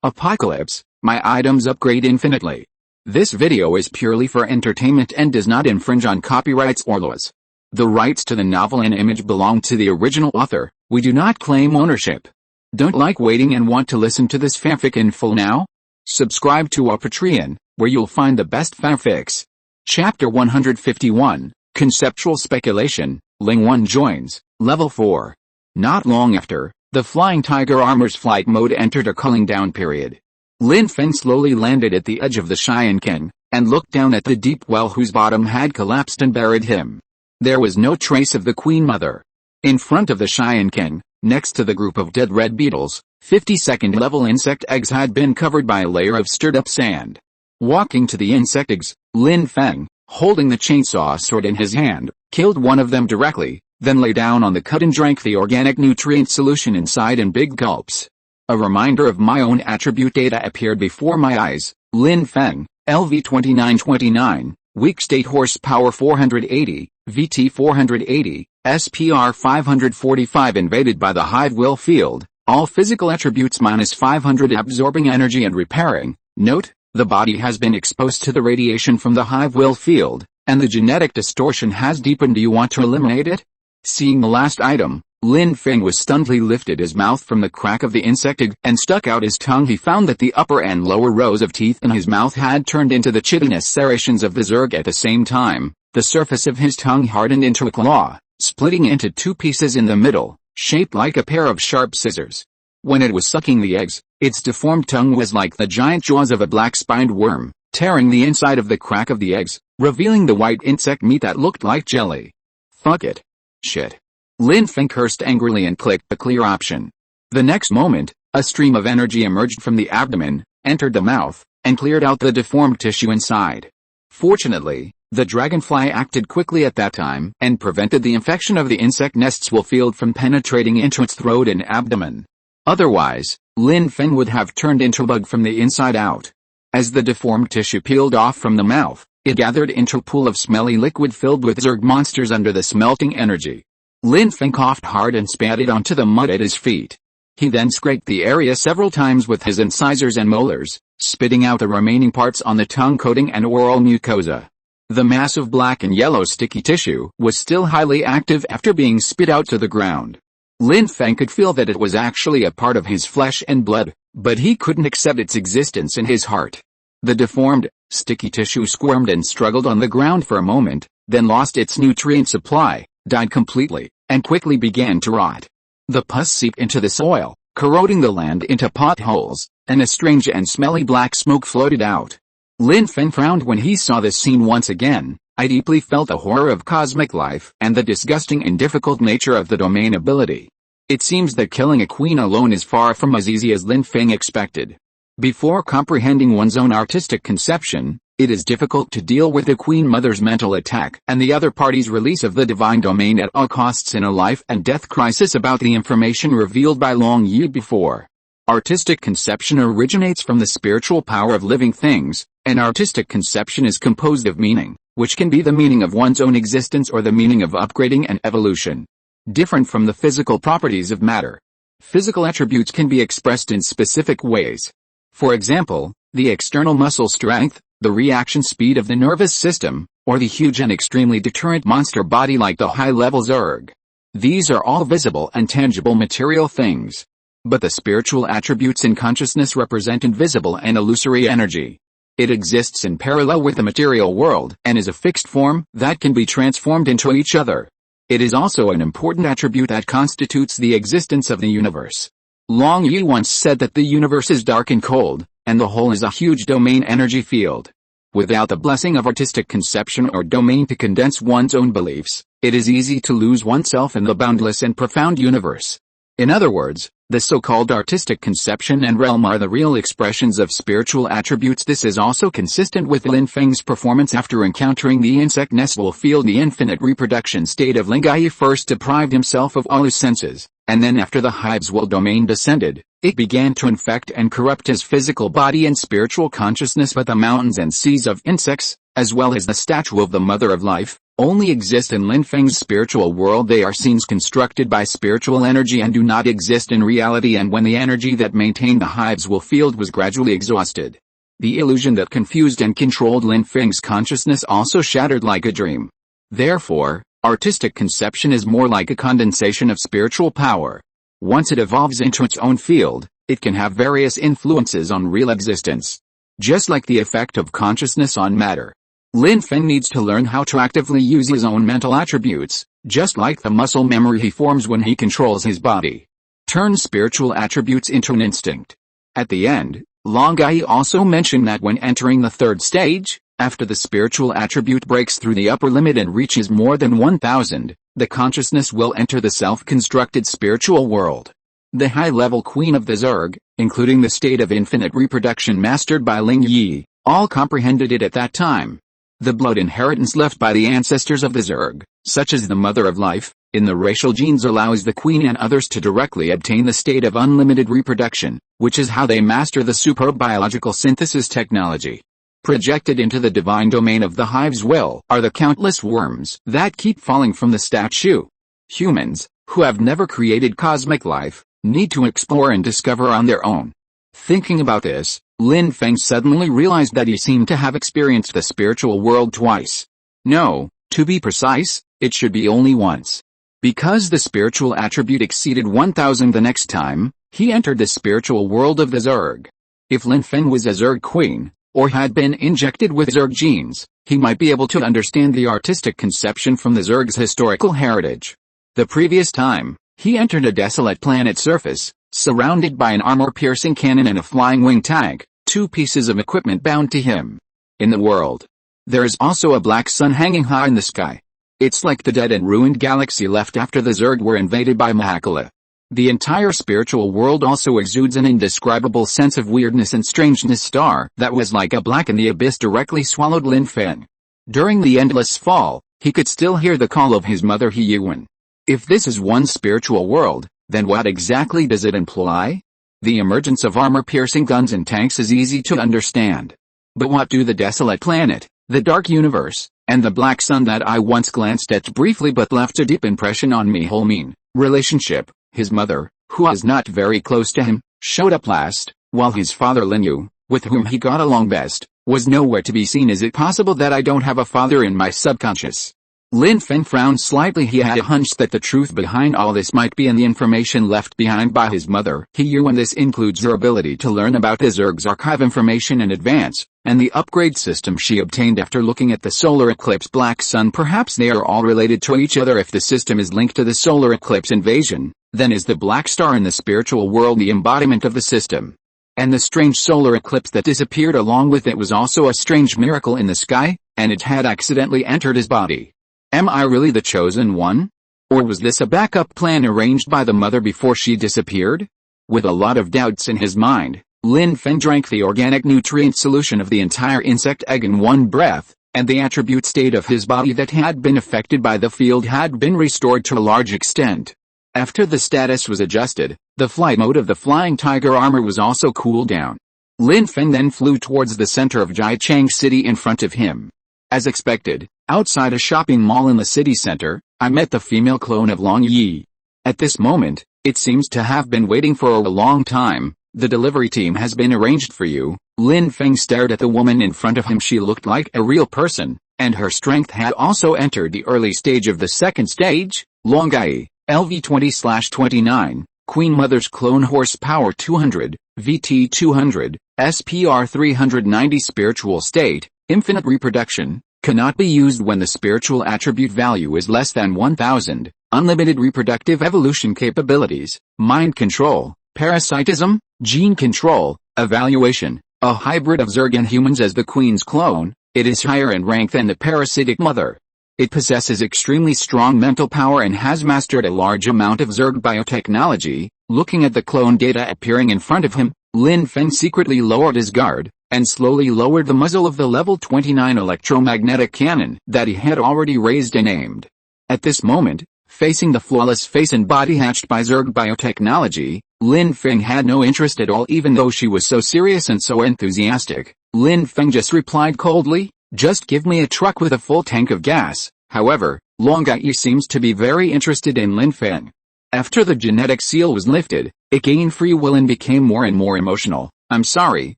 Apocalypse, my items upgrade infinitely. This video is purely for entertainment and does not infringe on copyrights or laws. The rights to the novel and image belong to the original author. We do not claim ownership. Don't like waiting and want to listen to this fanfic in full now? Subscribe to our Patreon, where you'll find the best fanfics. Chapter 151, Conceptual Speculation, Lin Feng joins, Level 4. Not long after, the Flying Tiger armor's flight mode entered a cooling down period. Lin Feng slowly landed at the edge of the SYNOPSIS, and looked down at the deep well whose bottom had collapsed and buried him. There was no trace of the Queen Mother. In front of the SYNOPSIS, next to the group of dead red beetles, 52nd level insect eggs had been covered by a layer of stirred up sand. Walking to the insect eggs, Lin Feng, holding the chainsaw sword in his hand, killed one of them directly, then lay down on the cut and drank the organic nutrient solution inside in big gulps. A reminder of my own attribute data appeared before my eyes. Lin Feng, LV 2929, weak state horsepower 480, VT 480, SPR 545 invaded by the hive will field, all physical attributes minus 500 absorbing energy and repairing. Note, the body has been exposed to the radiation from the hive will field, and the genetic distortion has deepened. Do you want to eliminate it? Seeing the last item, Lin Feng was stunned. He lifted his mouth from the crack of the insect egg and stuck out his tongue. He found that the upper and lower rows of teeth in his mouth had turned into the chitinous serrations of the zerg at the same time. The surface of his tongue hardened into a claw, splitting into two pieces in the middle, shaped like a pair of sharp scissors. When it was sucking the eggs, its deformed tongue was like the giant jaws of a black-spined worm, tearing the inside of the crack of the eggs, revealing the white insect meat that looked like jelly. Fuck it. Shit. Lin Feng cursed angrily and clicked the clear option. The next moment, a stream of energy emerged from the abdomen, entered the mouth, and cleared out the deformed tissue inside. Fortunately, the dragonfly acted quickly at that time and prevented the infection of the insect nest's will field from penetrating into its throat and abdomen. Otherwise, Lin Feng would have turned into a bug from the inside out. As the deformed tissue peeled off from the mouth, it gathered into a pool of smelly liquid filled with zerg monsters under the smelting energy. Lin Feng coughed hard and spat it onto the mud at his feet. He then scraped the area several times with his incisors and molars, spitting out the remaining parts on the tongue coating and oral mucosa. The mass of black and yellow sticky tissue was still highly active after being spit out to the ground. Lin Feng could feel that it was actually a part of his flesh and blood, but he couldn't accept its existence in his heart. The deformed, sticky tissue squirmed and struggled on the ground for a moment, then lost its nutrient supply, died completely, and quickly began to rot. The pus seeped into the soil, corroding the land into potholes, and a strange and smelly black smoke floated out. Lin Feng frowned when he saw this scene once again. I deeply felt the horror of cosmic life and the disgusting and difficult nature of the domain ability. It seems that killing a queen alone is far from as easy as Lin Feng expected. Before comprehending one's own artistic conception, it is difficult to deal with the Queen Mother's mental attack and the other party's release of the divine domain at all costs in a life and death crisis about the information revealed by long years before. Artistic conception originates from the spiritual power of living things, and artistic conception is composed of meaning, which can be the meaning of one's own existence or the meaning of upgrading and evolution. Different from the physical properties of matter. Physical attributes can be expressed in specific ways. For example, the external muscle strength, the reaction speed of the nervous system, or the huge and extremely deterrent monster body like the high-level zerg. These are all visible and tangible material things. But the spiritual attributes in consciousness represent invisible and illusory energy. It exists in parallel with the material world and is a fixed form that can be transformed into each other. It is also an important attribute that constitutes the existence of the universe. Long Yi once said that the universe is dark and cold, and the whole is a huge domain energy field. Without the blessing of artistic conception or domain to condense one's own beliefs, it is easy to lose oneself in the boundless and profound universe. In other words, the so-called artistic conception and realm are the real expressions of spiritual attributes. This is also consistent with Lin Feng's performance after encountering the insect nest will field. The infinite reproduction state of Lin Gai first deprived himself of all his senses, and then after the hive's will domain descended, it began to infect and corrupt his physical body and spiritual consciousness. But the mountains and seas of insects, as well as the statue of the Mother of Life, only exist in Lin Feng's spiritual world. They are scenes constructed by spiritual energy and do not exist in reality, and when the energy that maintained the hive's field was gradually exhausted, the illusion that confused and controlled Lin Feng's consciousness also shattered like a dream. Therefore, artistic conception is more like a condensation of spiritual power. Once it evolves into its own field, it can have various influences on real existence. Just like the effect of consciousness on matter, Lin Feng needs to learn how to actively use his own mental attributes, just like the muscle memory he forms when he controls his body. Turn spiritual attributes into an instinct. At the end, Longai also mentioned that when entering the third stage, after the spiritual attribute breaks through the upper limit and reaches more than 1000, the consciousness will enter the self-constructed spiritual world. The high-level queen of the Zerg, including the state of infinite reproduction mastered by Ling Yi, all comprehended it at that time. The blood inheritance left by the ancestors of the Zerg, such as the mother of life, in the racial genes allows the queen and others to directly obtain the state of unlimited reproduction, which is how they master the superb biological synthesis technology. Projected into the divine domain of the hive's will are the countless worms that keep falling from the statue. Humans, who have never created cosmic life, need to explore and discover on their own. Thinking about this, Lin Feng suddenly realized that he seemed to have experienced the spiritual world twice. No, to be precise, it should be only once. Because the spiritual attribute exceeded 1000 the next time, he entered the spiritual world of the Zerg. If Lin Feng was a Zerg queen, or had been injected with Zerg genes, he might be able to understand the artistic conception from the Zerg's historical heritage. The previous time, he entered a desolate planet surface, surrounded by an armor-piercing cannon and a flying wing tank, 2 pieces of equipment bound to him. In the world, there is also a black sun hanging high in the sky. It's like the dead and ruined galaxy left after the Zerg were invaded by Mahakala. The entire spiritual world also exudes an indescribable sense of weirdness and strangeness. Star that was like a black in the abyss directly swallowed Lin Feng. During the endless fall, he could still hear the call of his mother He Yuan. If this is one spiritual world, then what exactly does it imply? The emergence of armor-piercing guns and tanks is easy to understand. But what do the desolate planet, the dark universe, and the black sun that I once glanced at briefly but left a deep impression on me mean? Relationship. His mother, who was not very close to him, showed up last, while his father Lin Yu, with whom he got along best, was nowhere to be seen. Is it possible that I don't have a father in my subconscious? Lin Feng frowned slightly. He had a hunch that the truth behind all this might be in the information left behind by his mother He Yu, and this includes her ability to learn about the Zerg's archive information in advance, and the upgrade system she obtained after looking at the solar eclipse black sun. Perhaps they are all related to each other. If the system is linked to the solar eclipse invasion, then is the black star in the spiritual world the embodiment of the system? And the strange solar eclipse that disappeared along with it was also a strange miracle in the sky, and it had accidentally entered his body. Am I really the chosen one? Or was this a backup plan arranged by the mother before she disappeared? With a lot of doubts in his mind, Lin Feng drank the organic nutrient solution of the entire insect egg in one breath, and the attribute state of his body that had been affected by the field had been restored to a large extent. After the status was adjusted, the flight mode of the flying tiger armor was also cooled down. Lin Feng then flew towards the center of Jichang City in front of him. As expected, outside a shopping mall in the city center, I met the female clone of Long Yi. At this moment, it seems to have been waiting for a long time. The delivery team has been arranged for you. Lin Feng stared at the woman in front of him. She looked like a real person, and her strength had also entered the early stage of the second stage. Longai, LV20/29, Queen Mother's clone, horsepower 200, VT 200, SPR 390. Spiritual state, infinite reproduction, cannot be used when the spiritual attribute value is less than 1000, unlimited reproductive evolution capabilities, mind control, parasitism, gene control, evaluation, a hybrid of Zerg and humans as the Queen's clone. It is higher in rank than the parasitic mother. It possesses extremely strong mental power and has mastered a large amount of Zerg biotechnology. Looking at the clone data appearing in front of him, Lin Feng secretly lowered his guard, and slowly lowered the muzzle of the level 29 electromagnetic cannon that he had already raised and aimed. At this moment, facing the flawless face and body hatched by Zerg biotechnology, Lin Feng had no interest at all. Even though she was so serious and so enthusiastic, Lin Feng just replied coldly, "Just give me a truck with a full tank of gas, However, Long Yi seems to be very interested in Lin Feng. After the genetic seal was lifted, it gained free will and became more and more emotional. I'm sorry,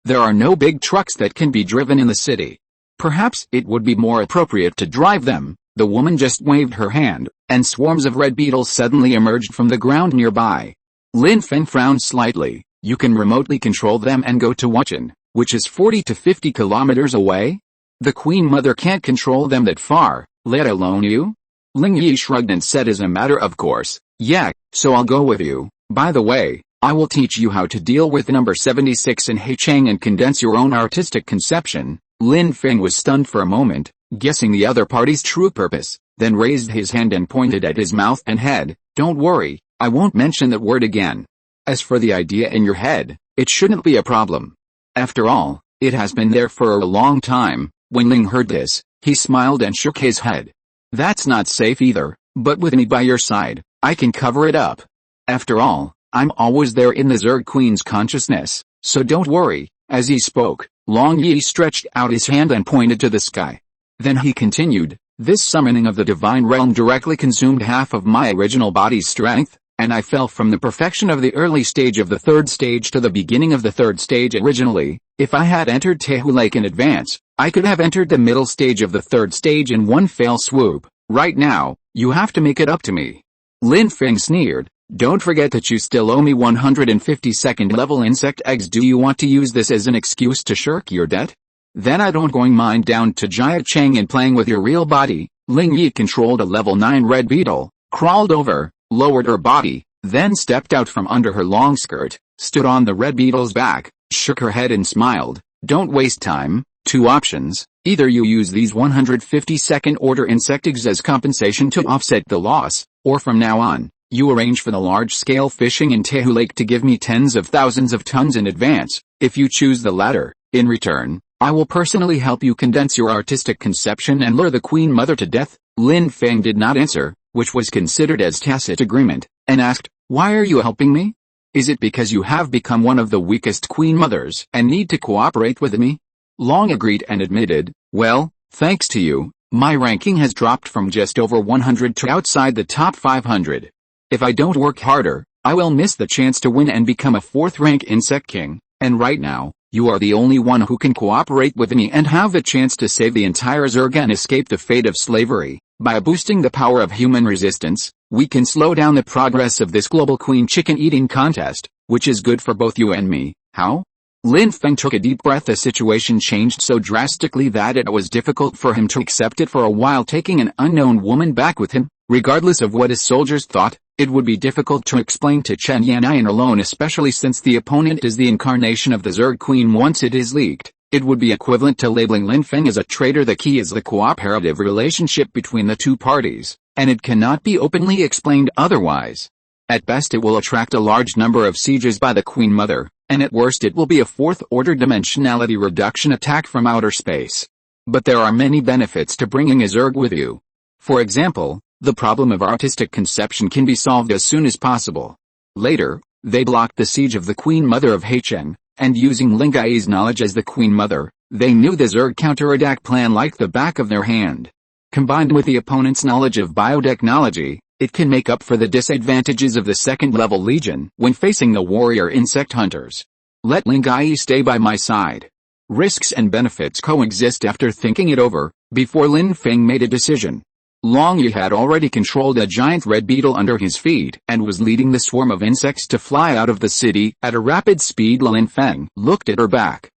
there are no big trucks that can be driven in the city. Perhaps it would be more appropriate to drive them. The woman just waved her hand, and swarms of red beetles suddenly emerged from the ground nearby. Lin Feng frowned slightly. You can remotely control them and go to Wuchen, which is 40 to 50 kilometers away? The Queen Mother can't control them that far, let alone you? Ling Yi shrugged and said as a matter of course, yeah, so I'll go with you. By the way, I will teach you how to deal with number 76 in Heicheng and condense your own artistic conception. Lin Feng was stunned for a moment, guessing the other party's true purpose, then raised his hand and pointed at his mouth and head. Don't worry, I won't mention that word again. As for the idea in your head, it shouldn't be a problem. After all, it has been there for a long time. When Ling heard this, he smiled and shook his head. That's not safe either, but with me by your side, I can cover it up. After all, I'm always there in the Zerg Queen's consciousness, so don't worry. As he spoke, Long Yi stretched out his hand and pointed to the sky. Then he continued, this summoning of the divine realm directly consumed half of my original body's strength, and I fell from the perfection of the early stage of the third stage to the beginning of the third stage originally. If I had entered Tehu Lake in advance, I could have entered the middle stage of the third stage in one fell swoop. Right now, you have to make it up to me. Lin Feng sneered. Don't forget that you still owe me 152nd level insect eggs. Do you want to use this as an excuse to shirk your debt? Then I don't going mind down to Jiacheng and playing with your real body. Ling Yi controlled a level 9 red beetle, crawled over, lowered her body, then stepped out from under her long skirt, stood on the red beetle's back, shook her head and smiled. Don't waste time. Two options. Either you use these 152nd order insect eggs as compensation to offset the loss, or from now on, you arrange for the large-scale fishing in Tehu Lake to give me tens of thousands of tons in advance. If you choose the latter, in return, I will personally help you condense your artistic conception and lure the Queen Mother to death. Lin Feng did not answer, which was considered as tacit agreement, and asked, why are you helping me? Is it because you have become one of the weakest Queen Mothers and need to cooperate with me? Long agreed and admitted, well, thanks to you, my ranking has dropped from just over 100 to outside the top 500. If I don't work harder, I will miss the chance to win and become a 4th-rank insect king, and right now, you are the only one who can cooperate with me and have a chance to save the entire Zerg and escape the fate of slavery. By boosting the power of human resistance, we can slow down the progress of this global queen chicken eating contest, which is good for both you and me. How? Lin Feng took a deep breath. The situation changed so drastically that it was difficult for him to accept it for a while. Taking an unknown woman back with him, regardless of what his soldiers thought, it would be difficult to explain to Chen Yannian alone, especially since the opponent is the incarnation of the Zerg Queen. Once it is leaked, it would be equivalent to labeling Lin Feng as a traitor. The key is the cooperative relationship between the two parties, and it cannot be openly explained otherwise. At best it will attract a large number of sieges by the Queen Mother, and at worst it will be a 4th-order dimensionality reduction attack from outer space. But there are many benefits to bringing a Zerg with you. For example, the problem of artistic conception can be solved as soon as possible. Later, they blocked the siege of the Queen Mother of Heicheng, and using Ling Yi's knowledge as the Queen Mother, they knew the Zerg counterattack plan like the back of their hand. Combined with the opponent's knowledge of biotechnology, it can make up for the disadvantages of the 2nd-level Legion when facing the warrior insect hunters. Let Ling Yi stay by my side. Risks and benefits coexist. After thinking it over, before Lin Feng made a decision, Long Yi had already controlled a giant red beetle under his feet and was leading the swarm of insects to fly out of the city at a rapid speed. Lin Feng looked at her back,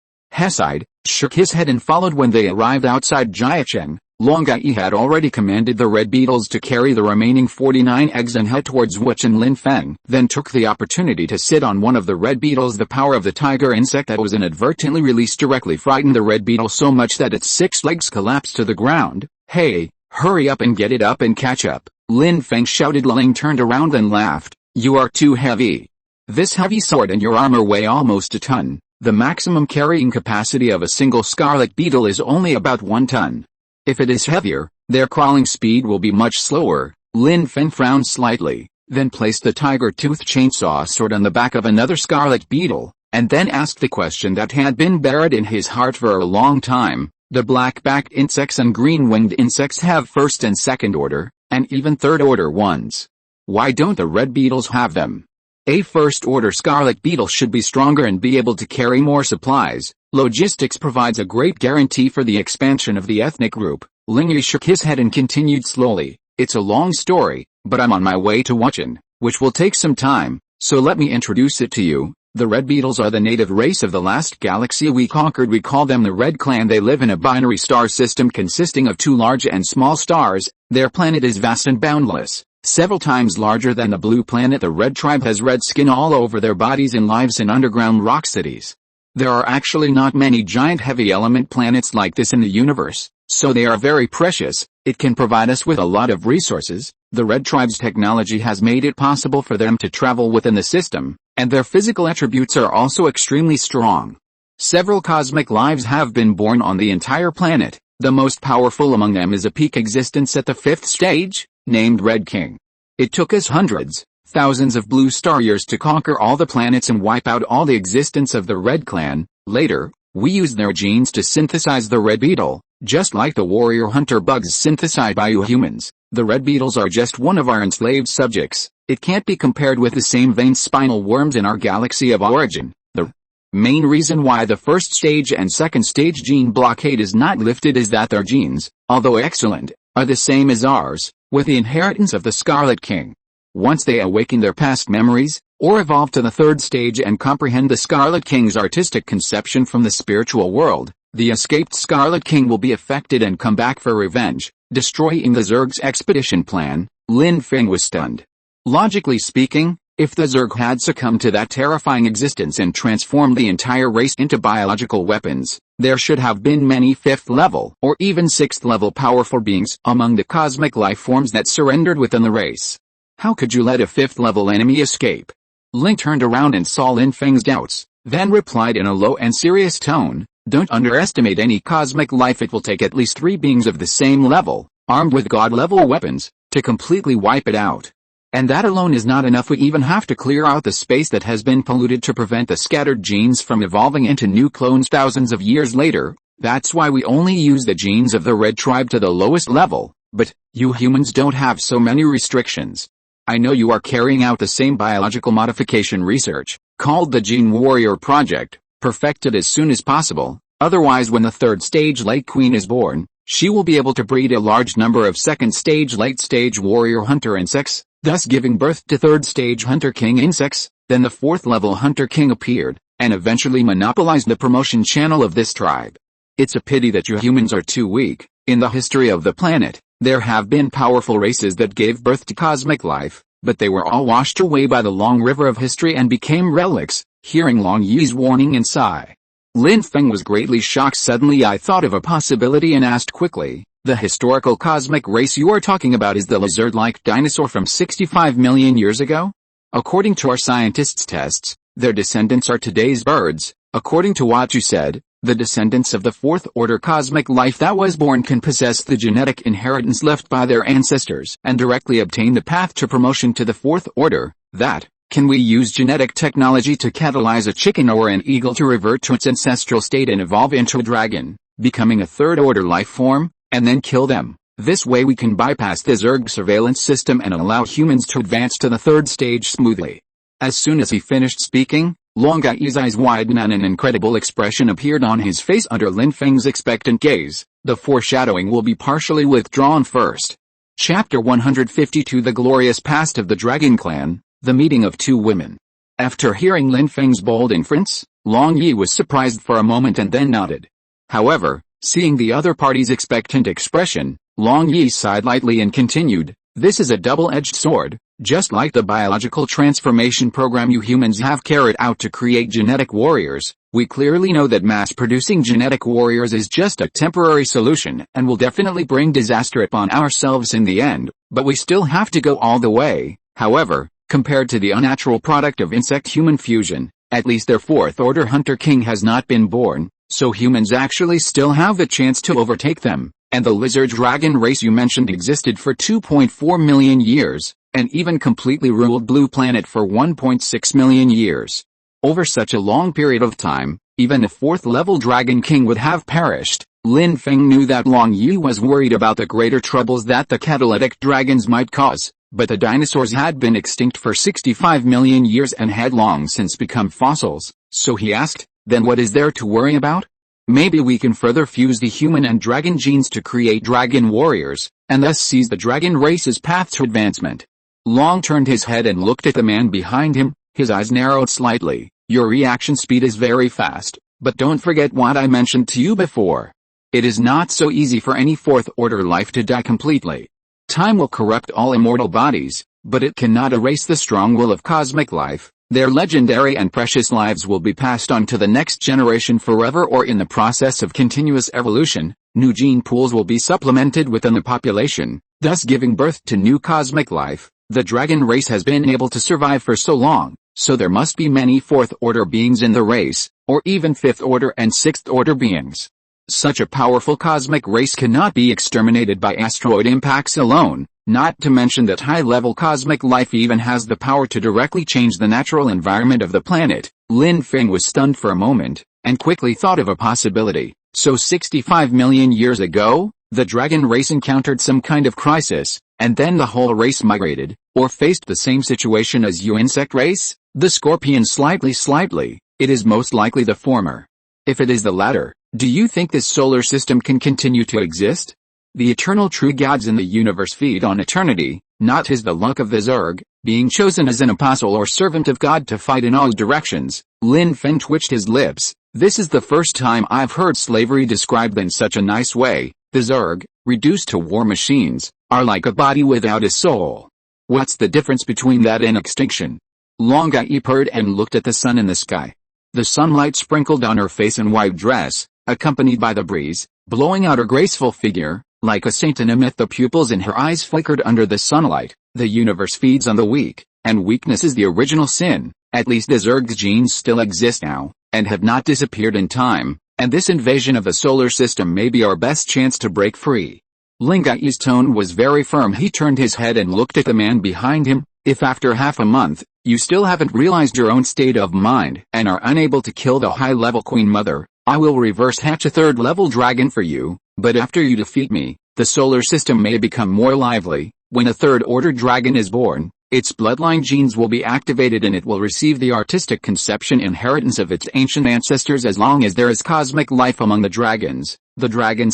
sighed, shook his head and followed. When they arrived outside Jiacheng, Long Yi had already commanded the red beetles to carry the remaining 49 eggs and head towards Wuchen. Lin Feng then took the opportunity to sit on one of the red beetles. The power of the tiger insect that was inadvertently released directly frightened the red beetle so much that its 6 legs collapsed to the ground. Hey, hurry up and get it up and catch up, Lin Feng shouted. Ling turned around and laughed. You are too heavy. This heavy sword and your armor weigh almost a ton. The maximum carrying capacity of a single scarlet beetle is only about 1 ton. If it is heavier, their crawling speed will be much slower. Lin Feng frowned slightly, then placed the tiger-tooth chainsaw sword on the back of another scarlet beetle, and then asked the question that had been buried in his heart for a long time. The black-backed insects and green-winged insects have first and second order, and even third order ones. Why don't the red beetles have them? A first-order scarlet beetle should be stronger and be able to carry more supplies. Logistics provides a great guarantee for the expansion of the ethnic group. Lin shook his head and continued slowly. It's a long story, but I'm on my way to Wuchen, which will take some time, so let me introduce it to you. The red beetles are the native race of the last galaxy we conquered. We call them the Red Clan. They live in a binary star system consisting of 2 large and small stars. Their planet is vast and boundless, several times larger than the blue planet. The red tribe has red skin all over their bodies and lives in underground rock cities. There are actually not many giant heavy element planets like this in the universe, so they are very precious. It can provide us with a lot of resources. The red tribe's technology has made it possible for them to travel within the system, and their physical attributes are also extremely strong. Several cosmic lives have been born on the entire planet. The most powerful among them is a peak existence at the 5th stage, named Red King. It took us hundreds, thousands of blue star years to conquer all the planets and wipe out all the existence of the Red Clan. Later, we used their genes to synthesize the red beetle, just like the warrior hunter bugs synthesized by you humans. The red beetles are just one of our enslaved subjects. It can't be compared with the same vein spinal worms in our galaxy of origin. The main reason why the first stage and second stage gene blockade is not lifted is that their genes, although excellent, are the same as ours, with the inheritance of the Scarlet King. Once they awaken their past memories, or evolve to the 3rd stage and comprehend the Scarlet King's artistic conception from the spiritual world, the escaped Scarlet King will be affected and come back for revenge, destroying the Zerg's expedition plan. Lin Feng was stunned. Logically speaking, if the Zerg had succumbed to that terrifying existence and transformed the entire race into biological weapons, there should have been many 5th level or even 6th level powerful beings among the cosmic life forms that surrendered within the race. How could you let a 5th level enemy escape? Lin turned around and saw Lin Feng's doubts, then replied in a low and serious tone, don't underestimate any cosmic life. It will take at least 3 beings of the same level, armed with god-level weapons, to completely wipe it out. And that alone is not enough. We even have to clear out the space that has been polluted to prevent the scattered genes from evolving into new clones thousands of years later. That's why we only use the genes of the red tribe to the lowest level. But, you humans don't have so many restrictions. I know you are carrying out the same biological modification research, called the Gene Warrior Project, perfected as soon as possible. Otherwise, when the 3rd stage Light Queen is born, she will be able to breed a large number of 2nd stage Light Stage Warrior Hunter insects, thus giving birth to 3rd stage Hunter King insects. Then the 4th level Hunter King appeared, and eventually monopolized the promotion channel of this tribe. It's a pity that you humans are too weak. In the history of the planet, there have been powerful races that gave birth to cosmic life, but they were all washed away by the long river of history and became relics. Hearing Long Yi's warning and sigh, Lin Feng was greatly shocked. Suddenly I thought of a possibility and asked quickly, the historical cosmic race you are talking about is the lizard-like dinosaur from 65 million years ago? According to our scientists' tests, their descendants are today's birds. According to what you said, the descendants of the 4th order cosmic life that was born can possess the genetic inheritance left by their ancestors and directly obtain the path to promotion to the 4th order. Can we use genetic technology to catalyze a chicken or an eagle to revert to its ancestral state and evolve into a dragon, becoming a 3rd order life form, and then kill them? This way we can bypass the Zerg surveillance system and allow humans to advance to the 3rd stage smoothly. As soon as he finished speaking, Long Yi's eyes widened and an incredible expression appeared on his face under Lin Feng's expectant gaze. The foreshadowing will be partially withdrawn first. Chapter 152 The Glorious Past of the Dragon Clan, The Meeting of Two Women. After hearing Lin Feng's bold inference, Long Yi was surprised for a moment and then nodded. However, seeing the other party's expectant expression, Long Yi sighed lightly and continued, this is a double-edged sword. Just like the biological transformation program you humans have carried out to create genetic warriors, we clearly know that mass-producing genetic warriors is just a temporary solution and will definitely bring disaster upon ourselves in the end, but we still have to go all the way. However, compared to the unnatural product of insect-human fusion, at least their 4th order Hunter King has not been born, so humans actually still have the chance to overtake them, and the lizard-dragon race you mentioned existed for 2.4 million years. And even completely ruled Blue Planet for 1.6 million years. Over such a long period of time, even the 4th level Dragon King would have perished. Lin Feng knew that Long Yi was worried about the greater troubles that the catalytic dragons might cause, but the dinosaurs had been extinct for 65 million years and had long since become fossils, so he asked, then what is there to worry about? Maybe we can further fuse the human and dragon genes to create dragon warriors, and thus seize the dragon race's path to advancement. Long turned his head and looked at the man behind him, his eyes narrowed slightly. Your reaction speed is very fast, but don't forget what I mentioned to you before. It is not so easy for any fourth-order life to die completely. Time will corrupt all immortal bodies, but it cannot erase the strong will of cosmic life. Their legendary and precious lives will be passed on to the next generation forever, or in the process of continuous evolution, new gene pools will be supplemented within the population, thus giving birth to new cosmic life. The dragon race has been able to survive for so long, so there must be many fourth-order beings in the race, or even fifth-order and sixth-order beings. Such a powerful cosmic race cannot be exterminated by asteroid impacts alone, not to mention that high-level cosmic life even has the power to directly change the natural environment of the planet. Lin Feng was stunned for a moment, and quickly thought of a possibility. So 65 million years ago, the dragon race encountered some kind of crisis, and then the whole race migrated, or faced the same situation as you insect race? The scorpion slightly, it is most likely the former. If it is the latter, do you think this solar system can continue to exist? The eternal true gods in the universe feed on eternity, not is the luck of the Zerg, being chosen as an apostle or servant of God to fight in all directions. Lin Feng twitched his lips. This is the first time I've heard slavery described in such a nice way. The Zerg, reduced to war machines, are like a body without a soul. What's the difference between that and extinction? Long Yi purred and looked at the sun in the sky. The sunlight sprinkled on her face and white dress, accompanied by the breeze, blowing out her graceful figure. Like a saint in a myth, the pupils in her eyes flickered under the sunlight. The universe feeds on the weak, and weakness is the original sin. At least the Zerg's genes still exist now, and have not disappeared in time, and this invasion of the solar system may be our best chance to break free. Ling Yi's tone was very firm. He turned his head and looked at the man behind him. If after half a month, you still haven't realized your own state of mind and are unable to kill the high-level Queen Mother, I will reverse hatch a third-level dragon for you. But after you defeat me, the solar system may become more lively. When a third-order dragon is born, its bloodline genes will be activated and it will receive the artistic conception inheritance of its ancient ancestors. As long as there is cosmic life among the dragons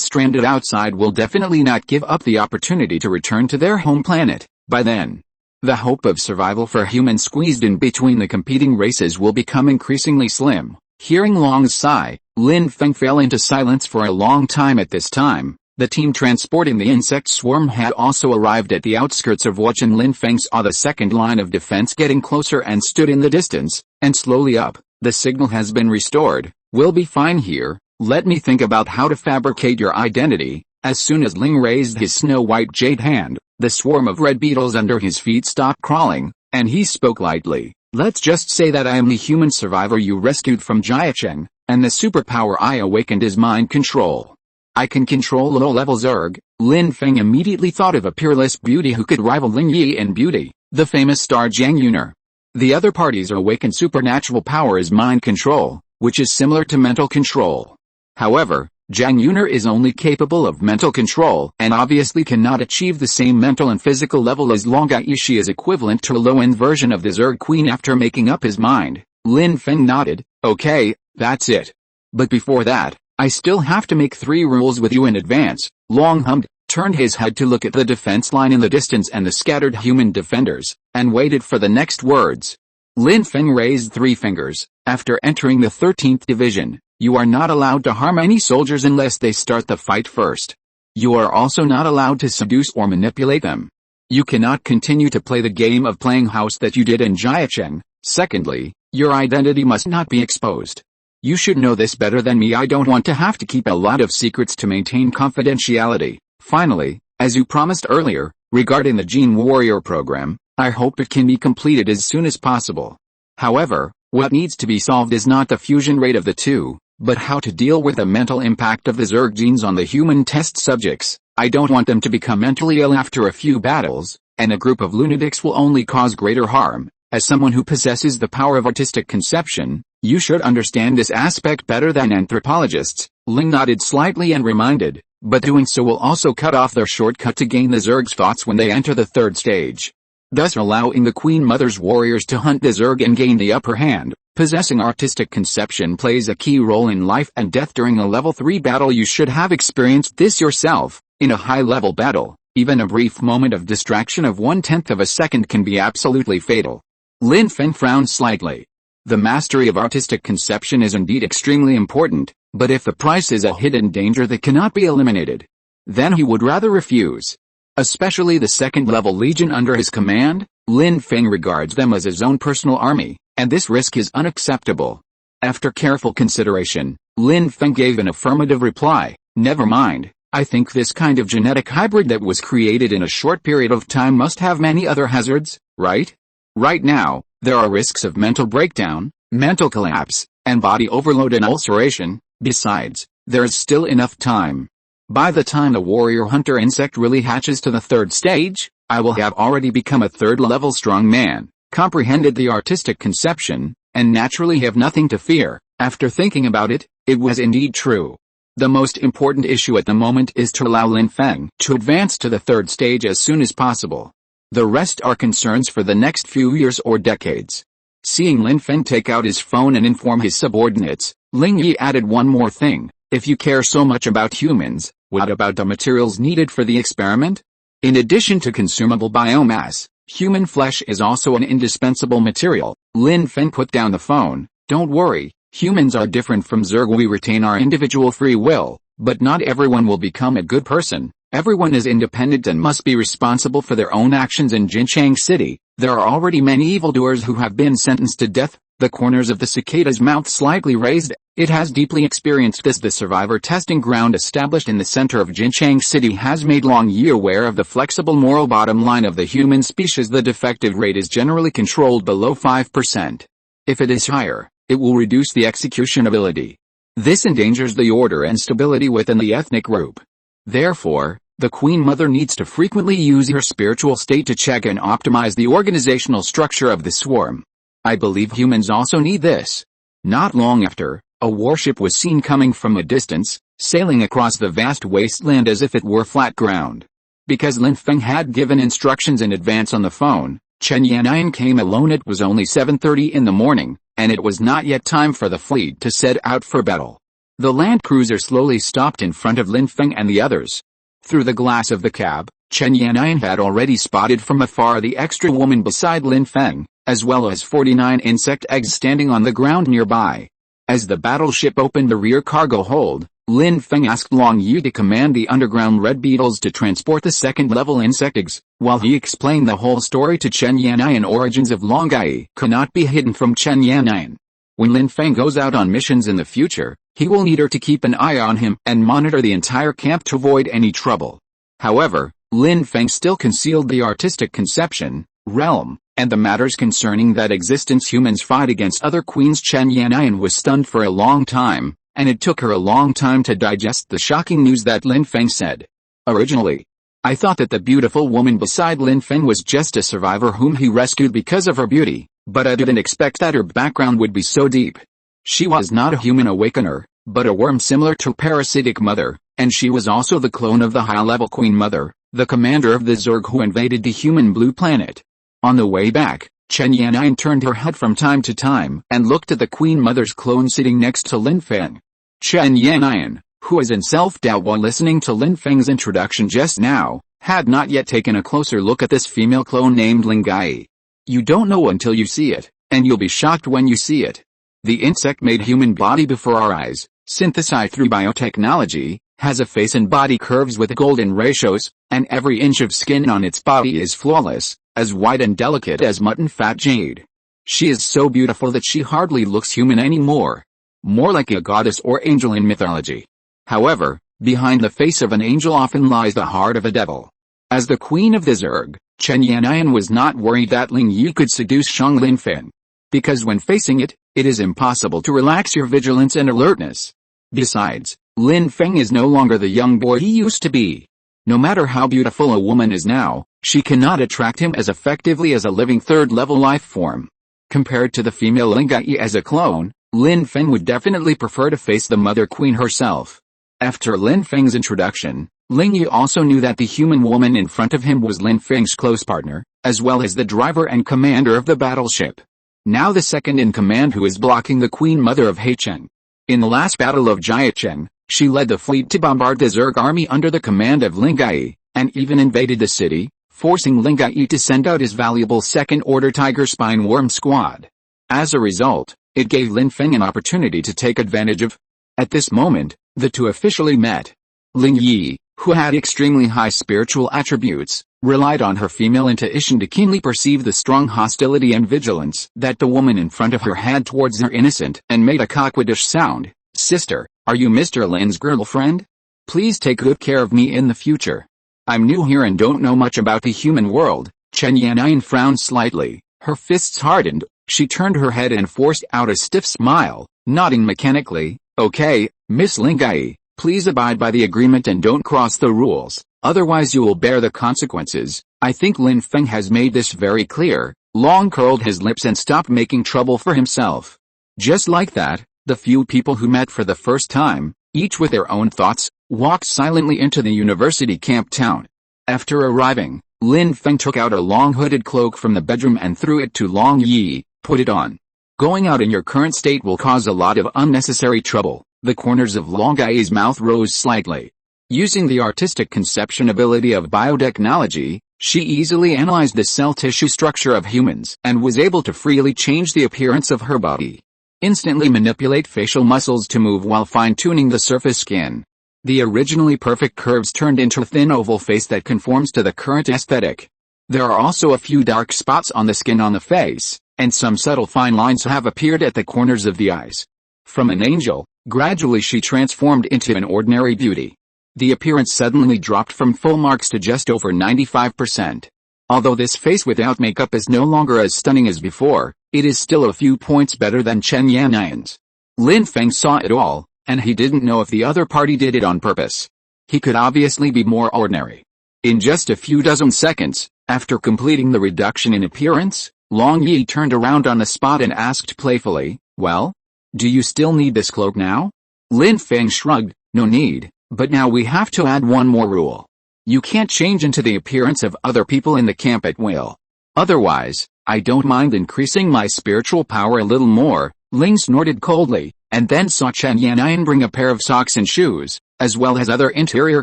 stranded outside will definitely not give up the opportunity to return to their home planet. By then, the hope of survival for humans squeezed in between the competing races will become increasingly slim. Hearing Long's sigh, Lin Feng fell into silence for a long time. At this time, the team transporting the insect swarm had also arrived at the outskirts of Wuch, and Lin Feng saw the second line of defense getting closer and stood in the distance, and slowly up. The signal has been restored. We'll be fine here. Let me think about how to fabricate your identity. As soon as Ling raised his snow-white jade hand, the swarm of red beetles under his feet stopped crawling, and he spoke lightly. Let's just say that I am the human survivor you rescued from Jiacheng, and the superpower I awakened is mind control. I can control low-level Zerg. Lin Feng immediately thought of a peerless beauty who could rival Ling Yi in beauty, the famous star Jiang Yuner. The other party's awakened supernatural power is mind control, which is similar to mental control. However, Jiang Yuner is only capable of mental control and obviously cannot achieve the same mental and physical level as Long Yi. She is equivalent to a low-end version of the Zerg Queen. After making up his mind, Lin Feng nodded. Okay, that's it. But before that, I still have to make 3 rules with you in advance. Long hummed, turned his head to look at the defense line in the distance and the scattered human defenders, and waited for the next words. Lin Feng raised 3 fingers. After entering the 13th division, you are not allowed to harm any soldiers unless they start the fight first. You are also not allowed to seduce or manipulate them. You cannot continue to play the game of playing house that you did in Jiacheng. Secondly, your identity must not be exposed. You should know this better than me. I don't want to have to keep a lot of secrets to maintain confidentiality. Finally, as you promised earlier, regarding the Gene Warrior program, I hope it can be completed as soon as possible. However, what needs to be solved is not the fusion rate of the two, but how to deal with the mental impact of the Zerg genes on the human test subjects. I don't want them to become mentally ill after a few battles, and a group of lunatics will only cause greater harm. As someone who possesses the power of artistic conception, you should understand this aspect better than anthropologists. Ling nodded slightly and reminded, but doing so will also cut off their shortcut to gain the Zerg's thoughts when they enter the third stage, thus allowing the Queen Mother's warriors to hunt the Zerg and gain the upper hand. Possessing artistic conception plays a key role in life and death during a level 3 battle. You should have experienced this yourself. In a high-level battle, even a brief moment of distraction of 1/10 of a second can be absolutely fatal. Lin Feng frowned slightly. The mastery of artistic conception is indeed extremely important, but if the price is a hidden danger that cannot be eliminated, then he would rather refuse. Especially the second-level legion under his command, Lin Feng regards them as his own personal army, and this risk is unacceptable. After careful consideration, Lin Feng gave an affirmative reply. Never mind. I think this kind of genetic hybrid that was created in a short period of time must have many other hazards, right? Right now, there are risks of mental breakdown, mental collapse, and body overload and ulceration. Besides, there is still enough time. By the time the warrior hunter insect really hatches to the third stage, I will have already become a third-level strong man, comprehended the artistic conception, and naturally have nothing to fear. After thinking about it, it was indeed true. The most important issue at the moment is to allow Lin Feng to advance to the third stage as soon as possible. The rest are concerns for the next few years or decades. Seeing Lin Feng take out his phone and inform his subordinates, Ling Yi added one more thing. If you care so much about humans, what about the materials needed for the experiment? In addition to consumable biomass, human flesh is also an indispensable material. Lin Feng put down the phone. Don't worry. Humans are different from Zerg. We retain our individual free will, but not everyone will become a good person. Everyone is independent and must be responsible for their own actions. In Jinchang City, there are already many evildoers who have been sentenced to death. The corners of the cicada's mouth slightly raised. It has deeply experienced this. The survivor testing ground established in the center of Jinchang City has made Long Yi aware of the flexible moral bottom line of the human species. The defective rate is generally controlled below 5%. If it is higher, it will reduce the execution ability. This endangers the order and stability within the ethnic group. Therefore, the Queen Mother needs to frequently use her spiritual state to check and optimize the organizational structure of the swarm. I believe humans also need this. Not long after, a warship was seen coming from a distance, sailing across the vast wasteland as if it were flat ground. Because Lin Feng had given instructions in advance on the phone, Chen Yannian came alone. It was only 7:30 in the morning, and it was not yet time for the fleet to set out for battle. The land cruiser slowly stopped in front of Lin Feng and the others. Through the glass of the cab, Chen Yannian had already spotted from afar the extra woman beside Lin Feng, as well as 49 insect eggs standing on the ground nearby. As the battleship opened the rear cargo hold, Lin Feng asked Long Yi to command the underground red beetles to transport the second-level insect eggs, while he explained the whole story to Chen Yannian. Origins of Long Yi cannot be hidden from Chen Yannian. When Lin Feng goes out on missions in the future, he will need her to keep an eye on him and monitor the entire camp to avoid any trouble. However, Lin Feng still concealed the artistic conception, realm, and the matters concerning that existence humans fight against other queens. Chen Yannian was stunned for a long time, and it took her a long time to digest the shocking news that Lin Feng said. Originally, I thought that the beautiful woman beside Lin Feng was just a survivor whom he rescued because of her beauty, but I didn't expect that her background would be so deep. She was not a human awakener, but a worm similar to parasitic mother, and she was also the clone of the high-level Queen Mother, the commander of the Zerg who invaded the human blue planet. On the way back, Chen Yannian turned her head from time to time and looked at the Queen Mother's clone sitting next to Lin Feng. Chen Yannian, who was in self-doubt while listening to Lin Feng's introduction just now, had not yet taken a closer look at this female clone named Ling Gai. You don't know until you see it, and you'll be shocked when you see it. The insect-made human body before our eyes, synthesized through biotechnology, has a face and body curves with golden ratios, and every inch of skin on its body is flawless, as white and delicate as mutton fat jade. She is so beautiful that she hardly looks human anymore. More like a goddess or angel in mythology. However, behind the face of an angel often lies the heart of a devil. As the queen of the Zerg, Chen Yannian was not worried that Ling Yi could seduce Shang Lin Feng. Because when facing it, it is impossible to relax your vigilance and alertness. Besides, Lin Feng is no longer the young boy he used to be. No matter how beautiful a woman is now, she cannot attract him as effectively as a living third-level life form. Compared to the female Ling Gai as a clone, Lin Feng would definitely prefer to face the Mother Queen herself. After Lin Feng's introduction, Ling Yi also knew that the human woman in front of him was Lin Feng's close partner, as well as the driver and commander of the battleship. Now the second in command who is blocking the Queen Mother of Heichen. In the last battle of Jiachen, she led the fleet to bombard the Zerg army under the command of Ling Yi, and even invaded the city, forcing Ling Yi to send out his valuable second-order Tiger Spine Worm squad. As a result, it gave Lin Feng an opportunity to take advantage of. At this moment, the two officially met. Ling Yi, who had extremely high spiritual attributes, relied on her female intuition to keenly perceive the strong hostility and vigilance that the woman in front of her had towards her innocent, and made a coquettish sound. "Sister, are you Mr. Lin's girlfriend? Please take good care of me in the future. I'm new here and don't know much about the human world." Chen Yannian frowned slightly, her fists hardened, she turned her head and forced out a stiff smile, nodding mechanically. "Okay, Miss Ling Yi, please abide by the agreement and don't cross the rules, otherwise you will bear the consequences." I think Lin Feng has made this very clear. Long curled his lips and stopped making trouble for himself. Just like that, the few people who met for the first time, each with their own thoughts, walked silently into the university camp town. After arriving, Lin Feng took out a long hooded cloak from the bedroom and threw it to Long Yi. "Put it on. Going out in your current state will cause a lot of unnecessary trouble." The corners of Long Yi's mouth rose slightly. Using the artistic conception ability of biotechnology, she easily analyzed the cell tissue structure of humans and was able to freely change the appearance of her body. Instantly manipulate facial muscles to move while fine-tuning the surface skin. The originally perfect curves turned into a thin oval face that conforms to the current aesthetic. There are also a few dark spots on the skin on the face, and some subtle fine lines have appeared at the corners of the eyes. From an angel, gradually she transformed into an ordinary beauty. The appearance suddenly dropped from full marks to just over 95%. Although this face without makeup is no longer as stunning as before, it is still a few points better than Chen Yannian's. Lin Feng saw it all, and he didn't know if the other party did it on purpose. He could obviously be more ordinary. In just a few dozen seconds, after completing the reduction in appearance, Long Yi turned around on the spot and asked playfully, "Well? Do you still need this cloak now?" Lin Feng shrugged, "No need, but now we have to add one more rule. You can't change into the appearance of other people in the camp at will. Otherwise, I don't mind increasing my spiritual power a little more." Ling snorted coldly, and then saw Chen Yannian bring a pair of socks and shoes, as well as other interior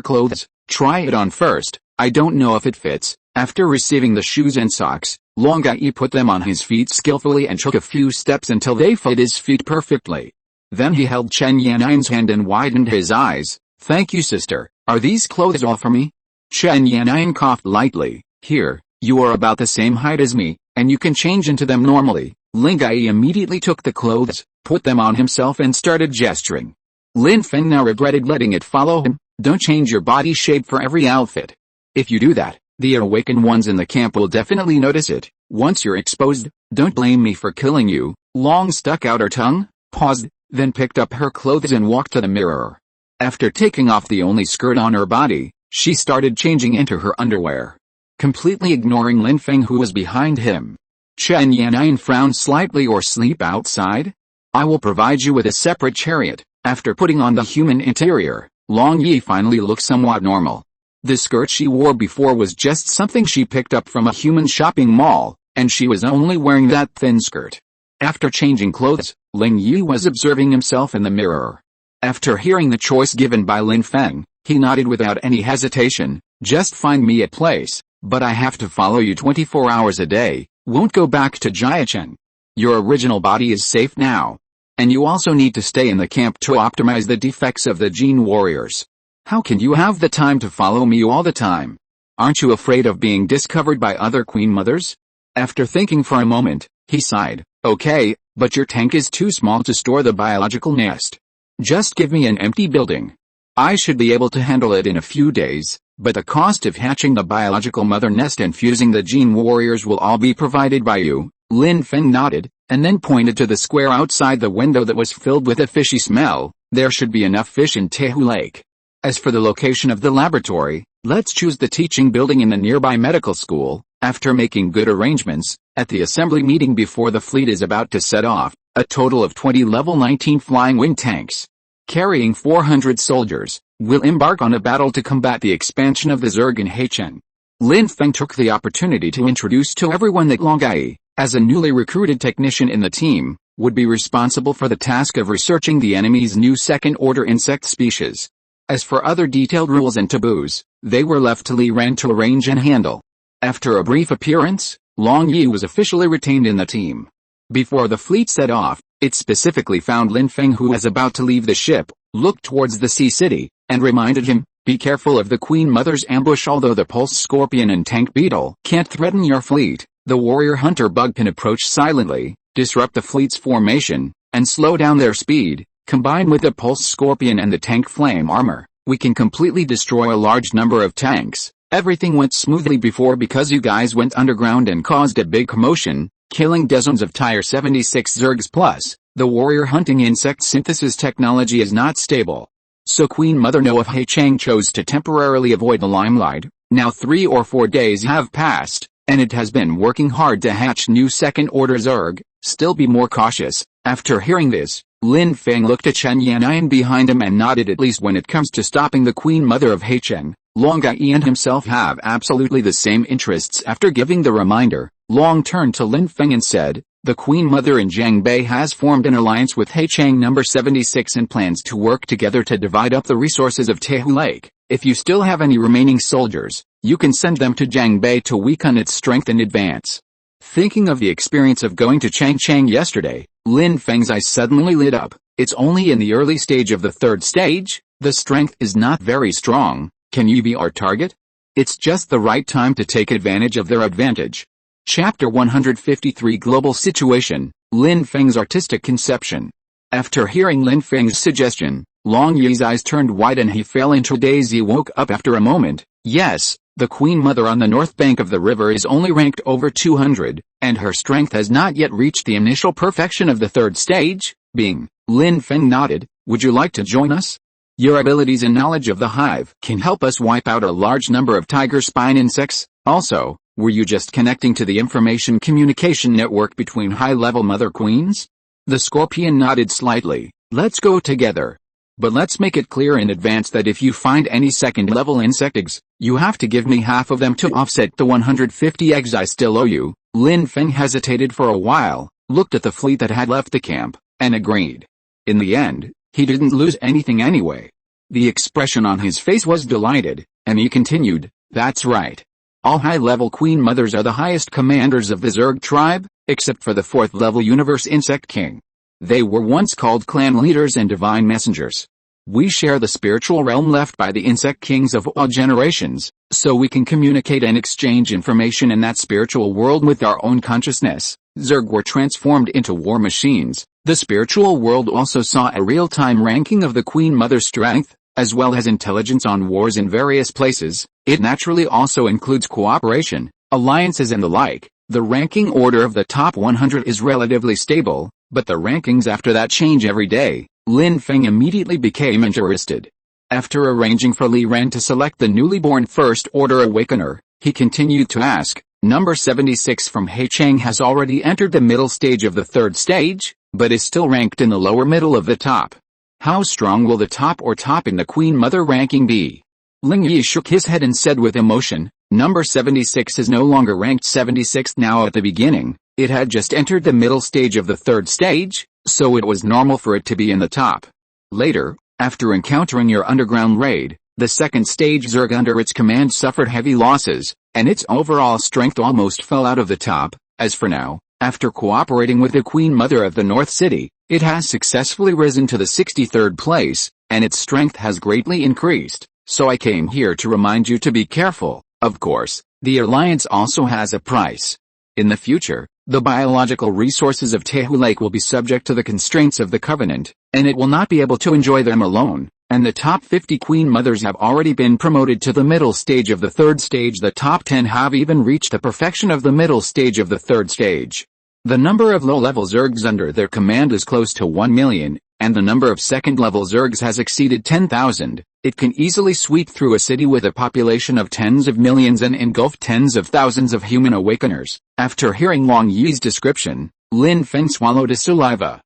clothes. "Try it on first, I don't know if it fits." After receiving the shoes and socks, Long Yi put them on his feet skillfully and took a few steps until they fit his feet perfectly. Then he held Chen Yannian's hand and widened his eyes. "Thank you, sister. Are these clothes all for me?" Chen Yannian coughed lightly. "Here, you are about the same height as me, and you can change into them normally." Ling Yi immediately took the clothes, put them on himself and started gesturing. Lin Feng now regretted letting it follow him. "Don't change your body shape for every outfit. If you do that, the awakened ones in the camp will definitely notice it. Once you're exposed, don't blame me for killing you." Long stuck out her tongue, paused, then picked up her clothes and walked to the mirror. After taking off the only skirt on her body, she started changing into her underwear. Completely ignoring Lin Feng who was behind him. Chen Yannian frowned slightly. "Or sleep outside? I will provide you with a separate chariot." After putting on the human interior, Long Yi finally looked somewhat normal. The skirt she wore before was just something she picked up from a human shopping mall, and she was only wearing that thin skirt. After changing clothes, Ling Yi was observing himself in the mirror. After hearing the choice given by Lin Feng, he nodded without any hesitation. "Just find me a place, but I have to follow you 24 hours a day, won't go back to Jiachen. Your original body is safe now. And you also need to stay in the camp to optimize the defects of the Gene Warriors. How can you have the time to follow me all the time? Aren't you afraid of being discovered by other Queen Mothers?" After thinking for a moment, he sighed. "Okay, but your tank is too small to store the biological nest. Just give me an empty building. I should be able to handle it in a few days, but the cost of hatching the biological mother nest and fusing the Gene Warriors will all be provided by you." Lin Feng nodded, and then pointed to the square outside the window that was filled with a fishy smell. "There should be enough fish in Tehu Lake. As for the location of the laboratory, let's choose the teaching building in the nearby medical school." After making good arrangements, at the assembly meeting before the fleet is about to set off, A total of 20 level 19 flying wing tanks, carrying 400 soldiers, will embark on a battle to combat the expansion of the Zerg in Heicheng. Lin Feng took the opportunity to introduce to everyone that Long Ai, as a newly recruited technician in the team, would be responsible for the task of researching the enemy's new second-order insect species. As for other detailed rules and taboos, they were left to Li Ran to arrange and handle. After a brief appearance, Long Yi was officially retained in the team. Before the fleet set off, it specifically found Lin Feng, who was about to leave the ship, looked towards the sea city, and reminded him, "Be careful of the Queen Mother's ambush. Although the pulse scorpion and tank beetle can't threaten your fleet, the warrior hunter bug can approach silently, disrupt the fleet's formation, and slow down their speed. Combined with the pulse scorpion and the tank flame armor, we can completely destroy a large number of tanks." Everything went smoothly before because you guys went underground and caused a big commotion, killing dozens of Tier 76 Zergs. Plus, the warrior hunting insect synthesis technology is not stable. So Queen Mother No of Heicheng chose to temporarily avoid the limelight. Now 3 or 4 days have passed, and it has been working hard to hatch new second-order Zerg. Still be more cautious. After hearing this, Lin Feng looked at Chen Yannian behind him and nodded. At least when it comes to stopping the Queen Mother of Heicheng, Long Ai and himself have absolutely the same interests. After giving the reminder, Long turned to Lin Feng and said, "The Queen Mother in Jiangbei has formed an alliance with Heicheng No. 76 and plans to work together to divide up the resources of Tehu Lake. If you still have any remaining soldiers, you can send them to Jiangbei to weaken its strength in advance." Thinking of the experience of going to Changcheng yesterday, Lin Feng's eyes suddenly lit up. "It's only in the early stage of the 3rd stage, the strength is not very strong. Can you be our target? It's just the right time to take advantage of their advantage." Chapter 153 Global Situation, Lin Feng's Artistic Conception. After hearing Lin Feng's suggestion, Long Yi's eyes turned wide and he fell into a daze. He woke up after a moment. Yes, the Queen Mother on the north bank of the river is only ranked over 200, and her strength has not yet reached the initial perfection of the 3rd stage. Being, Lin Feng nodded. "Would you like to join us? Your abilities and knowledge of the hive can help us wipe out a large number of tiger spine insects. Also, were you just connecting to the information communication network between high-level mother queens?" The scorpion nodded slightly. "Let's go together. But let's make it clear in advance that if you find any second-level insect eggs, you have to give me half of them to offset the 150 eggs I still owe you." Lin Feng hesitated for a while, looked at the fleet that had left the camp, and agreed. In the end, he didn't lose anything anyway. The expression on his face was delighted, and he continued, "That's right. All high-level Queen Mothers are the highest commanders of the Zerg tribe, except for the 4th-level Universe Insect King. They were once called clan leaders and divine messengers. We share the spiritual realm left by the insect kings of all generations, so we can communicate and exchange information in that spiritual world with our own consciousness. Zerg were transformed into war machines. The spiritual world also saw a real-time ranking of the Queen Mother's strength, as well as intelligence on wars in various places. It naturally also includes cooperation, alliances and the like. The ranking order of the top 100 is relatively stable, but the rankings after that change every day." Lin Feng immediately became interested. After arranging for Li Ran to select the newly born First Order Awakener, he continued to ask, "Number 76 from Heicheng has already entered the middle stage of the 3rd stage, but is still ranked in the lower middle of the top. How strong will the top in the Queen Mother ranking be?" Ling Yi shook his head and said with emotion, "Number 76 is no longer ranked 76th now. At the beginning, it had just entered the middle stage of the 3rd stage, so it was normal for it to be in the top. Later, after encountering your underground raid, the 2nd stage Zerg under its command suffered heavy losses, and its overall strength almost fell out of the top. As for now, after cooperating with the Queen Mother of the North City, it has successfully risen to the 63rd place, and its strength has greatly increased. So I came here to remind you to be careful. Of course, the alliance also has a price. In the future, the biological resources of Tehu Lake will be subject to the constraints of the Covenant, and it will not be able to enjoy them alone. And the top 50 Queen Mothers have already been promoted to the middle stage of the 3rd stage. The top 10 have even reached the perfection of the middle stage of the 3rd stage. The number of low-level Zergs under their command is close to 1 million, and the number of second-level Zergs has exceeded 10,000. It can easily sweep through a city with a population of tens of millions and engulf tens of thousands of human awakeners." After hearing Long Yi's description, Lin Feng swallowed his saliva.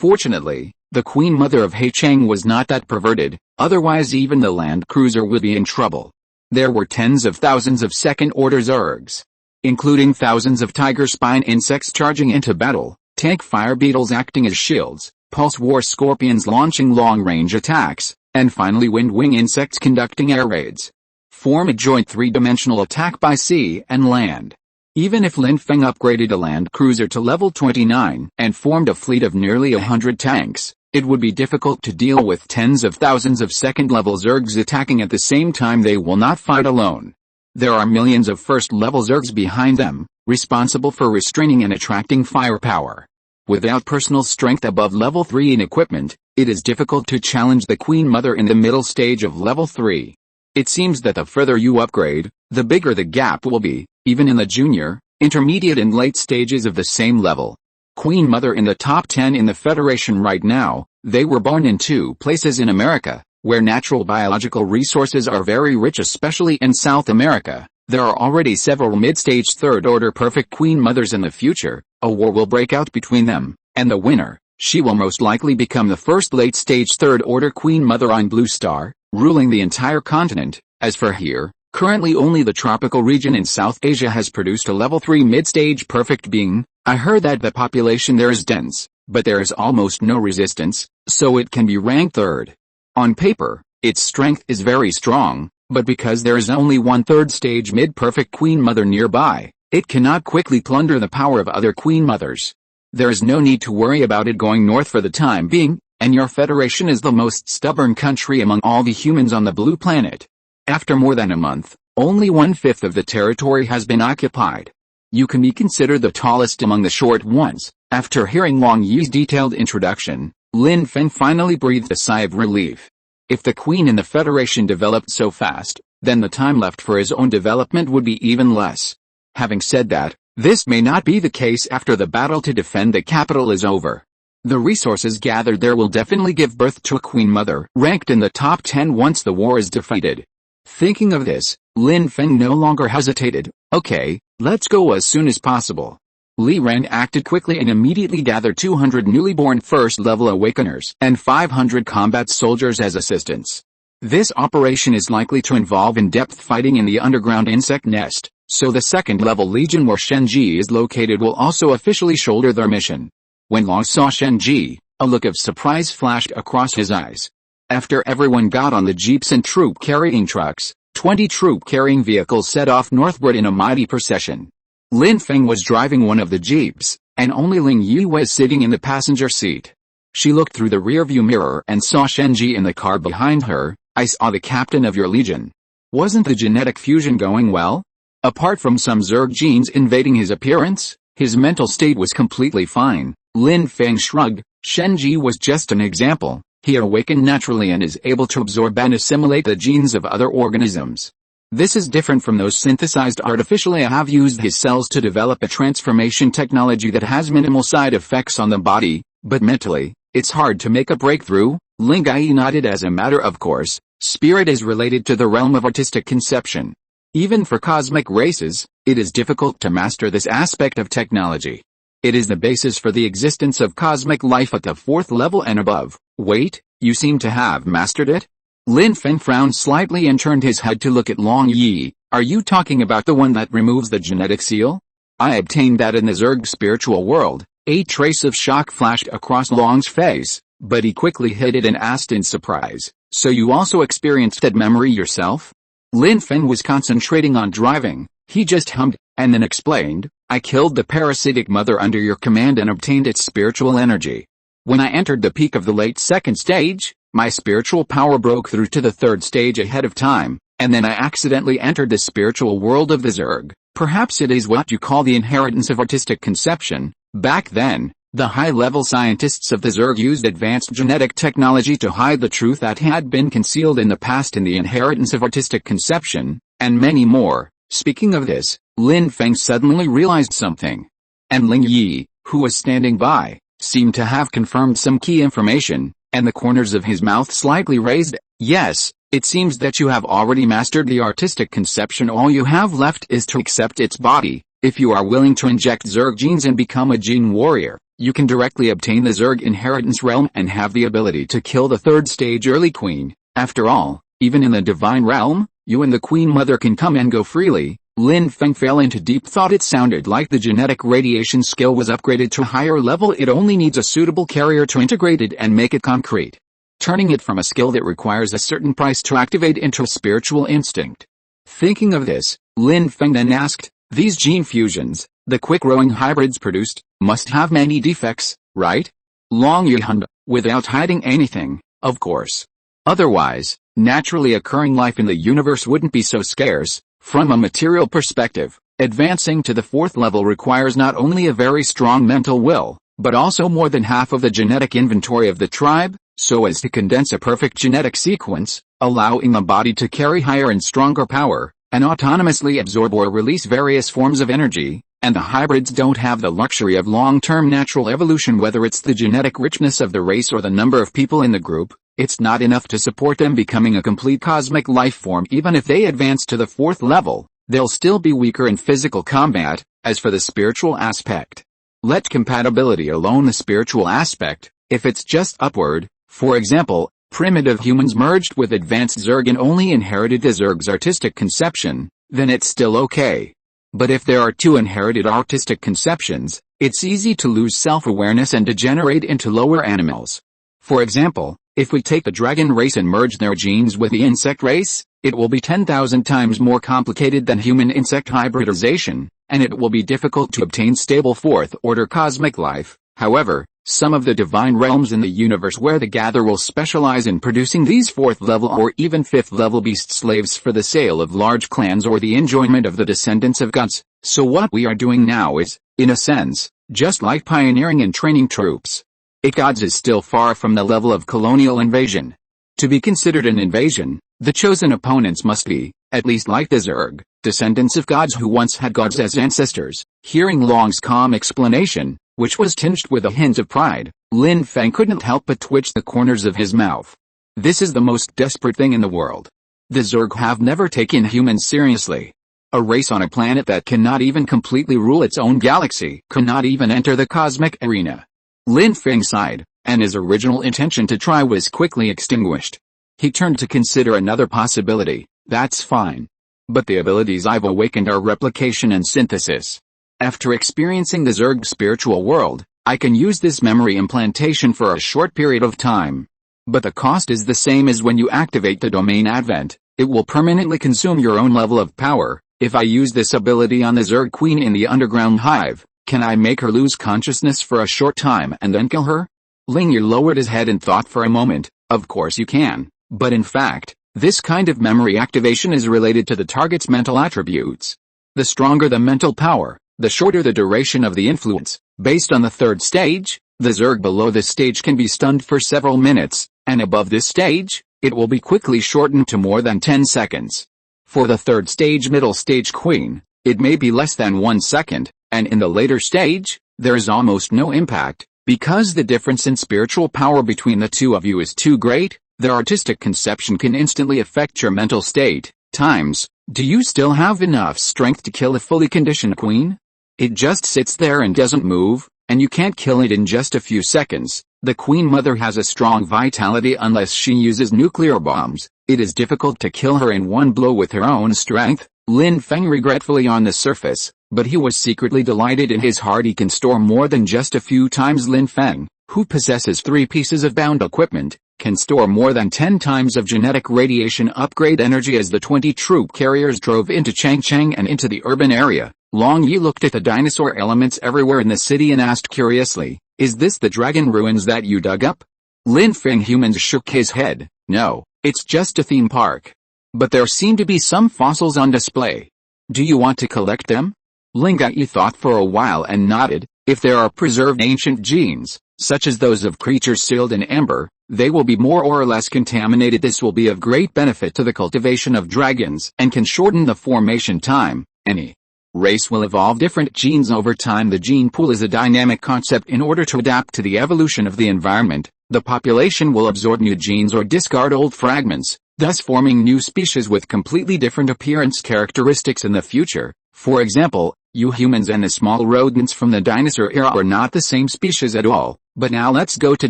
Fortunately, the Queen Mother of Haicheng was not that perverted, otherwise even the land cruiser would be in trouble. There were tens of thousands of second-order Zergs, including thousands of tiger spine insects charging into battle, tank fire beetles acting as shields, pulse war scorpions launching long-range attacks, and finally wind-wing insects conducting air raids. Form a joint three-dimensional attack by sea and land. Even if Lin Feng upgraded a land cruiser to level 29 and formed a fleet of nearly 100 tanks, it would be difficult to deal with tens of thousands of second-level Zergs attacking at the same time. They will not fight alone. There are millions of first-level Zergs behind them, responsible for restraining and attracting firepower. Without personal strength above level 3 in equipment, it is difficult to challenge the Queen Mother in the middle stage of level 3. It seems that the further you upgrade, the bigger the gap will be, even in the junior, intermediate and late stages of the same level. Queen Mother in the top 10 in the Federation right now. They were born in 2 places in America, where natural biological resources are very rich, especially in South America. There are already several mid-stage third-order perfect Queen Mothers in the future. A war will break out between them, and the winner, she will most likely become the first late-stage third-order Queen Mother on Blue Star, ruling the entire continent. As for here, currently only the tropical region in South Asia has produced a level 3 mid-stage perfect being. I heard that the population there is dense, but there is almost no resistance, so it can be ranked third. On paper, its strength is very strong, but because there is only one third-stage mid-perfect Queen Mother nearby, it cannot quickly plunder the power of other Queen Mothers. There is no need to worry about it going north for the time being, and your Federation is the most stubborn country among all the humans on the blue planet. After more than a month, only 1/5 of the territory has been occupied. You can be considered the tallest among the short ones. After hearing Long Yi's detailed introduction, Lin Feng finally breathed a sigh of relief. If the Queen in the Federation developed so fast, then the time left for his own development would be even less. Having said that, this may not be the case after the battle to defend the capital is over. The resources gathered there will definitely give birth to a Queen Mother ranked in the top 10 once the war is defeated. Thinking of this, Lin Feng no longer hesitated. Okay, let's go as soon as possible. Li Ren acted quickly and immediately gathered 200 newly born first-level awakeners and 500 combat soldiers as assistants. This operation is likely to involve in-depth fighting in the underground insect nest, so the second-level legion where Shenji is located will also officially shoulder their mission. When Long saw Shenji, a look of surprise flashed across his eyes. After everyone got on the jeeps and troop-carrying trucks, 20 troop-carrying vehicles set off northward in a mighty procession. Lin Feng was driving one of the jeeps, and only Ling Yi was sitting in the passenger seat. She looked through the rearview mirror and saw Shenji in the car behind her. I saw the captain of your legion. Wasn't the genetic fusion going well? Apart from some Zerg genes invading his appearance, his mental state was completely fine. Lin Feng shrugged. Shenji was just an example. He awakened naturally and is able to absorb and assimilate the genes of other organisms. This is different from those synthesized artificially. I have used his cells to develop a transformation technology that has minimal side effects on the body, but mentally, it's hard to make a breakthrough. Ling Yi nodded. As a matter of course, spirit is related to the realm of artistic conception. Even for cosmic races, it is difficult to master this aspect of technology. It is the basis for the existence of cosmic life at the 4th level and above. Wait, you seem to have mastered it? Lin Feng frowned slightly and turned his head to look at Long Yi. Are you talking about the one that removes the genetic seal? I obtained that in the Zerg spiritual world. A trace of shock flashed across Long's face, but he quickly hid it and asked in surprise, so you also experienced that memory yourself? Lin Feng was concentrating on driving. He just hummed, and then explained, I killed the parasitic mother under your command and obtained its spiritual energy. When I entered the peak of the late 2nd stage, my spiritual power broke through to the 3rd stage ahead of time, and then I accidentally entered the spiritual world of the Zerg. Perhaps it is what you call the inheritance of artistic conception. Back then, the high-level scientists of the Zerg used advanced genetic technology to hide the truth that had been concealed in the past in the inheritance of artistic conception, and many more. Speaking of this, Lin Feng suddenly realized something. And Ling Yi, who was standing by, seemed to have confirmed some key information, and the corners of his mouth slightly raised. Yes, it seems that you have already mastered the artistic conception. All you have left is to accept its body, If you are willing to inject Zerg genes and become a gene warrior, you can directly obtain the Zerg inheritance realm and have the ability to kill the third stage early queen. After all, even in the divine realm, you and the queen mother can come and go freely. Lin Feng fell into deep thought. It sounded like the genetic radiation skill was upgraded to a higher level. It only needs a suitable carrier to integrate it and make it concrete, turning it from a skill that requires a certain price to activate into a spiritual instinct. Thinking of this, Lin Feng then asked, these gene fusions, the quick-growing hybrids produced, must have many defects, right? Long Yuhunda, without hiding anything, of course. Otherwise, naturally occurring life in the universe wouldn't be so scarce. From a material perspective, advancing to the fourth level requires not only a very strong mental will, but also more than half of the genetic inventory of the tribe, so as to condense a perfect genetic sequence, allowing the body to carry higher and stronger power, and autonomously absorb or release various forms of energy, and the hybrids don't have the luxury of long-term natural evolution. Whether it's the genetic richness of the race or the number of people in the group, it's not enough to support them becoming a complete cosmic life form. Even if they advance to the fourth level, they'll still be weaker in physical combat. As for the spiritual aspect, let compatibility alone. The spiritual aspect, if it's just upward, for example, primitive humans merged with advanced Zerg and only inherited the Zerg's artistic conception, then it's still okay. But if there are two inherited artistic conceptions, it's easy to lose self-awareness and degenerate into lower animals. For example, if we take the dragon race and merge their genes with the insect race, it will be 10,000 times more complicated than human-insect hybridization, and it will be difficult to obtain stable fourth-order cosmic life. However, some of the divine realms in the universe where the Gather will specialize in producing these fourth-level or even fifth-level beast slaves for the sale of large clans or the enjoyment of the descendants of gods. So what we are doing now is, in a sense, just like pioneering and training troops. Gods is still far from the level of colonial invasion. To be considered an invasion, the chosen opponents must be, at least like the Zerg, descendants of gods who once had gods as ancestors. Hearing Long's calm explanation, which was tinged with a hint of pride, Lin Feng couldn't help but twitch the corners of his mouth. This is the most desperate thing in the world. The Zerg have never taken humans seriously. A race on a planet that cannot even completely rule its own galaxy cannot even enter the cosmic arena. Lin Feng sighed, and his original intention to try was quickly extinguished. He turned to consider another possibility. That's fine. But the abilities I've awakened are replication and synthesis. After experiencing the Zerg spiritual world, I can use this memory implantation for a short period of time. But the cost is the same as when you activate the domain advent. It will permanently consume your own level of power. If I use this ability on the Zerg queen in the underground hive, can I make her lose consciousness for a short time and then kill her? Ling Yi lowered his head and thought for a moment. Of course you can, but in fact, this kind of memory activation is related to the target's mental attributes. The stronger the mental power, the shorter the duration of the influence. Based on the third stage, the Zerg below this stage can be stunned for several minutes, and above this stage, it will be quickly shortened to more than 10 seconds. For the third stage middle stage queen, it may be less than 1 second, and in the later stage, there is almost no impact, because the difference in spiritual power between the two of you is too great. Their artistic conception can instantly affect your mental state. Times, do you still have enough strength to kill a fully conditioned queen? It just sits there and doesn't move, and you can't kill it in just a few seconds. The queen mother has a strong vitality unless she uses nuclear bombs. It is difficult to kill her in one blow with her own strength. Lin Feng regretfully on the surface, but he was secretly delighted in his heart he can store more than just a few times. Lin Feng, who possesses 3 pieces of bound equipment, can store more than 10 times of genetic radiation upgrade energy. As the 20 troop carriers drove into Changcheng and into the urban area, Long Yi looked at the dinosaur elements everywhere in the city and asked curiously, is this the dragon ruins that you dug up? Lin Feng humans shook his head. No, it's just a theme park. But there seem to be some fossils on display. Do you want to collect them? Ling Yi thought for a while and nodded. If there are preserved ancient genes, such as those of creatures sealed in amber, they will be more or less contaminated. This will be of great benefit to the cultivation of dragons and can shorten the formation time. Any race will evolve different genes over time. The gene pool is a dynamic concept. In order to adapt to the evolution of the environment, the population will absorb new genes or discard old fragments, thus forming new species with completely different appearance characteristics in the future. For example, You humans and the small rodents from the dinosaur era are not the same species at all, but now let's go to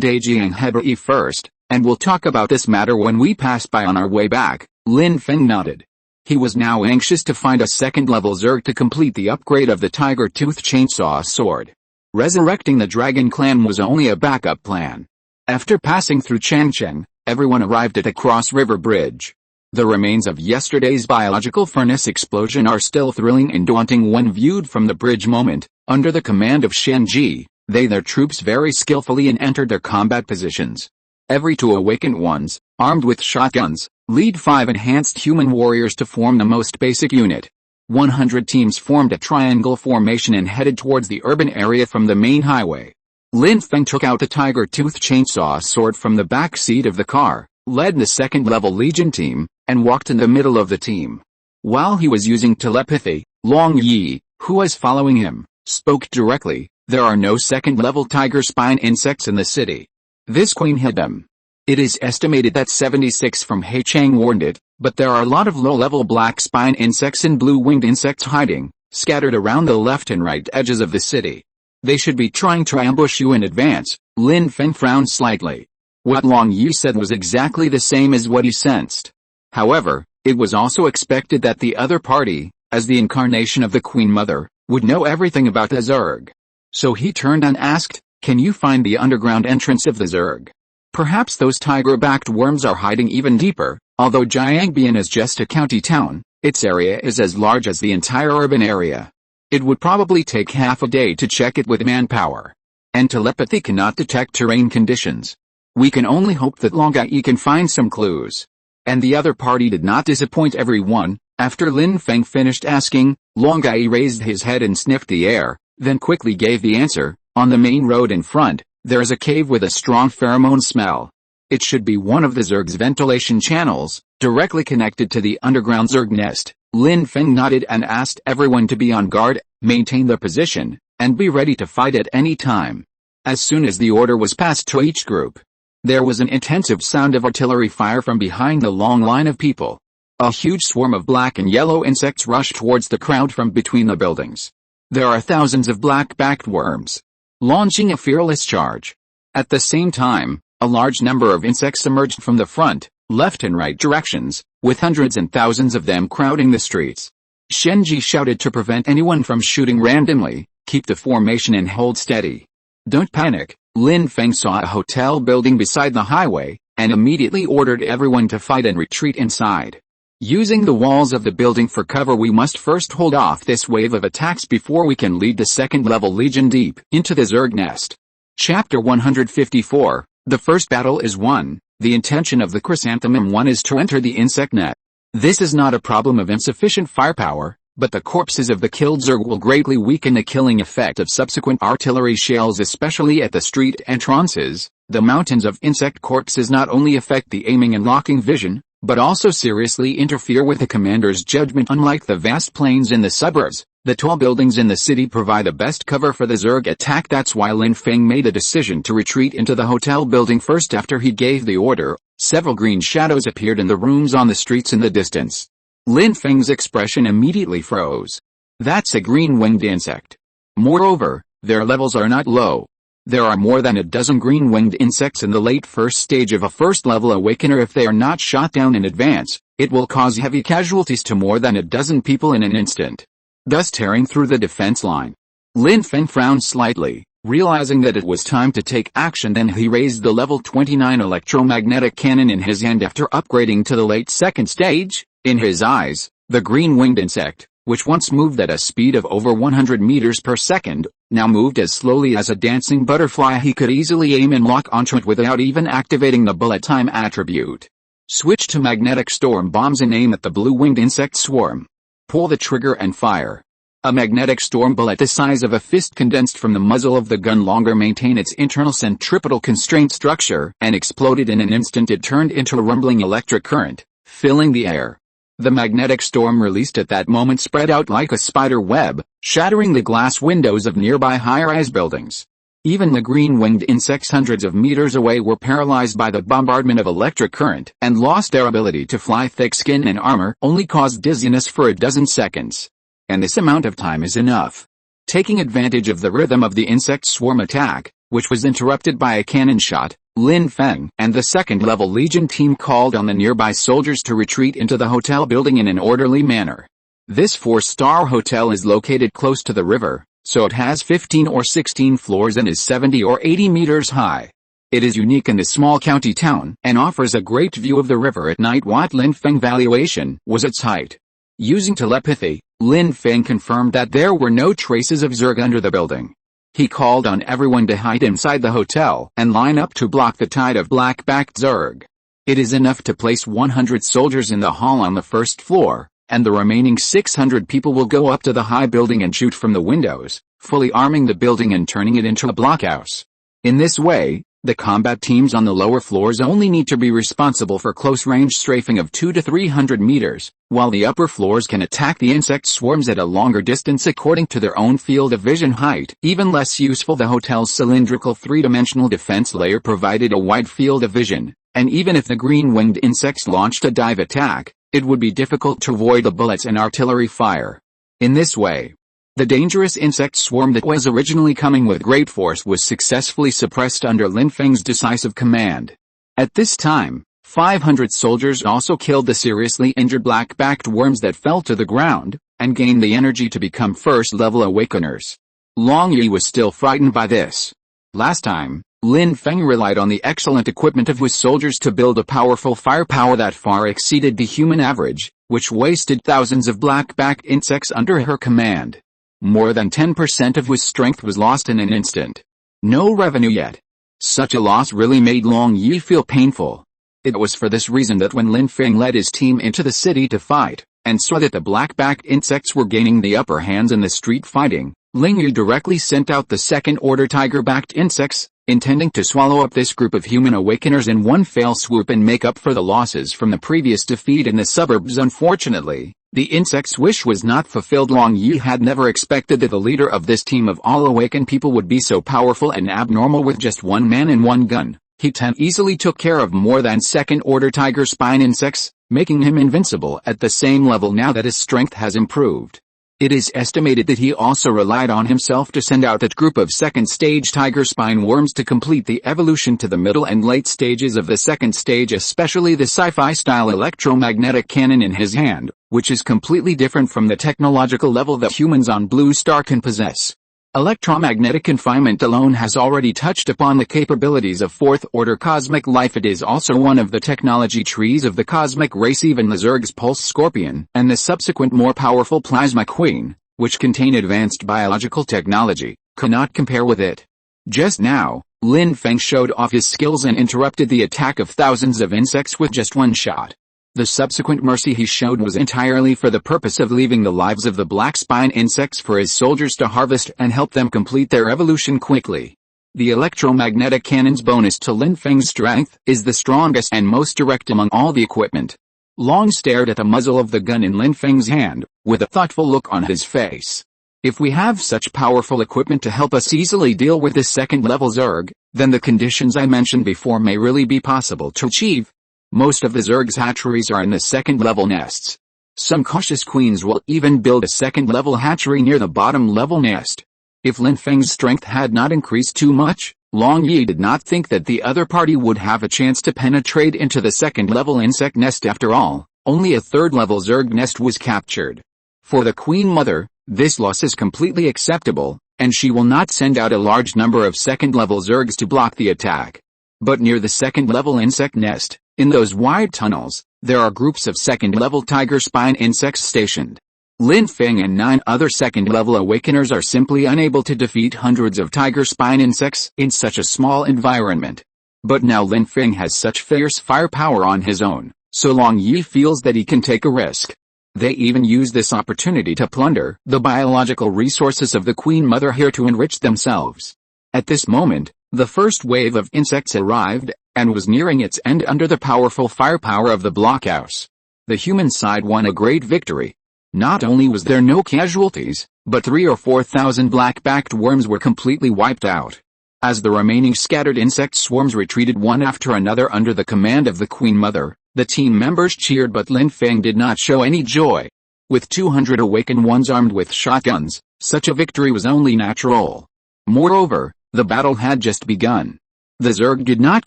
Dajiang first, and we'll talk about this matter when we pass by on our way back." Lin Feng nodded. He was now anxious to find a second-level Zerg to complete the upgrade of the Tiger Tooth Chainsaw Sword. Resurrecting the Dragon Clan was only a backup plan. After passing through Changcheng, everyone arrived at a cross-river bridge. The remains of yesterday's biological furnace explosion are still thrilling and daunting when viewed from the bridge moment. Under the command of Shenji, their troops very skillfully entered their combat positions. Every two awakened ones, armed with shotguns, lead 5 enhanced human warriors to form the most basic unit. 100 teams formed a triangle formation and headed towards the urban area from the main highway. Lin Feng took out the Tiger Tooth Chainsaw Sword from the back seat of the car, led the second-level Legion team, and walked in the middle of the team. While he was using telepathy, Long Yi, who was following him, spoke directly. "There are no second-level tiger spine insects in the city. This queen hid them. It is estimated that 76 from Heichang warned it, but there are a lot of low-level black spine insects and blue-winged insects hiding, scattered around the left and right edges of the city. They should be trying to ambush you in advance." Lin Feng frowned slightly. What Long Yi said was exactly the same as what he sensed. However, it was also expected that the other party, as the incarnation of the Queen Mother, would know everything about the Zerg. So he turned and asked, "Can you find the underground entrance of the Zerg? Perhaps those tiger-backed worms are hiding even deeper." Although Jiangbian is just a county town, its area is as large as the entire urban area. It would probably take half a day to check it with manpower. And telepathy cannot detect terrain conditions. We can only hope that Long Yi can find some clues. And the other party did not disappoint everyone. After Lin Feng finished asking, Long Yi raised his head and sniffed the air, then quickly gave the answer. "On the main road in front, there is a cave with a strong pheromone smell. It should be one of the Zerg's ventilation channels, directly connected to the underground Zerg nest." Lin Feng nodded and asked everyone to be on guard, maintain their position, and be ready to fight at any time. As soon as the order was passed to each group, there was an intensive sound of artillery fire from behind the long line of people. A huge swarm of black and yellow insects rushed towards the crowd from between the buildings. There are thousands of black-backed worms, launching a fearless charge. At the same time, a large number of insects emerged from the front, left and right directions, with hundreds and thousands of them crowding the streets. Shenji shouted to prevent anyone from shooting randomly, "Keep the formation and hold steady. Don't panic." Lin Feng saw a hotel building beside the highway, and immediately ordered everyone to fight and retreat inside. "Using the walls of the building for cover, we must first hold off this wave of attacks before we can lead the second-level Legion deep into the Zerg nest." Chapter 154, The First Battle is Won. The intention of the Chrysanthemum 1 is to enter the insect net. This is not a problem of insufficient firepower, but the corpses of the killed Zerg will greatly weaken the killing effect of subsequent artillery shells, especially at the street entrances. The mountains of insect corpses not only affect the aiming and locking vision, but also seriously interfere with the commander's judgment. Unlike the vast plains in the suburbs, the tall buildings in the city provide the best cover for the Zerg attack. That's why Lin Feng made a decision to retreat into the hotel building first after he gave the order. Several green shadows appeared in the rooms on the streets in the distance. Lin Feng's expression immediately froze. That's a green-winged insect. Moreover, their levels are not low. There are more than a dozen green-winged insects in the late first stage of a first-level awakener. If they are not shot down in advance, it will cause heavy casualties to more than a dozen people in an instant, thus tearing through the defense line. Lin Feng frowned slightly, realizing that it was time to take action. Then he raised the level 29 electromagnetic cannon in his hand after upgrading to the late second stage. In his eyes, the green-winged insect, which once moved at a speed of over 100 meters per second, now moved as slowly as a dancing butterfly. He could easily aim and lock onto it without even activating the bullet time attribute. Switch to magnetic storm bombs and aim at the blue-winged insect swarm. Pull the trigger and fire. A magnetic storm bullet the size of a fist condensed from the muzzle of the gun longer maintained its internal centripetal constraint structure and exploded in an instant. It turned into a rumbling electric current, filling the air. The magnetic storm released at that moment spread out like a spider web, shattering the glass windows of nearby high-rise buildings. Even the green-winged insects hundreds of meters away were paralyzed by the bombardment of electric current and lost their ability to fly. Thick skin and armor only caused dizziness for a dozen seconds. and this amount of time is enough. Taking advantage of the rhythm of the insect swarm attack, which was interrupted by a cannon shot, Lin Feng and the second-level Legion team called on the nearby soldiers to retreat into the hotel building in an orderly manner. This 4-star hotel is located close to the river, so it has 15 or 16 floors and is 70 or 80 meters high. It is unique in this small county town and offers a great view of the river at night. What Lin Feng valuation was its height. Using telepathy, Lin Feng confirmed that there were no traces of Zerg under the building. He called on everyone to hide inside the hotel and line up to block the tide of black-backed Zerg. It is enough to place 100 soldiers in the hall on the first floor, and the remaining 600 people will go up to the high building and shoot from the windows, fully arming the building and turning it into a blockhouse. In this way, the combat teams on the lower floors only need to be responsible for close-range strafing of 200 to 300 meters, while the upper floors can attack the insect swarms at a longer distance according to their own field of vision height. Even less useful, the hotel's cylindrical three-dimensional defense layer provided a wide field of vision, and even if the green-winged insects launched a dive attack, it would be difficult to avoid the bullets and artillery fire. In this way, the dangerous insect swarm that was originally coming with great force was successfully suppressed under Lin Feng's decisive command. At this time, 500 soldiers also killed the seriously injured black-backed worms that fell to the ground, and gained the energy to become first-level awakeners. Long Yi was still frightened by this. Last time, Lin Feng relied on the excellent equipment of his soldiers to build a powerful firepower that far exceeded the human average, which wasted thousands of black-backed insects under her command. More than 10% of his strength was lost in an instant. No revenue yet. Such a loss really made Long Yi feel painful. It was for this reason that when Lin Feng led his team into the city to fight, and saw that the black-backed insects were gaining the upper hands in the street fighting, Ling Yu directly sent out the second-order tiger-backed insects, intending to swallow up this group of human awakeners in one fell swoop and make up for the losses from the previous defeat in the suburbs. Unfortunately, the insect's wish was not fulfilled. Long Yi had never expected that the leader of this team of all awakened people would be so powerful and abnormal with just one man and one gun. He easily took care of more than second-order tiger spine insects, making him invincible at the same level now that his strength has improved. It is estimated that he also relied on himself to send out that group of second-stage tiger spine worms to complete the evolution to the middle and late stages of the second stage, especially the sci-fi style electromagnetic cannon in his hand, which is completely different from the technological level that humans on Blue Star can possess. Electromagnetic confinement alone has already touched upon the capabilities of fourth-order cosmic life. It is also one of the technology trees of the cosmic race. Even the Zerg's Pulse Scorpion and the subsequent more powerful Plasma Queen, which contain advanced biological technology, cannot compare with it. Just now, Lin Feng showed off his skills and interrupted the attack of thousands of insects with just one shot. The subsequent mercy he showed was entirely for the purpose of leaving the lives of the black spine insects for his soldiers to harvest and help them complete their evolution quickly. The electromagnetic cannon's bonus to Lin Feng's strength is the strongest and most direct among all the equipment. Long stared at the muzzle of the gun in Lin Feng's hand, with a thoughtful look on his face. If we have such powerful equipment to help us easily deal with this second-level Zerg, then the conditions I mentioned before may really be possible to achieve. Most of the Zerg's hatcheries are in the second-level nests. Some cautious queens will even build a second-level hatchery near the bottom-level nest. If Lin Feng's strength had not increased too much, Long Yi did not think that the other party would have a chance to penetrate into the second-level insect nest. After all, only a third-level Zerg nest was captured. For the Queen Mother, this loss is completely acceptable, and she will not send out a large number of second-level Zergs to block the attack. But near the second-level insect nest, in those wide tunnels, there are groups of second-level tiger spine insects stationed. Lin Feng and 9 other second-level awakeners are simply unable to defeat hundreds of tiger spine insects in such a small environment. But now Lin Feng has such fierce firepower on his own, so Long Yi feels that he can take a risk. They even use this opportunity to plunder the biological resources of the Queen Mother here to enrich themselves. At this moment, the first wave of insects arrived, and was nearing its end under the powerful firepower of the blockhouse. The human side won a great victory. Not only was there no casualties, but 3,000 or 4,000 black-backed worms were completely wiped out. As the remaining scattered insect swarms retreated one after another under the command of the Queen Mother, the team members cheered, but Lin Feng did not show any joy. With 200 awakened ones armed with shotguns, such a victory was only natural. Moreover, the battle had just begun. The Zerg did not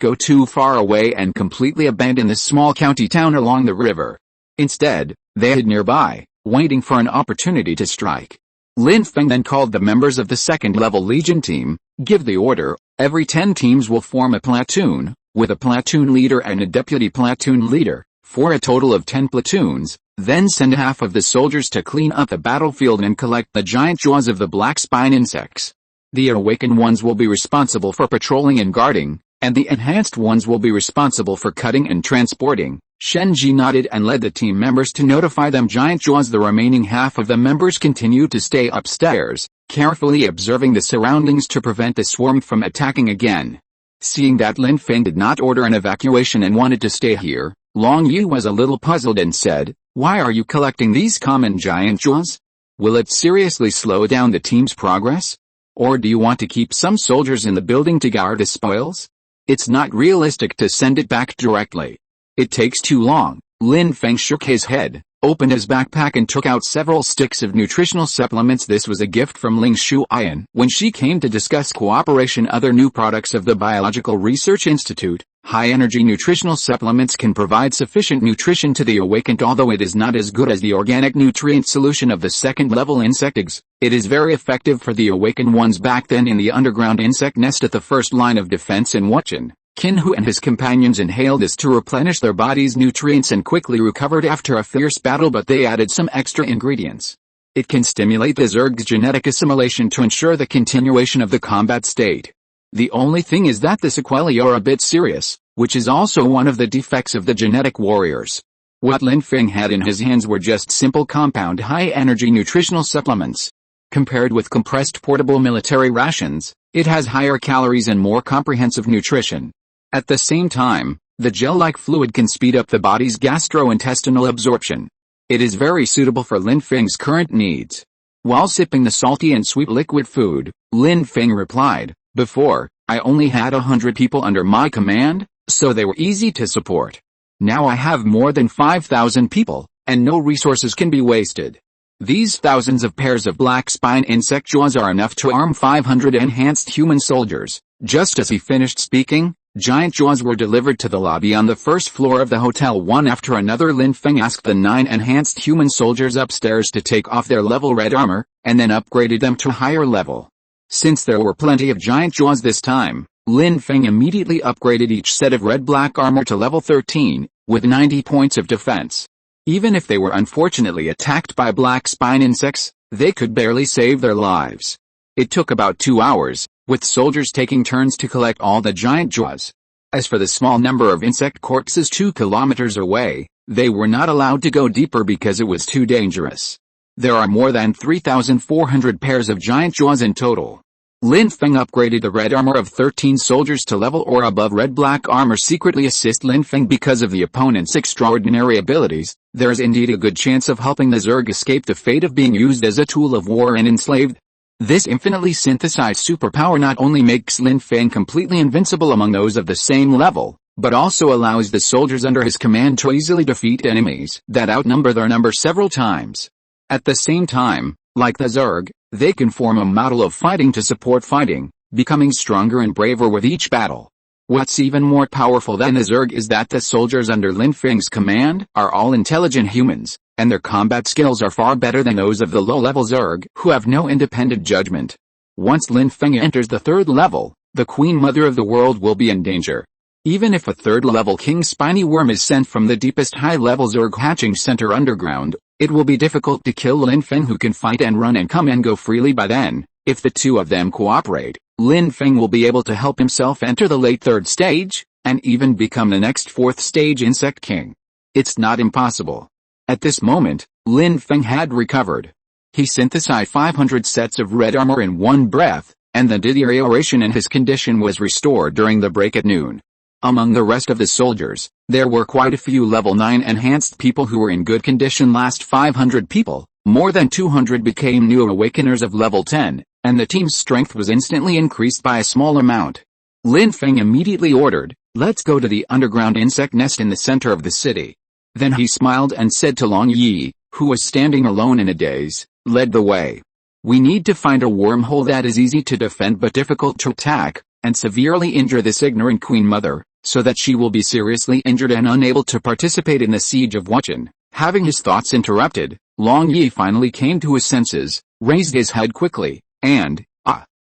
go too far away and completely abandon this small county town along the river. Instead, they hid nearby, waiting for an opportunity to strike. Lin Feng then called the members of the second-level Legion team. Give the order, every 10 teams will form a platoon, with a platoon leader and a deputy platoon leader, for a total of 10 platoons. Then send half of the soldiers to clean up the battlefield and collect the giant jaws of the black spine insects. The awakened ones will be responsible for patrolling and guarding, and the enhanced ones will be responsible for cutting and transporting. Shenji nodded and led the team members to notify them giant jaws. The remaining half of the members continued to stay upstairs, carefully observing the surroundings to prevent the swarm from attacking again. Seeing that Lin Feng did not order an evacuation and wanted to stay here, Long Yu was a little puzzled and said, "Why are you collecting these common giant jaws? Will it seriously slow down the team's progress? Or do you want to keep some soldiers in the building to guard the spoils? It's not realistic to send it back directly. It takes too long." Lin Feng shook his head, opened his backpack and took out several sticks of nutritional supplements. This was a gift from Ling Shuiyan. When she came to discuss cooperation, other new products of the Biological Research Institute, high-energy nutritional supplements can provide sufficient nutrition to the awakened. Although it is not as good as the organic nutrient solution of the second-level insect eggs, it is very effective for the awakened ones. Back then in the underground insect nest at the first line of defense in Wuchen, Qinhu and his companions inhaled this to replenish their body's nutrients and quickly recovered after a fierce battle, but they added some extra ingredients. It can stimulate the Zerg's genetic assimilation to ensure the continuation of the combat state. The only thing is that the sequelae are a bit serious, which is also one of the defects of the genetic warriors. What Lin Feng had in his hands were just simple compound high-energy nutritional supplements. Compared with compressed portable military rations, it has higher calories and more comprehensive nutrition. At the same time, the gel-like fluid can speed up the body's gastrointestinal absorption. It is very suitable for Lin Feng's current needs. While sipping the salty and sweet liquid food, Lin Feng replied, "Before, I only had 100 people under my command, so they were easy to support. Now I have more than 5,000 people, and no resources can be wasted. These thousands of pairs of black spine insect jaws are enough to arm 500 enhanced human soldiers." Just as he finished speaking, giant jaws were delivered to the lobby on the first floor of the hotel. One after another, Lin Feng asked the 9 enhanced human soldiers upstairs to take off their level red armor, and then upgraded them to higher level. Since there were plenty of giant jaws this time, Lin Feng immediately upgraded each set of red-black armor to level 13, with 90 points of defense. Even if they were unfortunately attacked by black spine insects, they could barely save their lives. It took about 2 hours, with soldiers taking turns to collect all the giant jaws. As for the small number of insect corpses 2 kilometers away, they were not allowed to go deeper because it was too dangerous. There are more than 3,400 pairs of giant jaws in total. Lin Feng upgraded the red armor of 13 soldiers to level or above. Red-black armor secretly assists Lin Feng because of the opponent's extraordinary abilities. There is indeed a good chance of helping the Zerg escape the fate of being used as a tool of war and enslaved. This infinitely synthesized superpower not only makes Lin Feng completely invincible among those of the same level, but also allows the soldiers under his command to easily defeat enemies that outnumber their number several times. At the same time, like the Zerg, they can form a model of fighting to support fighting, becoming stronger and braver with each battle. What's even more powerful than the Zerg is that the soldiers under Lin Feng's command are all intelligent humans, and their combat skills are far better than those of the low-level Zerg, who have no independent judgment. Once Lin Feng enters the 3rd level, the Queen Mother of the world will be in danger. Even if a 3rd-level King Spiny Worm is sent from the deepest high-level Zerg hatching center underground, it will be difficult to kill Lin Feng, who can fight and run and come and go freely. By then, if the two of them cooperate, Lin Feng will be able to help himself enter the late 3rd stage, and even become the next 4th stage Insect King. It's not impossible. At this moment, Lin Feng had recovered. He synthesized 500 sets of red armor in one breath, and the deterioration in his condition was restored during the break at noon. Among the rest of the soldiers, there were quite a few level 9 enhanced people who were in good condition. Last 500 people, more than 200 became new awakeners of level 10, and the team's strength was instantly increased by a small amount. Lin Feng immediately ordered, "Let's go to the underground insect nest in the center of the city." Then he smiled and said to Long Yi, who was standing alone in a daze, led the way. We need to find a wormhole that is easy to defend but difficult to attack, and severely injure this ignorant Queen Mother, so that she will be seriously injured and unable to participate in the siege of Wuchen. Having his thoughts interrupted, Long Yi finally came to his senses, raised his head quickly, and,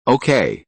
okay.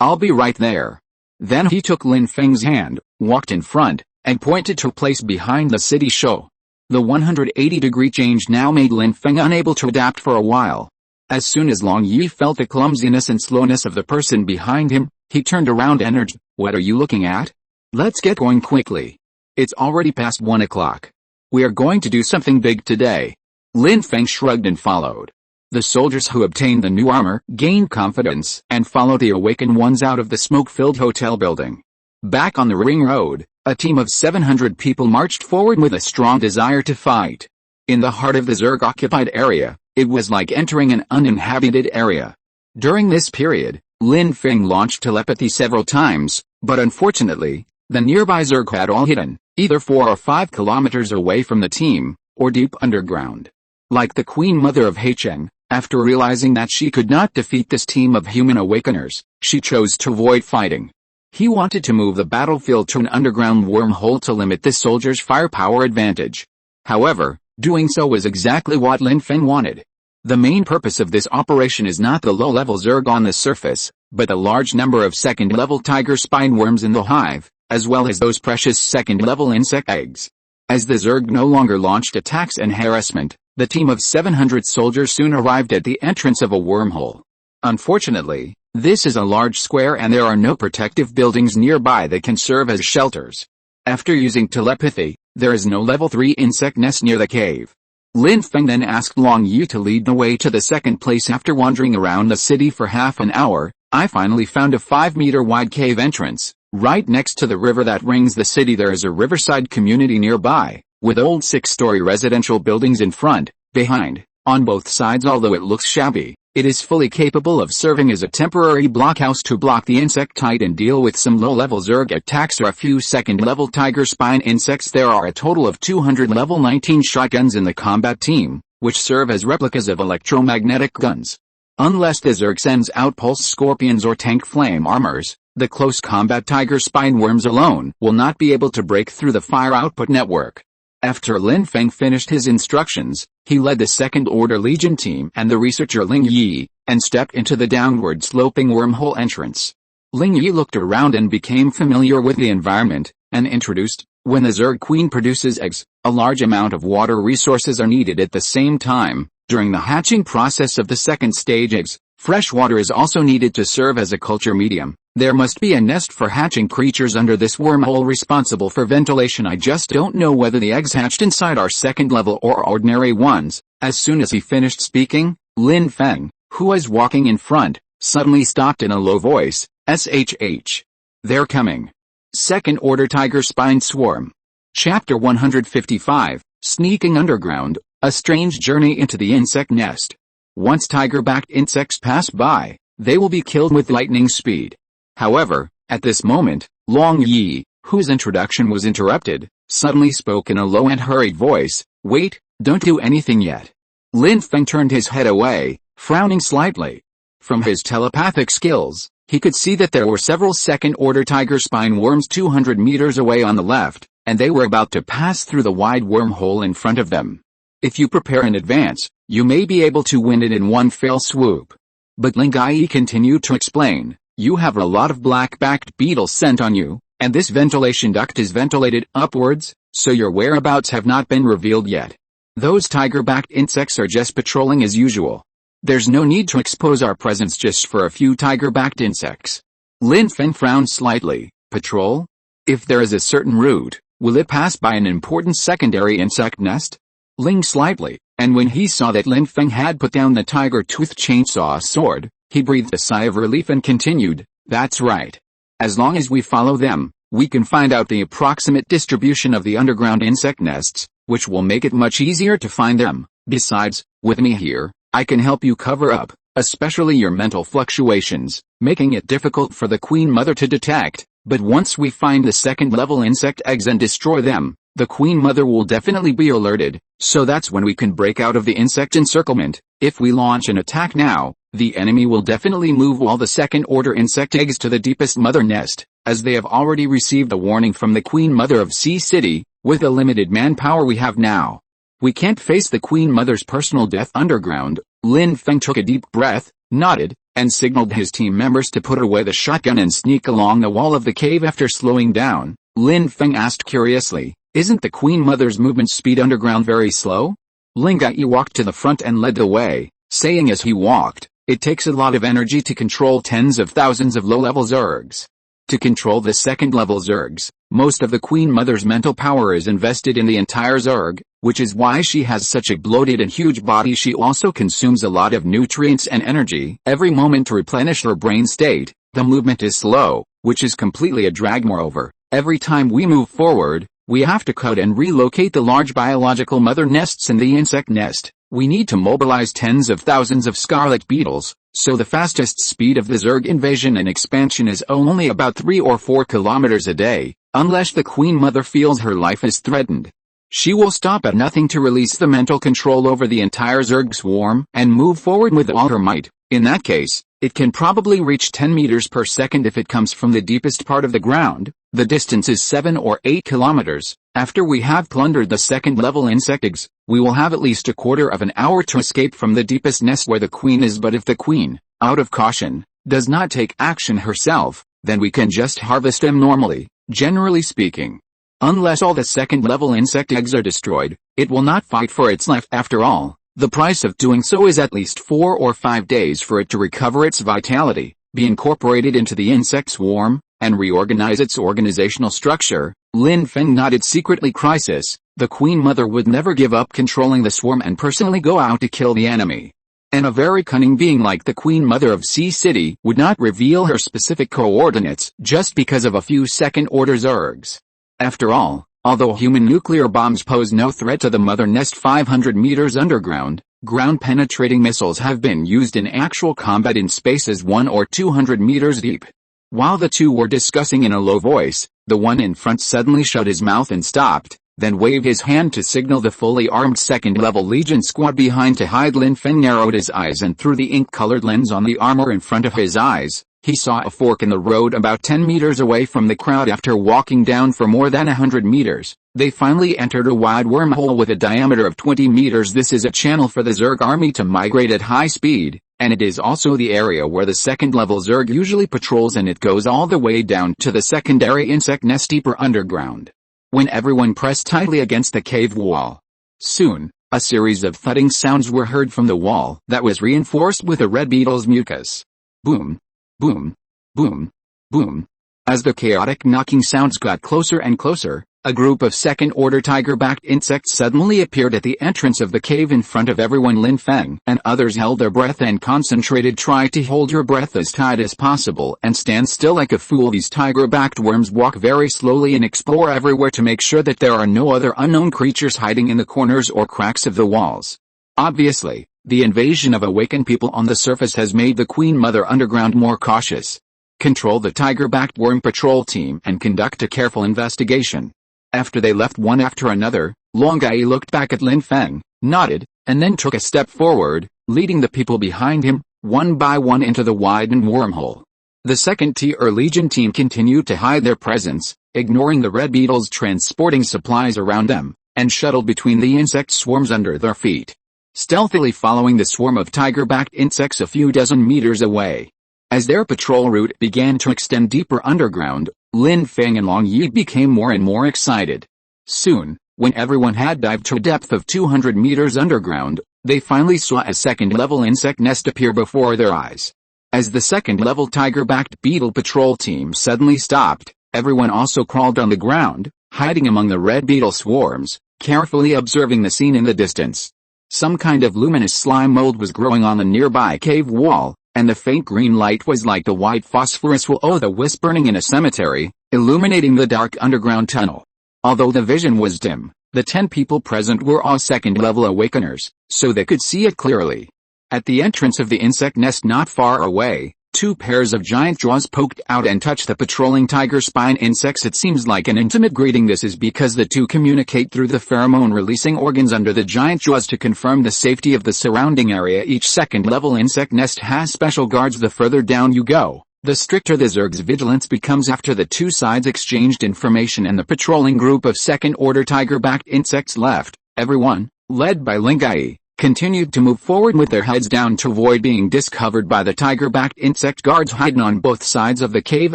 I'll be right there. Then he took Lin Feng's hand, walked in front, and pointed to a place behind the city show. The 180-degree change now made Lin Feng unable to adapt for a while. As soon as Long Yi felt the clumsiness and slowness of the person behind him, he turned around and urged, "What are you looking at? Let's get going quickly. It's already past 1 o'clock. We are going to do something big today." Lin Feng shrugged and followed. The soldiers who obtained the new armor gained confidence and followed the awakened ones out of the smoke-filled hotel building. Back on the ring road, a team of 700 people marched forward with a strong desire to fight. In the heart of the Zerg-occupied area, it was like entering an uninhabited area. During this period, Lin Feng launched telepathy several times, but unfortunately, the nearby Zerg had all hidden, either 4 or 5 kilometers away from the team, or deep underground. Like the Queen Mother of Heicheng, after realizing that she could not defeat this team of human awakeners, she chose to avoid fighting. He wanted to move the battlefield to an underground wormhole to limit the soldiers' firepower advantage. However, doing so was exactly what Lin Feng wanted. The main purpose of this operation is not the low-level Zerg on the surface, but the large number of second-level tiger spine worms in the hive, as well as those precious second-level insect eggs. As the Zerg no longer launched attacks and harassment, the team of 700 soldiers soon arrived at the entrance of a wormhole. Unfortunately, this is a large square and there are no protective buildings nearby that can serve as shelters. After using telepathy, there is no level 3 insect nest near the cave. Lin Feng then asked Long Yi to lead the way to the second place. After wandering around the city for half an hour, I finally found a 5-meter wide cave entrance. Right next to the river that rings the city there is a riverside community nearby, with old 6-story residential buildings in front, behind, on both sides. Although it looks shabby, it is fully capable of serving as a temporary blockhouse to block the insect tide and deal with some low-level Zerg attacks or a few second-level tiger spine insects. There are a total of 200 level 19 shotguns in the combat team, which serve as replicas of electromagnetic guns. Unless the Zerg sends out pulse scorpions or tank flame armors, the close combat tiger spine worms alone will not be able to break through the fire output network. After Lin Feng finished his instructions, he led the Second-Order Legion team and the researcher Ling Yi, and stepped into the downward-sloping wormhole entrance. Ling Yi looked around and became familiar with the environment, and introduced, "When the Zerg Queen produces eggs, a large amount of water resources are needed at the same time. During the hatching process of the second stage eggs, fresh water is also needed to serve as a culture medium. There must be a nest for hatching creatures under this wormhole responsible for ventilation. I just don't know whether the eggs hatched inside are second level or ordinary ones." As soon as he finished speaking, Lin Feng, who was walking in front, suddenly stopped in a low voice, "SHH. They're coming. Second Order Tiger Spine Swarm." Chapter 155, Sneaking Underground, a strange journey into the insect nest. Once tiger-backed insects pass by, they will be killed with lightning speed. However, at this moment, Long Yi, whose introduction was interrupted, suddenly spoke in a low and hurried voice, "Wait, don't do anything yet." Lin Feng turned his head away, frowning slightly. From his telepathic skills, he could see that there were several second-order tiger spine worms 200 meters away on the left, and they were about to pass through the wide wormhole in front of them. If you prepare in advance, you may be able to win it in one fell swoop. But Ling Yi continued to explain, "You have a lot of black-backed beetles sent on you, and this ventilation duct is ventilated upwards, so your whereabouts have not been revealed yet. Those tiger-backed insects are just patrolling as usual. There's no need to expose our presence just for a few tiger-backed insects." Lin Feng frowned slightly. "Patrol? If there is a certain route, will it pass by an important secondary insect nest?" Ling slightly, and when he saw that Lin Feng had put down the tiger-tooth chainsaw sword, he breathed a sigh of relief and continued, "That's right. As long as we follow them, we can find out the approximate distribution of the underground insect nests, which will make it much easier to find them. Besides, with me here, I can help you cover up, especially your mental fluctuations, making it difficult for the Queen Mother to detect. But once we find the second-level insect eggs and destroy them, the Queen Mother will definitely be alerted, so that's when we can break out of the insect encirclement. If we launch an attack now, the enemy will definitely move all the second-order insect eggs to the deepest mother nest, as they have already received a warning from the Queen Mother of Sea City. With the limited manpower we have now, we can't face the Queen Mother's personal death underground. Lin Feng took a deep breath, nodded, and signaled his team members to put away the shotgun and sneak along the wall of the cave. After slowing down, Lin Feng asked curiously, "Isn't the Queen Mother's movement speed underground very slow?" Ling Gai walked to the front and led the way, saying as he walked, "It takes a lot of energy to control tens of thousands of low-level zergs. To control the second-level zergs, most of the Queen Mother's mental power is invested in the entire zerg, which is why she has such a bloated and huge body. She also consumes a lot of nutrients and energy every moment to replenish her brain state. The movement is slow, which is completely a drag. Moreover, every time we move forward, we have to cut and relocate the large biological mother nests in the insect nest. We need to mobilize tens of thousands of scarlet beetles, so the fastest speed of the zerg invasion and expansion is only about 3 or 4 kilometers a day. Unless the Queen Mother feels her life is threatened, she will stop at nothing to release the mental control over the entire zerg swarm and move forward with all her might. In that case, it can probably reach 10 meters per second if it comes from the deepest part of the ground. The distance is 7 or 8 kilometers. After we have plundered the second-level insect eggs, we will have at least a quarter of an hour to escape from the deepest nest where the queen is. But if the queen, out of caution, does not take action herself, then we can just harvest them normally. Generally speaking, unless all the second-level insect eggs are destroyed, it will not fight for its life. After all, the price of doing so is at least 4 or 5 days for it to recover its vitality, be incorporated into the insect swarm, and reorganize its organizational structure. Lin Feng nodded. Secretly, crisis. The Queen Mother would never give up controlling the swarm and personally go out to kill the enemy. And a very cunning being like the Queen Mother of Sea City would not reveal her specific coordinates just because of a few second-order zergs. After all, although human nuclear bombs pose no threat to the mother nest 500 meters underground, ground-penetrating missiles have been used in actual combat in spaces 1 or 200 meters deep. While the two were discussing in a low voice, the one in front suddenly shut his mouth and stopped, then waved his hand to signal the fully armed second-level Legion squad behind to hide. Lin Feng narrowed his eyes, and through the ink-colored lens on the armor in front of his eyes, he saw a fork in the road about 10 meters away from the crowd. After walking down for more than 100 meters, they finally entered a wide wormhole with a diameter of 20 meters. This is a channel for the Zerg army to migrate at high speed, and it is also the area where the second-level Zerg usually patrols, and it goes all the way down to the secondary insect nest deeper underground. When everyone pressed tightly against the cave wall, soon, a series of thudding sounds were heard from the wall that was reinforced with a red beetle's mucus. Boom, boom, boom, boom. As the chaotic knocking sounds got closer and closer, a group of second-order tiger-backed insects suddenly appeared at the entrance of the cave in front of everyone. Lin Feng and others held their breath and concentrated. Try to hold your breath as tight as possible and stand still like a fool. These tiger-backed worms walk very slowly and explore everywhere to make sure that there are no other unknown creatures hiding in the corners or cracks of the walls. Obviously, the invasion of awakened people on the surface has made the Queen Mother underground more cautious. Control the tiger-backed worm patrol team and conduct a careful investigation. After they left one after another, Longai looked back at Lin Feng, nodded, and then took a step forward, leading the people behind him, one by one into the widened wormhole. The second-tier Legion team continued to hide their presence, ignoring the red beetles transporting supplies around them, and shuttled between the insect swarms under their feet, stealthily following the swarm of tiger-backed insects a few dozen meters away. As their patrol route began to extend deeper underground, Lin Feng and Long Yi became more and more excited. Soon, when everyone had dived to a depth of 200 meters underground, they finally saw a second-level insect nest appear before their eyes. As the second-level tiger-backed beetle patrol team suddenly stopped, everyone also crawled on the ground, hiding among the red beetle swarms, carefully observing the scene in the distance. Some kind of luminous slime mold was growing on the nearby cave wall, and the faint green light was like the white phosphorus will-o'-the-wisp burning in a cemetery, illuminating the dark underground tunnel. Although the vision was dim, the 10 people present were all second-level awakeners, so they could see it clearly. At the entrance of the insect nest not far away, Two pairs of giant jaws poked out and touched the patrolling tiger spine insects. It seems like an intimate greeting. This is because the two communicate through the pheromone-releasing organs under the giant jaws to confirm the safety of the surrounding area. Each second-level insect nest has special guards. The further down you go, the stricter the Zerg's vigilance becomes. After the two sides exchanged information and the patrolling group of second-order tiger-backed insects left, everyone, led by Lin Feng, continued to move forward with their heads down to avoid being discovered by the tiger-backed insect guards hidden on both sides of the cave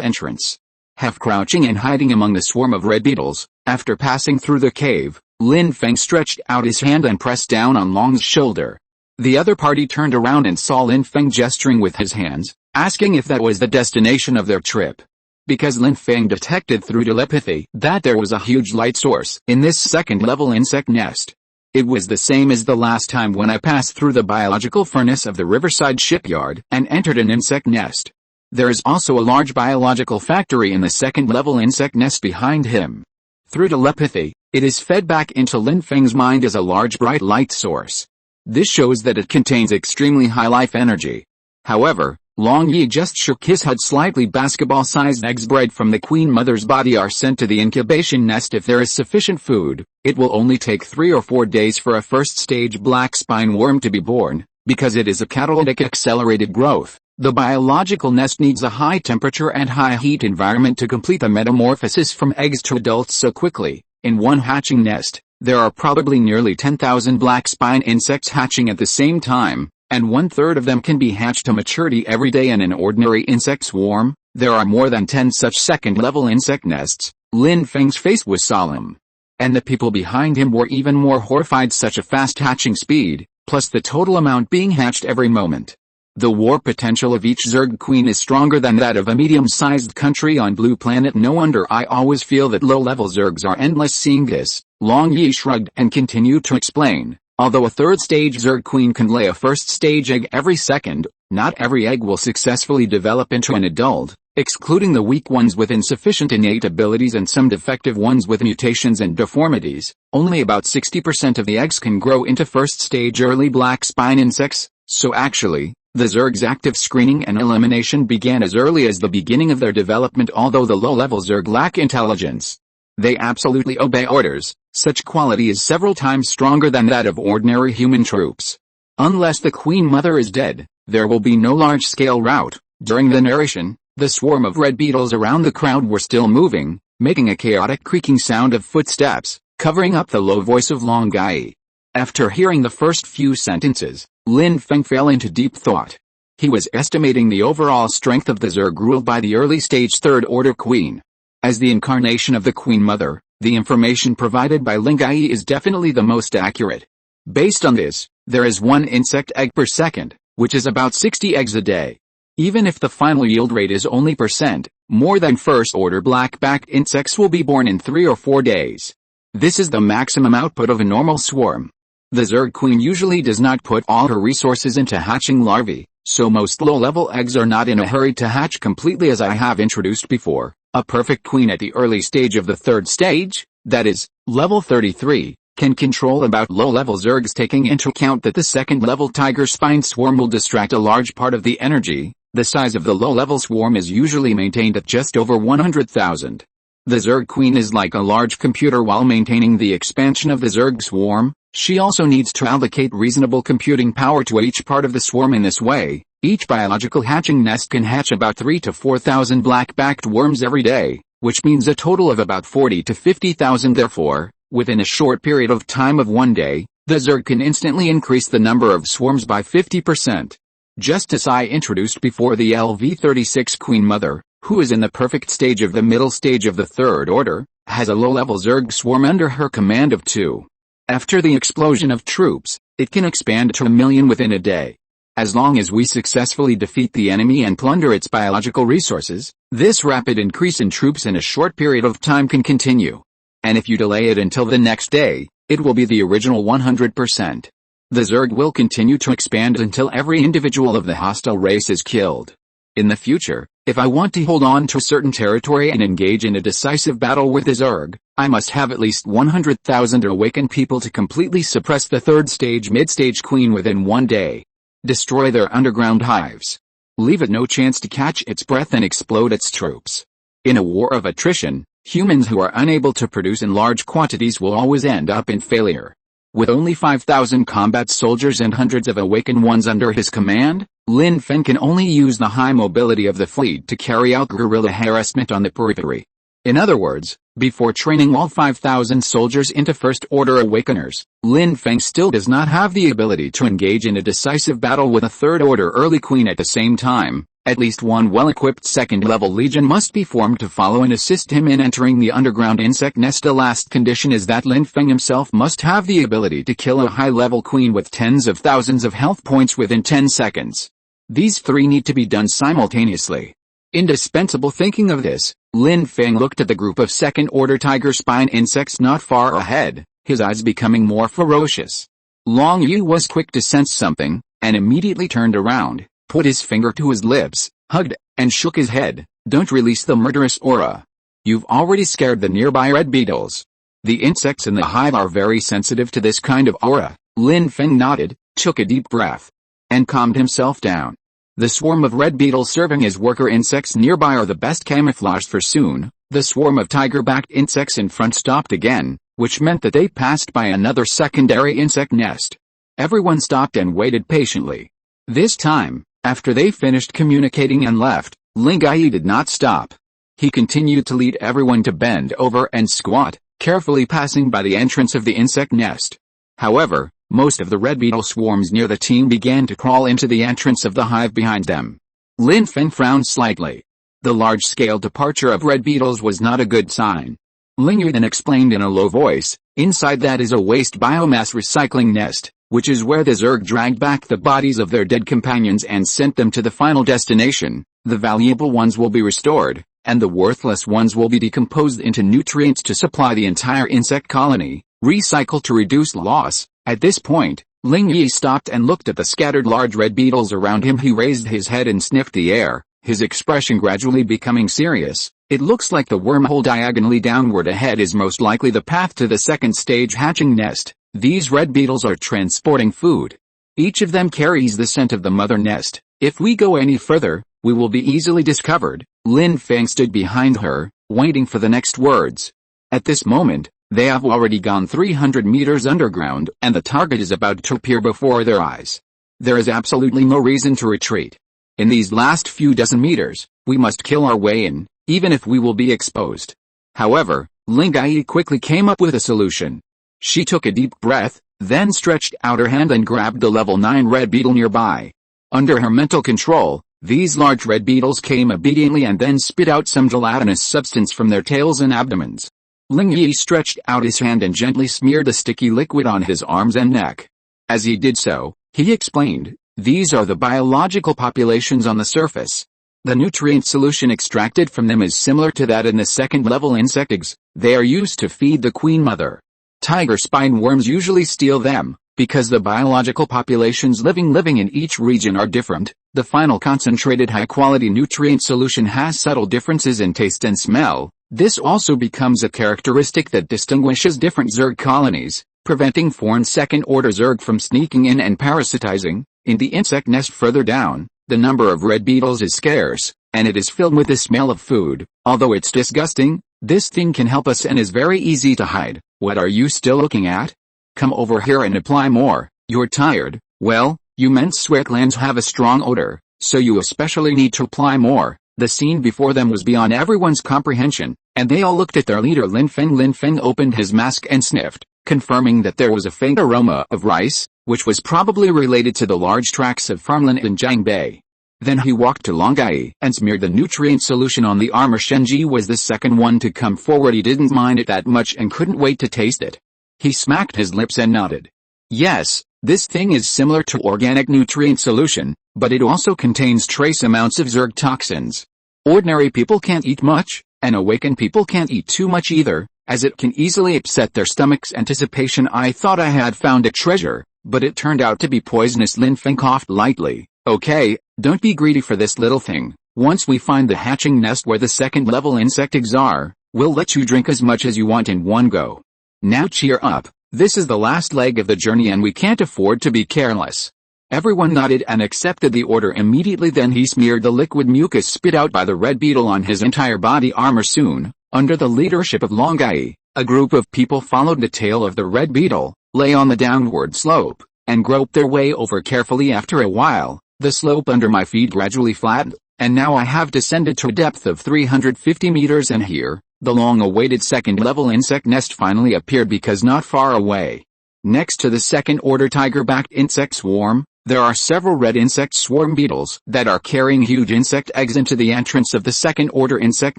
entrance. Half crouching and hiding among the swarm of red beetles, after passing through the cave, Lin Feng stretched out his hand and pressed down on Long's shoulder. The other party turned around and saw Lin Feng gesturing with his hands, asking if that was the destination of their trip. Because Lin Feng detected through telepathy that there was a huge light source in this second-level insect nest. It was the same as the last time when I passed through the biological furnace of the riverside shipyard and entered an insect nest. There is also a large biological factory in the second-level insect nest behind him. Through telepathy, it is fed back into Lin Feng's mind as a large bright light source. This shows that it contains extremely high life energy. However, Long Yi just shook his head slightly. Basketball-sized eggs bred from the queen mother's body are sent to the incubation nest. If there is sufficient food, it will only take 3 or 4 days for a first-stage black spine worm to be born. Because it is a catalytic accelerated growth, the biological nest needs a high temperature and high heat environment to complete the metamorphosis from eggs to adults so quickly. In one hatching nest, there are probably nearly 10,000 black spine insects hatching at the same time, and 1/3 of them can be hatched to maturity every day. In an ordinary insect swarm, there are more than 10 such second-level insect nests. Lin Feng's face was solemn. And the people behind him were even more horrified. Such a fast hatching speed, plus the total amount being hatched every moment. The war potential of each Zerg queen is stronger than that of a medium-sized country on Blue Planet. No wonder I always feel that low-level Zergs are endless. Seeing this, Long Yi shrugged and continued to explain. Although a third-stage Zerg queen can lay a first-stage egg every second, not every egg will successfully develop into an adult, excluding the weak ones with insufficient innate abilities and some defective ones with mutations and deformities. Only about 60% of the eggs can grow into first-stage early black spine insects. So actually, the Zerg's active screening and elimination began as early as the beginning of their development. Although the low-level Zerg lack intelligence, they absolutely obey orders. Such quality is several times stronger than that of ordinary human troops. Unless the Queen Mother is dead, there will be no large-scale rout. During the narration, the swarm of red beetles around the crowd were still moving, making a chaotic creaking sound of footsteps, covering up the low voice of Long Yi. After hearing the first few sentences, Lin Feng fell into deep thought. He was estimating the overall strength of the Zerg ruled by the early-stage third-order queen. As the incarnation of the Queen Mother, the information provided by Lin Feng is definitely the most accurate. Based on this, there is 1 insect egg per second, which is about 60 eggs a day. Even if the final yield rate is only %, more than first-order black-backed insects will be born in 3 or 4 days. This is the maximum output of a normal swarm. The Zerg queen usually does not put all her resources into hatching larvae, so most low-level eggs are not in a hurry to hatch completely. As I have introduced before, a perfect queen at the early stage of the third stage, that is, level 33, can control about low-level Zergs. Taking into account that the second-level tiger spine swarm will distract a large part of the energy, the size of the low-level swarm is usually maintained at just over 100,000. The Zerg queen is like a large computer. While maintaining the expansion of the Zerg swarm, she also needs to allocate reasonable computing power to each part of the swarm. In this way, each biological hatching nest can hatch about 3,000 to 4,000 black-backed worms every day, which means a total of about 40,000 to 50,000. Therefore, within a short period of time of 1 day, the Zerg can instantly increase the number of swarms by 50%. Just as I introduced before, the LV-36 Queen Mother, who is in the perfect stage of the middle stage of the third order, has a low-level Zerg swarm under her command of 2. After the explosion of troops, it can expand to 1 million within a day. As long as we successfully defeat the enemy and plunder its biological resources, this rapid increase in troops in a short period of time can continue. And if you delay it until the next day, it will be the original 100%. The Zerg will continue to expand until every individual of the hostile race is killed. In the future, if I want to hold on to a certain territory and engage in a decisive battle with the Zerg, I must have at least 100,000 awakened people to completely suppress the third stage mid-stage queen within 1 day. Destroy their underground hives. leave it no chance to catch its breath and explode its troops. In a war of attrition, humans who are unable to produce in large quantities will always end up in failure. With only 5,000 combat soldiers and hundreds of awakened ones under his command, Lin Feng can only use the high mobility of the fleet to carry out guerrilla harassment on the periphery. In other words, before training all 5,000 soldiers into First-Order Awakeners, Lin Feng still does not have the ability to engage in a decisive battle with a Third-Order Early Queen at the same time. At least one well-equipped second-level legion must be formed to follow and assist him in entering the underground insect nest. The last condition is that Lin Feng himself must have the ability to kill a high-level queen with tens of thousands of health points within 10 seconds. These three need to be done simultaneously. Indispensable. Thinking of this, Lin Feng looked at the group of second-order tiger spine insects not far ahead, his eyes becoming more ferocious. Long Yu was quick to sense something, and immediately turned around, put his finger to his lips, hugged, and shook his head. Don't release the murderous aura. You've already scared the nearby red beetles. The insects in the hive are very sensitive to this kind of aura. Lin Feng nodded, took a deep breath, and calmed himself down. The swarm of red beetles serving as worker insects nearby are the best camouflage for soon. The swarm of tiger-backed insects in front stopped again, which meant that they passed by another secondary insect nest. Everyone stopped and waited patiently. This time, after they finished communicating and left, Ling Yi did not stop. He continued to lead everyone to bend over and squat, carefully passing by the entrance of the insect nest. However, most of the red beetle swarms near the team began to crawl into the entrance of the hive behind them. Lin Feng frowned slightly. The large-scale departure of red beetles was not a good sign. Ling Yu then explained in a low voice, inside that is a waste biomass recycling nest, which is where the Zerg dragged back the bodies of their dead companions and sent them to the final destination. The valuable ones will be restored, and the worthless ones will be decomposed into nutrients to supply the entire insect colony, recycle to reduce loss. At this point, Ling Yi stopped and looked at the scattered large red beetles around him. He raised his head and sniffed the air, his expression gradually becoming serious. It looks like the wormhole diagonally downward ahead is most likely the path to the second stage hatching nest. These red beetles are transporting food. Each of them carries the scent of the mother nest. If we go any further, we will be easily discovered. Lin Feng stood behind her, waiting for the next words. At this moment, they have already gone 300 meters underground, and the target is about to appear before their eyes. There is absolutely no reason to retreat. In these last few dozen meters, we must kill our way in, even if we will be exposed. However, Ling Yi quickly came up with a solution. She took a deep breath, then stretched out her hand and grabbed the level 9 red beetle nearby. Under her mental control, these large red beetles came obediently and then spit out some gelatinous substance from their tails and abdomens. Ling Yi stretched out his hand and gently smeared the sticky liquid on his arms and neck. As he did so, he explained, these are the biological populations on the surface. The nutrient solution extracted from them is similar to that in the second-level insect eggs. They are used to feed the queen mother. Tiger spine worms usually steal them, because the biological populations living in each region are different. The final concentrated high-quality nutrient solution has subtle differences in taste and smell. This also becomes a characteristic that distinguishes different Zerg colonies, preventing foreign second-order Zerg from sneaking in and parasitizing. In the insect nest further down, the number of red beetles is scarce, and it is filled with the smell of food. Although it's disgusting, this thing can help us and is very easy to hide. What are you still looking at? Come over here and apply more. You're tired. Well, you men's sweat glands have a strong odor, so you especially need to apply more. The scene before them was beyond everyone's comprehension, and they all looked at their leader Lin Feng. Lin Feng opened his mask and sniffed, confirming that there was a faint aroma of rice, which was probably related to the large tracts of farmland in Jiangbei. Then he walked to Long Yi and smeared the nutrient solution on the armor. Shenji was the second one to come forward. He didn't mind it that much and couldn't wait to taste it. He smacked his lips and nodded. Yes, this thing is similar to organic nutrient solution, but it also contains trace amounts of Zerg toxins. Ordinary people can't eat much, and awakened people can't eat too much either, as it can easily upset their stomachs. Anticipation. I thought I had found a treasure, but it turned out to be poisonous. Lin Feng coughed lightly. Okay, don't be greedy for this little thing. Once we find the hatching nest where the second-level insect eggs are, we'll let you drink as much as you want in one go. Now cheer up, this is the last leg of the journey and we can't afford to be careless. Everyone nodded and accepted the order immediately. Then he smeared the liquid mucus spit out by the red beetle on his entire body armor. Soon, under the leadership of Longai, a group of people followed the tail of the red beetle, lay on the downward slope, and groped their way over carefully. After a while, the slope under my feet gradually flattened, and now I have descended to a depth of 350 meters, and here, the long-awaited second-level insect nest finally appeared, because not far away, next to the second-order tiger-backed insect swarm, there are several red insect swarm beetles that are carrying huge insect eggs into the entrance of the second-order insect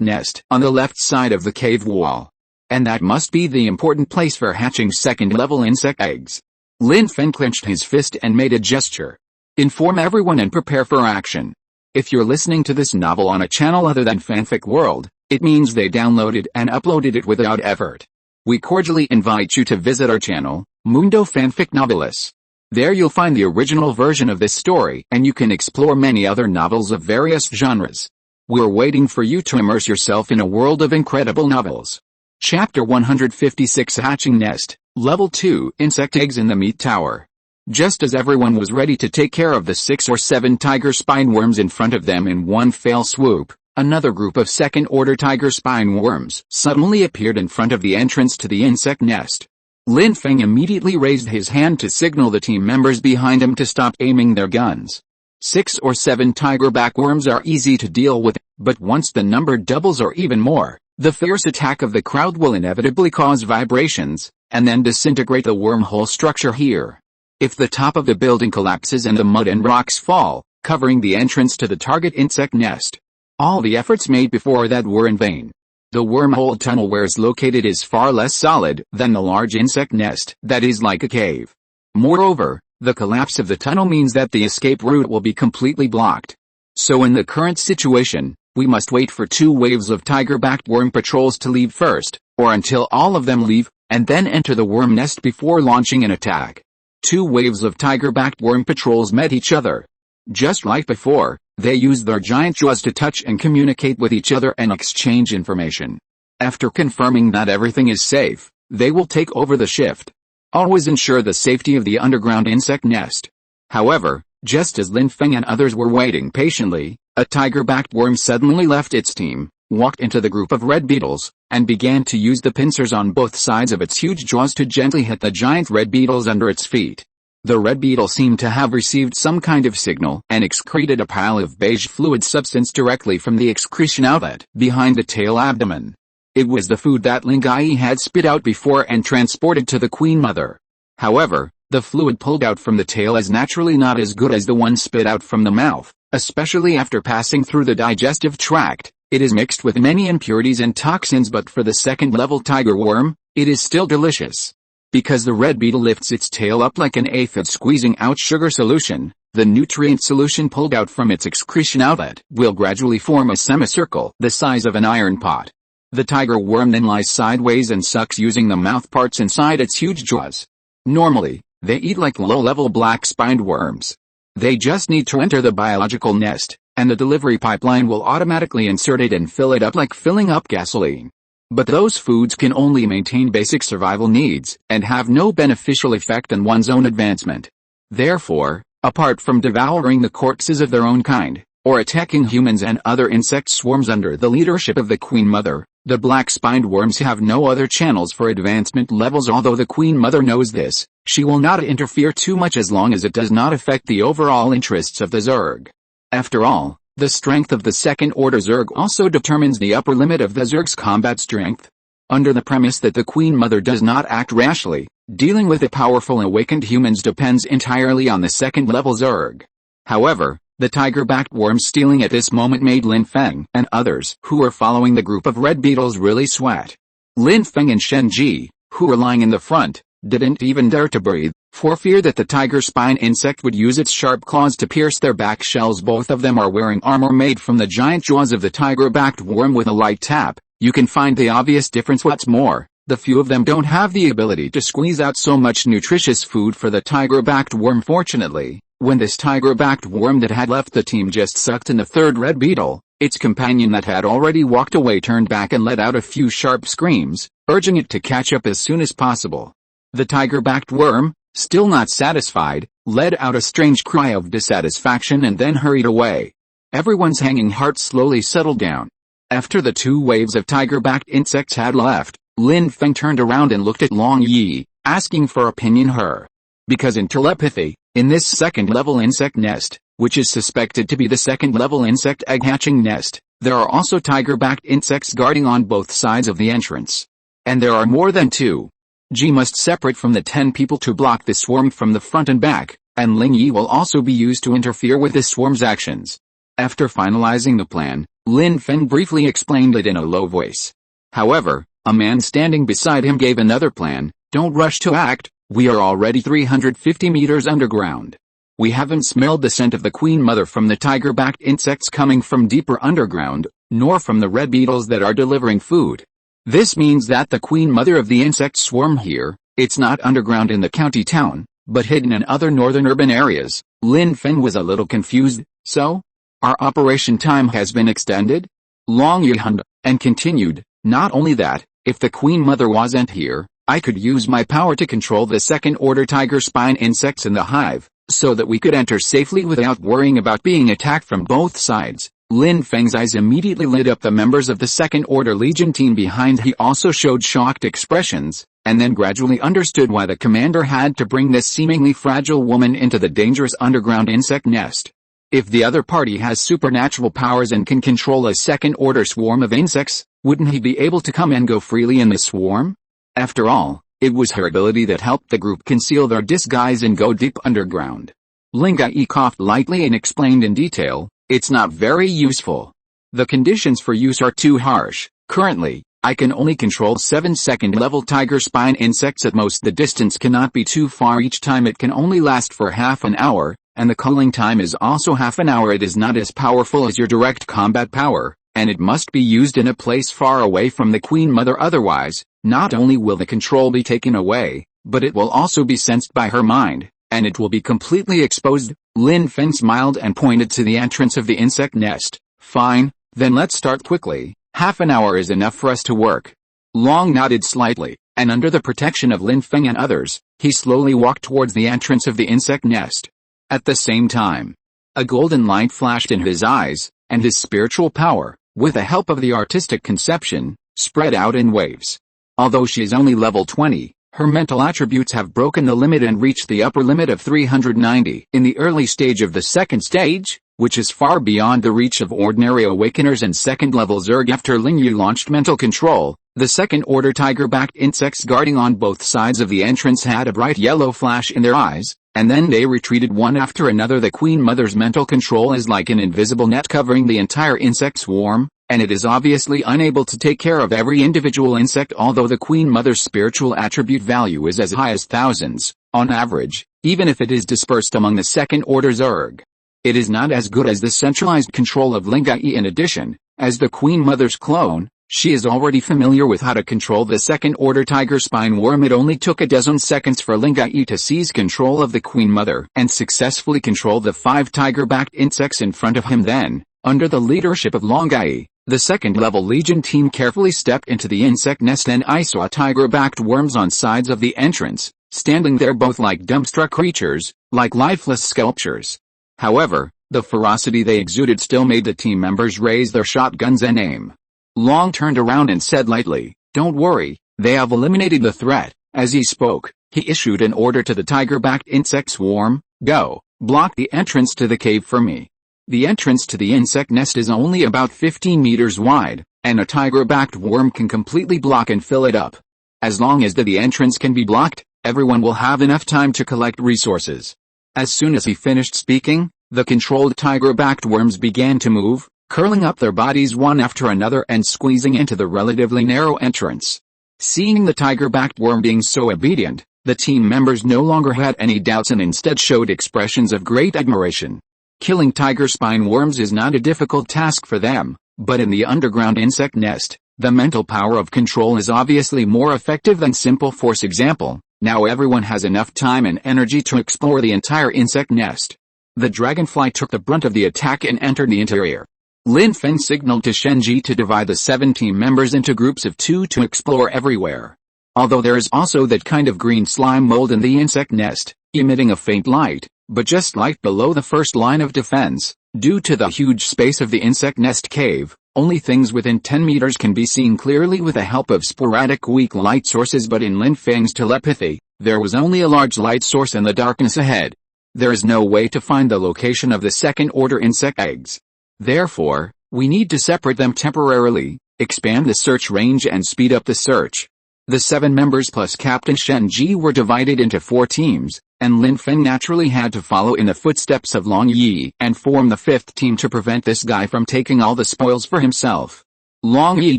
nest on the left side of the cave wall. And that must be the important place for hatching second-level insect eggs. Lin Feng clenched his fist and made a gesture. Inform everyone and prepare for action. If you're listening to this novel on a channel other than Fanfic World, it means they downloaded and uploaded it without effort. We cordially invite you to visit our channel, Mundo Fanfic Novelis. There you'll find the original version of this story, and you can explore many other novels of various genres. We're waiting for you to immerse yourself in a world of incredible novels. Chapter 156, Hatching Nest, Level 2, Insect Eggs in the Meat Tower. Just as everyone was ready to take care of the 6 or 7 tiger spine worms in front of them in one fell swoop, another group of second-order tiger spine worms suddenly appeared in front of the entrance to the insect nest. Lin Feng immediately raised his hand to signal the team members behind him to stop aiming their guns. 6 or 7 tiger backworms are easy to deal with, but once the number doubles or even more, the fierce attack of the crowd will inevitably cause vibrations, and then disintegrate the wormhole structure here. If the top of the building collapses and the mud and rocks fall, covering the entrance to the target insect nest, all the efforts made before that were in vain. The wormhole tunnel where it's located is far less solid than the large insect nest that is like a cave. Moreover, the collapse of the tunnel means that the escape route will be completely blocked. So in the current situation, we must wait for 2 waves of tiger-backed worm patrols to leave first, or until all of them leave, and then enter the worm nest before launching an attack. 2 waves of tiger-backed worm patrols met each other. Just like before, they used their giant jaws to touch and communicate with each other and exchange information. After confirming that everything is safe, they will take over the shift. Always ensure the safety of the underground insect nest. However, just as Lin Feng and others were waiting patiently, a tiger-backed worm suddenly left its team, walked into the group of red beetles, and began to use the pincers on both sides of its huge jaws to gently hit the giant red beetles under its feet. The red beetle seemed to have received some kind of signal and excreted a pile of beige fluid substance directly from the excretion outlet behind the tail abdomen. It was the food that Lingai had spit out before and transported to the Queen Mother. However, the fluid pulled out from the tail is naturally not as good as the one spit out from the mouth, especially after passing through the digestive tract. It is mixed with many impurities and toxins, but for the second-level tiger worm, it is still delicious. Because the red beetle lifts its tail up like an aphid squeezing out sugar solution, the nutrient solution pulled out from its excretion outlet will gradually form a semicircle the size of an iron pot. The tiger worm then lies sideways and sucks using the mouth parts inside its huge jaws. Normally, they eat like low-level black-spined worms. They just need to enter the biological nest, and the delivery pipeline will automatically insert it and fill it up like filling up gasoline. But those foods can only maintain basic survival needs, and have no beneficial effect on one's own advancement. Therefore, apart from devouring the corpses of their own kind, or attacking humans and other insect swarms under the leadership of the Queen Mother, the black-spined worms have no other channels for advancement levels. Although the Queen Mother knows this, she will not interfere too much as long as it does not affect the overall interests of the Zerg. After all, the strength of the second-order Zerg also determines the upper limit of the Zerg's combat strength. Under the premise that the Queen Mother does not act rashly, dealing with the powerful awakened humans depends entirely on the second-level Zerg. However, the tiger-backed worm stealing at this moment made Lin Feng and others who were following the group of red beetles really sweat. Lin Feng and Shen Ji, who were lying in the front, didn't even dare to breathe, for fear that the tiger spine insect would use its sharp claws to pierce their back shells. Both of them are wearing armor made from the giant jaws of the tiger-backed worm. With a light tap, you can find the obvious difference. What's more, the few of them don't have the ability to squeeze out so much nutritious food for the tiger-backed worm. Fortunately, when this tiger-backed worm that had left the team just sucked in the third red beetle, its companion that had already walked away turned back and let out a few sharp screams, urging it to catch up as soon as possible. The tiger-backed worm, still not satisfied, let out a strange cry of dissatisfaction and then hurried away. Everyone's hanging heart slowly settled down. After the 2 waves of tiger-backed insects had left, Lin Feng turned around and looked at Long Yi, asking for opinion her. Because in telepathy, in this second-level insect nest, which is suspected to be the second-level insect egg-hatching nest, there are also tiger-backed insects guarding on both sides of the entrance. And there are more than 2. G must separate from the 10 people to block the swarm from the front and back, and Ling Yi will also be used to interfere with the swarm's actions. After finalizing the plan, Lin Feng briefly explained it in a low voice. However, a man standing beside him gave another plan. Don't rush to act, we are already 350 meters underground. We haven't smelled the scent of the queen mother from the tiger-backed insects coming from deeper underground, nor from the red beetles that are delivering food. This means that the queen mother of the insect swarm here, it's not underground in the county town, but hidden in other northern urban areas. Lin Feng was a little confused. So? Our operation time has been extended? Long Yi hummed, and continued, not only that, if the queen mother wasn't here, I could use my power to control the second-order tiger spine insects in the hive, so that we could enter safely without worrying about being attacked from both sides. Lin Feng's eyes immediately lit up. The members of the second-order legion team behind he also showed shocked expressions, and then gradually understood why the commander had to bring this seemingly fragile woman into the dangerous underground insect nest. If the other party has supernatural powers and can control a second-order swarm of insects, wouldn't he be able to come and go freely in the swarm? After all, it was her ability that helped the group conceal their disguise and go deep underground. Ling Yi coughed lightly and explained in detail, it's not very useful. The conditions for use are too harsh. Currently, I can only control 7 second-level tiger spine insects at most. The distance cannot be too far each time. It can only last for half an hour, and the cooling time is also half an hour. It is not as powerful as your direct combat power, and it must be used in a place far away from the queen mother. Otherwise, not only will the control be taken away, but it will also be sensed by her mind, and it will be completely exposed. Lin Feng smiled and pointed to the entrance of the insect nest. Fine, then let's start quickly. Half an hour is enough for us to work. Long nodded slightly, and under the protection of Lin Feng and others, he slowly walked towards the entrance of the insect nest. At the same time, a golden light flashed in his eyes, and his spiritual power, with the help of the artistic conception, spread out in waves. Although she is only level 20, her mental attributes have broken the limit and reached the upper limit of 390. In the early stage of the second stage, which is far beyond the reach of ordinary awakeners and second-level Zerg. After Ling Yu launched mental control, the second-order tiger-backed insects guarding on both sides of the entrance had a bright yellow flash in their eyes, and then they retreated one after another. The Queen Mother's mental control is like an invisible net covering the entire insect swarm, and it is obviously unable to take care of every individual insect. Although the Queen Mother's spiritual attribute value is as high as thousands, on average, even if it is dispersed among the second-order Zerg. It is not as good as the centralized control of Ling Yi. In addition, as the Queen Mother's clone, she is already familiar with how to control the second-order tiger spine worm. It only took a dozen seconds for Ling Yi to seize control of the Queen Mother and successfully control the 5 tiger-backed insects in front of him. Then, under the leadership of Long Yi, the second-level Legion team carefully stepped into the insect nest, and I saw tiger-backed worms on sides of the entrance, standing there both like dumbstruck creatures, like lifeless sculptures. However, the ferocity they exuded still made the team members raise their shotguns and aim. Long turned around and said lightly, "Don't worry, they have eliminated the threat." As he spoke, he issued an order to the tiger-backed insect swarm, "Go, block the entrance to the cave for me." The entrance to the insect nest is only about 15 meters wide, and a tiger-backed worm can completely block and fill it up. As long as the entrance can be blocked, everyone will have enough time to collect resources. As soon as he finished speaking, the controlled tiger-backed worms began to move, curling up their bodies one after another and squeezing into the relatively narrow entrance. Seeing the tiger-backed worm being so obedient, the team members no longer had any doubts and instead showed expressions of great admiration. Killing tiger spine worms is not a difficult task for them, but in the underground insect nest, the mental power of control is obviously more effective than simple force. Example, now everyone has enough time and energy to explore the entire insect nest. The dragonfly took the brunt of the attack and entered the interior. Lin Feng signaled to Shenji to divide the 7 team members into groups of 2 to explore everywhere. Although there is also that kind of green slime mold in the insect nest, emitting a faint light, but just light below the first line of defense. Due to the huge space of the insect nest cave, only things within 10 meters can be seen clearly with the help of sporadic weak light sources, but in Lin Feng's telepathy, there was only a large light source in the darkness ahead. There is no way to find the location of the second-order insect eggs. Therefore, we need to separate them temporarily, expand the search range and speed up the search. The 7 members plus Captain Shen Ji were divided into 4 teams, and Lin Feng naturally had to follow in the footsteps of Long Yi and form the 5th team to prevent this guy from taking all the spoils for himself. Long Yi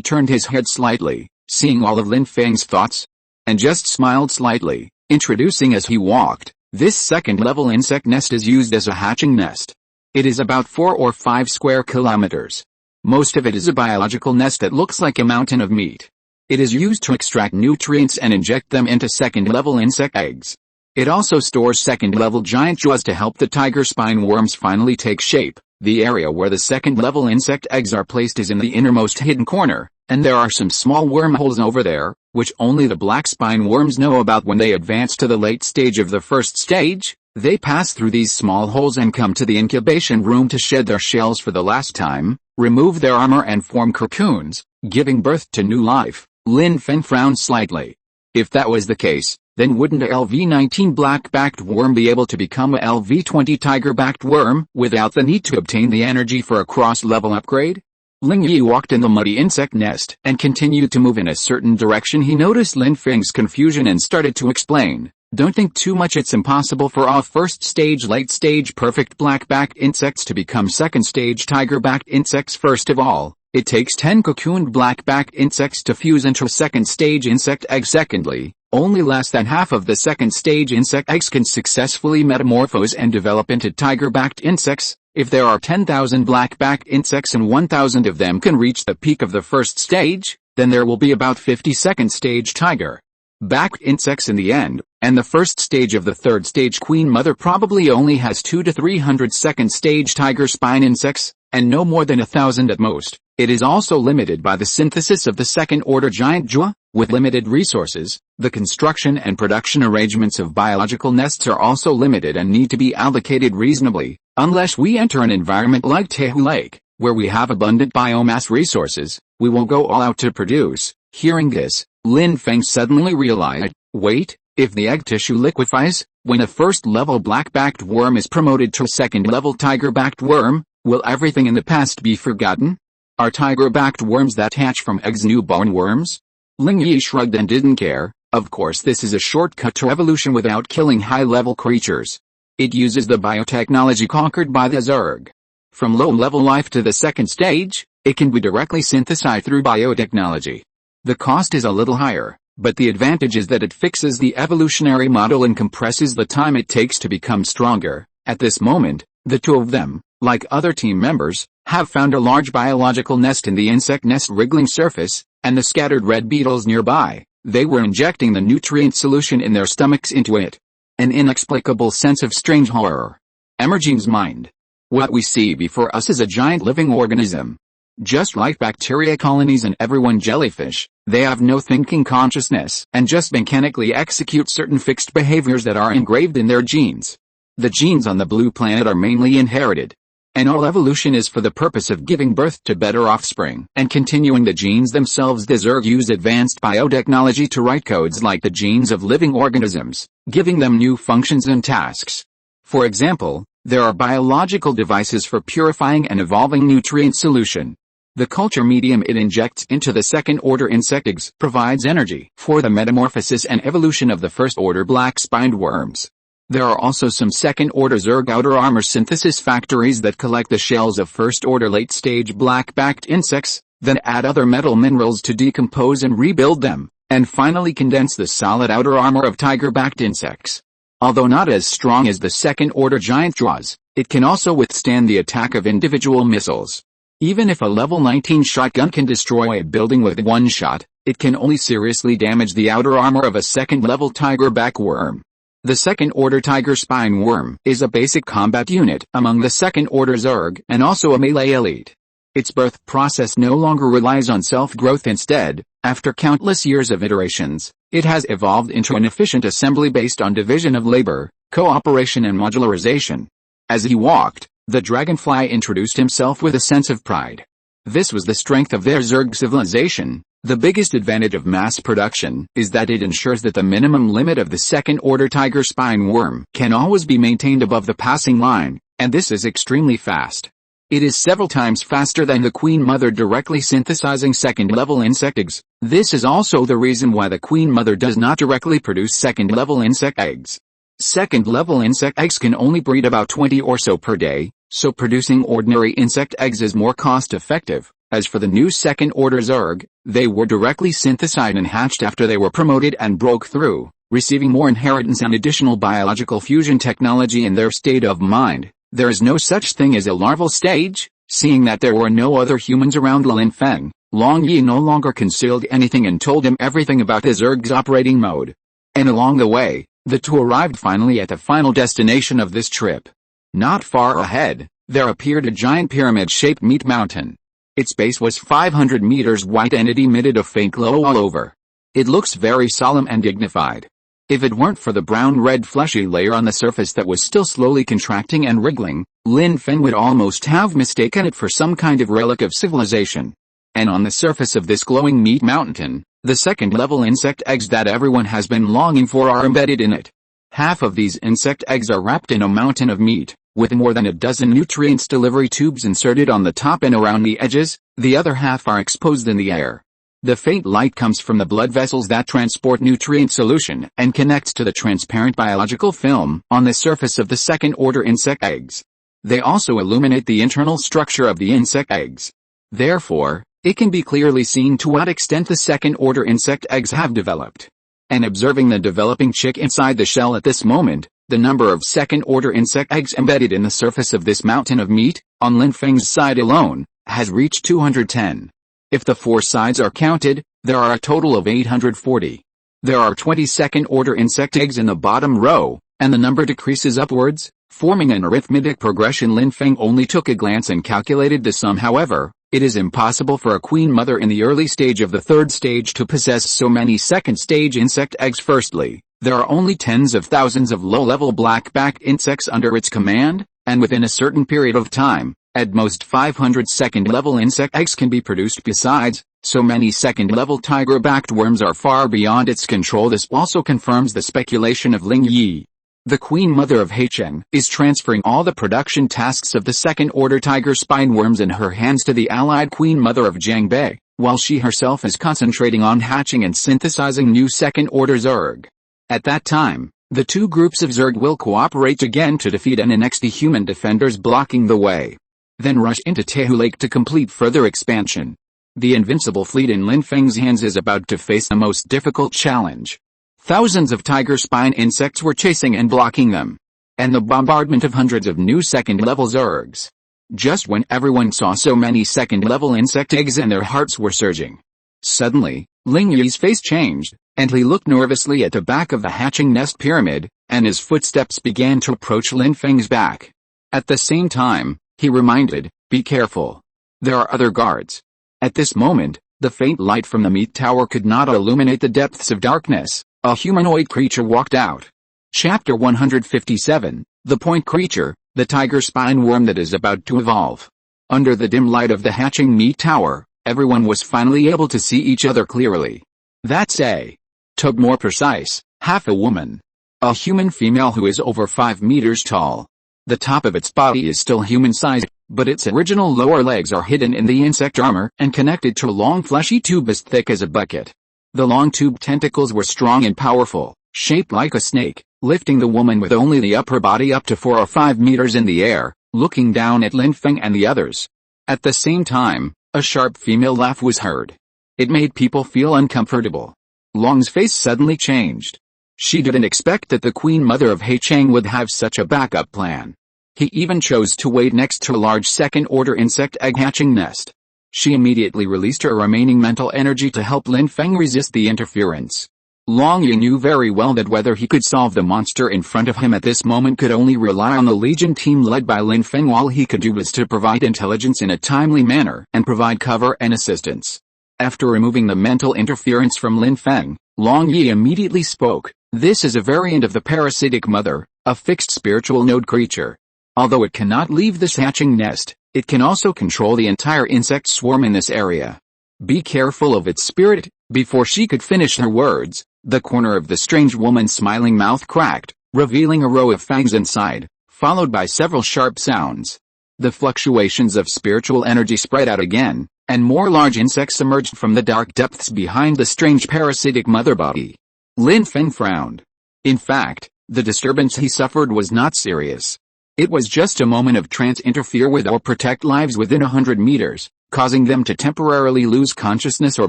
turned his head slightly, seeing all of Lin Feng's thoughts, and just smiled slightly, introducing as he walked. This second-level insect nest is used as a hatching nest. It is about 4 or 5 square kilometers. Most of it is a biological nest that looks like a mountain of meat. It is used to extract nutrients and inject them into second-level insect eggs. It also stores second-level giant jaws to help the tiger spine worms finally take shape. The area where the second-level insect eggs are placed is in the innermost hidden corner, and there are some small wormholes over there, which only the black spine worms know about. When they advance to the late stage of the first stage, they pass through these small holes and come to the incubation room to shed their shells for the last time, remove their armor and form cocoons, giving birth to new life. Lin Feng frowned slightly. If that was the case, then wouldn't a LV-19 black-backed worm be able to become a LV-20 tiger-backed worm without the need to obtain the energy for a cross-level upgrade? Ling Yi walked in the muddy insect nest and continued to move in a certain direction. He noticed Lin Feng's confusion and started to explain. Don't think too much. It's impossible for all first-stage, late-stage perfect black-backed insects to become second-stage tiger-backed insects. First of all, it takes 10 cocooned black-backed insects to fuse into a second-stage insect egg. Secondly, only less than half of the second-stage insect eggs can successfully metamorphose and develop into tiger-backed insects. If there are 10,000 black-backed insects and 1,000 of them can reach the peak of the first stage, then there will be about 50 second-stage tiger-backed insects in the end, and the first stage of the third stage queen mother probably only has 200 to 300 second-stage tiger spine insects, and no more than 1,000 at most. It is also limited by the synthesis of the second-order giant jaw. With limited resources, the construction and production arrangements of biological nests are also limited and need to be allocated reasonably, unless we enter an environment like Tehu Lake, where we have abundant biomass resources. We will go all out to produce. Hearing this, Lin Feng suddenly realized, wait, if the egg tissue liquefies, when a first-level black-backed worm is promoted to a second-level tiger-backed worm, will everything in the past be forgotten? Are tiger-backed worms that hatch from eggs newborn worms? Ling Yi shrugged and didn't care. Of course, this is a shortcut to evolution without killing high-level creatures. It uses the biotechnology conquered by the Zerg. From low-level life to the second stage, it can be directly synthesized through biotechnology. The cost is a little higher, but the advantage is that it fixes the evolutionary model and compresses the time it takes to become stronger. At this moment, the two of them, like other team members, have found a large biological nest in the insect nest wriggling surface, and the scattered red beetles nearby. They were injecting the nutrient solution in their stomachs into it. An inexplicable sense of strange horror emerging's mind. What we see before us is a giant living organism. Just like bacteria colonies and everyone jellyfish, they have no thinking consciousness and just mechanically execute certain fixed behaviors that are engraved in their genes. The genes on the blue planet are mainly inherited. And all evolution is for the purpose of giving birth to better offspring and continuing the genes themselves. The Zerg use advanced biotechnology to write codes like the genes of living organisms, giving them new functions and tasks. For example, there are biological devices for purifying and evolving nutrient solution. The culture medium it injects into the second-order insect eggs provides energy for the metamorphosis and evolution of the first-order black-spined worms. There are also some second-order Zerg outer armor synthesis factories that collect the shells of first-order late-stage black-backed insects, then add other metal minerals to decompose and rebuild them, and finally condense the solid outer armor of tiger-backed insects. Although not as strong as the second-order giant jaws, it can also withstand the attack of individual missiles. Even if a level 19 shotgun can destroy a building with one shot, it can only seriously damage the outer armor of a second-level tiger-back worm. The second-order tiger spine worm is a basic combat unit among the second-order Zerg and also a melee elite. Its birth process no longer relies on self-growth. Instead, after countless years of iterations, it has evolved into an efficient assembly based on division of labor, cooperation and modularization. As he walked, the dragonfly introduced himself with a sense of pride. This was the strength of their Zerg civilization. The biggest advantage of mass production is that it ensures that the minimum limit of the second-order tiger spine worm can always be maintained above the passing line, and this is extremely fast. It is several times faster than the queen mother directly synthesizing second-level insect eggs. This is also the reason why the queen mother does not directly produce second-level insect eggs. Second-level insect eggs can only breed about 20 or so per day, so producing ordinary insect eggs is more cost-effective. As for the new second-order Zerg, they were directly synthesized and hatched after they were promoted and broke through, receiving more inheritance and additional biological fusion technology in their state of mind. There is no such thing as a larval stage. Seeing that there were no other humans around Lin Feng, Long Yi no longer concealed anything and told him everything about the Zerg's operating mode. And along the way, the two arrived finally at the final destination of this trip. Not far ahead, there appeared a giant pyramid-shaped meat mountain. Its base was 500 meters wide and it emitted a faint glow all over. It looks very solemn and dignified. If it weren't for the brown-red fleshy layer on the surface that was still slowly contracting and wriggling, Lin Feng would almost have mistaken it for some kind of relic of civilization. And on the surface of this glowing meat mountain, the second-level insect eggs that everyone has been longing for are embedded in it. Half of these insect eggs are wrapped in a mountain of meat, with more than a dozen nutrients delivery tubes inserted on the top and around the edges. The other half are exposed in the air. The faint light comes from the blood vessels that transport nutrient solution and connects to the transparent biological film on the surface of the second-order insect eggs. They also illuminate the internal structure of the insect eggs. Therefore, it can be clearly seen to what extent the second-order insect eggs have developed. And observing the developing chick inside the shell at this moment, the number of second-order insect eggs embedded in the surface of this mountain of meat, on Lin Feng's side alone, has reached 210. If the four sides are counted, there are a total of 840. There are 20 second-order insect eggs in the bottom row, and the number decreases upwards, forming an arithmetic progression. Lin Feng only took a glance and calculated the sum. However, it is impossible for a queen mother in the early stage of the third stage to possess so many second-stage insect eggs. Firstly, there are only tens of thousands of low-level black-backed insects under its command, and within a certain period of time, at most 500 second-level insect eggs can be produced. Besides, so many second-level tiger-backed worms are far beyond its control. This also confirms the speculation of Ling Yi. The queen mother of Heicheng is transferring all the production tasks of the second-order tiger spine worms in her hands to the allied queen mother of Jiangbei, while she herself is concentrating on hatching and synthesizing new second-order Zerg. At that time, the two groups of Zerg will cooperate again to defeat and annex the human defenders blocking the way. Then rush into Tehu Lake to complete further expansion. The invincible fleet in Lin Feng's hands is about to face the most difficult challenge. Thousands of tiger spine insects were chasing and blocking them. And the bombardment of hundreds of new second-level Zergs. Just when everyone saw so many second-level insect eggs and their hearts were surging. Suddenly, Ling Yi's face changed, and he looked nervously at the back of the hatching nest pyramid, and his footsteps began to approach Lin Feng's back. At the same time, he reminded, "Be careful. There are other guards." At this moment, the faint light from the meat tower could not illuminate the depths of darkness. A humanoid creature walked out. Chapter 157, The Point Creature, the tiger spine worm that is about to evolve. Under the dim light of the hatching meat tower, everyone was finally able to see each other clearly. That's to be more precise, half a woman. A human female who is over 5 meters tall. The top of its body is still human-sized, but its original lower legs are hidden in the insect armor and connected to a long fleshy tube as thick as a bucket. The long tube tentacles were strong and powerful, shaped like a snake, lifting the woman with only the upper body up to 4 or 5 meters in the air, looking down at Lin Feng and the others. At the same time, a sharp female laugh was heard. It made people feel uncomfortable. Long's face suddenly changed. She didn't expect that the queen mother of Heicheng would have such a backup plan. He even chose to wait next to a large second-order insect egg hatching nest. She immediately released her remaining mental energy to help Lin Feng resist the interference. Long Yi knew very well that whether he could solve the monster in front of him at this moment could only rely on the Legion team led by Lin Feng. All he could do was to provide intelligence in a timely manner and provide cover and assistance. After removing the mental interference from Lin Feng, Long Yi immediately spoke. This is a variant of the parasitic mother, a fixed spiritual node creature. Although it cannot leave this hatching nest, it can also control the entire insect swarm in this area. Be careful of its spirit. Before she could finish her words, the corner of the strange woman's smiling mouth cracked, revealing a row of fangs inside, followed by several sharp sounds. The fluctuations of spiritual energy spread out again, and more large insects emerged from the dark depths behind the strange parasitic mother body. Lin Feng frowned. In fact, the disturbance he suffered was not serious. It was just a moment of trance. Interfere with or protect lives within 100 meters, causing them to temporarily lose consciousness or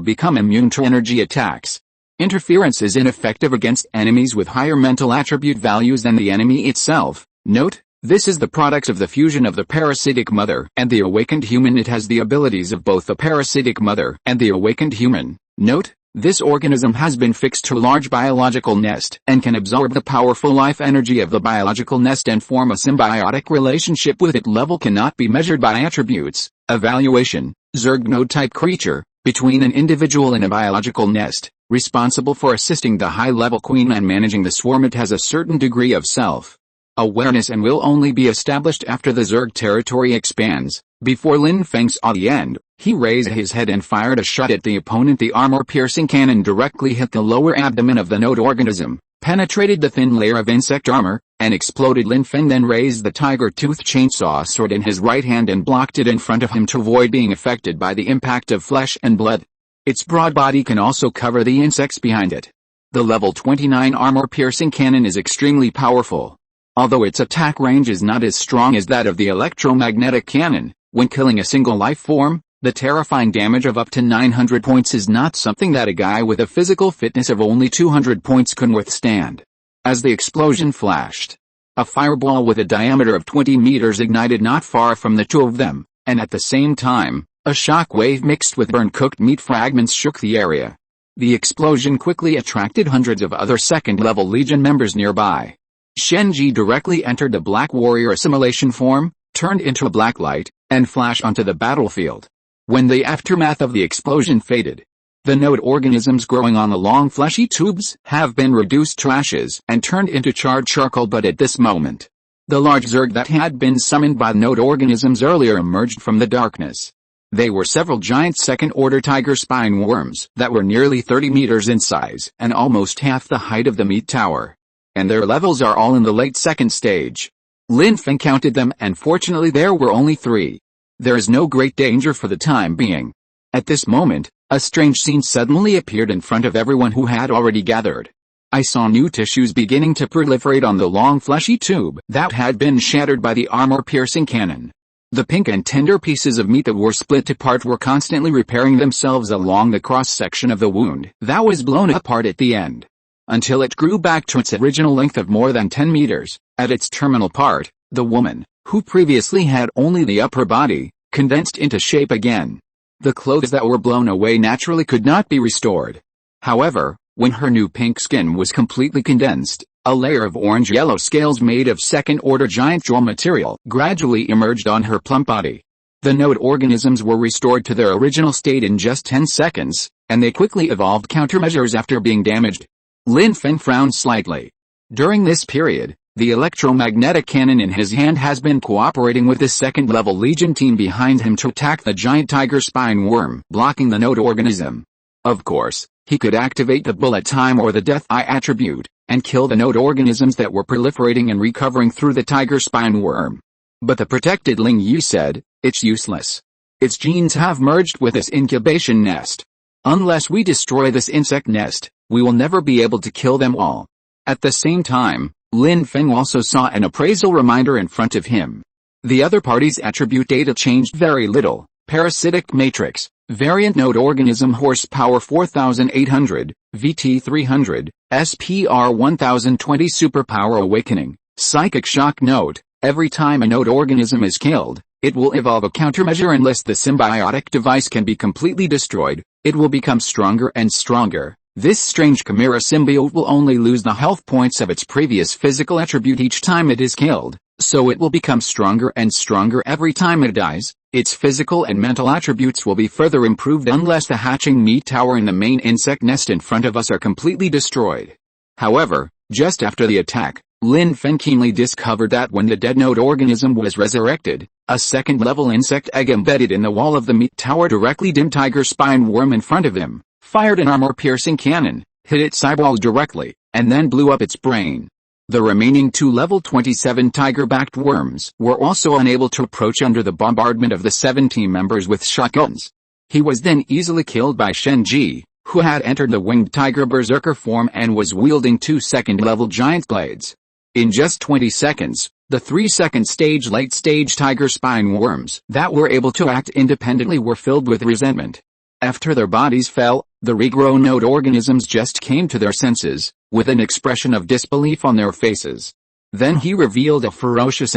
become immune to energy attacks. Interference is ineffective against enemies with higher mental attribute values than the enemy itself. Note, this is the product of the fusion of the parasitic mother and the awakened human. It has the abilities of both the parasitic mother and the awakened human. Note, this organism has been fixed to a large biological nest and can absorb the powerful life energy of the biological nest and form a symbiotic relationship with it. Level cannot be measured by attributes. Evaluation. Zerg node type creature, between an individual and a biological nest, responsible for assisting the high-level queen and managing the swarm. It has a certain degree of self-awareness and will only be established after the Zerg territory expands. Before Lin Feng saw the end, he raised his head and fired a shot at the opponent. The armor-piercing cannon directly hit the lower abdomen of the node organism, penetrated the thin layer of insect armor, and exploded. Lin Feng then raised the tiger-tooth chainsaw sword in his right hand and blocked it in front of him to avoid being affected by the impact of flesh and blood. Its broad body can also cover the insects behind it. The level 29 armor-piercing cannon is extremely powerful. Although its attack range is not as strong as that of the electromagnetic cannon, when killing a single life form, the terrifying damage of up to 900 points is not something that a guy with a physical fitness of only 200 points can withstand. As the explosion flashed, a fireball with a diameter of 20 meters ignited not far from the two of them, and at the same time, a shock wave mixed with burnt cooked meat fragments shook the area. The explosion quickly attracted hundreds of other second-level Legion members nearby. Shenji directly entered the Black Warrior assimilation form, turned into a black light, and flashed onto the battlefield. When the aftermath of the explosion faded, the node organisms growing on the long fleshy tubes have been reduced to ashes and turned into charred charcoal. But at this moment, the large Zerg that had been summoned by node organisms earlier emerged from the darkness. They were several giant second-order tiger spine worms that were nearly 30 meters in size and almost half the height of the meat tower. And their levels are all in the late second stage. Lin Feng counted them, and fortunately there were only 3. There is no great danger for the time being. At this moment, a strange scene suddenly appeared in front of everyone who had already gathered. I saw new tissues beginning to proliferate on the long fleshy tube that had been shattered by the armor-piercing cannon. The pink and tender pieces of meat that were split apart were constantly repairing themselves along the cross-section of the wound that was blown apart at the end, until it grew back to its original length of more than 10 meters. At its terminal part, the woman, who previously had only the upper body, condensed into shape again. The clothes that were blown away naturally could not be restored. However, when her new pink skin was completely condensed, a layer of orange-yellow scales made of second-order giant jaw material gradually emerged on her plump body. The node organisms were restored to their original state in just 10 seconds, and they quickly evolved countermeasures after being damaged. Lin Feng frowned slightly. During this period, the electromagnetic cannon in his hand has been cooperating with the second-level Legion team behind him to attack the giant tiger spine worm blocking the node organism. Of course, he could activate the bullet time or the death eye attribute, and kill the node organisms that were proliferating and recovering through the tiger spine worm. But the protected Ling Yi said, it's useless. Its genes have merged with this incubation nest. Unless we destroy this insect nest, we will never be able to kill them all. At the same time, Lin Feng also saw an appraisal reminder in front of him. The other party's attribute data changed very little. Parasitic matrix, variant node organism horsepower 4800, VT 300, SPR 1020 superpower awakening, psychic shock node. Every time a node organism is killed, it will evolve a countermeasure unless the symbiotic device can be completely destroyed. It will become stronger and stronger. This strange chimera symbiote will only lose the health points of its previous physical attribute each time it is killed, so it will become stronger and stronger every time it dies. Its physical and mental attributes will be further improved unless the hatching meat tower and the main insect nest in front of us are completely destroyed. However, just after the attack, Lin Feng keenly discovered that when the dead node organism was resurrected, a second-level insect egg embedded in the wall of the meat tower directly dimmed tiger spine worm in front of him, fired an armor-piercing cannon, hit its eyeballs directly, and then blew up its brain. The remaining two level 27 tiger-backed worms were also unable to approach under the bombardment of the 7 team members with shotguns. He was then easily killed by Shen Ji, who had entered the winged tiger berserker form and was wielding 2 second-level giant blades. In just 20 seconds, the 3 second-stage late-stage tiger spine worms that were able to act independently were filled with resentment. After their bodies fell, the regrown node organisms just came to their senses, with an expression of disbelief on their faces. Then he revealed a ferocious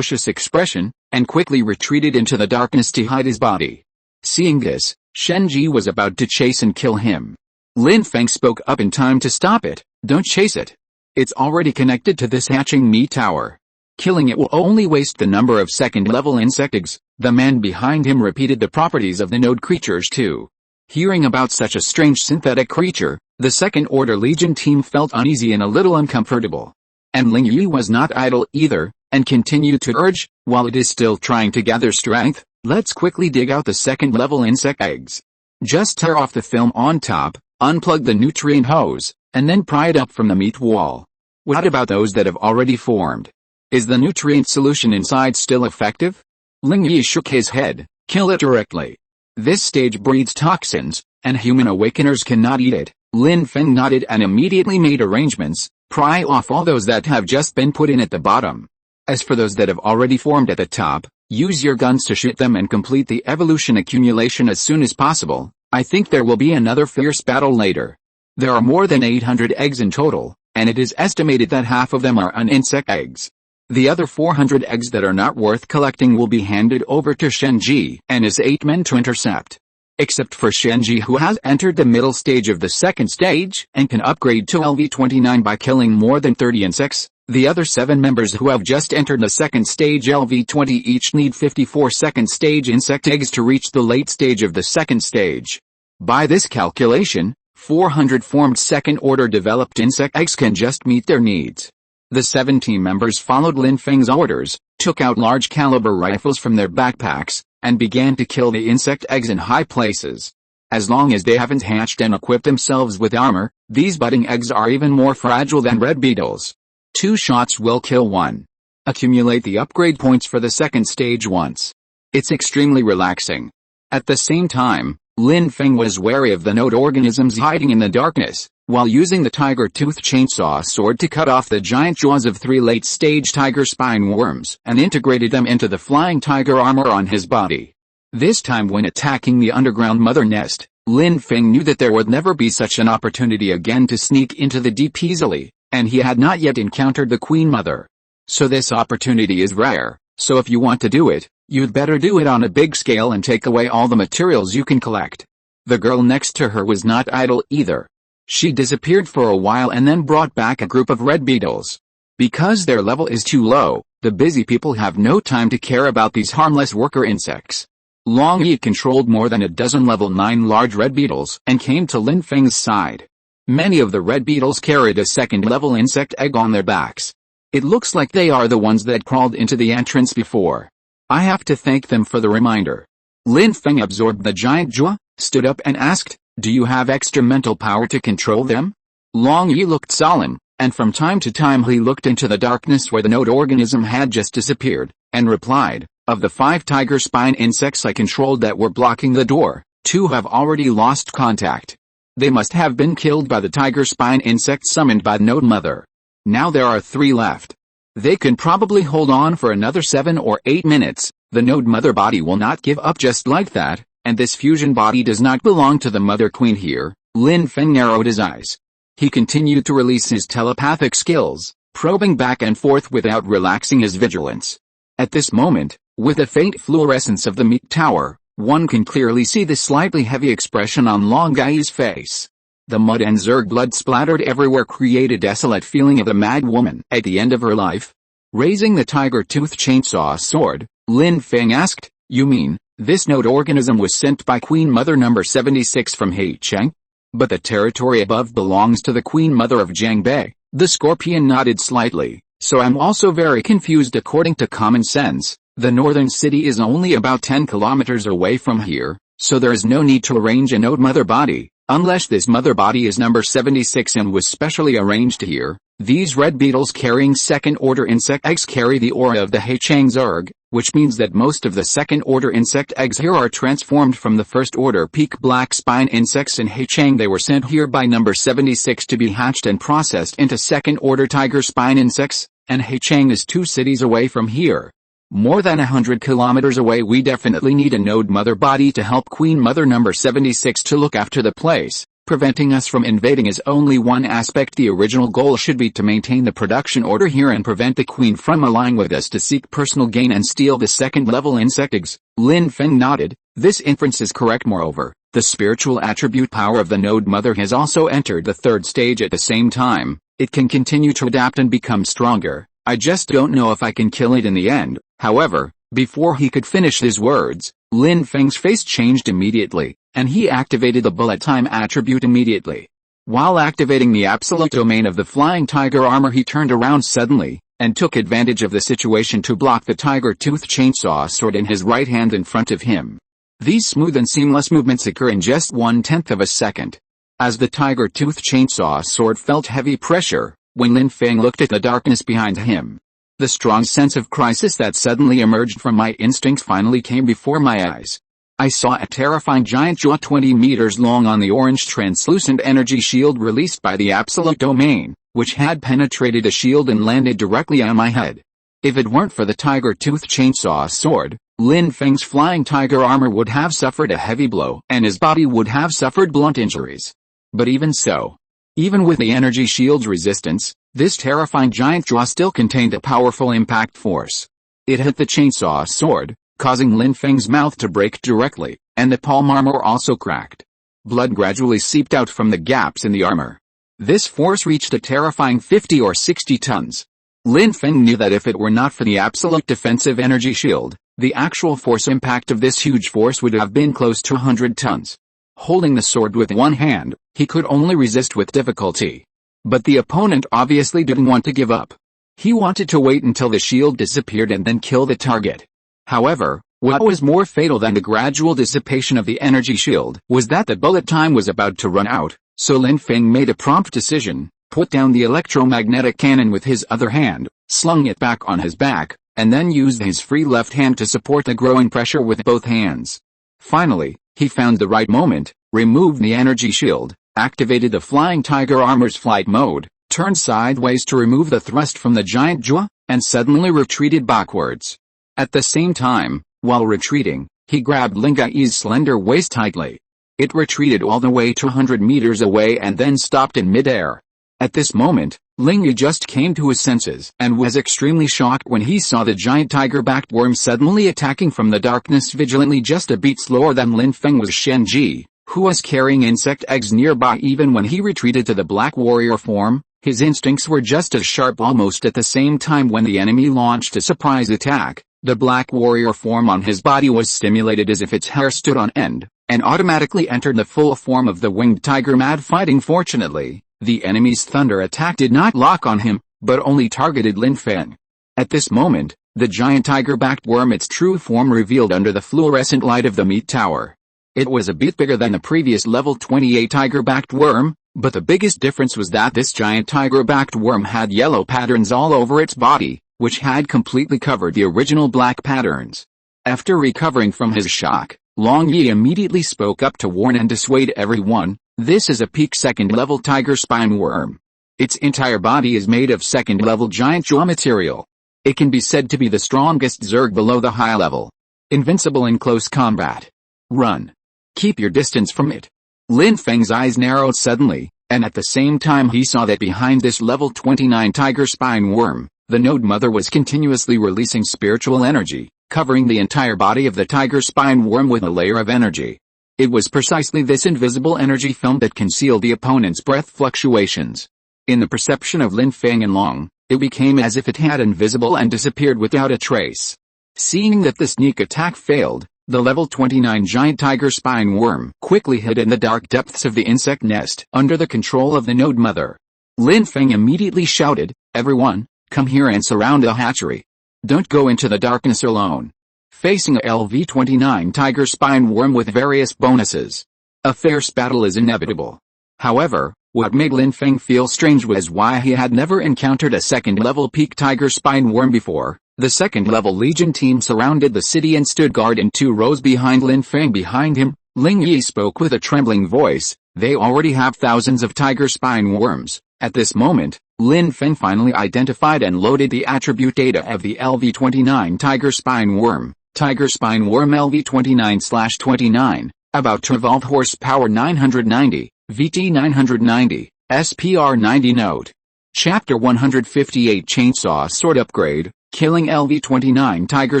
expression, and quickly retreated into the darkness to hide his body. Seeing this, Shen Ji was about to chase and kill him. Lin Feng spoke up in time to stop it. Don't chase it. It's already connected to this hatching meat tower. Killing it will only waste the number of second-level insect eggs. The man behind him repeated the properties of the node creatures too. Hearing about such a strange synthetic creature, the Second-Order Legion team felt uneasy and a little uncomfortable. And Ling Yi was not idle either, and continued to urge, while it is still trying to gather strength, let's quickly dig out the second-level insect eggs. Just tear off the film on top, unplug the nutrient hose, and then pry it up from the meat wall. What about those that have already formed? Is the nutrient solution inside still effective? Ling Yi shook his head. Kill it directly. This stage breeds toxins, and human awakeners cannot eat it. Lin Feng nodded and immediately made arrangements. Pry off all those that have just been put in at the bottom. As for those that have already formed at the top, use your guns to shoot them and complete the evolution accumulation as soon as possible. I think there will be another fierce battle later. There are more than 800 eggs in total, and it is estimated that half of them are uninsect eggs. The other 400 eggs that are not worth collecting will be handed over to Shen Ji and his 8 men to intercept. Except for Shen Ji, who has entered the middle stage of the second stage and can upgrade to LV29 by killing more than 30 insects, the other 7 members who have just entered the second stage LV20 each need 54 second stage insect eggs to reach the late stage of the second stage. By this calculation, 400 formed second-order developed insect eggs can just meet their needs. The 7 team members followed Lin Feng's orders, took out large-caliber rifles from their backpacks, and began to kill the insect eggs in high places. As long as they haven't hatched and equipped themselves with armor, these budding eggs are even more fragile than red beetles. 2 shots will kill one. Accumulate the upgrade points for the second stage once. It's extremely relaxing. At the same time, Lin Feng was wary of the node organisms hiding in the darkness, while using the tiger tooth chainsaw sword to cut off the giant jaws of 3 late-stage tiger spine worms and integrated them into the flying tiger armor on his body. This time when attacking the underground mother nest, Lin Feng knew that there would never be such an opportunity again to sneak into the deep easily, and he had not yet encountered the queen mother. So this opportunity is rare, so if you want to do it, you'd better do it on a big scale and take away all the materials you can collect. The girl next to her was not idle either. She disappeared for a while and then brought back a group of red beetles. Because their level is too low, the busy people have no time to care about these harmless worker insects. Long Yi controlled more than a dozen level 9 large red beetles and came to Lin Feng's side. Many of the red beetles carried a second-level insect egg on their backs. It looks like they are the ones that crawled into the entrance before. I have to thank them for the reminder. Lin Feng absorbed the giant jaw, stood up and asked, do you have extra mental power to control them? Long Yi looked solemn, and from time to time he looked into the darkness where the node organism had just disappeared, and replied, of the 5 tiger spine insects I controlled that were blocking the door, 2 have already lost contact. They must have been killed by the tiger spine insect summoned by Node Mother. Now there are 3 left. They can probably hold on for another 7 or 8 minutes. The Node Mother body will not give up just like that, and this fusion body does not belong to the Mother Queen here. Lin Feng narrowed his eyes. He continued to release his telepathic skills, probing back and forth without relaxing his vigilance. At this moment, with the faint fluorescence of the meat tower, one can clearly see the slightly heavy expression on Long Yi's face. The mud and Zerg blood splattered everywhere create a desolate feeling of a mad woman at the end of her life. Raising the tiger-tooth chainsaw sword, Lin Feng asked, "You mean, this node organism was sent by Queen Mother number 76 from Heicheng? But the territory above belongs to the Queen Mother of Jiangbei." The scorpion nodded slightly. "So I'm also very confused. According to common sense, the northern city is only about 10 kilometers away from here, so there is no need to arrange a node mother body, unless this mother body is number 76 and was specially arranged here. These red beetles carrying second-order insect eggs carry the aura of the Heicheng Zerg, which means that most of the second-order insect eggs here are transformed from the first-order peak black spine insects in Heicheng. They were sent here by number 76 to be hatched and processed into second-order tiger spine insects, and Heicheng is 2 cities away from here. More than 100 kilometers away. We definitely need a node mother body to help Queen Mother number 76 to look after the place. Preventing us from invading is only one aspect. The original goal should be to maintain the production order here and prevent the queen from allying with us to seek personal gain and steal the second-level insect eggs." Lin Feng nodded. "This inference is correct. Moreover, the spiritual attribute power of the node mother has also entered the 3rd stage at the same time. It can continue to adapt and become stronger. I just don't know if I can kill it in the end." However, before he could finish his words, Lin Feng's face changed immediately, and he activated the bullet time attribute immediately. While activating the absolute domain of the flying tiger armor, he turned around suddenly, and took advantage of the situation to block the tiger-tooth chainsaw sword in his right hand in front of him. These smooth and seamless movements occur in just 1/10 of a second. As the tiger-tooth chainsaw sword felt heavy pressure, when Lin Feng looked at the darkness behind him, the strong sense of crisis that suddenly emerged from my instincts finally came before my eyes. I saw a terrifying giant jaw 20 meters long on the orange translucent energy shield released by the absolute domain, which had penetrated the shield and landed directly on my head. If it weren't for the tiger-tooth chainsaw sword, Lin Feng's flying tiger armor would have suffered a heavy blow, and his body would have suffered blunt injuries. But even so, even with the energy shield's resistance, this terrifying giant jaw still contained a powerful impact force. It hit the chainsaw sword, causing Lin Feng's mouth to break directly, and the palm armor also cracked. Blood gradually seeped out from the gaps in the armor. This force reached a terrifying 50 or 60 tons. Lin Feng knew that if it were not for the absolute defensive energy shield, the actual force impact of this huge force would have been close to 100 tons. Holding the sword with one hand, he could only resist with difficulty. But the opponent obviously didn't want to give up. He wanted to wait until the shield disappeared and then kill the target. However, what was more fatal than the gradual dissipation of the energy shield was that the bullet time was about to run out, so Lin Feng made a prompt decision, put down the electromagnetic cannon with his other hand, slung it back on his back, and then used his free left hand to support the growing pressure with both hands. Finally, he found the right moment, removed the energy shield, activated the flying tiger armor's flight mode, turned sideways to remove the thrust from the giant jaw, and suddenly retreated backwards. At the same time, while retreating, he grabbed Ling Yi's slender waist tightly. It retreated all the way to 100 meters away and then stopped in midair. At this moment, Ling Yi just came to his senses and was extremely shocked when he saw the giant tiger-backed worm suddenly attacking from the darkness vigilantly. Just a beat slower than Lin Feng was Shen Ji, who was carrying insect eggs nearby. Even when he retreated to the black warrior form, his instincts were just as sharp. Almost at the same time when the enemy launched a surprise attack, the black warrior form on his body was stimulated as if its hair stood on end, and automatically entered the full form of the winged tiger mad fighting. Fortunately, the enemy's thunder attack did not lock on him, but only targeted Lin Feng. At this moment, the giant tiger-backed worm, its true form revealed under the fluorescent light of the meat tower. It was a bit bigger than the previous level 28 tiger-backed worm, but the biggest difference was that this giant tiger-backed worm had yellow patterns all over its body, which had completely covered the original black patterns. After recovering from his shock, Long Yi immediately spoke up to warn and dissuade everyone. This is a peak second-level tiger spine worm. Its entire body is made of second-level giant jaw material. It can be said to be the strongest Zerg below the high level. Invincible in close combat. Run. Keep your distance from it. Lin Feng's eyes narrowed suddenly, and at the same time he saw that behind this level 29 tiger spine worm, the node mother was continuously releasing spiritual energy, covering the entire body of the tiger spine worm with a layer of energy. It was precisely this invisible energy film that concealed the opponent's breath fluctuations. In the perception of Lin Feng and Long, it became as if it had invisible and disappeared without a trace. Seeing that the sneak attack failed, the level 29 giant tiger spine worm quickly hid in the dark depths of the insect nest under the control of the node mother. Lin Feng immediately shouted, "Everyone, come here and surround the hatchery. Don't go into the darkness alone." Facing a LV-29 tiger spine worm with various bonuses, a fierce battle is inevitable. However, what made Lin Feng feel strange was why he had never encountered a second-level peak tiger spine worm before. The second-level Legion team surrounded the city and stood guard in 2 rows behind Lin Feng. Behind him, Ling Yi spoke with a trembling voice, "They already have thousands of tiger spine worms." At this moment, Lin Feng finally identified and loaded the attribute data of the LV-29 tiger spine worm. Tiger spine worm LV-29/29, about to evolve, horsepower 990, VT 990, SPR 90. Note. Chapter 158 Chainsaw Sword Upgrade, killing LV-29 tiger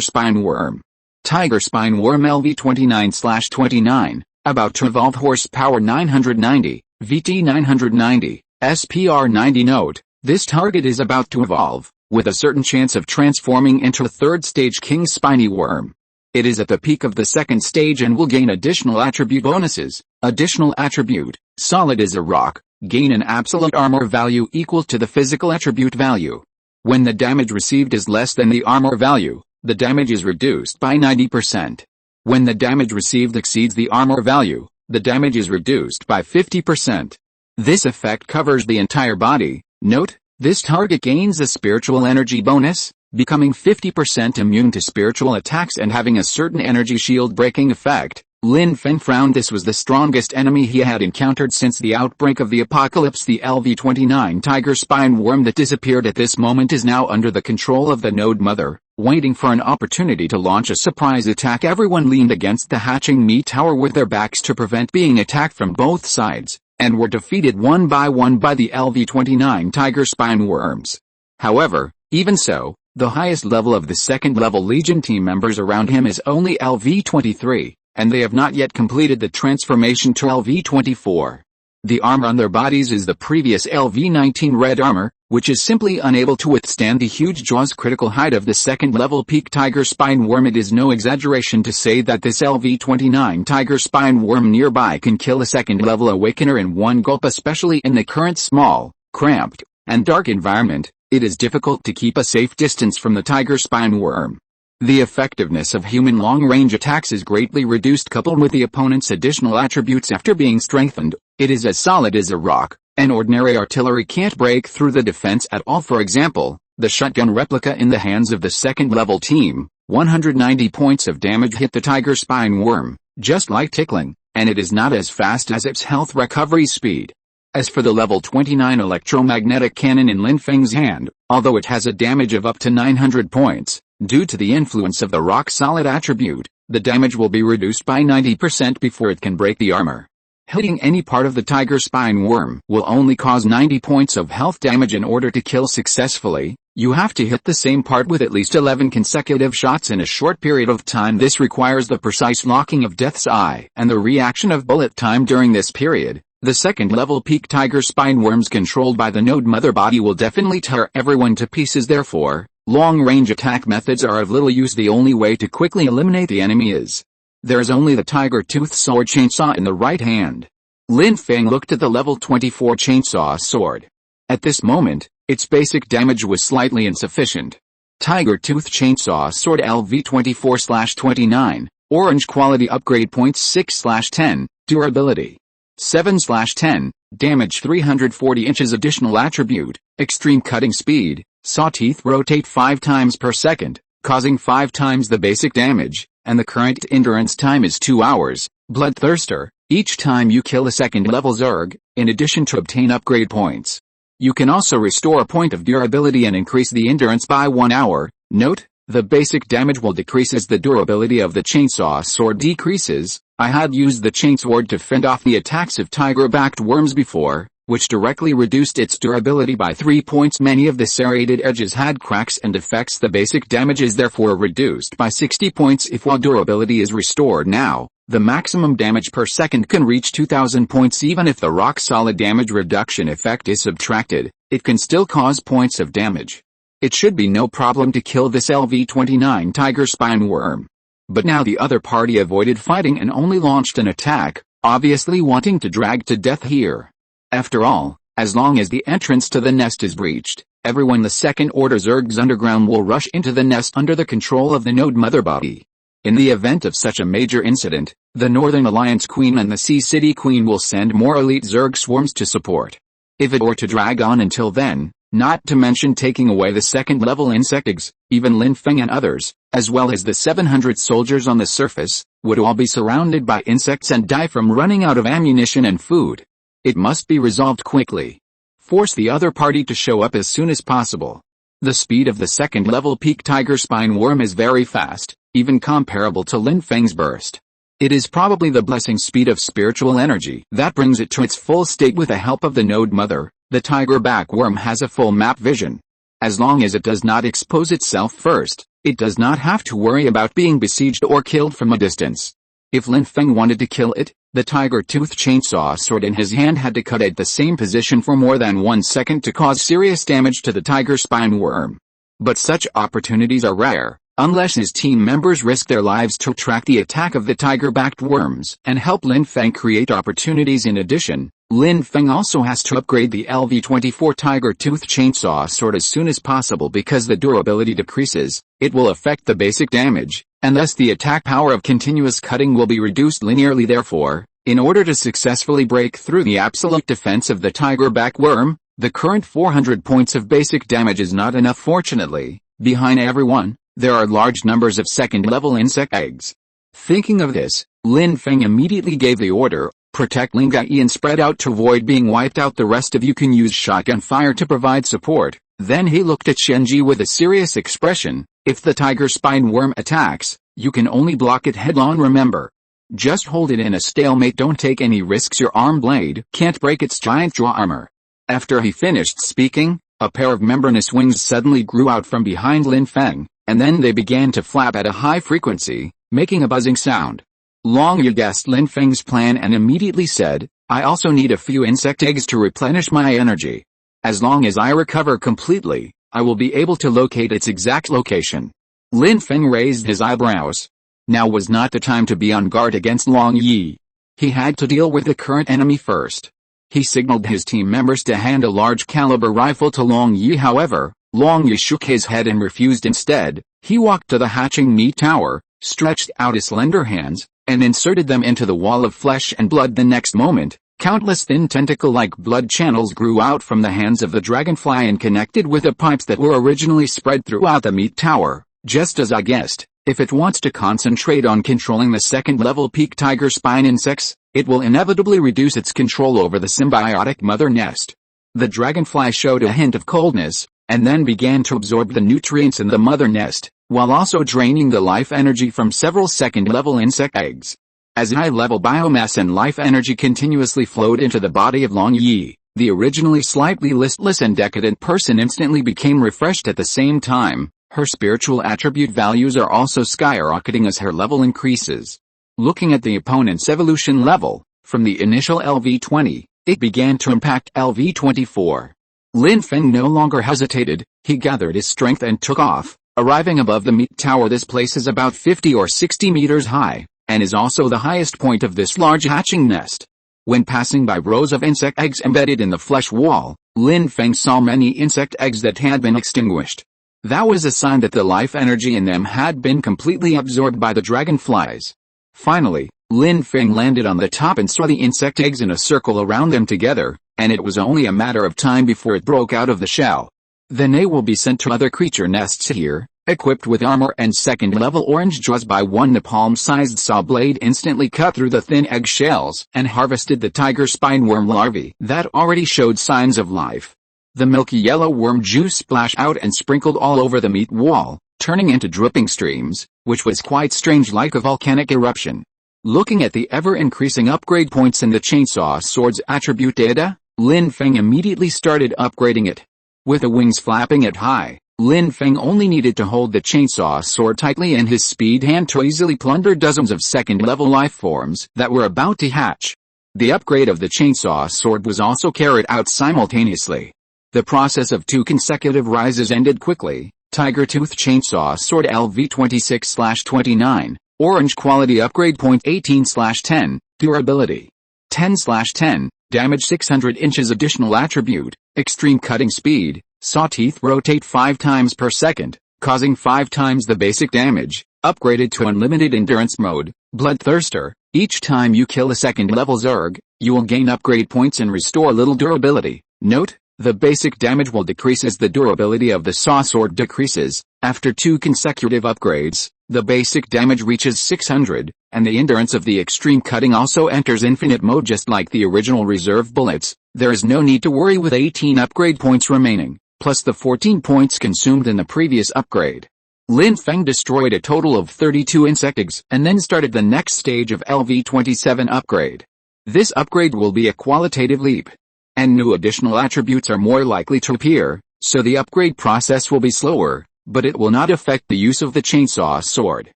spine worm. Tiger spine worm LV-29/29, about to evolve, horsepower 990, VT 990, SPR 90. Note. This target is about to evolve, with a certain chance of transforming into a 3rd stage king spiny worm. It is at the peak of the 2nd stage and will gain additional attribute bonuses. Additional attribute, solid as a rock, gain an absolute armor value equal to the physical attribute value. When the damage received is less than the armor value, the damage is reduced by 90%. When the damage received exceeds the armor value, the damage is reduced by 50%. This effect covers the entire body. Note, this target gains a spiritual energy bonus, becoming 50% immune to spiritual attacks and having a certain energy shield breaking effect. Lin Feng frowned. This was the strongest enemy he had encountered since the outbreak of the apocalypse. The LV-29 tiger spine worm that disappeared at this moment is now under the control of the node mother, waiting for an opportunity to launch a surprise attack. Everyone leaned against the hatching meat tower with their backs to prevent being attacked from both sides, and were defeated one by one by the LV-29 tiger spine worms. However, even so, the highest level of the second-level Legion team members around him is only LV-23, and they have not yet completed the transformation to LV-24. The armor on their bodies is the previous LV-19 red armor, which is simply unable to withstand the huge jaws critical height of the second-level peak tiger spine worm. It is no exaggeration to say that this LV-29 tiger spine worm nearby can kill a second-level awakener in one gulp. Especially in the current small, cramped, and dark environment, it is difficult to keep a safe distance from the tiger spine worm. The effectiveness of human long-range attacks is greatly reduced. Coupled with the opponent's additional attributes after being strengthened, it is as solid as a rock, and ordinary artillery can't break through the defense at all. For example, the shotgun replica in the hands of the second-level team, 190 points of damage hit the tiger spine worm, just like tickling, and it is not as fast as its health recovery speed. As for the level 29 electromagnetic cannon in Lin Feng's hand, although it has a damage of up to 900 points, due to the influence of the rock-solid attribute, the damage will be reduced by 90% before it can break the armor. Hitting any part of the tiger spine worm will only cause 90 points of health damage. In order to kill successfully, you have to hit the same part with at least 11 consecutive shots in a short period of time. This requires the precise locking of Death's Eye and the reaction of bullet time during this period. The second-level peak tiger spine worms controlled by the node mother body will definitely tear everyone to pieces. Therefore, long-range attack methods are of little use. The only way to quickly eliminate the enemy is there is only the tiger tooth sword chainsaw in the right hand. Lin Feng looked at the level 24 chainsaw sword. At this moment, its basic damage was slightly insufficient. Tiger tooth chainsaw sword LV-24/29, orange quality upgrade points 6/10, durability 7/10, damage 340 inches. Additional attribute, extreme cutting speed, saw teeth rotate 5 times per second, causing 5 times the basic damage, and the current endurance time is 2 hours. Bloodthirster, each time you kill a second-level Zerg, in addition to obtain upgrade points, you can also restore a point of durability and increase the endurance by 1 hour. Note, the basic damage will decrease as the durability of the chainsaw sword decreases. I had used the chainsword to fend off the attacks of tiger-backed worms before, which directly reduced its durability by 3 points. Many of the serrated edges had cracks and defects. The basic damage is therefore reduced by 60 points if while durability is restored. Now, The maximum damage per second can reach 2000 points. Even if the rock-solid damage reduction effect is subtracted, it can still cause points of damage. It should be no problem to kill this LV-29 tiger spine worm. But now the other party avoided fighting and only launched an attack, obviously wanting to drag to death here. After all, as long as the entrance to the nest is breached, everyone the Second Order Zergs underground will rush into the nest under the control of the Node Mother Body. In the event of such a major incident, the Northern Alliance Queen and the Sea City Queen will send more elite Zerg swarms to support. If it were to drag on until then, not to mention taking away the second-level insect eggs, even Lin Feng and others, as well as the 700 soldiers on the surface, would all be surrounded by insects and die from running out of ammunition and food. It must be resolved quickly. Force the other party to show up as soon as possible. The speed of the second-level peak tiger spine worm is very fast, even comparable to Lin Feng's burst. It is probably the blessing speed of spiritual energy that brings it to its full state. With the help of the Node Mother, the tiger back worm has a full map vision. As long as it does not expose itself first, it does not have to worry about being besieged or killed from a distance. If Lin Feng wanted to kill it, the tiger-tooth chainsaw sword in his hand had to cut at the same position for more than 1 second to cause serious damage to the tiger spine worm. But such opportunities are rare, unless his team members risk their lives to track the attack of the tiger-backed worms and help Lin Feng create opportunities. In addition, Lin Feng also has to upgrade the LV-24 tiger-tooth chainsaw sword as soon as possible because the durability decreases, it will affect the basic damage, and thus the attack power of continuous cutting will be reduced linearly. Therefore, in order to successfully break through the absolute defense of the tiger-back worm, the current 400 points of basic damage is not enough. Fortunately, behind everyone, there are large numbers of second-level insect eggs. Thinking of this, Lin Feng immediately gave the order, protect Ling Gai and spread out to avoid being wiped out. The rest of you can use shotgun fire to provide support. Then he looked at Shenji with a serious expression. If the tiger spine worm attacks, you can only block it head-on. Remember, just hold it in a stalemate. Don't take any risks. Your arm blade can't break its giant jaw armor. After he finished speaking, a pair of membranous wings suddenly grew out from behind Lin Feng, and then they began to flap at a high frequency, making a buzzing sound. Long Yu guessed Lin Feng's plan and immediately said, I also need a few insect eggs to replenish my energy. As long as I recover completely, I will be able to locate its exact location. Lin Feng raised his eyebrows. Now was not the time to be on guard against Long Yi. He had to deal with the current enemy first. He signaled his team members to hand a large caliber rifle to Long Yi. However, Long Yi shook his head and refused. Instead, he walked to the hatching meat tower, stretched out his slender hands, and inserted them into the wall of flesh and blood. The next moment, countless thin tentacle-like blood channels grew out from the hands of the dragonfly and connected with the pipes that were originally spread throughout the meat tower. Just as I guessed, if it wants to concentrate on controlling the second-level peak tiger spine insects, it will inevitably reduce its control over the symbiotic mother nest. The dragonfly showed a hint of coldness, and then began to absorb the nutrients in the mother nest, while also draining the life energy from several second-level insect eggs. As high-level biomass and life energy continuously flowed into the body of Long Yi, the originally slightly listless and decadent person instantly became refreshed. At the same time, her spiritual attribute values are also skyrocketing as her level increases. Looking at the opponent's evolution level, from the initial LV-20, it began to impact LV-24. Lin Feng no longer hesitated, he gathered his strength and took off, arriving above the meat tower. This place is about 50 or 60 meters high, and is also the highest point of this large hatching nest. When passing by rows of insect eggs embedded in the flesh wall, Lin Feng saw many insect eggs that had been extinguished. That was a sign that the life energy in them had been completely absorbed by the dragonflies. Finally, Lin Feng landed on the top and saw the insect eggs in a circle around them together, and it was only a matter of time before it broke out of the shell. Then they will be sent to other creature nests here, equipped with armor and second-level orange jaws. By one, the palm-sized saw blade instantly cut through the thin egg shells and harvested the tiger spine worm larvae that already showed signs of life. The milky yellow worm juice splashed out and sprinkled all over the meat wall, turning into dripping streams, which was quite strange, like a volcanic eruption. Looking at the ever-increasing upgrade points in the chainsaw sword's attribute data, Lin Feng immediately started upgrading it. With the wings flapping at high, Lin Feng only needed to hold the chainsaw sword tightly in his speed hand to easily plunder dozens of second-level life forms that were about to hatch. The upgrade of the chainsaw sword was also carried out simultaneously. The process of 2 consecutive rises ended quickly. Tiger Tooth Chainsaw Sword LV26/29, Orange Quality Upgrade Point 18/10, Durability 10/10, Damage 600 inches Additional Attribute, Extreme Cutting Speed, Saw Teeth Rotate 5 times per second, causing 5 times the basic damage, upgraded to Unlimited Endurance Mode, Bloodthirster. Each time you kill a second-level Zerg, you will gain upgrade points and restore little durability. Note, the basic damage will decrease as the durability of the saw sword decreases. After 2 consecutive upgrades, the basic damage reaches 600, and the endurance of the extreme cutting also enters infinite mode just like the original reserve bullets. There is no need to worry with 18 upgrade points remaining, plus the 14 points consumed in the previous upgrade. Lin Feng destroyed a total of 32 insect eggs and then started the next stage of LV27 upgrade. This upgrade will be a qualitative leap, and new additional attributes are more likely to appear, so the upgrade process will be slower, but it will not affect the use of the chainsaw sword.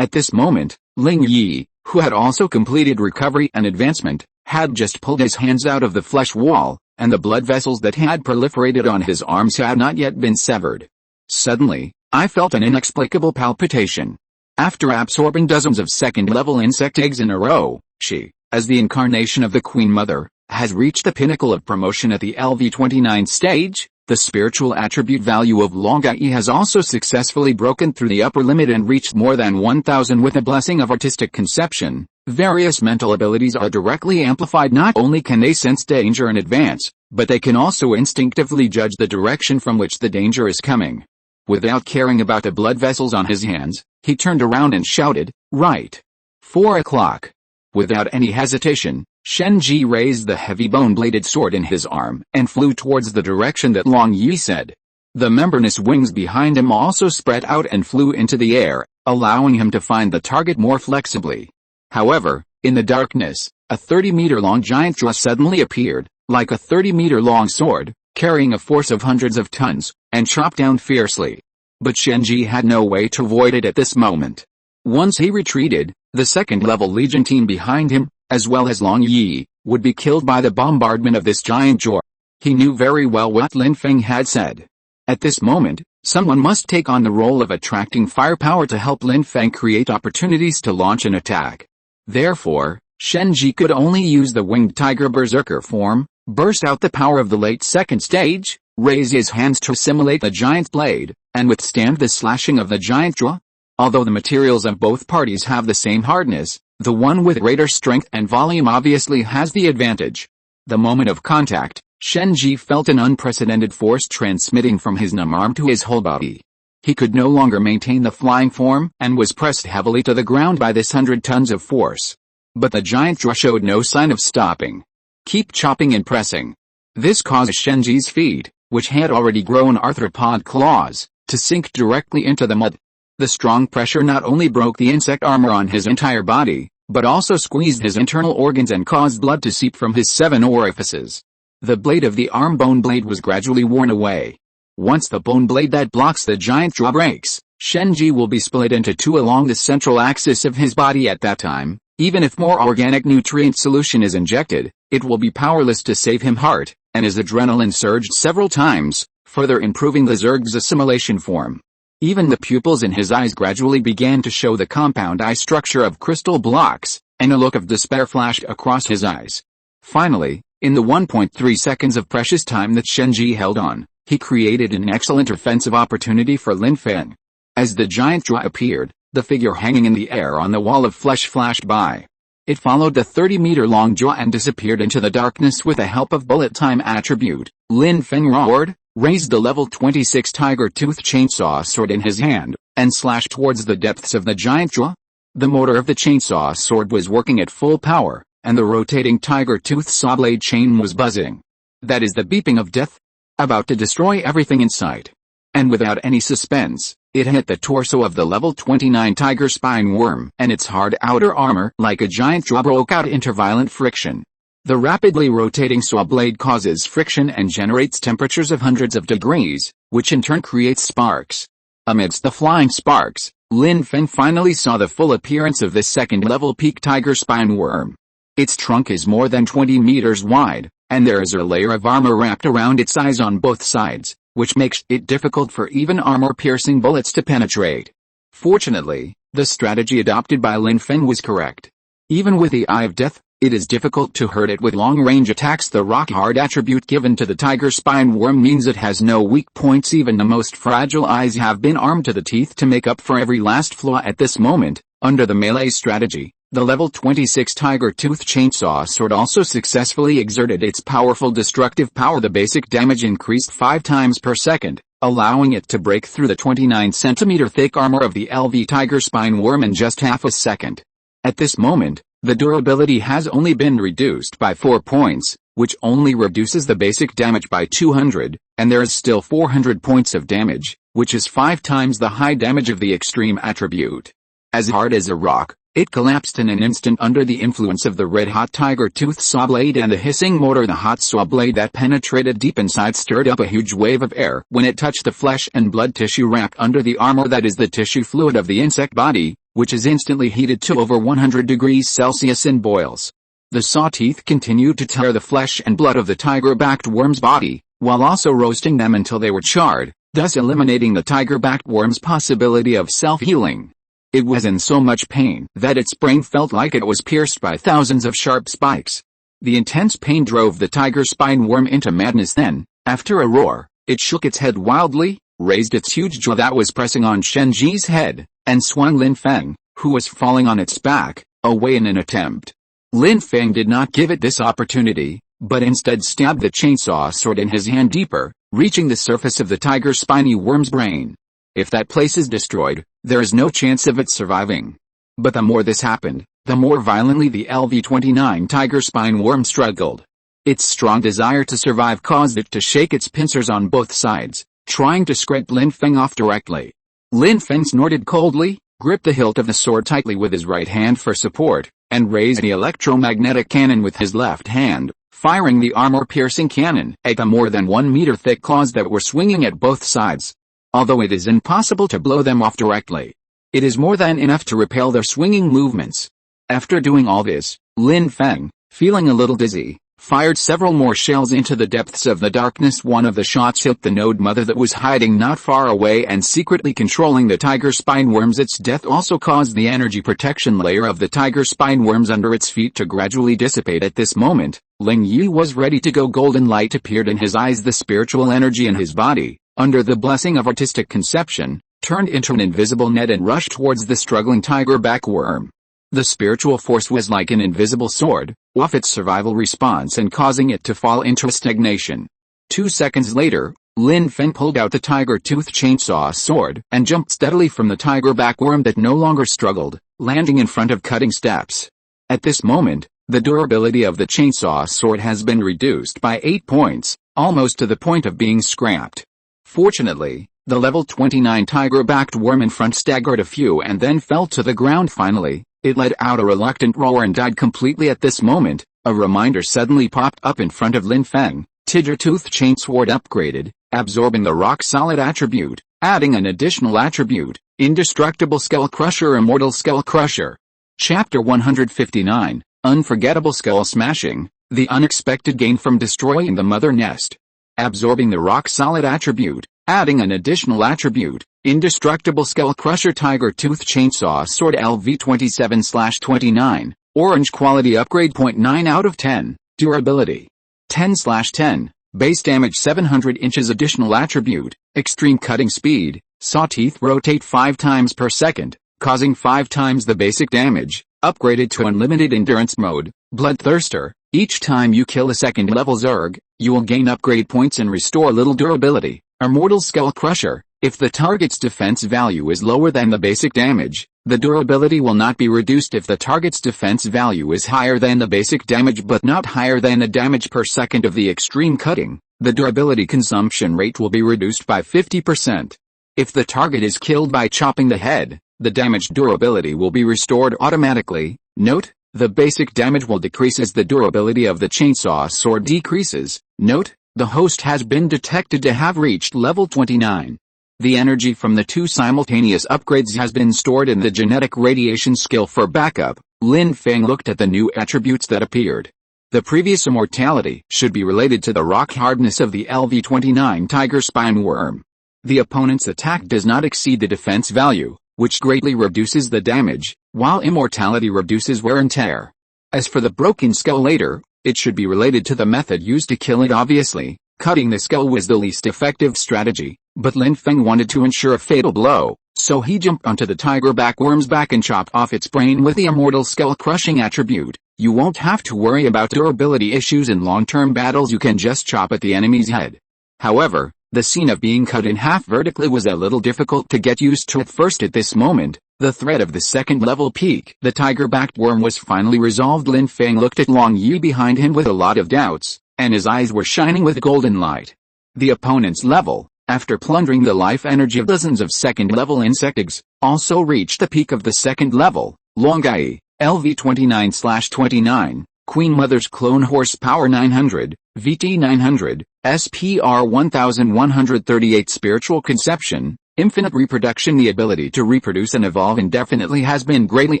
At this moment, Ling Yi, who had also completed recovery and advancement, had just pulled his hands out of the flesh wall, and the blood vessels that had proliferated on his arms had not yet been severed. Suddenly, I felt an inexplicable palpitation. After absorbing dozens of second-level insect eggs in a row, she, as the incarnation of the Queen Mother, has reached the pinnacle of promotion at the LV29 stage. The spiritual attribute value of Longai has also successfully broken through the upper limit and reached more than 1000 with a blessing of artistic conception. Various mental abilities are directly amplified. Not only can they sense danger in advance, but they can also instinctively judge the direction from which the danger is coming. Without caring about the blood vessels on his hands, he turned around and shouted, "Right. 4 o'clock." Without any hesitation, Shen Ji raised the heavy bone-bladed sword in his arm and flew towards the direction that Long Yi said. The membranous wings behind him also spread out and flew into the air, allowing him to find the target more flexibly. However, in the darkness, a 30-meter-long giant jaw suddenly appeared, like a 30-meter-long sword, carrying a force of hundreds of tons, and chopped down fiercely. But Shen Ji had no way to avoid it at this moment. Once he retreated, the second-level Legion team behind him, as well as Long Yi, would be killed by the bombardment of this giant jaw. He knew very well what Lin Feng had said. At this moment, someone must take on the role of attracting firepower to help Lin Feng create opportunities to launch an attack. Therefore, Shen Ji could only use the winged tiger berserker form, burst out the power of the late second stage, raise his hands to simulate the giant's blade, and withstand the slashing of the giant jaw. Although the materials of both parties have the same hardness, the one with greater strength and volume obviously has the advantage. The moment of contact, Shen Ji felt an unprecedented force transmitting from his numb arm to his whole body. He could no longer maintain the flying form and was pressed heavily to the ground by this 100 tons of force. But the giant jaw showed no sign of stopping. Keep chopping and pressing. This caused Shen Ji's feet, which had already grown arthropod claws, to sink directly into the mud. The strong pressure not only broke the insect armor on his entire body, but also squeezed his internal organs and caused blood to seep from his 7 orifices. The blade of the arm bone blade was gradually worn away. Once the bone blade that blocks the giant jaw breaks, Shen Ji will be split into 2 along the central axis of his body at that time. Even if more organic nutrient solution is injected, it will be powerless to save him heart, and his adrenaline surged several times, further improving the Zerg's assimilation form. Even the pupils in his eyes gradually began to show the compound eye structure of crystal blocks, and a look of despair flashed across his eyes. Finally, in the 1.3 seconds of precious time that Shen Ji held on, he created an excellent offensive opportunity for Lin Feng. As the giant jaw appeared, the figure hanging in the air on the wall of flesh flashed by. It followed the 30-meter-long jaw and disappeared into the darkness with the help of bullet time attribute. Lin Feng roared, raised the level 26 tiger tooth chainsaw sword in his hand, and slashed towards the depths of the giant jaw. The motor of the chainsaw sword was working at full power, and the rotating tiger tooth saw blade chain was buzzing. That is the beeping of death, about to destroy everything in sight. And without any suspense, it hit the torso of the level 29 tiger spine worm, and its hard outer armor like a giant jaw broke out into violent friction. The rapidly rotating saw blade causes friction and generates temperatures of hundreds of degrees, which in turn creates sparks. Amidst the flying sparks, Lin Feng finally saw the full appearance of this second-level peak tiger spine worm. Its trunk is more than 20 meters wide, and there is a layer of armor wrapped around its eyes on both sides, which makes it difficult for even armor-piercing bullets to penetrate. Fortunately, the strategy adopted by Lin Feng was correct. Even with the Eye of Death, it is difficult to hurt it with long-range attacks. The rock-hard attribute given to the tiger spine worm means it has no weak points. Even the most fragile eyes have been armed to the teeth to make up for every last flaw. At this moment, under the melee strategy, the level 26 tiger tooth chainsaw sword also successfully exerted its powerful destructive power. The basic damage increased 5 times per second, allowing it to break through the 29 centimeter thick armor of the LV tiger spine worm in just half a second. At this moment, the durability has only been reduced by 4 points, which only reduces the basic damage by 200, and there is still 400 points of damage, which is 5 times the high damage of the extreme attribute. As hard as a rock, it collapsed in an instant under the influence of the red-hot tiger tooth saw blade and the hissing motor. The hot saw blade that penetrated deep inside stirred up a huge wave of air when it touched the flesh and blood tissue wrapped under the armor, that is the tissue fluid of the insect body, which is instantly heated to over 100 degrees Celsius and boils. The saw teeth continued to tear the flesh and blood of the tiger-backed worm's body, while also roasting them until they were charred, thus eliminating the tiger-backed worm's possibility of self-healing. It was in so much pain that its brain felt like it was pierced by thousands of sharp spikes. The intense pain drove the tiger spine worm into madness. Then, after a roar, it shook its head wildly, raised its huge jaw that was pressing on Shenji's head, and swung Lin Feng, who was falling on its back, away in an attempt. Lin Feng did not give it this opportunity, but instead stabbed the chainsaw sword in his hand deeper, reaching the surface of the tiger spiny worm's brain. If that place is destroyed, there is no chance of it surviving. But the more this happened, the more violently the LV-29 tiger spine worm struggled. Its strong desire to survive caused it to shake its pincers on both sides, trying to scrape Lin Feng off directly. Lin Feng snorted coldly, gripped the hilt of the sword tightly with his right hand for support, and raised the electromagnetic cannon with his left hand, firing the armor-piercing cannon at the more than 1 meter thick claws that were swinging at both sides. Although it is impossible to blow them off directly, it is more than enough to repel their swinging movements. After doing all this, Lin Feng, feeling a little dizzy, fired several more shells into the depths of the darkness. One of the shots hit the node mother that was hiding not far away and secretly controlling the tiger spine worms. Its death also caused the energy protection layer of the tiger spine worms under its feet to gradually dissipate. At this moment, Ling Yi was ready to go. Golden light appeared in his eyes. The spiritual energy in his body, under the blessing of artistic conception, turned into an invisible net and rushed towards the struggling tiger-back worm. The spiritual force was like an invisible sword, off its survival response and causing it to fall into stagnation. 2 seconds later, Lin Feng pulled out the tiger tooth chainsaw sword and jumped steadily from the tiger-back worm that no longer struggled, landing in front of cutting steps. At this moment, the durability of the chainsaw sword has been reduced by 8 points, almost to the point of being scrapped. Fortunately, the level 29 tiger-backed worm in front staggered a few and then fell to the ground. Finally, it let out a reluctant roar and died completely. At this moment, a reminder suddenly popped up in front of Lin Feng. Tiger tooth chainsword upgraded, absorbing the rock-solid attribute, adding an additional attribute, indestructible skull crusher, immortal skull crusher. Chapter 159, Unforgettable Skull Smashing, the unexpected gain from destroying the mother nest. Absorbing the rock-solid attribute, adding an additional attribute, indestructible skull crusher. Tiger tooth chainsaw sword LV27/29, orange quality upgrade 0.9 out of 10, durability 10/10, base damage 700 inches. Additional attribute, extreme cutting speed, saw teeth rotate 5 times per second, causing 5 times the basic damage, upgraded to unlimited endurance mode, bloodthirster. Each time you kill a second-level Zerg, you will gain upgrade points and restore little durability. Immortal Skull Crusher. If the target's defense value is lower than the basic damage, the durability will not be reduced. If the target's defense value is higher than the basic damage but not higher than the damage per second of the extreme cutting, the durability consumption rate will be reduced by 50%. If the target is killed by chopping the head, the damage durability will be restored automatically. Note, The basic damage will decrease as the durability of the chainsaw sword decreases. Note, the host has been detected to have reached level 29. The energy from the two simultaneous upgrades has been stored in the genetic radiation skill for backup. Lin Feng looked at the new attributes that appeared. The previous immortality should be related to the rock hardness of the LV-29 tiger spine worm. The opponent's attack does not exceed the defense value, which greatly reduces the damage, while immortality reduces wear and tear. As for the broken skull later, it should be related to the method used to kill it. Obviously, cutting the skull was the least effective strategy, but Lin Feng wanted to ensure a fatal blow, so he jumped onto the tiger backworm's back and chopped off its brain with the immortal skull-crushing attribute. You won't have to worry about durability issues in long-term battles. You can just chop at the enemy's head. However, the scene of being cut in half vertically was a little difficult to get used to at first. At this moment, the threat of the second-level peak, the tiger-backed worm, was finally resolved. Lin Feng looked at Long Yi behind him with a lot of doubts, and his eyes were shining with golden light. The opponent's level, after plundering the life energy of dozens of second-level insect eggs, also reached the peak of the second level. Long Yi, LV-29/29, Queen Mother's clone, horsepower 900, VT 900, SPR 1138, spiritual conception, infinite reproduction. The ability to reproduce and evolve indefinitely has been greatly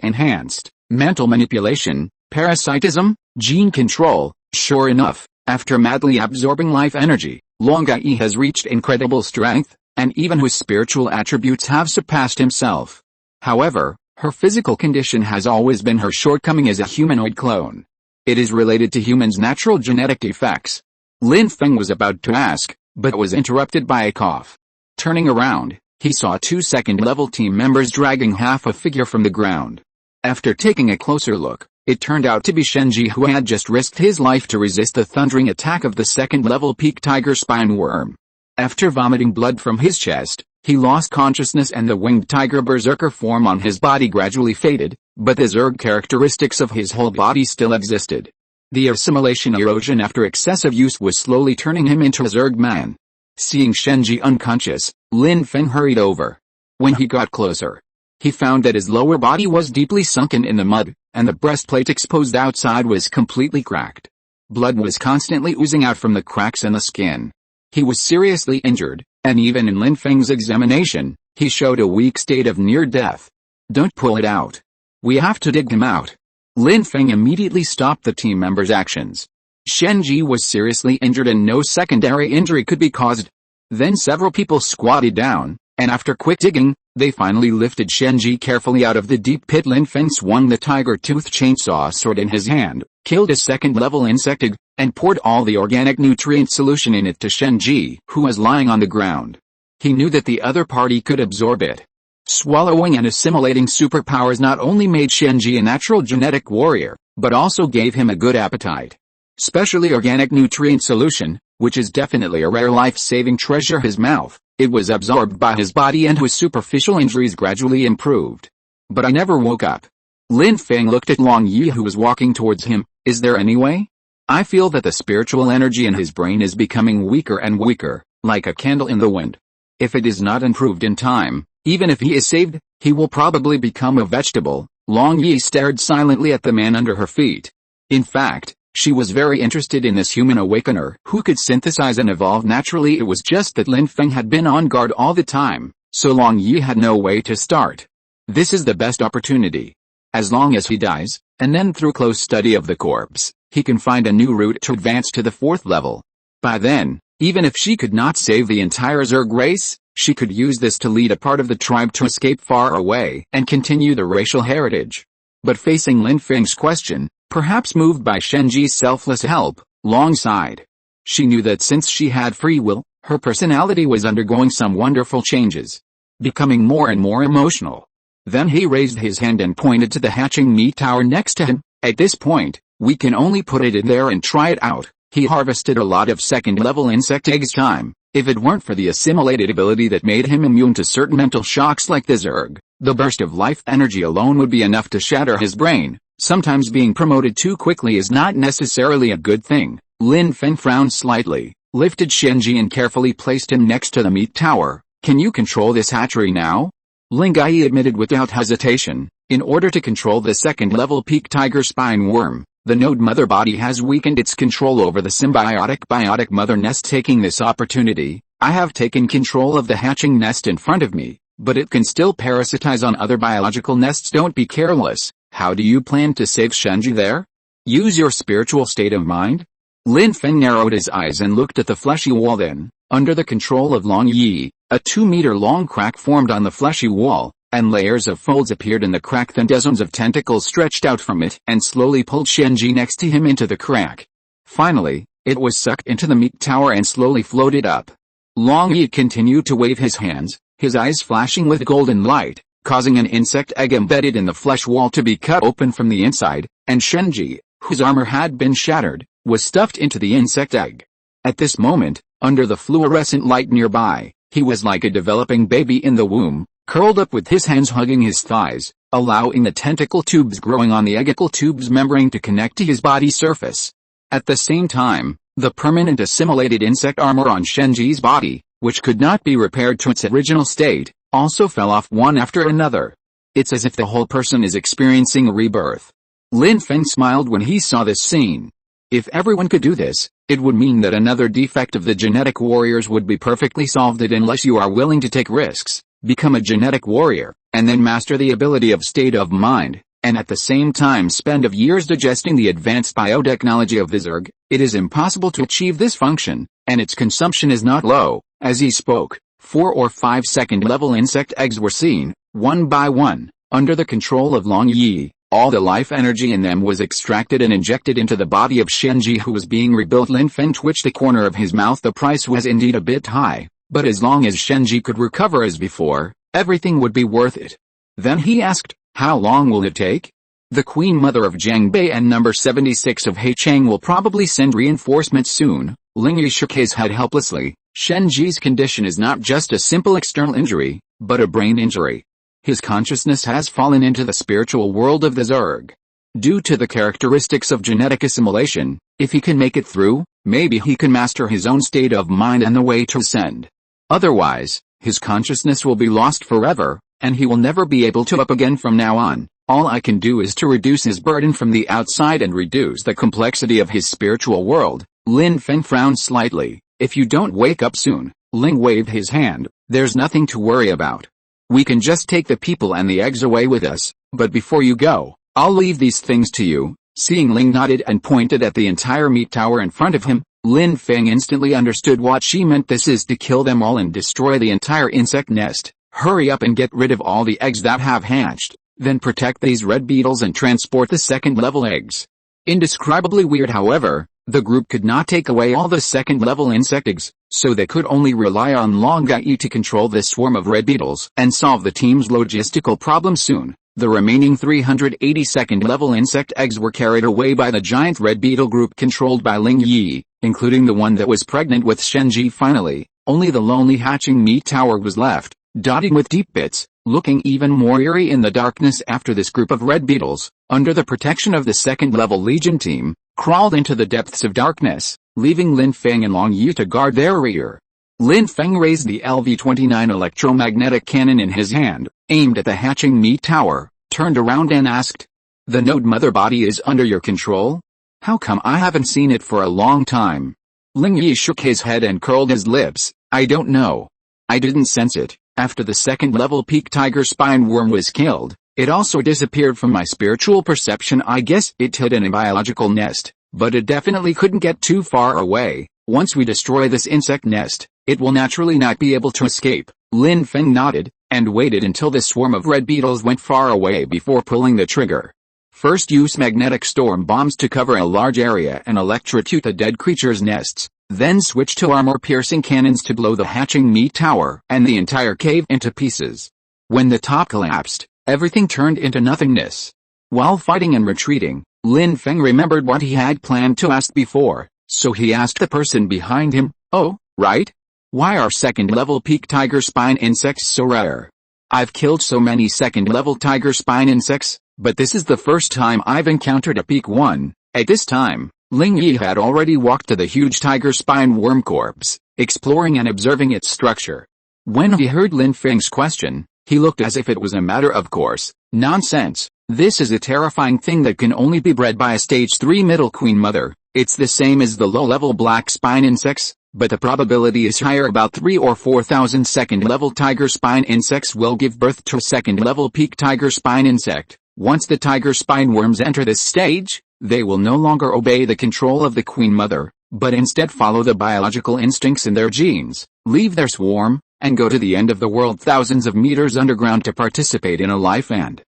enhanced. Mental manipulation, parasitism, gene control. Sure enough, after madly absorbing life energy, Long Yi has reached incredible strength, and even his spiritual attributes have surpassed himself. However, her physical condition has always been her shortcoming as a humanoid clone. It is related to humans' natural genetic defects. Lin Feng was about to ask, but was interrupted by a cough. Turning around, he saw two second-level team members dragging half a figure from the ground. After taking a closer look, it turned out to be Shenji, who had just risked his life to resist the thundering attack of the second-level peak tiger spine worm. After vomiting blood from his chest, he lost consciousness and the winged tiger berserker form on his body gradually faded, but the Zerg characteristics of his whole body still existed. The assimilation erosion after excessive use was slowly turning him into a Zerg man. Seeing Shenji unconscious, Lin Feng hurried over. When he got closer, he found that his lower body was deeply sunken in the mud, and the breastplate exposed outside was completely cracked. Blood was constantly oozing out from the cracks in the skin. He was seriously injured, and even in Lin Feng's examination, he showed a weak state of near death. Don't pull it out. We have to dig him out. Lin Feng immediately stopped the team members' actions. Shenji was seriously injured and no secondary injury could be caused. Then several people squatted down, and after quick digging, they finally lifted Shenji carefully out of the deep pit. Lin Feng swung the tiger-toothed chainsaw sword in his hand, killed a second-level insect egg, and poured all the organic nutrient solution in it to Shenji, who was lying on the ground. He knew that the other party could absorb it. Swallowing and assimilating superpowers not only made Shenji a natural genetic warrior, but also gave him a good appetite. Especially organic nutrient solution, which is definitely a rare life-saving treasure. His mouth, it was absorbed by his body and his superficial injuries gradually improved. But I never woke up. Lin Feng looked at Long Yi, who was walking towards him. Is there any way? I feel that the spiritual energy in his brain is becoming weaker and weaker, like a candle in the wind. If it is not improved in time, even if he is saved, he will probably become a vegetable. Long Yi stared silently at the man under her feet. In fact, she was very interested in this human awakener who could synthesize and evolve naturally. It was just that Lin Feng had been on guard all the time, so Long Yi had no way to start. This is the best opportunity. As long as he dies, and then through close study of the corpse, he can find a new route to advance to the 4th level. By then, even if she could not save the entire Zerg race, she could use this to lead a part of the tribe to escape far away and continue the racial heritage. But facing Lin Feng's question, perhaps moved by Shenji's selfless help, Long sighed. She knew that since she had free will, her personality was undergoing some wonderful changes, becoming more and more emotional. Then he raised his hand and pointed to the hatching meat tower next to him. At this point, we can only put it in there and try it out. He harvested a lot of second-level insect eggs time. If it weren't for the assimilated ability that made him immune to certain mental shocks like the Zerg, the burst of life energy alone would be enough to shatter his brain. Sometimes being promoted too quickly is not necessarily a good thing. Lin Feng frowned slightly, lifted Shenji and carefully placed him next to the meat tower. Can you control this hatchery now? Ling Yi admitted without hesitation. In order to control the second-level peak tiger spine worm, the node mother body has weakened its control over the symbiotic biotic mother nest. Taking this opportunity, I have taken control of the hatching nest in front of me, but it can still parasitize on other biological nests. Don't be careless. How do you plan to save Shenji there? Use your spiritual state of mind? Lin Feng narrowed his eyes and looked at the fleshy wall. Then, under the control of Long Yi, a 2-meter-long crack formed on the fleshy wall, and layers of folds appeared in the crack. Then dozens of tentacles stretched out from it and slowly pulled Shenji next to him into the crack. Finally, it was sucked into the meat tower and slowly floated up. Long Yi continued to wave his hands, his eyes flashing with golden light, causing an insect egg embedded in the flesh wall to be cut open from the inside, and Shenji, whose armor had been shattered, was stuffed into the insect egg. At this moment, under the fluorescent light nearby, he was like a developing baby in the womb, curled up with his hands hugging his thighs, allowing the tentacle tubes growing on the eggical tubes membrane to connect to his body surface. At the same time, the permanent assimilated insect armor on Shenji's body, which could not be repaired to its original state, also fell off one after another. It's as if the whole person is experiencing a rebirth. Lin Feng smiled when he saw this scene. If everyone could do this, it would mean that another defect of the genetic warriors would be perfectly solved. Unless you are willing to take risks, become a genetic warrior, and then master the ability of state of mind, and at the same time spend of years digesting the advanced biotechnology of the Zerg, it is impossible to achieve this function, and its consumption is not low. As he spoke, 4 or 5 second-level insect eggs were seen, one by one, under the control of Long Yi. All the life energy in them was extracted and injected into the body of Shenji, who was being rebuilt. Lin Feng twitched the corner of his mouth. The price was indeed a bit high, but as long as Shenji could recover as before, everything would be worth it. Then he asked, how long will it take? The Queen Mother of Jiangbei and number 76 of Heichang will probably send reinforcements soon. Ling Yi shook his head helplessly. Shenji's condition is not just a simple external injury, but a brain injury. His consciousness has fallen into the spiritual world of the Zerg. Due to the characteristics of genetic assimilation, if he can make it through, maybe he can master his own state of mind and the way to ascend. Otherwise, his consciousness will be lost forever, and he will never be able to up again from now on. All I can do is to reduce his burden from the outside and reduce the complexity of his spiritual world. Lin Feng frowned slightly. If you don't wake up soon, Ling waved his hand, there's nothing to worry about. We can just take the people and the eggs away with us, but before you go, I'll leave these things to you. Seeing Ling nodded and pointed at the entire meat tower in front of him, Lin Feng instantly understood what she meant. This is to kill them all and destroy the entire insect nest. Hurry up and get rid of all the eggs that have hatched, then protect these red beetles and transport the second-level eggs. Indescribably weird, however, the group could not take away all the second-level insect eggs, so they could only rely on Long Yi to control this swarm of red beetles and solve the team's logistical problem soon. The remaining 380 second-level insect eggs were carried away by the giant red beetle group controlled by Ling Yi, including the one that was pregnant with Shenji. Finally, only the lonely hatching meat tower was left, dotting with deep pits, looking even more eerie in the darkness after this group of red beetles, under the protection of the second-level Legion team, crawled into the depths of darkness, leaving Lin Feng and Long Yi to guard their rear. Lin Feng raised the LV-29 electromagnetic cannon in his hand, aimed at the hatching meat tower, turned around and asked, "The node mother body is under your control? How come I haven't seen it for a long time?" Ling Yi shook his head and curled his lips. "I don't know. I didn't sense it. After the second-level peak tiger spine worm was killed, it also disappeared from my spiritual perception. I guess it hid in a biological nest, but it definitely couldn't get too far away. Once we destroy this insect nest, it will naturally not be able to escape." Lin Feng nodded, and waited until the swarm of red beetles went far away before pulling the trigger. First use magnetic storm bombs to cover a large area and electrocute the dead creature's nests, then switch to armor-piercing cannons to blow the hatching meat tower and the entire cave into pieces. When the top collapsed, everything turned into nothingness. While fighting and retreating, Lin Feng remembered what he had planned to ask before, so he asked the person behind him, "Oh, right? Why are second-level peak tiger spine insects so rare? I've killed so many second-level tiger spine insects, but this is the first time I've encountered a peak one." At this time, Ling Yi had already walked to the huge tiger spine worm corpse, exploring and observing its structure. When he heard Lin Feng's question, He looked as if it was a matter of course. Nonsense. This is a terrifying thing that can only be bred by a stage 3 middle queen mother. It's the same as the low-level black spine insects, but the probability is higher. About 3 or 4,000 second-level tiger spine insects will give birth to a second-level peak tiger spine insect. Once the tiger spine worms enter this stage, they will no longer obey the control of the queen mother, but instead follow the biological instincts in their genes, leave their swarm, and go to the end of the world thousands of meters underground to participate in a life and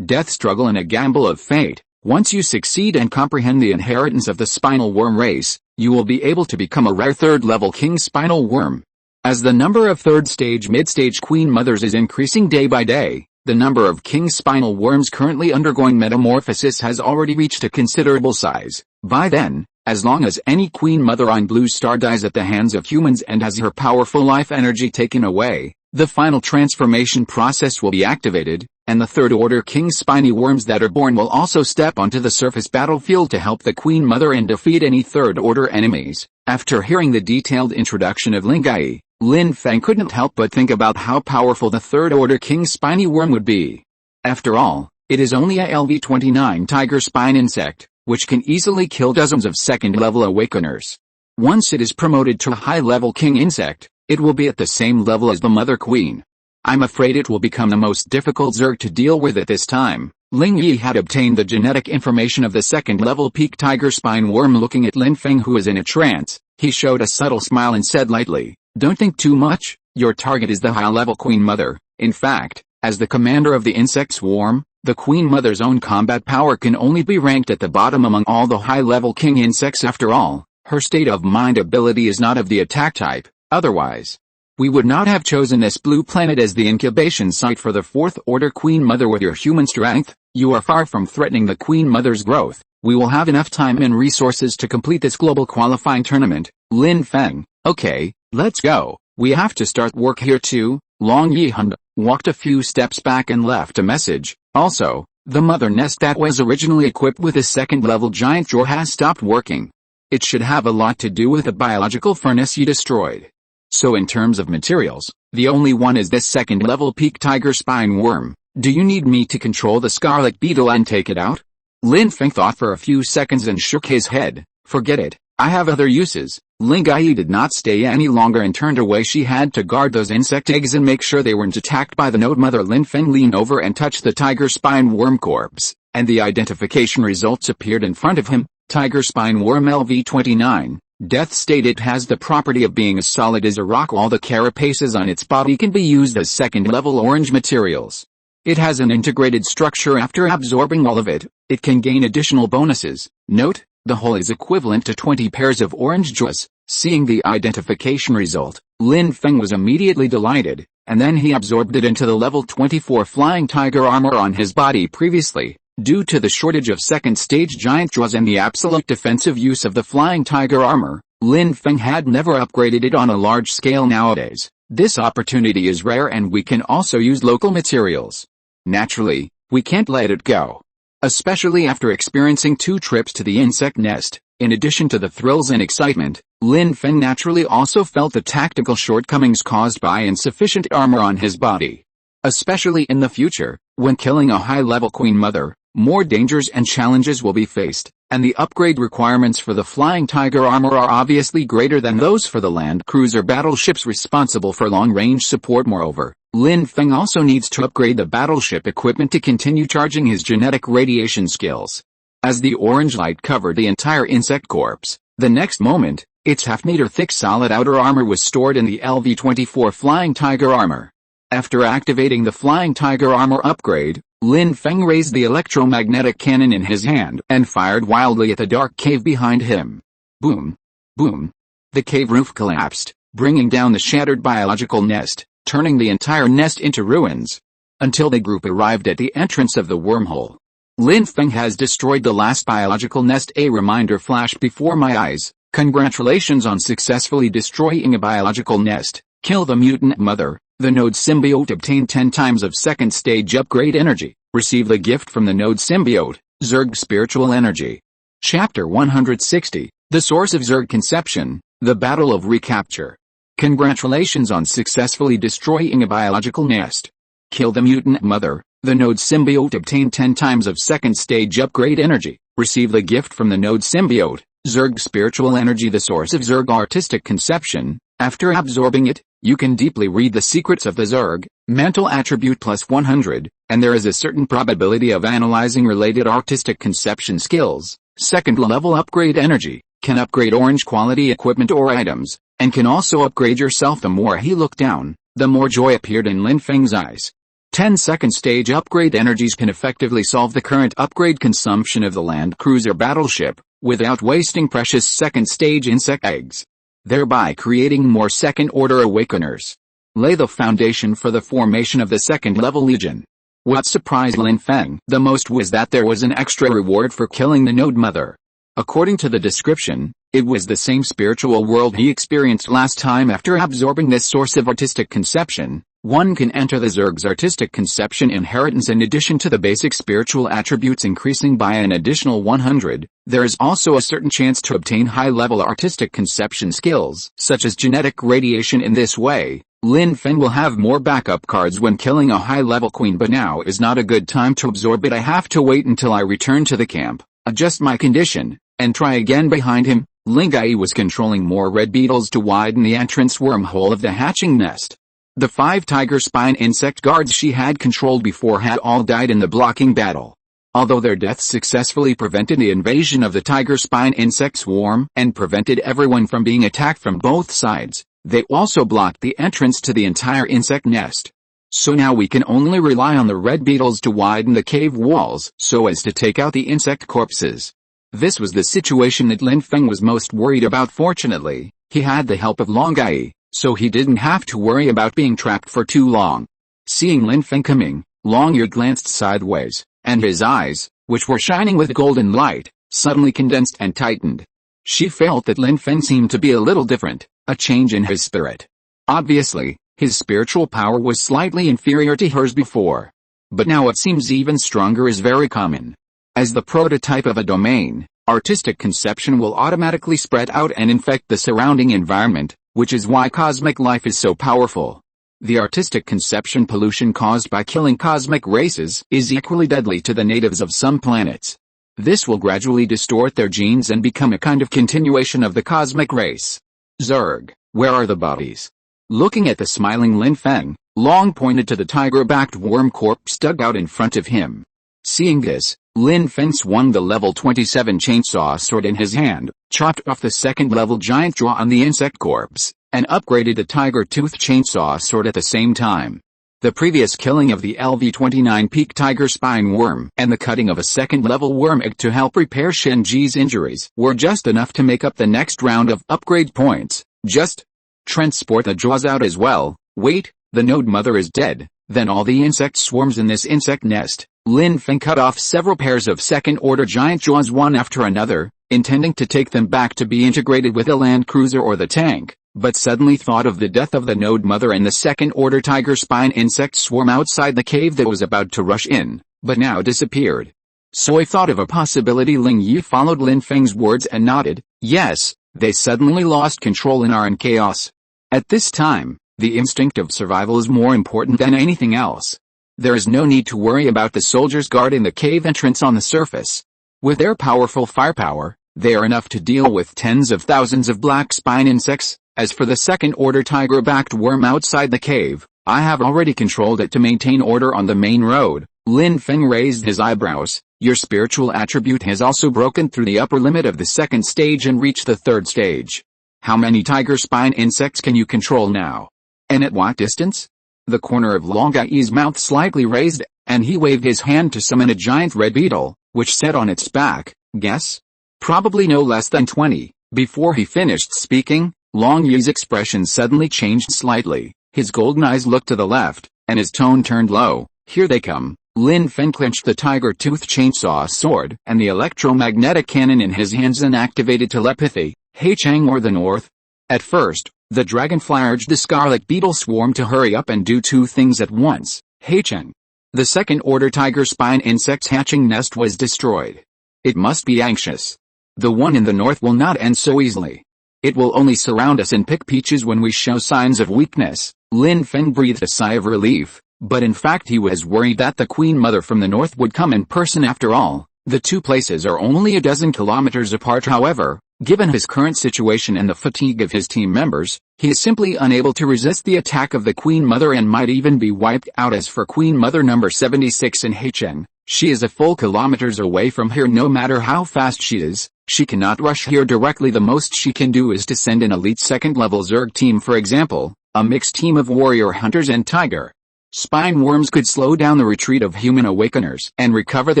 death struggle and a gamble of fate. Once you succeed and comprehend the inheritance of the spinal worm race, you will be able to become a rare third-level king spinal worm. As the number of third-stage mid-stage queen mothers is increasing day by day, the number of king spinal worms currently undergoing metamorphosis has already reached a considerable size. By then, as long as any queen mother on Blue Star dies at the hands of humans and has her powerful life energy taken away, the final transformation process will be activated, and the third-order king spiny worms that are born will also step onto the surface battlefield to help the queen mother and defeat any third-order enemies. After hearing the detailed introduction of Lin Feng couldn't help but think about how powerful the third-order king spiny worm would be. After all, it is only a LV-29 tiger spine insect, which can easily kill dozens of second-level awakeners. Once it is promoted to a high-level king insect, it will be at the same level as the mother queen. I'm afraid it will become the most difficult Zerg to deal with at this time. Ling Yi had obtained the genetic information of the second-level peak tiger spine worm. Looking at Lin Feng, who was in a trance, he showed a subtle smile and said lightly, "Don't think too much, your target is the high-level queen mother. In fact, as the commander of the insect swarm, the queen mother's own combat power can only be ranked at the bottom among all the high-level king insects. After all, her state of mind ability is not of the attack type. Otherwise, we would not have chosen this blue planet as the incubation site for the fourth-order queen mother. With your human strength, you are far from threatening the queen mother's growth. We will have enough time and resources to complete this global qualifying tournament." Lin Feng: "Okay, let's go. We have to start work here too." Long Yihun walked a few steps back and left a message. Also, the mother nest that was originally equipped with a second-level giant drawer has stopped working. It should have a lot to do with the biological furnace you destroyed. So in terms of materials, the only one is this second-level peak tiger spine worm. Do you need me to control the scarlet beetle and take it out? Lin Feng thought for a few seconds and shook his head. Forget it. I have other uses. Ling Yi did not stay any longer and turned away. She had to guard those insect eggs and make sure they weren't attacked by the node mother. Lin Feng leaned over and touched the tiger spine worm corpse, and the identification results appeared in front of him. Tiger spine worm LV-29. Death state. It has the property of being as solid as a rock. All the carapaces on its body can be used as second-level orange materials. It has an integrated structure. After absorbing all of it, it can gain additional bonuses. Note: the whole is equivalent to 20 pairs of orange jaws. Seeing the identification result, Lin Feng was immediately delighted, and then he absorbed it into the level 24 flying tiger armor on his body. Previously, due to the shortage of second-stage giant jaws and the absolute defensive use of the flying tiger armor, Lin Feng had never upgraded it on a large scale. Nowadays, this opportunity is rare and we can also use local materials. Naturally, we can't let it go. Especially after experiencing 2 trips to the insect nest. In addition to the thrills and excitement, Lin Feng naturally also felt the tactical shortcomings caused by insufficient armor on his body. Especially in the future, when killing a high-level queen mother, more dangers and challenges will be faced, and the upgrade requirements for the flying tiger armor are obviously greater than those for the land cruiser battleships responsible for long-range support. Moreover, Lin Feng also needs to upgrade the battleship equipment to continue charging his genetic radiation skills. As the orange light covered the entire insect corpse, the next moment, its half-meter-thick solid outer armor was stored in the LV-24 flying tiger armor. After activating the flying tiger armor upgrade, Lin Feng raised the electromagnetic cannon in his hand and fired wildly at the dark cave behind him. Boom! Boom! The cave roof collapsed, bringing down the shattered biological nest, turning the entire nest into ruins. Until the group arrived at the entrance of the wormhole. Lin Feng has destroyed the last biological nest. A reminder flashed before my eyes. Congratulations on successfully destroying a biological nest. Kill the mutant mother. The node symbiote obtained 10 times of second stage upgrade energy. Receive the gift from the node symbiote, Zerg spiritual energy. Chapter 160, The Source of Zerg Conception, The Battle of Recapture. Congratulations on successfully destroying a biological nest. Kill the mutant mother. The node symbiote obtain 10 times of second stage upgrade energy. Receive the gift from the node symbiote, Zerg spiritual energy, the source of Zerg artistic conception. After absorbing it, you can deeply read the secrets of the Zerg, mental attribute plus 100, and there is a certain probability of analyzing related artistic conception skills. Second level upgrade energy, can upgrade orange quality equipment or items, and can also upgrade yourself. The more he looked down, the more joy appeared in Lin Feng's eyes. 10 second stage upgrade energies can effectively solve the current upgrade consumption of the land cruiser battleship, without wasting precious second stage insect eggs, thereby creating more second order awakeners. Lay the foundation for the formation of the second level legion. What surprised Lin Feng the most was that there was an extra reward for killing the node mother. According to the description, it was the same spiritual world he experienced last time. After absorbing this source of artistic conception, one can enter the Zerg's artistic conception inheritance. In addition to the basic spiritual attributes increasing by an additional 100, there is also a certain chance to obtain high-level artistic conception skills, such as genetic radiation. In this way, Lin Feng will have more backup cards when killing a high-level queen, but now is not a good time to absorb it. I have to wait until I return to the camp, adjust my condition, and try again. Behind him, Ling Gai was controlling more red beetles to widen the entrance wormhole of the hatching nest. The 5 tiger spine insect guards she had controlled before had all died in the blocking battle. Although their deaths successfully prevented the invasion of the tiger spine insect swarm and prevented everyone from being attacked from both sides, they also blocked the entrance to the entire insect nest. So now we can only rely on the red beetles to widen the cave walls so as to take out the insect corpses. This was the situation that Lin Feng was most worried about. Fortunately, he had the help of Long Gai, so he didn't have to worry about being trapped for too long. Seeing Lin Feng coming, Long Yu glanced sideways, and his eyes, which were shining with golden light, suddenly condensed and tightened. She felt that Lin Feng seemed to be a little different, a change in his spirit. Obviously, his spiritual power was slightly inferior to hers before. But now it seems even stronger is very common. As the prototype of a domain, artistic conception will automatically spread out and infect the surrounding environment, which is why cosmic life is so powerful. The artistic conception pollution caused by killing cosmic races is equally deadly to the natives of some planets. This will gradually distort their genes and become a kind of continuation of the cosmic race. Zerg, where are the bodies? Looking at the smiling Lin Feng, Long pointed to the tiger-backed worm corpse dug out in front of him. Seeing this, Lin Feng swung the level 27 chainsaw sword in his hand, chopped off the second-level giant jaw on the insect corpse, and upgraded the tiger-tooth chainsaw sword at the same time. The previous killing of the LV-29 peak tiger spine worm and the cutting of a second-level worm egg to help repair Shenji's injuries were just enough to make up the next round of upgrade points. Just transport the jaws out as well. Wait, the node mother is dead, then all the insect swarms in this insect nest. Lin Feng cut off several pairs of second-order giant jaws one after another, intending to take them back to be integrated with the land cruiser or the tank, but suddenly thought of the death of the node mother and the second-order tiger spine insect swarm outside the cave that was about to rush in, but now disappeared. So he thought of a possibility. Ling Yi followed Lin Feng's words and nodded. Yes, they suddenly lost control and are in chaos. At this time, the instinct of survival is more important than anything else. There is no need to worry about the soldiers guarding the cave entrance on the surface. With their powerful firepower, they are enough to deal with tens of thousands of black spine insects. As for the second-order tiger-backed worm outside the cave, I have already controlled it to maintain order on the main road. Lin Feng raised his eyebrows. Your spiritual attribute has also broken through the upper limit of the second stage and reached the third stage. How many tiger spine insects can you control now? And at what distance? The corner of Long Gai's mouth slightly raised, and he waved his hand to summon a giant red beetle, which sat on its back. Guess? Probably no less than 20. Before he finished speaking, Long Yu's expression suddenly changed slightly. His golden eyes looked to the left, and his tone turned low. Here they come. Lin Feng clenched the tiger-tooth chainsaw sword and the electromagnetic cannon in his hands and activated telepathy. Hey Chang or the north? At first, the dragonfly urged the scarlet beetle swarm to hurry up and do two things at once. Hey Chang. The second-order tiger spine insect's hatching nest was destroyed. It must be anxious. The one in the north will not end so easily. It will only surround us and pick peaches when we show signs of weakness. Lin Feng breathed a sigh of relief, But in fact he was worried that the Queen Mother from the north would come in person after all. The two places are only a dozen kilometers apart. However, given his current situation and the fatigue of his team members, he is simply unable to resist the attack of the Queen Mother and might even be wiped out. As for Queen Mother number 76 in HN, she is a full kilometers away from here. No matter how fast she is, she cannot rush here directly. The most she can do is to send an elite second-level Zerg team, for example, a mixed team of warrior hunters and tiger spine worms could slow down the retreat of human awakeners and recover the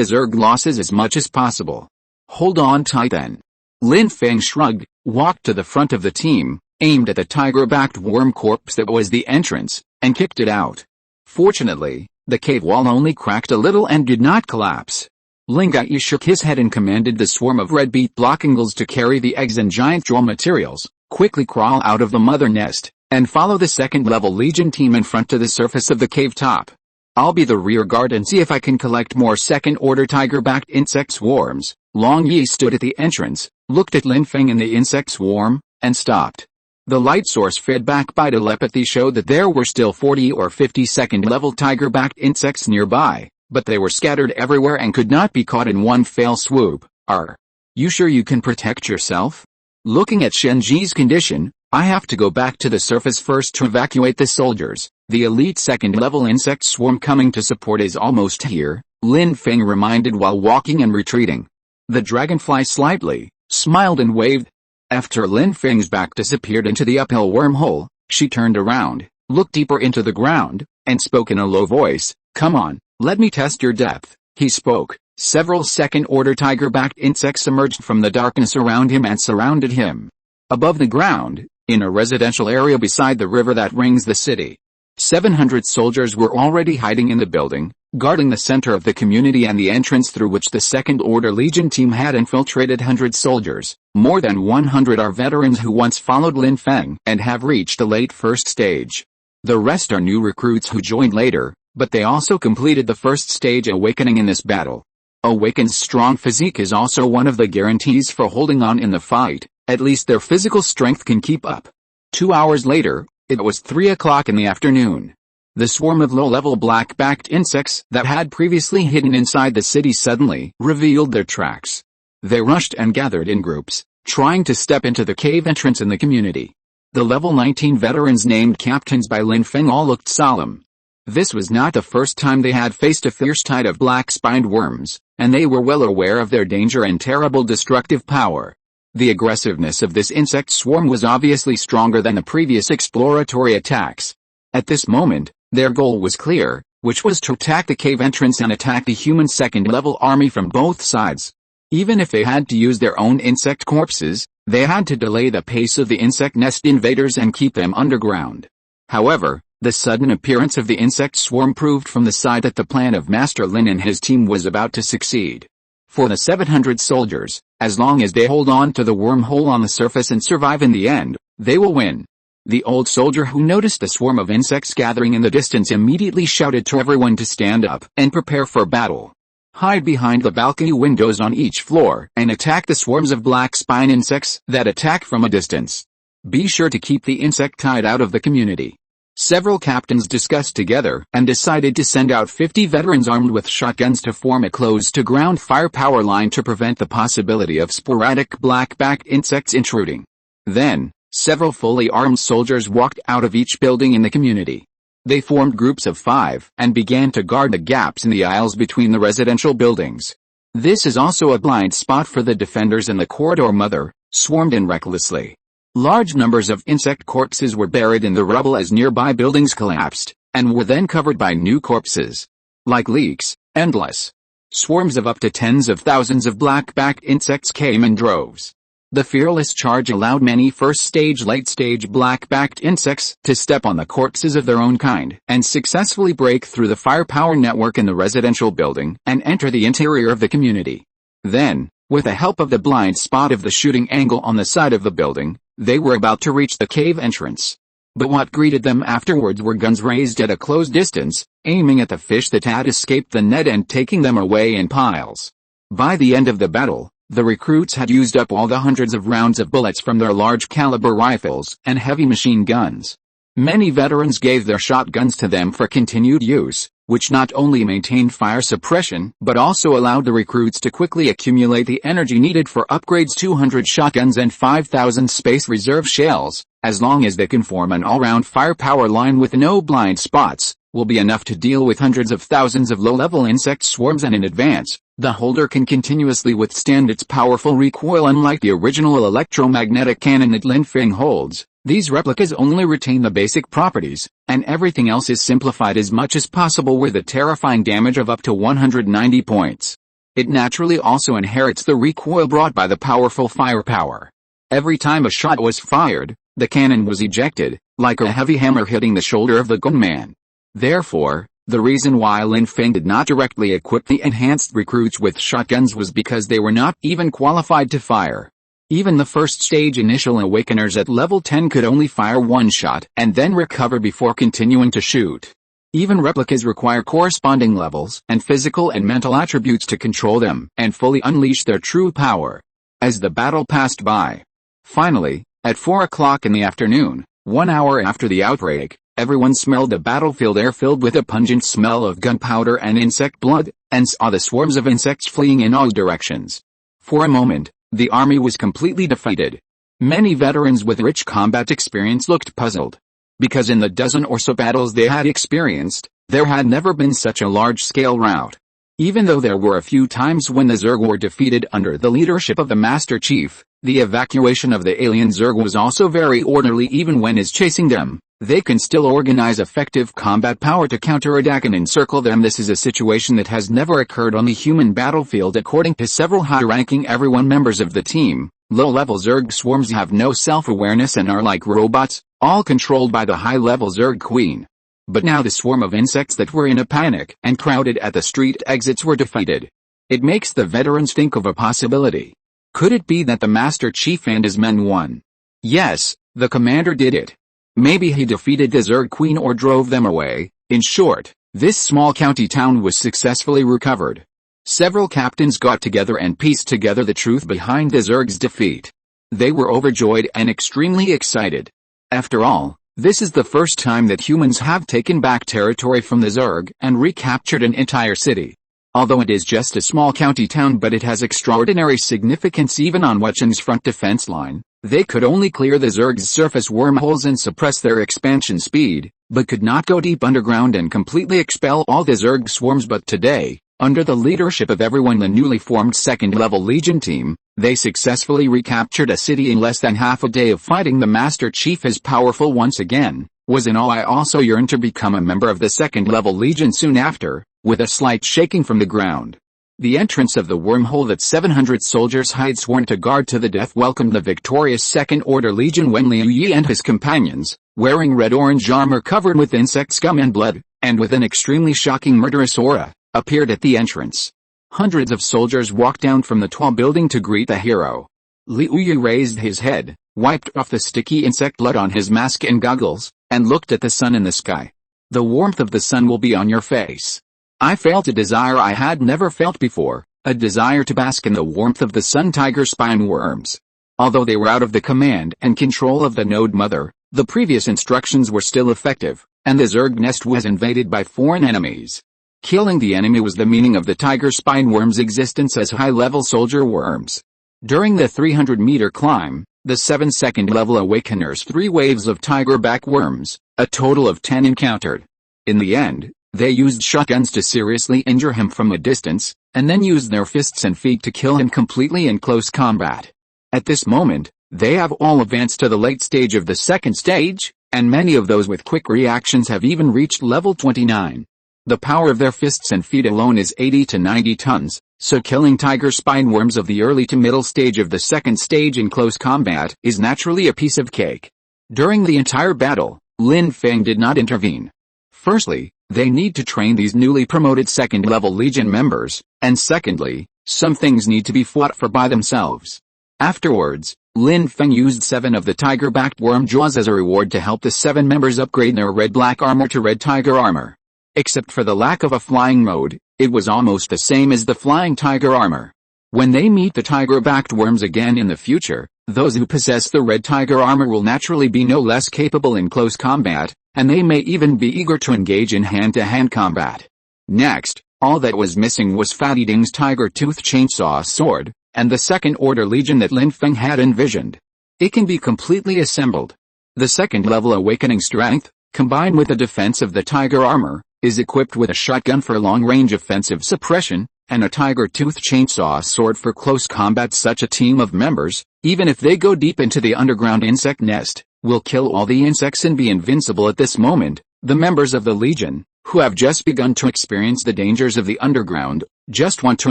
Zerg losses as much as possible. Hold on tight then. Lin Feng shrugged, walked to the front of the team, aimed at the tiger-backed worm corpse that was the entrance, and kicked it out. Fortunately, the cave wall only cracked a little and did not collapse. Ling Gai shook his head and commanded the swarm of red beet blockingles to carry the eggs and giant draw materials, quickly crawl out of the mother nest, and follow the second-level Legion team in front to the surface of the cave top. I'll be the rear guard and see if I can collect more second-order tiger-backed insect swarms. Long Yi stood at the entrance, looked at Lin Feng and the insect swarm, and stopped. The light source fed back by telepathy showed that there were still 40 or 50 second-level tiger-backed insects nearby, but they were scattered everywhere and could not be caught in one fell swoop. Are you sure you can protect yourself? Looking at Shen Ji's condition, I have to go back to the surface first to evacuate the soldiers. The elite second-level insect swarm coming to support is almost here, Lin Feng reminded while walking and retreating. The dragonfly slightly smiled and waved. After Lin Feng's back disappeared into the uphill wormhole, she turned around, looked deeper into the ground, and spoke in a low voice. Come on, let me test your depth. He spoke. Several second-order tiger-backed insects emerged from the darkness around him and surrounded him. Above the ground, in a residential area beside the river that rings the city, 700 soldiers were already hiding in the building, guarding the center of the community and the entrance through which the second-order Legion team had infiltrated. 100 soldiers, more than 100 are veterans who once followed Lin Feng and have reached the late first stage. The rest are new recruits who joined later, but they also completed the first stage awakening in this battle. Awaken's strong physique is also one of the guarantees for holding on in the fight. At least their physical strength can keep up. 2 hours later, it was 3 o'clock in the afternoon. The swarm of low-level black-backed insects that had previously hidden inside the city suddenly revealed their tracks. They rushed and gathered in groups, trying to step into the cave entrance in the community. The level 19 veterans named captains by Lin Feng all looked solemn. This was not the first time they had faced a fierce tide of black-spined worms, and they were well aware of their danger and terrible destructive power. The aggressiveness of this insect swarm was obviously stronger than the previous exploratory attacks. At this moment, their goal was clear, which was to attack the cave entrance and attack the human second-level army from both sides. Even if they had to use their own insect corpses, they had to delay the pace of the insect nest invaders and keep them underground. However, the sudden appearance of the insect swarm proved from the side that the plan of Master Lin and his team was about to succeed. For the 700 soldiers, as long as they hold on to the wormhole on the surface and survive in the end, they will win. The old soldier who noticed the swarm of insects gathering in the distance immediately shouted to everyone to stand up and prepare for battle. Hide behind the balcony windows on each floor and attack the swarms of black spine insects that attack from a distance. Be sure to keep the insectide out of the community. Several captains discussed together and decided to send out 50 veterans armed with shotguns to form a close-to-ground firepower line to prevent the possibility of sporadic black-backed insects intruding. Then, several fully armed soldiers walked out of each building in the community. They formed groups of 5 and began to guard the gaps in the aisles between the residential buildings. This is also a blind spot for the defenders, and the corridor mother swarmed in recklessly. Large numbers of insect corpses were buried in the rubble as nearby buildings collapsed, and were then covered by new corpses. Like leaks, endless swarms of up to tens of thousands of black-backed insects came in droves. The fearless charge allowed many first-stage, late-stage black-backed insects to step on the corpses of their own kind and successfully break through the firepower network in the residential building and enter the interior of the community. Then, with the help of the blind spot of the shooting angle on the side of the building, they were about to reach the cave entrance. But what greeted them afterwards were guns raised at a close distance, aiming at the fish that had escaped the net and taking them away in piles. By the end of the battle, the recruits had used up all the hundreds of rounds of bullets from their large-caliber rifles and heavy machine guns. Many veterans gave their shotguns to them for continued use, which not only maintained fire suppression but also allowed the recruits to quickly accumulate the energy needed for upgrades. 200 shotguns and 5,000 space reserve shells, as long as they can form an all-round firepower line with no blind spots, will be enough to deal with hundreds of thousands of low-level insect swarms, and in advance, the holder can continuously withstand its powerful recoil. Unlike the original electromagnetic cannon that Lin Feng holds, these replicas only retain the basic properties, and everything else is simplified as much as possible with a terrifying damage of up to 190 points. It naturally also inherits the recoil brought by the powerful firepower. Every time a shot was fired, the cannon was ejected, like a heavy hammer hitting the shoulder of the gunman. Therefore, the reason why Lin Feng did not directly equip the enhanced recruits with shotguns was because they were not even qualified to fire. Even the first stage initial awakeners at level 10 could only fire one shot and then recover before continuing to shoot. Even replicas require corresponding levels and physical and mental attributes to control them and fully unleash their true power. As the battle passed by. Finally, at 4 o'clock in the afternoon, 1 hour after the outbreak, everyone smelled the battlefield air filled with a pungent smell of gunpowder and insect blood, and saw the swarms of insects fleeing in all directions. For a moment, the army was completely defeated. Many veterans with rich combat experience looked puzzled. Because in the dozen or so battles they had experienced, there had never been such a large-scale rout. Even though there were a few times when the Zerg were defeated under the leadership of the Master Chief, the evacuation of the alien Zerg was also very orderly. Even when is chasing them, they can still organize effective combat power to counterattack and encircle them. This is a situation that has never occurred on the human battlefield. According to several high-ranking everyone members of the team, low-level Zerg swarms have no self-awareness and are like robots, all controlled by the high-level Zerg Queen. But now the swarm of insects that were in a panic and crowded at the street exits were defeated. It makes the veterans think of a possibility. Could it be that the Master Chief and his men won? Yes, the commander did it. Maybe he defeated the Zerg Queen or drove them away. In short, this small county town was successfully recovered. Several captains got together and pieced together the truth behind the Zerg's defeat. They were overjoyed and extremely excited. After all, this is the first time that humans have taken back territory from the Zerg and recaptured an entire city. Although it is just a small county town, but it has extraordinary significance even on Wechen's front defense line. They could only clear the Zerg's surface wormholes and suppress their expansion speed, but could not go deep underground and completely expel all the Zerg swarms. But today, under the leadership of everyone, the newly formed second-level Legion team, they successfully recaptured a city in less than half a day of fighting. The Master Chief is powerful once again, was in all. I also yearned to become a member of the second-level Legion soon after, with a slight shaking from the ground. The entrance of the wormhole that 700 soldiers had sworn to guard to the death welcomed the victorious Second-Order Legion when Liu Yi and his companions, wearing red-orange armor covered with insect scum and blood, and with an extremely shocking murderous aura, appeared at the entrance. Hundreds of soldiers walked down from the tall building to greet the hero. Liu Yi raised his head, wiped off the sticky insect blood on his mask and goggles, and looked at the sun in the sky. The warmth of the sun will be on your face. I felt a desire I had never felt before, a desire to bask in the warmth of the sun. Tiger spine worms. Although they were out of the command and control of the Node Mother, the previous instructions were still effective, and the Zerg nest was invaded by foreign enemies. Killing the enemy was the meaning of the tiger spine worms' existence as high-level soldier worms. During the 300-meter climb, the 7 second-level awakeners 3 waves of tiger-back worms, a total of 10 encountered. In the end, they used shotguns to seriously injure him from a distance, and then used their fists and feet to kill him completely in close combat. At this moment, they have all advanced to the late stage of the second stage, and many of those with quick reactions have even reached level 29. The power of their fists and feet alone is 80 to 90 tons, so killing tiger spine worms of the early to middle stage of the second stage in close combat is naturally a piece of cake. During the entire battle, Lin Feng did not intervene. Firstly, they need to train these newly promoted second-level Legion members, and secondly, some things need to be fought for by themselves. Afterwards, Lin Feng used 7 of the tiger-backed worm jaws as a reward to help the 7 members upgrade their red-black armor to red tiger armor. Except for the lack of a flying mode, it was almost the same as the flying tiger armor. When they meet the tiger-backed worms again in the future, Those who possess the red tiger armor will naturally be no less capable in close combat, and they may even be eager to engage in hand-to-hand combat. Next, all that was missing was Fatty Ding's tiger tooth chainsaw sword, and the second-order legion that Lin Feng had envisioned. It can be completely assembled. The second-level awakening strength, combined with the defense of the tiger armor, is equipped with a shotgun for long-range offensive suppression, and a tiger tooth chainsaw sword for close combat. Such a team of members, even if they go deep into the underground insect nest, will kill all the insects and be invincible at this moment. The members of the Legion, who have just begun to experience the dangers of the underground, just want to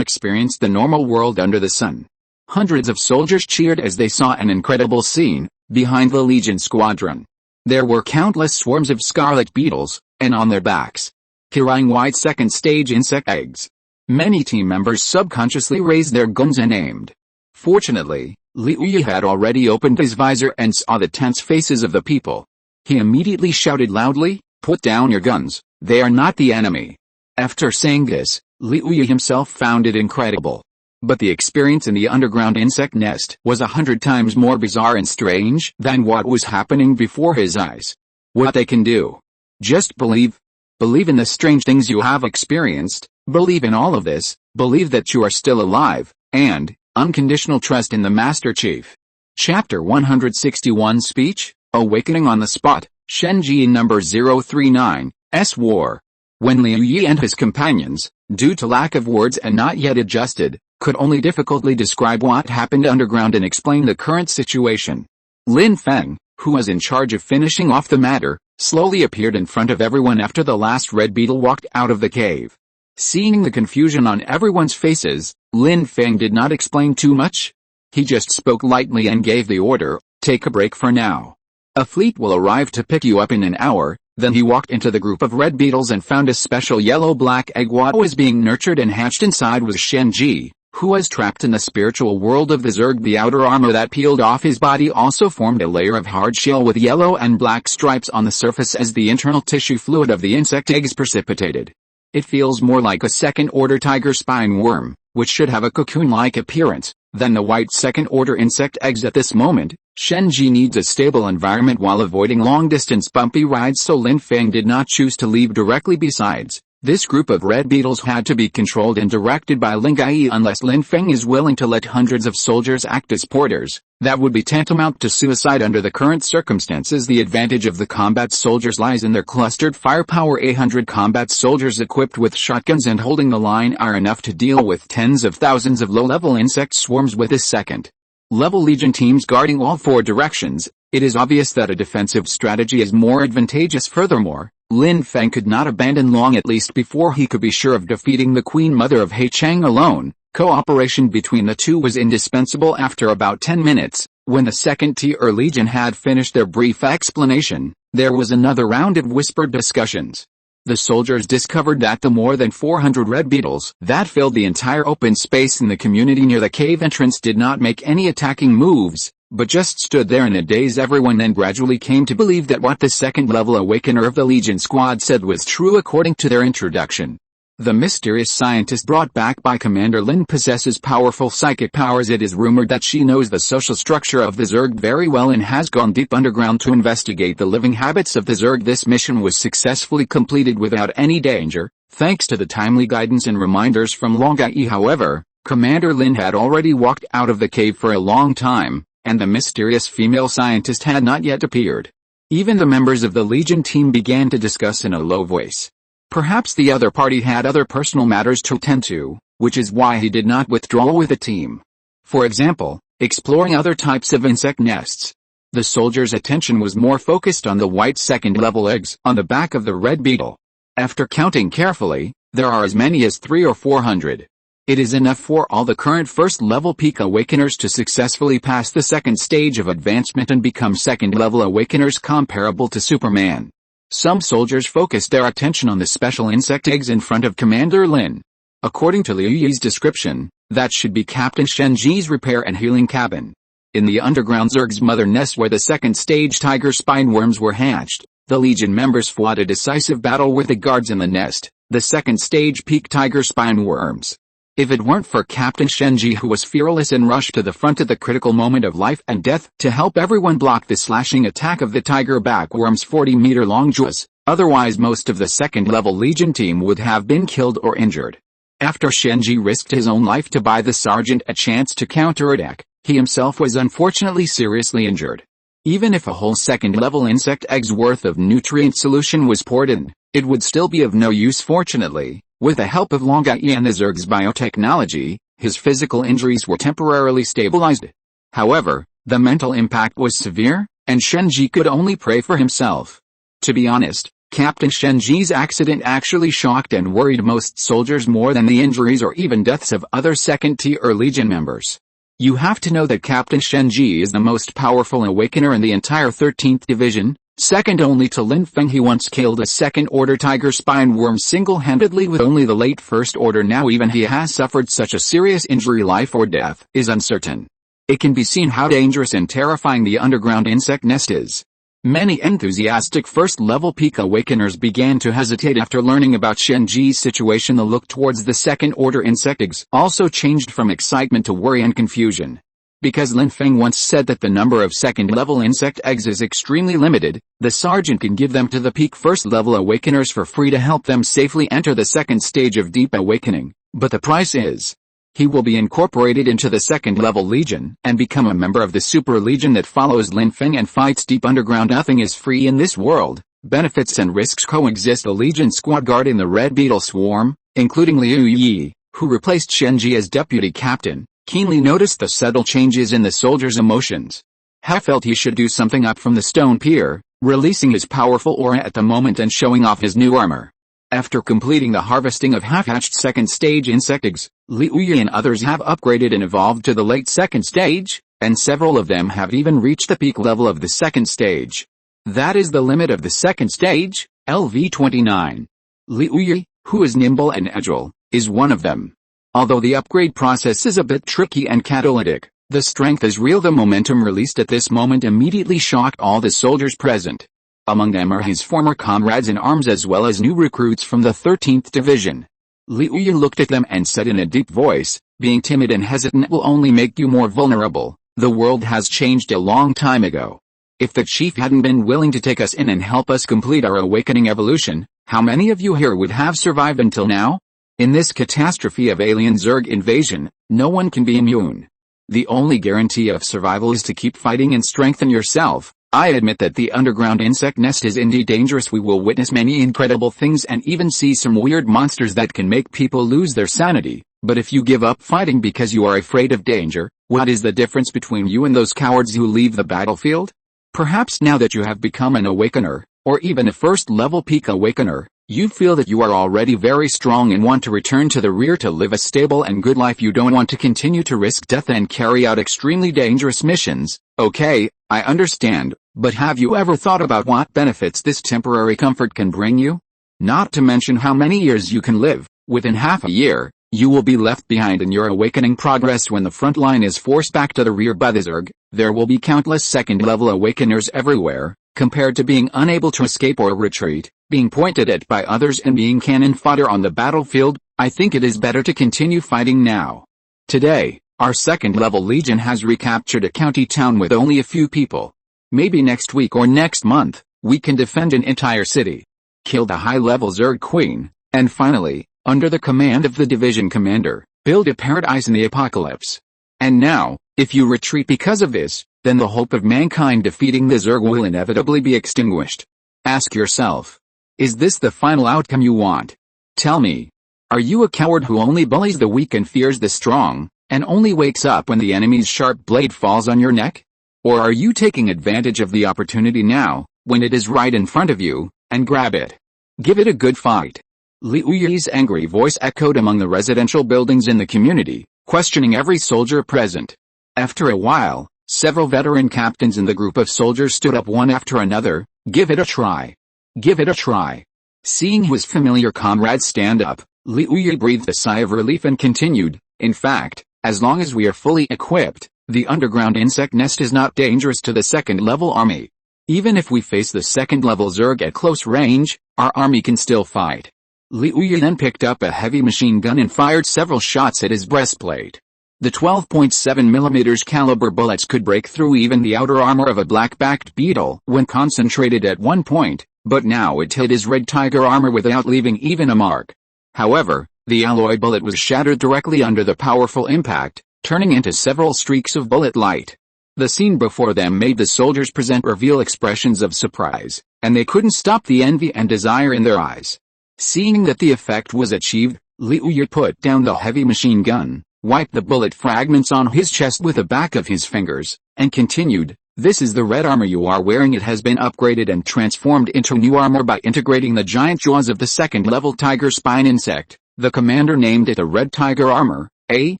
experience the normal world under the sun. Hundreds of soldiers cheered as they saw an incredible scene behind the Legion squadron. There were countless swarms of scarlet beetles, and on their backs, carrying white second-stage insect eggs. Many team members subconsciously raised their guns and aimed. Fortunately, Liu Yi had already opened his visor and saw the tense faces of the people. He immediately shouted loudly, "Put down your guns, they are not the enemy." After saying this, Liu Yi himself found it incredible. But the experience in the underground insect nest was 100 times more bizarre and strange than what was happening before his eyes. What they can do. Just believe. Believe in the strange things you have experienced, believe in all of this, believe that you are still alive, and unconditional trust in the Master Chief. Chapter 161 Speech, Awakening on the Spot, Shenji number 039, S War. When Liu Yi and his companions, due to lack of words and not yet adjusted, could only difficultly describe what happened underground and explain the current situation. Lin Feng, who was in charge of finishing off the matter, slowly appeared in front of everyone after the last red beetle walked out of the cave. Seeing the confusion on everyone's faces, Lin Feng did not explain too much. He just spoke lightly and gave the order, "Take a break for now. A fleet will arrive to pick you up in an hour." Then he walked into the group of red beetles and found a special yellow-black egg. What was being nurtured and hatched inside was Shenji, who was trapped in the spiritual world of the Zerg. The outer armor that peeled off his body also formed a layer of hard shell with yellow and black stripes on the surface as the internal tissue fluid of the insect eggs precipitated. It feels more like a second-order tiger spine worm, which should have a cocoon-like appearance, than the white second-order insect eggs at this moment. Shenji needs a stable environment while avoiding long-distance bumpy rides, so Lin Feng did not choose to leave directly. Besides, this group of red beetles had to be controlled and directed by Ling Gai. Unless Lin Feng is willing to let hundreds of soldiers act as porters, that would be tantamount to suicide under the current circumstances. The advantage of the combat soldiers lies in their clustered firepower. 100 combat soldiers equipped with shotguns and holding the line are enough to deal with tens of thousands of low-level insect swarms with a second-level legion teams guarding all four directions. It is obvious that a defensive strategy is more advantageous. Furthermore, Lin Feng could not abandon long, at least before he could be sure of defeating the Queen Mother of Heichang alone. Cooperation between the two was indispensable. After about 10 minutes, when the second-tier legion had finished their brief explanation, there was another round of whispered discussions. The soldiers discovered that the more than 400 red beetles that filled the entire open space in the community near the cave entrance did not make any attacking moves, but just stood there in a daze. Everyone then gradually came to believe that what the second-level awakener of the Legion squad said was true. According to their introduction, the mysterious scientist brought back by Commander Lin possesses powerful psychic powers. It is rumored that she knows the social structure of the Zerg very well and has gone deep underground to investigate the living habits of the Zerg. This mission was successfully completed without any danger, thanks to the timely guidance and reminders from Long Gai. However, Commander Lin had already walked out of the cave for a long time, and the mysterious female scientist had not yet appeared. Even the members of the Legion team began to discuss in a low voice. Perhaps the other party had other personal matters to attend to, which is why he did not withdraw with the team. For example, exploring other types of insect nests. The soldiers' attention was more focused on the white second-level eggs on the back of the red beetle. After counting carefully, there are as many as 300 or 400. It is enough for all the current first-level peak awakeners to successfully pass the second stage of advancement and become second-level awakeners comparable to Superman. Some soldiers focused their attention on the special insect eggs in front of Commander Lin. According to Liu Yi's description, that should be Captain Shenji's repair and healing cabin. In the underground Zerg's mother nest where the second-stage tiger spine worms were hatched, the Legion members fought a decisive battle with the guards in the nest, the second-stage peak tiger spine worms. If it weren't for Captain Shenji, who was fearless and rushed to the front at the critical moment of life and death to help everyone block the slashing attack of the tiger backworm's 40-meter-long jaws, otherwise most of the second-level Legion team would have been killed or injured. After Shenji risked his own life to buy the sergeant a chance to counterattack, he himself was unfortunately seriously injured. Even if a whole second-level insect egg's worth of nutrient solution was poured in, it would still be of no use. Fortunately, with the help of Longai and the Zerg's biotechnology, his physical injuries were temporarily stabilized. However, the mental impact was severe, and Shenji could only pray for himself. To be honest, Captain Shenji's accident actually shocked and worried most soldiers more than the injuries or even deaths of other second-tier Legion members. You have to know that Captain Shenji is the most powerful awakener in the entire 13th Division, second only to Lin Feng. He once killed a second-order tiger spine worm single-handedly with only the late First Order. Now even he has suffered such a serious injury, life or death is uncertain. It can be seen how dangerous and terrifying the underground insect nest is. Many enthusiastic first-level peak awakeners began to hesitate after learning about Shenji's situation. The look towards the second-order insect eggs also changed from excitement to worry and confusion. Because Lin Feng once said that the number of second-level insect eggs is extremely limited, the sergeant can give them to the peak first-level awakeners for free to help them safely enter the second stage of deep awakening, but the price is he will be incorporated into the second-level Legion and become a member of the Super Legion that follows Lin Feng and fights deep underground. Nothing is free in this world. Benefits and risks coexist. The Legion squad guard in the Red Beetle Swarm, including Liu Yi, who replaced Shenji as deputy captain, keenly noticed the subtle changes in the soldier's emotions. He felt he should do something up from the stone pier, releasing his powerful aura at the moment and showing off his new armor. After completing the harvesting of half-hatched second-stage insect eggs, Liu Yi and others have upgraded and evolved to the late second stage, and several of them have even reached the peak level of the second stage. That is the limit of the second stage, LV29. Liu Yi, who is nimble and agile, is one of them. Although the upgrade process is a bit tricky and catalytic, the strength is real. The momentum released at this moment immediately shocked all the soldiers present. Among them are his former comrades in arms as well as new recruits from the 13th Division. Liu Yi looked at them and said in a deep voice, "Being timid and hesitant will only make you more vulnerable. The world has changed a long time ago. If the chief hadn't been willing to take us in and help us complete our awakening evolution, how many of you here would have survived until now? In this catastrophe of alien Zerg invasion, no one can be immune. The only guarantee of survival is to keep fighting and strengthen yourself. I admit that the underground insect nest is indeed dangerous. We will witness many incredible things and even see some weird monsters that can make people lose their sanity. But if you give up fighting because you are afraid of danger, what is the difference between you and those cowards who leave the battlefield? Perhaps now that you have become an awakener, or even a first-level peak awakener, you feel that you are already very strong and want to return to the rear to live a stable and good life. You don't want to continue to risk death and carry out extremely dangerous missions. Okay, I understand, but have you ever thought about what benefits this temporary comfort can bring you? Not to mention how many years you can live. Within half a year, you will be left behind in your awakening progress. When the front line is forced back to the rear by the Zerg, there will be countless second-level awakeners everywhere. Compared to being unable to escape or retreat, being pointed at by others and being cannon fodder on the battlefield, I think it is better to continue fighting now. Today, our second-level Legion has recaptured a county town with only a few people. Maybe next week or next month, we can defend an entire city. Kill the high-level Zerg Queen, and finally, under the command of the division commander, build a paradise in the apocalypse. And now, if you retreat because of this, then the hope of mankind defeating the Zerg will inevitably be extinguished. Ask yourself, is this the final outcome you want? Tell me, are you a coward who only bullies the weak and fears the strong, and only wakes up when the enemy's sharp blade falls on your neck? Or are you taking advantage of the opportunity now, when it is right in front of you, and grab it? Give it a good fight. Liu Yi's angry voice echoed among the residential buildings in the community, questioning every soldier present. After a while, several veteran captains in the group of soldiers stood up one after another. Give it a try. Give it a try. Seeing his familiar comrades stand up, Liu Yi breathed a sigh of relief and continued, in fact, as long as we are fully equipped, the underground insect nest is not dangerous to the second-level army. Even if we face the second-level Zerg at close range, our army can still fight. Liu Yu then picked up a heavy machine gun and fired several shots at his breastplate. The 12.7mm caliber bullets could break through even the outer armor of a black-backed beetle when concentrated at one point, but now it hit his red tiger armor without leaving even a mark. However, the alloy bullet was shattered directly under the powerful impact, turning into several streaks of bullet light. The scene before them made the soldiers present reveal expressions of surprise, and they couldn't stop the envy and desire in their eyes. Seeing that the effect was achieved, Liu Yu put down the heavy machine gun, wiped the bullet fragments on his chest with the back of his fingers, and continued, "This is the red armor you are wearing. It has been upgraded and transformed into new armor by integrating the giant jaws of the second-level tiger spine insect." The commander named it the red tiger armor, a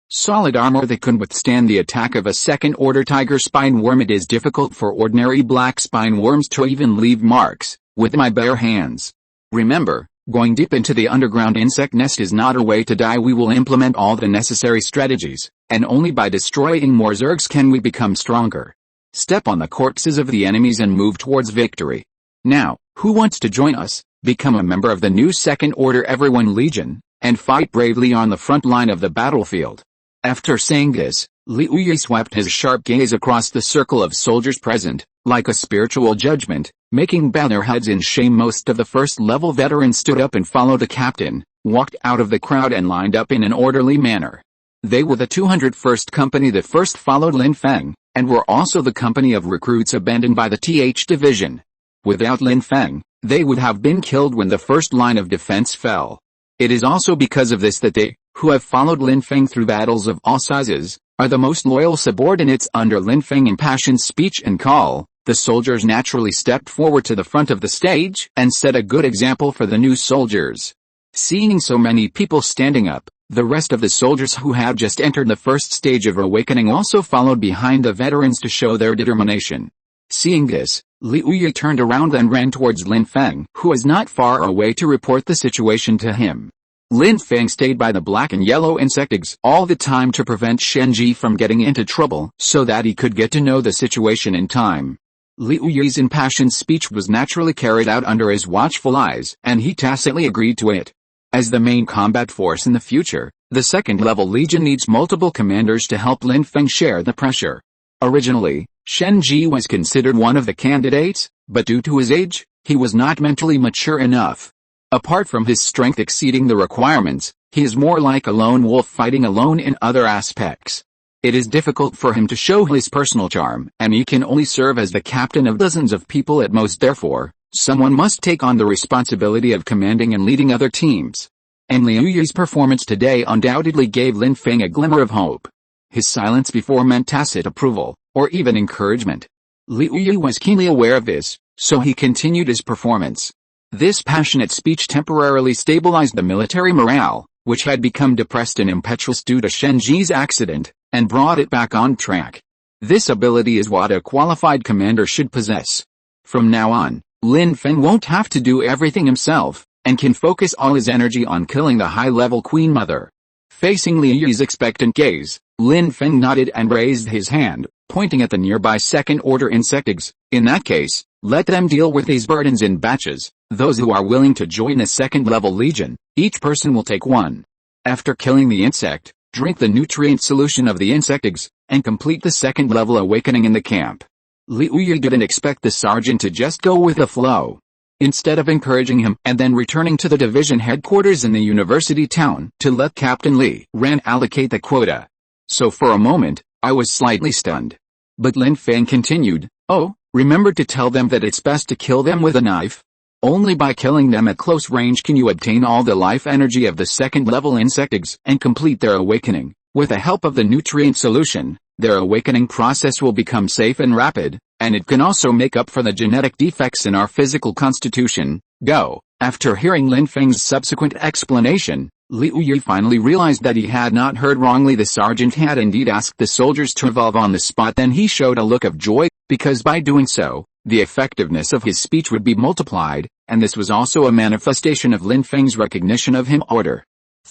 solid armor that can withstand the attack of a second-order tiger spine worm. It is difficult for ordinary black spine worms to even leave marks with my bare hands. Remember, going deep into the underground insect nest is not a way to die. We will implement all the necessary strategies, and only by destroying more zergs can we become stronger. Step on the corpses of the enemies and move towards victory. Now, who wants to join us, become a member of the new Second Order Everyone Legion, and fight bravely on the front line of the battlefield? After saying this, Liu Yu swept his sharp gaze across the circle of soldiers present, like a spiritual judgment, making bow their heads in shame. Most of the first-level veterans stood up and followed the captain, walked out of the crowd and lined up in an orderly manner. They were the 201st Company that first followed Lin Feng, and were also the company of recruits abandoned by the TH Division. Without Lin Feng, they would have been killed when the first line of defense fell. It is also because of this that they, who have followed Lin Feng through battles of all sizes, are the most loyal subordinates. Under Lin Feng's impassioned speech and call, the soldiers naturally stepped forward to the front of the stage and set a good example for the new soldiers. Seeing so many people standing up, the rest of the soldiers who had just entered the first stage of awakening also followed behind the veterans to show their determination. Seeing this, Liu Yu turned around and ran towards Lin Feng, who was not far away, to report the situation to him. Lin Feng stayed by the black and yellow insect eggs all the time to prevent Shenji from getting into trouble, so that he could get to know the situation in time. Liu Yu's impassioned speech was naturally carried out under his watchful eyes, and he tacitly agreed to it. As the main combat force in the future, the second-level Legion needs multiple commanders to help Lin Feng share the pressure. Originally, Shenji was considered one of the candidates, but due to his age, he was not mentally mature enough. Apart from his strength exceeding the requirements, he is more like a lone wolf fighting alone in other aspects. It is difficult for him to show his personal charm, and he can only serve as the captain of dozens of people at most. Therefore, someone must take on the responsibility of commanding and leading other teams. And Liu Yu's performance today undoubtedly gave Lin Feng a glimmer of hope. His silence before meant tacit approval, or even encouragement. Liu Yu was keenly aware of this, so he continued his performance. This passionate speech temporarily stabilized the military morale, which had become depressed and impetuous due to Shenji's accident, and brought it back on track. This ability is what a qualified commander should possess. From now on, Lin Feng won't have to do everything himself, and can focus all his energy on killing the high-level Queen Mother. Facing Liu Yu's expectant gaze, Lin Feng nodded and raised his hand, pointing at the nearby second-order insect eggs. In that case, let them deal with these burdens in batches. Those who are willing to join a second-level legion, each person will take one. After killing the insect, drink the nutrient solution of the insect eggs, and complete the second-level awakening in the camp. Liu Yu didn't expect the sergeant to just go with the flow. Instead of encouraging him and then returning to the division headquarters in the university town to let Captain Li Ran allocate the quota. So for a moment, I was slightly stunned. But Lin Feng continued, "Oh, remember to tell them that it's best to kill them with a knife. Only by killing them at close range can you obtain all the life energy of the second-level insect eggs and complete their awakening. With the help of the nutrient solution, their awakening process will become safe and rapid, and it can also make up for the genetic defects in our physical constitution. Go." After hearing Lin Feng's subsequent explanation, Liu Yu finally realized that he had not heard wrongly. The sergeant had indeed asked the soldiers to evolve on the spot. Then he showed a look of joy, because by doing so, the effectiveness of his speech would be multiplied, and this was also a manifestation of Lin Feng's recognition of him order.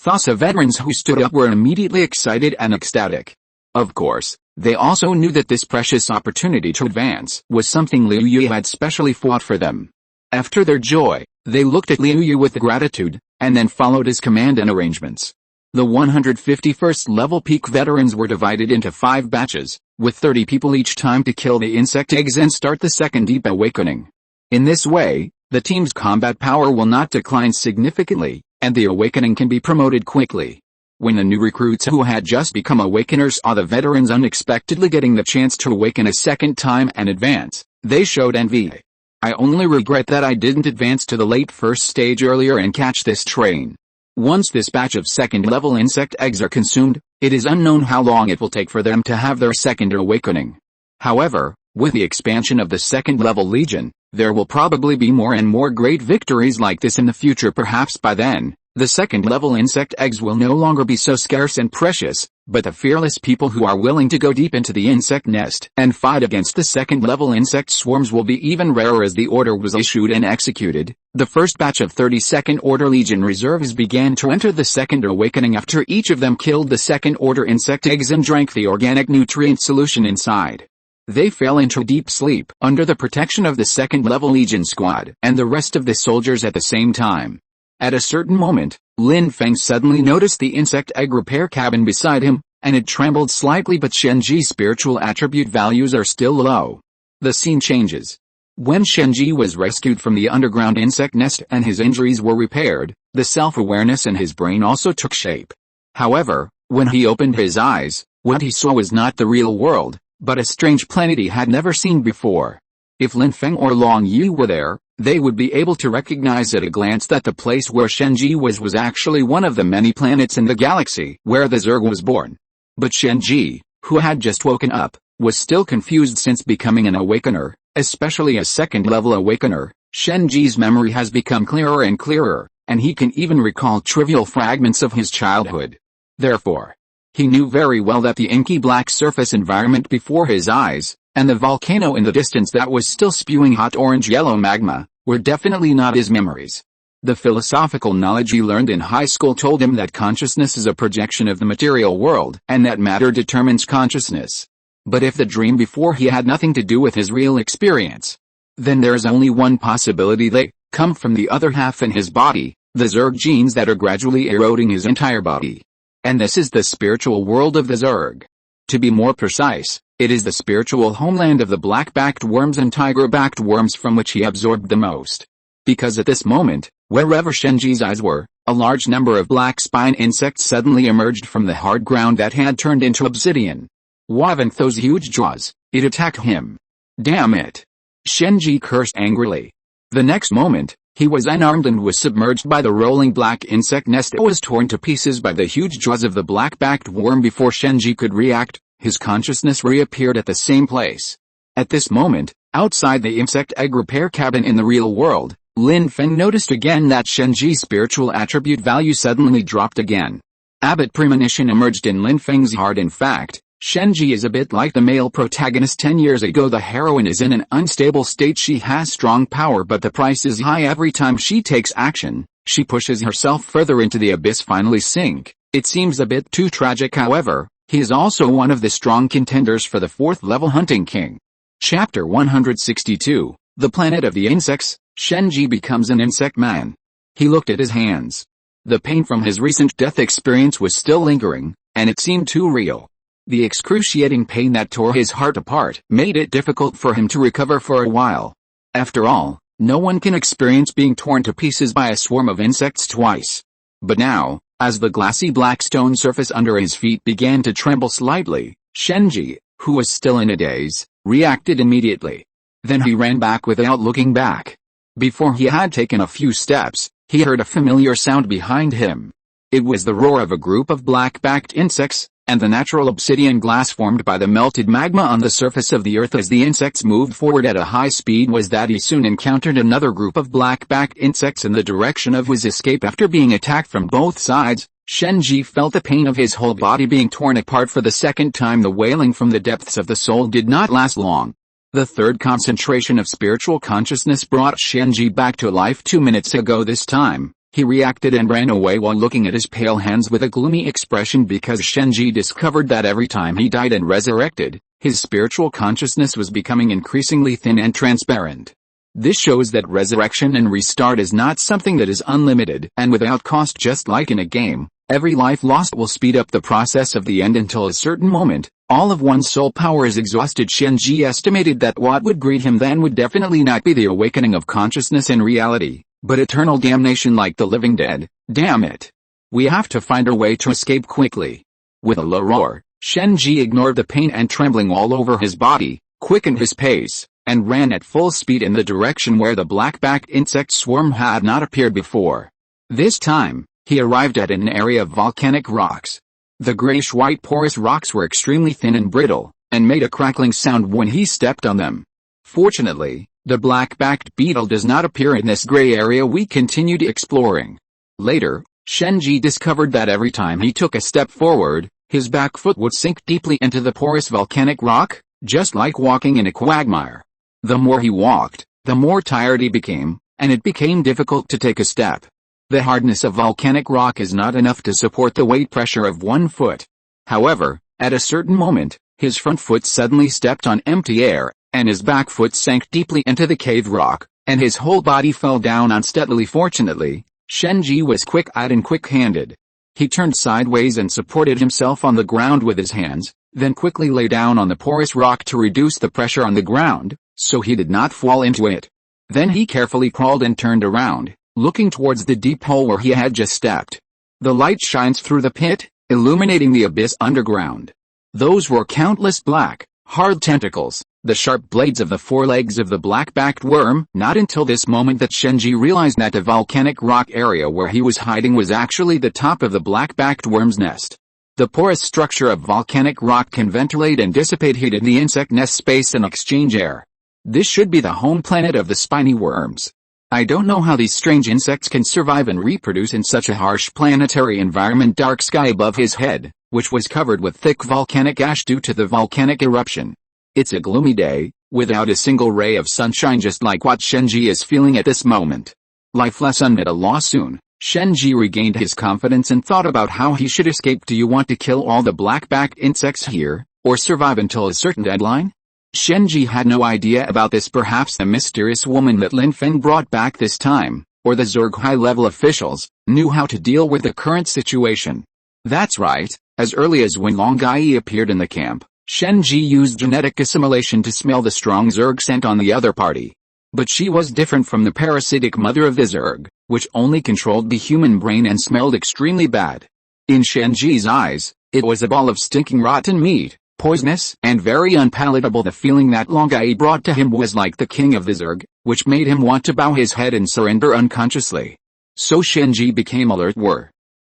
Thus the veterans who stood up were immediately excited and ecstatic. Of course, they also knew that this precious opportunity to advance was something Liu Yu had specially fought for them. After their joy, they looked at Liu Yu with gratitude, and then followed his command and arrangements. The 151st level peak veterans were divided into 5 batches, with 30 people each time to kill the insect eggs and start the second deep awakening. In this way, the team's combat power will not decline significantly, and the awakening can be promoted quickly. When the new recruits who had just become awakeners saw the veterans unexpectedly getting the chance to awaken a second time and advance, they showed envy. I only regret that I didn't advance to the late first stage earlier and catch this train. Once this batch of second-level insect eggs are consumed, it is unknown how long it will take for them to have their second awakening. However, with the expansion of the second-level legion, there will probably be more and more great victories like this in the future. Perhaps by then, the second-level insect eggs will no longer be so scarce and precious, but the fearless people who are willing to go deep into the insect nest and fight against the second-level insect swarms will be even rarer. As the order was issued and executed, the first batch of 32nd Order Legion reserves began to enter the second awakening after each of them killed the second-order insect eggs and drank the organic nutrient solution inside. They fell into deep sleep under the protection of the second-level Legion squad and the rest of the soldiers at the same time. At a certain moment, Lin Feng suddenly noticed the insect egg repair cabin beside him, and it trembled slightly, but Shenji's spiritual attribute values are still low. The scene changes. When Shenji was rescued from the underground insect nest and his injuries were repaired, the self-awareness in his brain also took shape. However, when he opened his eyes, what he saw was not the real world, but a strange planet he had never seen before. If Lin Feng or Long Yu were there, they would be able to recognize at a glance that the place where Shenji was actually one of the many planets in the galaxy where the Zerg was born. But Shenji, who had just woken up, was still confused since becoming an awakener, especially a second-level awakener. Shenji's memory has become clearer and clearer, and he can even recall trivial fragments of his childhood. Therefore, he knew very well that the inky black surface environment before his eyes, and the volcano in the distance that was still spewing hot orange-yellow magma, were definitely not his memories. The philosophical knowledge he learned in high school told him that consciousness is a projection of the material world and that matter determines consciousness. But if the dream before he had nothing to do with his real experience, then there's only one possibility: they come from the other half in his body, the Zerg genes that are gradually eroding his entire body. And this is the spiritual world of the Zerg. To be more precise, it is the spiritual homeland of the black-backed worms and tiger-backed worms from which he absorbed the most. Because at this moment, wherever Shenji's eyes were, a large number of black spine insects suddenly emerged from the hard ground that had turned into obsidian. Waving those huge jaws, it attacked him. Damn it! Shenji cursed angrily. The next moment, he was unarmed and was submerged by the rolling black insect nest. It was torn to pieces by the huge jaws of the black-backed worm. Before Shenji could react, his consciousness reappeared at the same place. At this moment, outside the insect egg repair cabin in the real world, Lin Feng noticed again that Shenji's spiritual attribute value suddenly dropped again. Abbott premonition emerged in Lin Feng's heart. In fact, Shenji is a bit like the male protagonist 10 years ago. The heroine is in an unstable state. She has strong power, but the price is high. Every time she takes action, she pushes herself further into the abyss, finally sink. It seems a bit too tragic. However, he is also one of the strong contenders for the 4th-level Hunting King. Chapter 162, The Planet of the Insects. Shenji becomes an insect man. He looked at his hands. The pain from his recent death experience was still lingering, and it seemed too real. The excruciating pain that tore his heart apart made it difficult for him to recover for a while. After all, no one can experience being torn to pieces by a swarm of insects twice. But now, as the glassy black stone surface under his feet began to tremble slightly, Shenji, who was still in a daze, reacted immediately. Then he ran back without looking back. Before he had taken a few steps, he heard a familiar sound behind him. It was the roar of a group of black-backed insects, and the natural obsidian glass formed by the melted magma on the surface of the earth as the insects moved forward at a high speed was that he soon encountered another group of black-backed insects in the direction of his escape. After being attacked from both sides, Shenji felt the pain of his whole body being torn apart for the second time. The wailing from the depths of the soul did not last long. The third concentration of spiritual consciousness brought Shenji back to life 2 minutes ago. This time, he reacted and ran away while looking at his pale hands with a gloomy expression, because Shenji discovered that every time he died and resurrected, his spiritual consciousness was becoming increasingly thin and transparent. This shows that resurrection and restart is not something that is unlimited and without cost. Just like in a game, every life lost will speed up the process of the end until a certain moment, all of one's soul power is exhausted. Shenji estimated that what would greet him then would definitely not be the awakening of consciousness and reality, but eternal damnation like the living dead. Damn it. We have to find a way to escape quickly. With a low roar, Shenji ignored the pain and trembling all over his body, quickened his pace, and ran at full speed in the direction where the black-backed insect swarm had not appeared before. This time, he arrived at an area of volcanic rocks. The grayish-white porous rocks were extremely thin and brittle, and made a crackling sound when he stepped on them. Fortunately, the black-backed beetle does not appear in this gray area. We continued exploring. Later, Shenji discovered that every time he took a step forward, his back foot would sink deeply into the porous volcanic rock, just like walking in a quagmire. The more he walked, the more tired he became, and it became difficult to take a step. The hardness of volcanic rock is not enough to support the weight pressure of one foot. However, at a certain moment, his front foot suddenly stepped on empty air, and his back foot sank deeply into the cave rock, and his whole body fell down unsteadily. Fortunately, Shenji was quick-eyed and quick-handed. He turned sideways and supported himself on the ground with his hands, then quickly lay down on the porous rock to reduce the pressure on the ground, so he did not fall into it. Then he carefully crawled and turned around, looking towards the deep hole where he had just stepped. The light shines through the pit, illuminating the abyss underground. Those were countless black, hard tentacles, the sharp blades of the forelegs of the black-backed worm. Not until this moment that Shenji realized that the volcanic rock area where he was hiding was actually the top of the black-backed worm's nest. The porous structure of volcanic rock can ventilate and dissipate heat in the insect nest space and exchange air. This should be the home planet of the spiny worms. I don't know how these strange insects can survive and reproduce in such a harsh planetary environment. Dark sky above his head, which was covered with thick volcanic ash due to the volcanic eruption. It's a gloomy day, without a single ray of sunshine, just like what Shenji is feeling at this moment. Life lesson at a loss. Soon, Shenji regained his confidence and thought about how he should escape. Do you want to kill all the black-backed insects here, or survive until a certain deadline? Shenji had no idea about this. Perhaps the mysterious woman that Lin Feng brought back this time, or the Zerg high-level officials, knew how to deal with the current situation. That's right, as early as when Long Gai appeared in the camp, Shenji used genetic assimilation to smell the strong Zerg scent on the other party. But she was different from the parasitic mother of the Zerg, which only controlled the human brain and smelled extremely bad. In Shenji's eyes, it was a ball of stinking rotten meat, poisonous and very unpalatable. The feeling that Long Gai brought to him was like the king of the Zerg, which made him want to bow his head and surrender unconsciously. So Shenji became alert.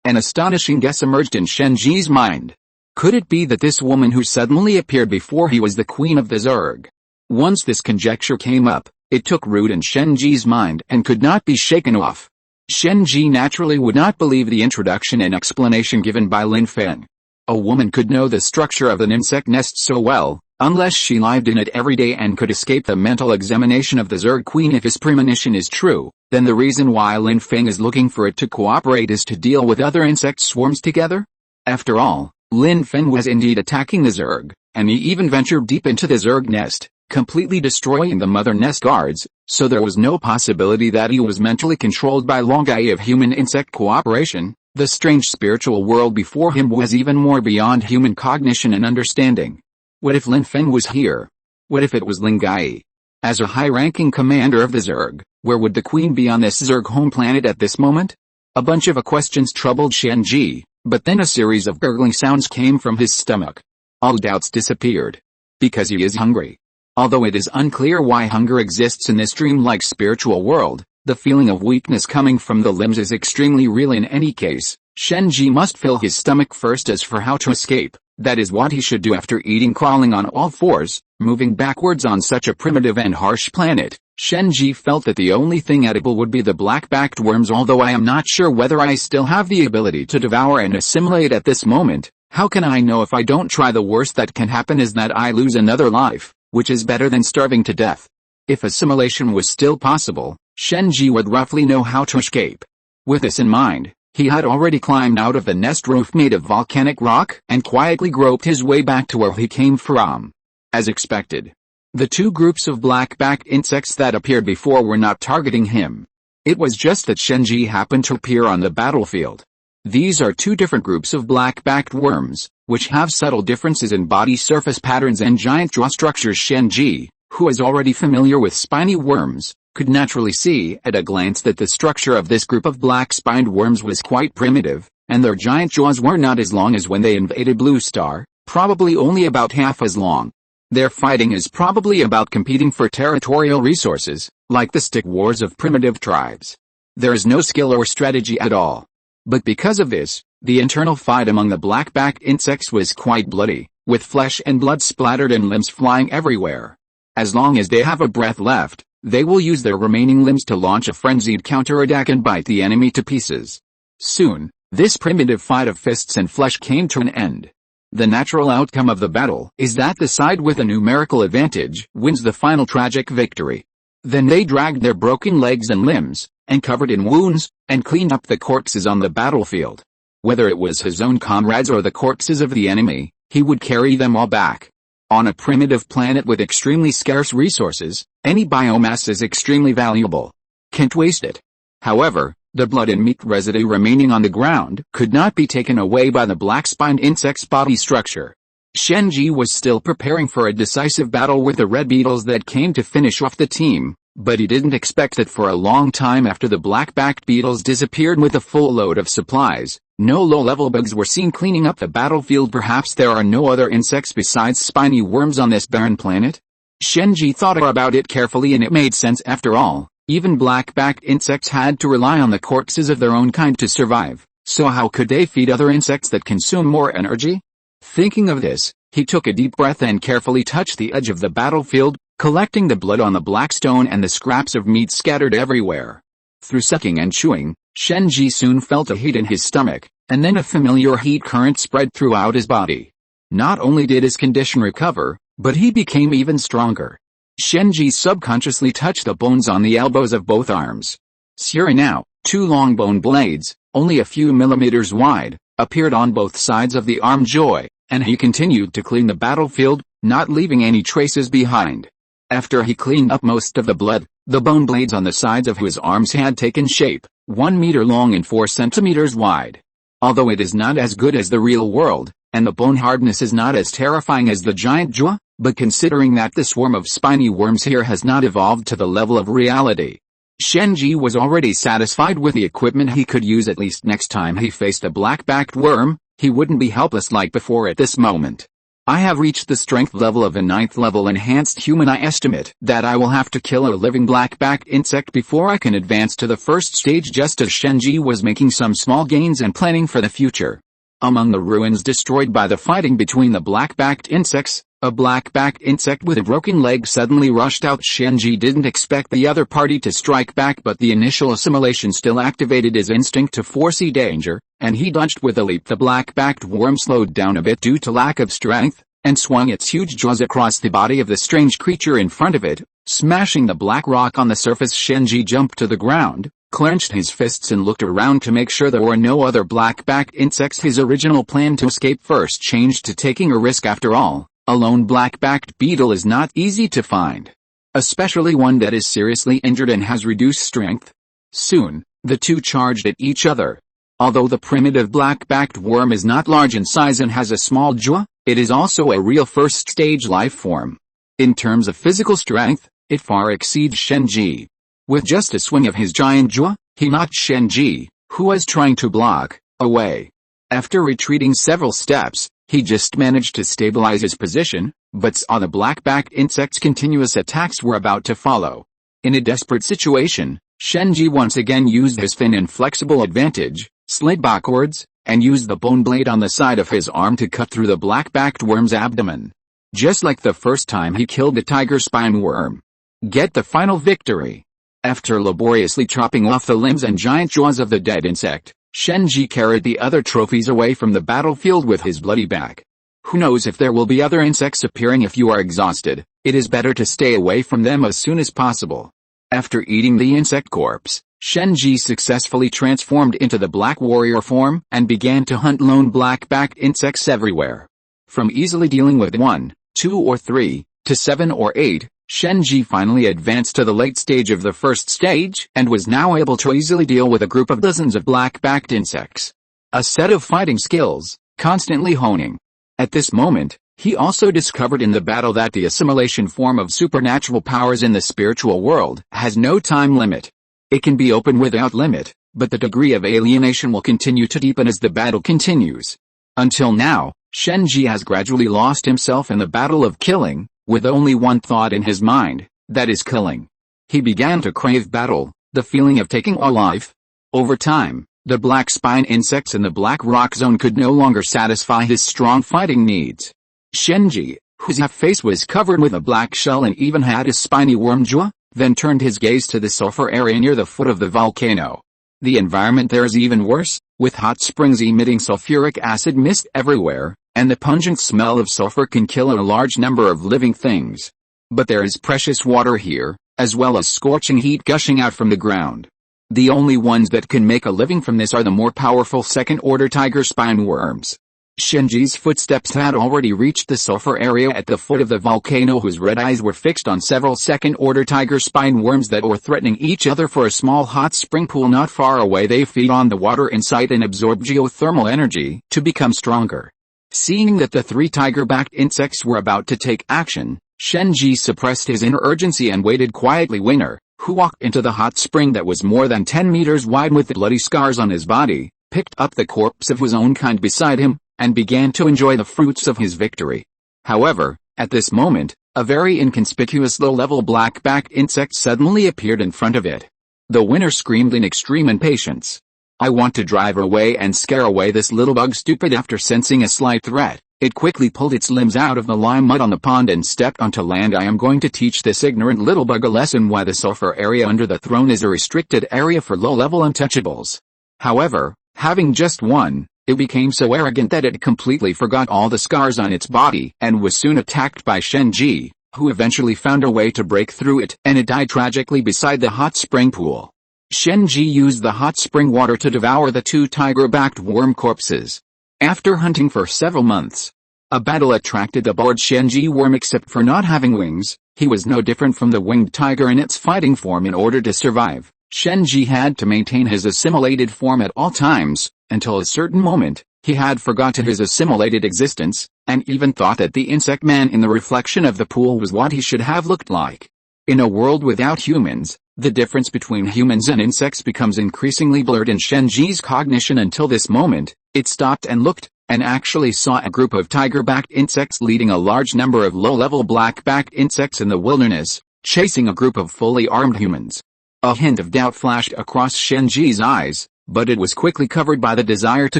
An astonishing guess emerged in Shenji's mind. Could it be that this woman who suddenly appeared before he was the queen of the Zerg? Once this conjecture came up, it took root in Shenji's mind and could not be shaken off. Shenji naturally would not believe the introduction and explanation given by Lin Feng. A woman could know the structure of an insect nest so well, unless she lived in it every day and could escape the mental examination of the Zerg queen. If his premonition is true, then the reason why Lin Feng is looking for it to cooperate is to deal with other insect swarms together? After all, Lin Feng was indeed attacking the Zerg, and he even ventured deep into the Zerg nest, completely destroying the mother nest guards, so there was no possibility that he was mentally controlled by Long Gai of human-insect cooperation. The strange spiritual world before him was even more beyond human cognition and understanding. What if Lin Feng was here? What if it was Lin Gai? As a high-ranking commander of the Zerg, where would the queen be on this Zerg home planet at this moment? A bunch of questions troubled Shenji, but then a series of gurgling sounds came from his stomach. All doubts disappeared. Because he is hungry. Although it is unclear why hunger exists in this dreamlike spiritual world, the feeling of weakness coming from the limbs is extremely real in any case. Shenji must fill his stomach first. As for how to escape, that is what he should do after eating. Crawling on all fours, moving backwards on such a primitive and harsh planet, Shenji felt that the only thing edible would be the black-backed worms. Although I am not sure whether I still have the ability to devour and assimilate at this moment, how can I know if I don't try? The worst that can happen is that I lose another life, which is better than starving to death. If assimilation was still possible, Shenji would roughly know how to escape. With this in mind, he had already climbed out of the nest roof made of volcanic rock and quietly groped his way back to where he came from. As expected, The two groups of black-backed insects that appeared before were not targeting him. It was just that Shenji happened to appear on the battlefield. These are two different groups of black-backed worms, which have subtle differences in body surface patterns and giant jaw structures. Shenji, who is already familiar with spiny worms, could naturally see at a glance that the structure of this group of black-spined worms was quite primitive, and their giant jaws were not as long as when they invaded Blue Star, probably only about half as long. Their fighting is probably about competing for territorial resources, like the stick wars of primitive tribes. There is no skill or strategy at all. But because of this, the internal fight among the black-backed insects was quite bloody, with flesh and blood splattered and limbs flying everywhere. As long as they have a breath left, they will use their remaining limbs to launch a frenzied counterattack and bite the enemy to pieces. Soon, this primitive fight of fists and flesh came to an end. The natural outcome of the battle is that the side with a numerical advantage wins the final tragic victory. Then they dragged their broken legs and limbs, and covered in wounds, and cleaned up the corpses on the battlefield. Whether it was his own comrades or the corpses of the enemy, he would carry them all back. On a primitive planet with extremely scarce resources, any biomass is extremely valuable. Can't waste it. However, the blood and meat residue remaining on the ground could not be taken away by the black-spined insect's body structure. Shenji was still preparing for a decisive battle with the red beetles that came to finish off the team, but he didn't expect that for a long time after the black-backed beetles disappeared with a full load of supplies, no low-level bugs were seen cleaning up the battlefield. Perhaps there are no other insects besides spiny worms on this barren planet? Shenji thought about it carefully, and it made sense after all. Even black-backed insects had to rely on the corpses of their own kind to survive, so how could they feed other insects that consume more energy? Thinking of this, he took a deep breath and carefully touched the edge of the battlefield, collecting the blood on the black stone and the scraps of meat scattered everywhere. Through sucking and chewing, Shenji soon felt a heat in his stomach, and then a familiar heat current spread throughout his body. Not only did his condition recover, but he became even stronger. Shenji subconsciously touched the bones on the elbows of both arms. Sure, now, two long bone blades, only a few millimeters wide, appeared on both sides of the arm joint, and he continued to clean the battlefield, not leaving any traces behind. After he cleaned up most of the blood, the bone blades on the sides of his arms had taken shape, 1 meter long and 4 centimeters wide. Although it is not as good as the real world, and the bone hardness is not as terrifying as the giant jaw, but considering that the swarm of spiny worms here has not evolved to the level of reality, Shenji was already satisfied with the equipment he could use. At least next time he faced a black-backed worm, he wouldn't be helpless like before at this moment. I have reached the strength level of a 9th level enhanced human. I estimate that I will have to kill a living black-backed insect before I can advance to the first stage. Just as Shenji was making some small gains and planning for the future, among the ruins destroyed by the fighting between the black-backed insects, a black-backed insect with a broken leg suddenly rushed out. Shenji didn't expect the other party to strike back, but the initial assimilation still activated his instinct to foresee danger, and he dodged with a leap. The black-backed worm slowed down a bit due to lack of strength, and swung its huge jaws across the body of the strange creature in front of it, smashing the black rock on the surface. Shenji jumped to the ground, clenched his fists and looked around to make sure there were no other black-backed insects. His original plan to escape first changed to taking a risk. After all, a lone black-backed beetle is not easy to find, especially one that is seriously injured and has reduced strength. Soon, the two charged at each other. Although the primitive black-backed worm is not large in size and has a small jaw, it is also a real first-stage life form. In terms of physical strength, it far exceeds Shenji. With just a swing of his giant jaw, he knocked Shenji, who was trying to block, away. After retreating several steps, he just managed to stabilize his position, but saw the black-backed insect's continuous attacks were about to follow. In a desperate situation, Shenji once again used his thin and flexible advantage, slid backwards, and used the bone blade on the side of his arm to cut through the black-backed worm's abdomen. Just like the first time he killed the tiger spine worm. Get the final victory. After laboriously chopping off the limbs and giant jaws of the dead insect, Shenji carried the other trophies away from the battlefield with his bloody back. Who knows if there will be other insects appearing. If you are exhausted, it is better to stay away from them as soon as possible. After eating the insect corpse, Shenji successfully transformed into the Black Warrior form and began to hunt lone black-backed insects everywhere. From easily dealing with 1, 2 or 3, to 7 or 8, Shenji finally advanced to the late stage of the first stage and was now able to easily deal with a group of dozens of black-backed insects. A set of fighting skills, constantly honing. At this moment, he also discovered in the battle that the assimilation form of supernatural powers in the spiritual world has no time limit. It can be open without limit, but the degree of alienation will continue to deepen as the battle continues. Until now, Shenji has gradually lost himself in the battle of killing, with only one thought in his mind, that is killing. He began to crave battle, the feeling of taking all life. Over time, the black spine insects in the black rock zone could no longer satisfy his strong fighting needs. Shenji, whose half face was covered with a black shell and even had a spiny worm jaw, then turned his gaze to the sulfur area near the foot of the volcano. The environment there is even worse, with hot springs emitting sulfuric acid mist everywhere, and the pungent smell of sulfur can kill a large number of living things. But there is precious water here, as well as scorching heat gushing out from the ground. The only ones that can make a living from this are the more powerful second-order tiger spine worms. Shenji's footsteps had already reached the sulfur area at the foot of the volcano, whose red eyes were fixed on several second-order tiger spine worms that were threatening each other for a small hot spring pool not far away. They feed on the water inside and absorb geothermal energy to become stronger. Seeing that the 3 tiger-backed insects were about to take action, Shenji suppressed his inner urgency and waited quietly. Winner, who walked into the hot spring that was more than 10 meters wide with bloody scars on his body, picked up the corpse of his own kind beside him, and began to enjoy the fruits of his victory. However, at this moment, a very inconspicuous low-level black-backed insect suddenly appeared in front of it. The winner screamed in extreme impatience. "I want to drive her away and scare away this little bug." Stupid. After sensing a slight threat, it quickly pulled its limbs out of the lime mud on the pond and stepped onto land. "I am going to teach this ignorant little bug a lesson why the sulfur area under the throne is a restricted area for low-level untouchables." However, having just won, it became so arrogant that it completely forgot all the scars on its body and was soon attacked by Shenji, who eventually found a way to break through it, and it died tragically beside the hot spring pool. Shenji used the hot spring water to devour the 2 tiger-backed worm corpses. After hunting for several months, a battle attracted aboard Shenji worm. Except for not having wings, he was no different from the winged tiger in its fighting form. In order to survive, Shenji had to maintain his assimilated form at all times. Until a certain moment, he had forgotten his assimilated existence, and even thought that the insect man in the reflection of the pool was what he should have looked like. In a world without humans, the difference between humans and insects becomes increasingly blurred in Shenji's cognition. Until this moment, it stopped and looked, and actually saw a group of tiger-backed insects leading a large number of low-level black-backed insects in the wilderness, chasing a group of fully armed humans. A hint of doubt flashed across Shenji's eyes, but it was quickly covered by the desire to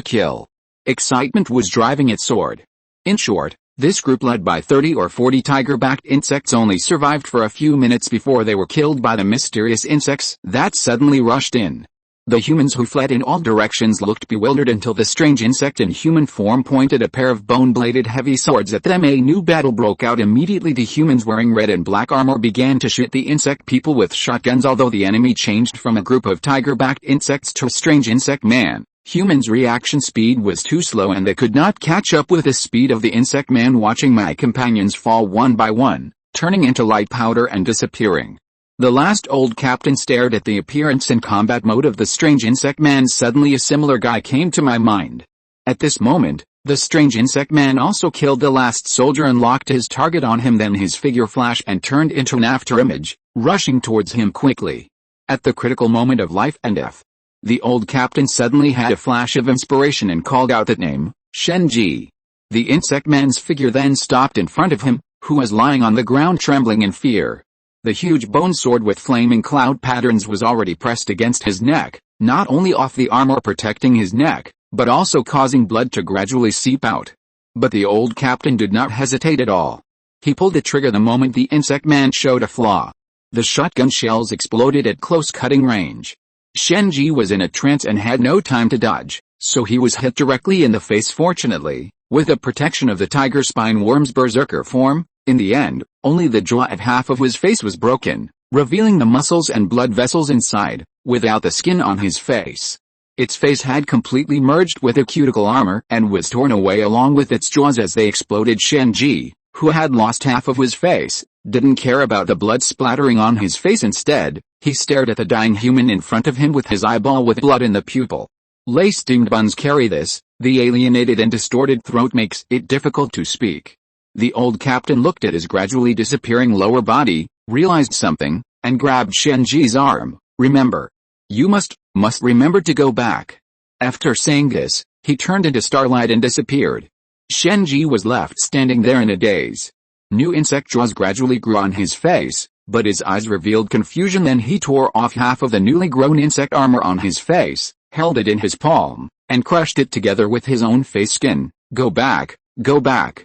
kill. Excitement was driving its sword. In short, this group led by 30 or 40 tiger-backed insects only survived for a few minutes before they were killed by the mysterious insects that suddenly rushed in. The humans who fled in all directions looked bewildered until the strange insect in human form pointed a pair of bone-bladed heavy swords at them. A new battle broke out immediately. The humans wearing red and black armor began to shoot the insect people with shotguns. Although the enemy changed from a group of tiger-backed insects to a strange insect man, humans' reaction speed was too slow and they could not catch up with the speed of the insect man. Watching my companions fall one by one, turning into light powder and disappearing, the last old captain stared at the appearance and combat mode of the strange insect man. Suddenly a similar guy came to my mind. At this moment, the strange insect man also killed the last soldier and locked his target on him. Then his figure flashed and turned into an afterimage, rushing towards him quickly. At the critical moment of life and death, the old captain suddenly had a flash of inspiration and called out that name, Shenji. The insect man's figure then stopped in front of him, who was lying on the ground trembling in fear. The huge bone sword with flaming cloud patterns was already pressed against his neck, not only off the armor protecting his neck, but also causing blood to gradually seep out. But the old captain did not hesitate at all. He pulled the trigger the moment the insect man showed a flaw. The shotgun shells exploded at close cutting range. Shenji was in a trance and had no time to dodge, so he was hit directly in the face. Fortunately, with the protection of the tiger spine worm's berserker form, in the end, only the jaw at half of his face was broken, revealing the muscles and blood vessels inside, without the skin on his face. Its face had completely merged with the cuticle armor and was torn away along with its jaws as they exploded. Shenji, who had lost half of his face, didn't care about the blood splattering on his face. Instead, he stared at the dying human in front of him with his eyeball with blood in the pupil. Lace-steamed buns carry this. The alienated and distorted throat makes it difficult to speak. The old captain looked at his gradually disappearing lower body, realized something, and grabbed Shenji's arm. Remember. You must remember to go back. After saying this, he turned into starlight and disappeared. Shenji was left standing there in a daze. New insect jaws gradually grew on his face, but his eyes revealed confusion. Then he tore off half of the newly grown insect armor on his face, held it in his palm, and crushed it together with his own face skin. Go back, go back.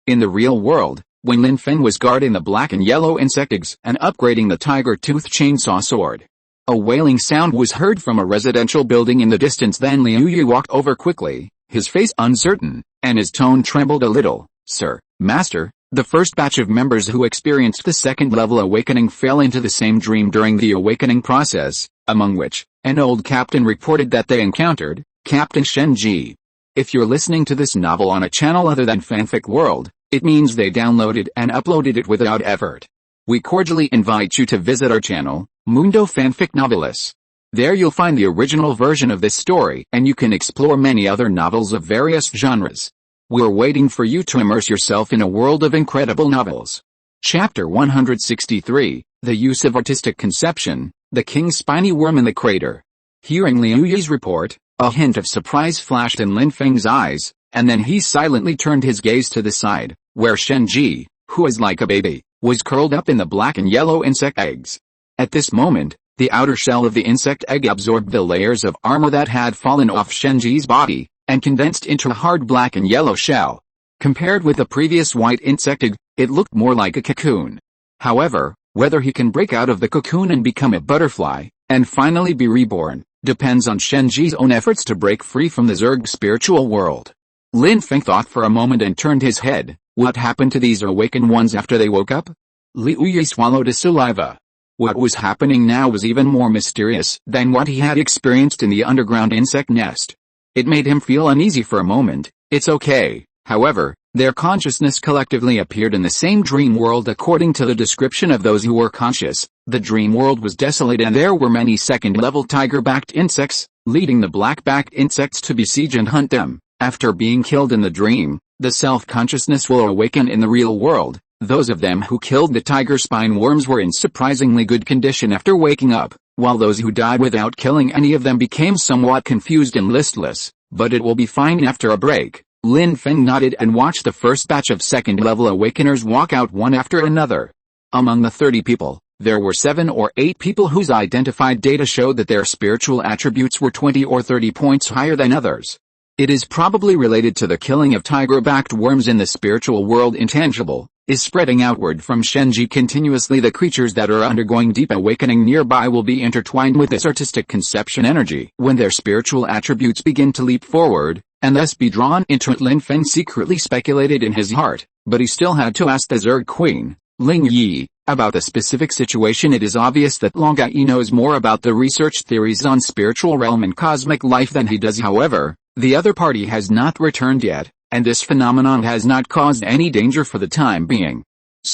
In the real world, when Lin Feng was guarding the black and yellow insect eggs and upgrading the tiger tooth chainsaw sword, a wailing sound was heard from a residential building in the distance. Then Liu Yu walked over quickly, his face uncertain, and his tone trembled a little. Sir, Master, the first batch of members who experienced the second-level awakening fell into the same dream during the awakening process, among which, an old captain reported that they encountered Captain Shenji. If you're listening to this novel on a channel other than Fanfic World, it means they downloaded and uploaded it without effort. We cordially invite you to visit our channel, Mundo Fanfic Novelis. There you'll find the original version of this story, and you can explore many other novels of various genres. We're waiting for you to immerse yourself in a world of incredible novels. Chapter 163, The Use of Artistic Conception, The King's Spiny Worm in the Crater. Hearing Liu Yu's report, a hint of surprise flashed in Lin Feng's eyes, and then he silently turned his gaze to the side, where Shenji, who was like a baby, was curled up in the black and yellow insect eggs. At this moment, the outer shell of the insect egg absorbed the layers of armor that had fallen off Shenji's body, and condensed into a hard black and yellow shell. Compared with the previous white insect egg, it looked more like a cocoon. However, whether he can break out of the cocoon and become a butterfly, and finally be reborn, depends on Shenji's own efforts to break free from the Zerg spiritual world. Lin Feng thought for a moment and turned his head. What happened to these awakened ones after they woke up? Liu Yu swallowed his saliva. What was happening now was even more mysterious than what he had experienced in the underground insect nest. It made him feel uneasy for a moment. It's okay, however, their consciousness collectively appeared in the same dream world. According to the description of those who were conscious, the dream world was desolate and there were many second-level tiger-backed insects, leading the black-backed insects to besiege and hunt them. After being killed in the dream, the self-consciousness will awaken in the real world. Those of them who killed the tiger spine worms were in surprisingly good condition after waking up, while those who died without killing any of them became somewhat confused and listless. But it will be fine after a break. Lin Feng nodded and watched the first batch of second-level awakeners walk out one after another. Among the 30 people, there were 7 or 8 people whose identified data showed that their spiritual attributes were 20 or 30 points higher than others. It is probably related to the killing of tiger-backed worms in the spiritual world. Intangible is spreading outward from Shenji continuously. The creatures that are undergoing deep awakening nearby will be intertwined with this artistic conception energy when their spiritual attributes begin to leap forward, and thus be drawn into it. Lin Feng secretly speculated in his heart, but he still had to ask the Zerg Queen, Ling Yi, about the specific situation. It is obvious that Long Yi knows more about the research theories on spiritual realm and cosmic life than he does. However, the other party has not returned yet, and this phenomenon has not caused any danger for the time being.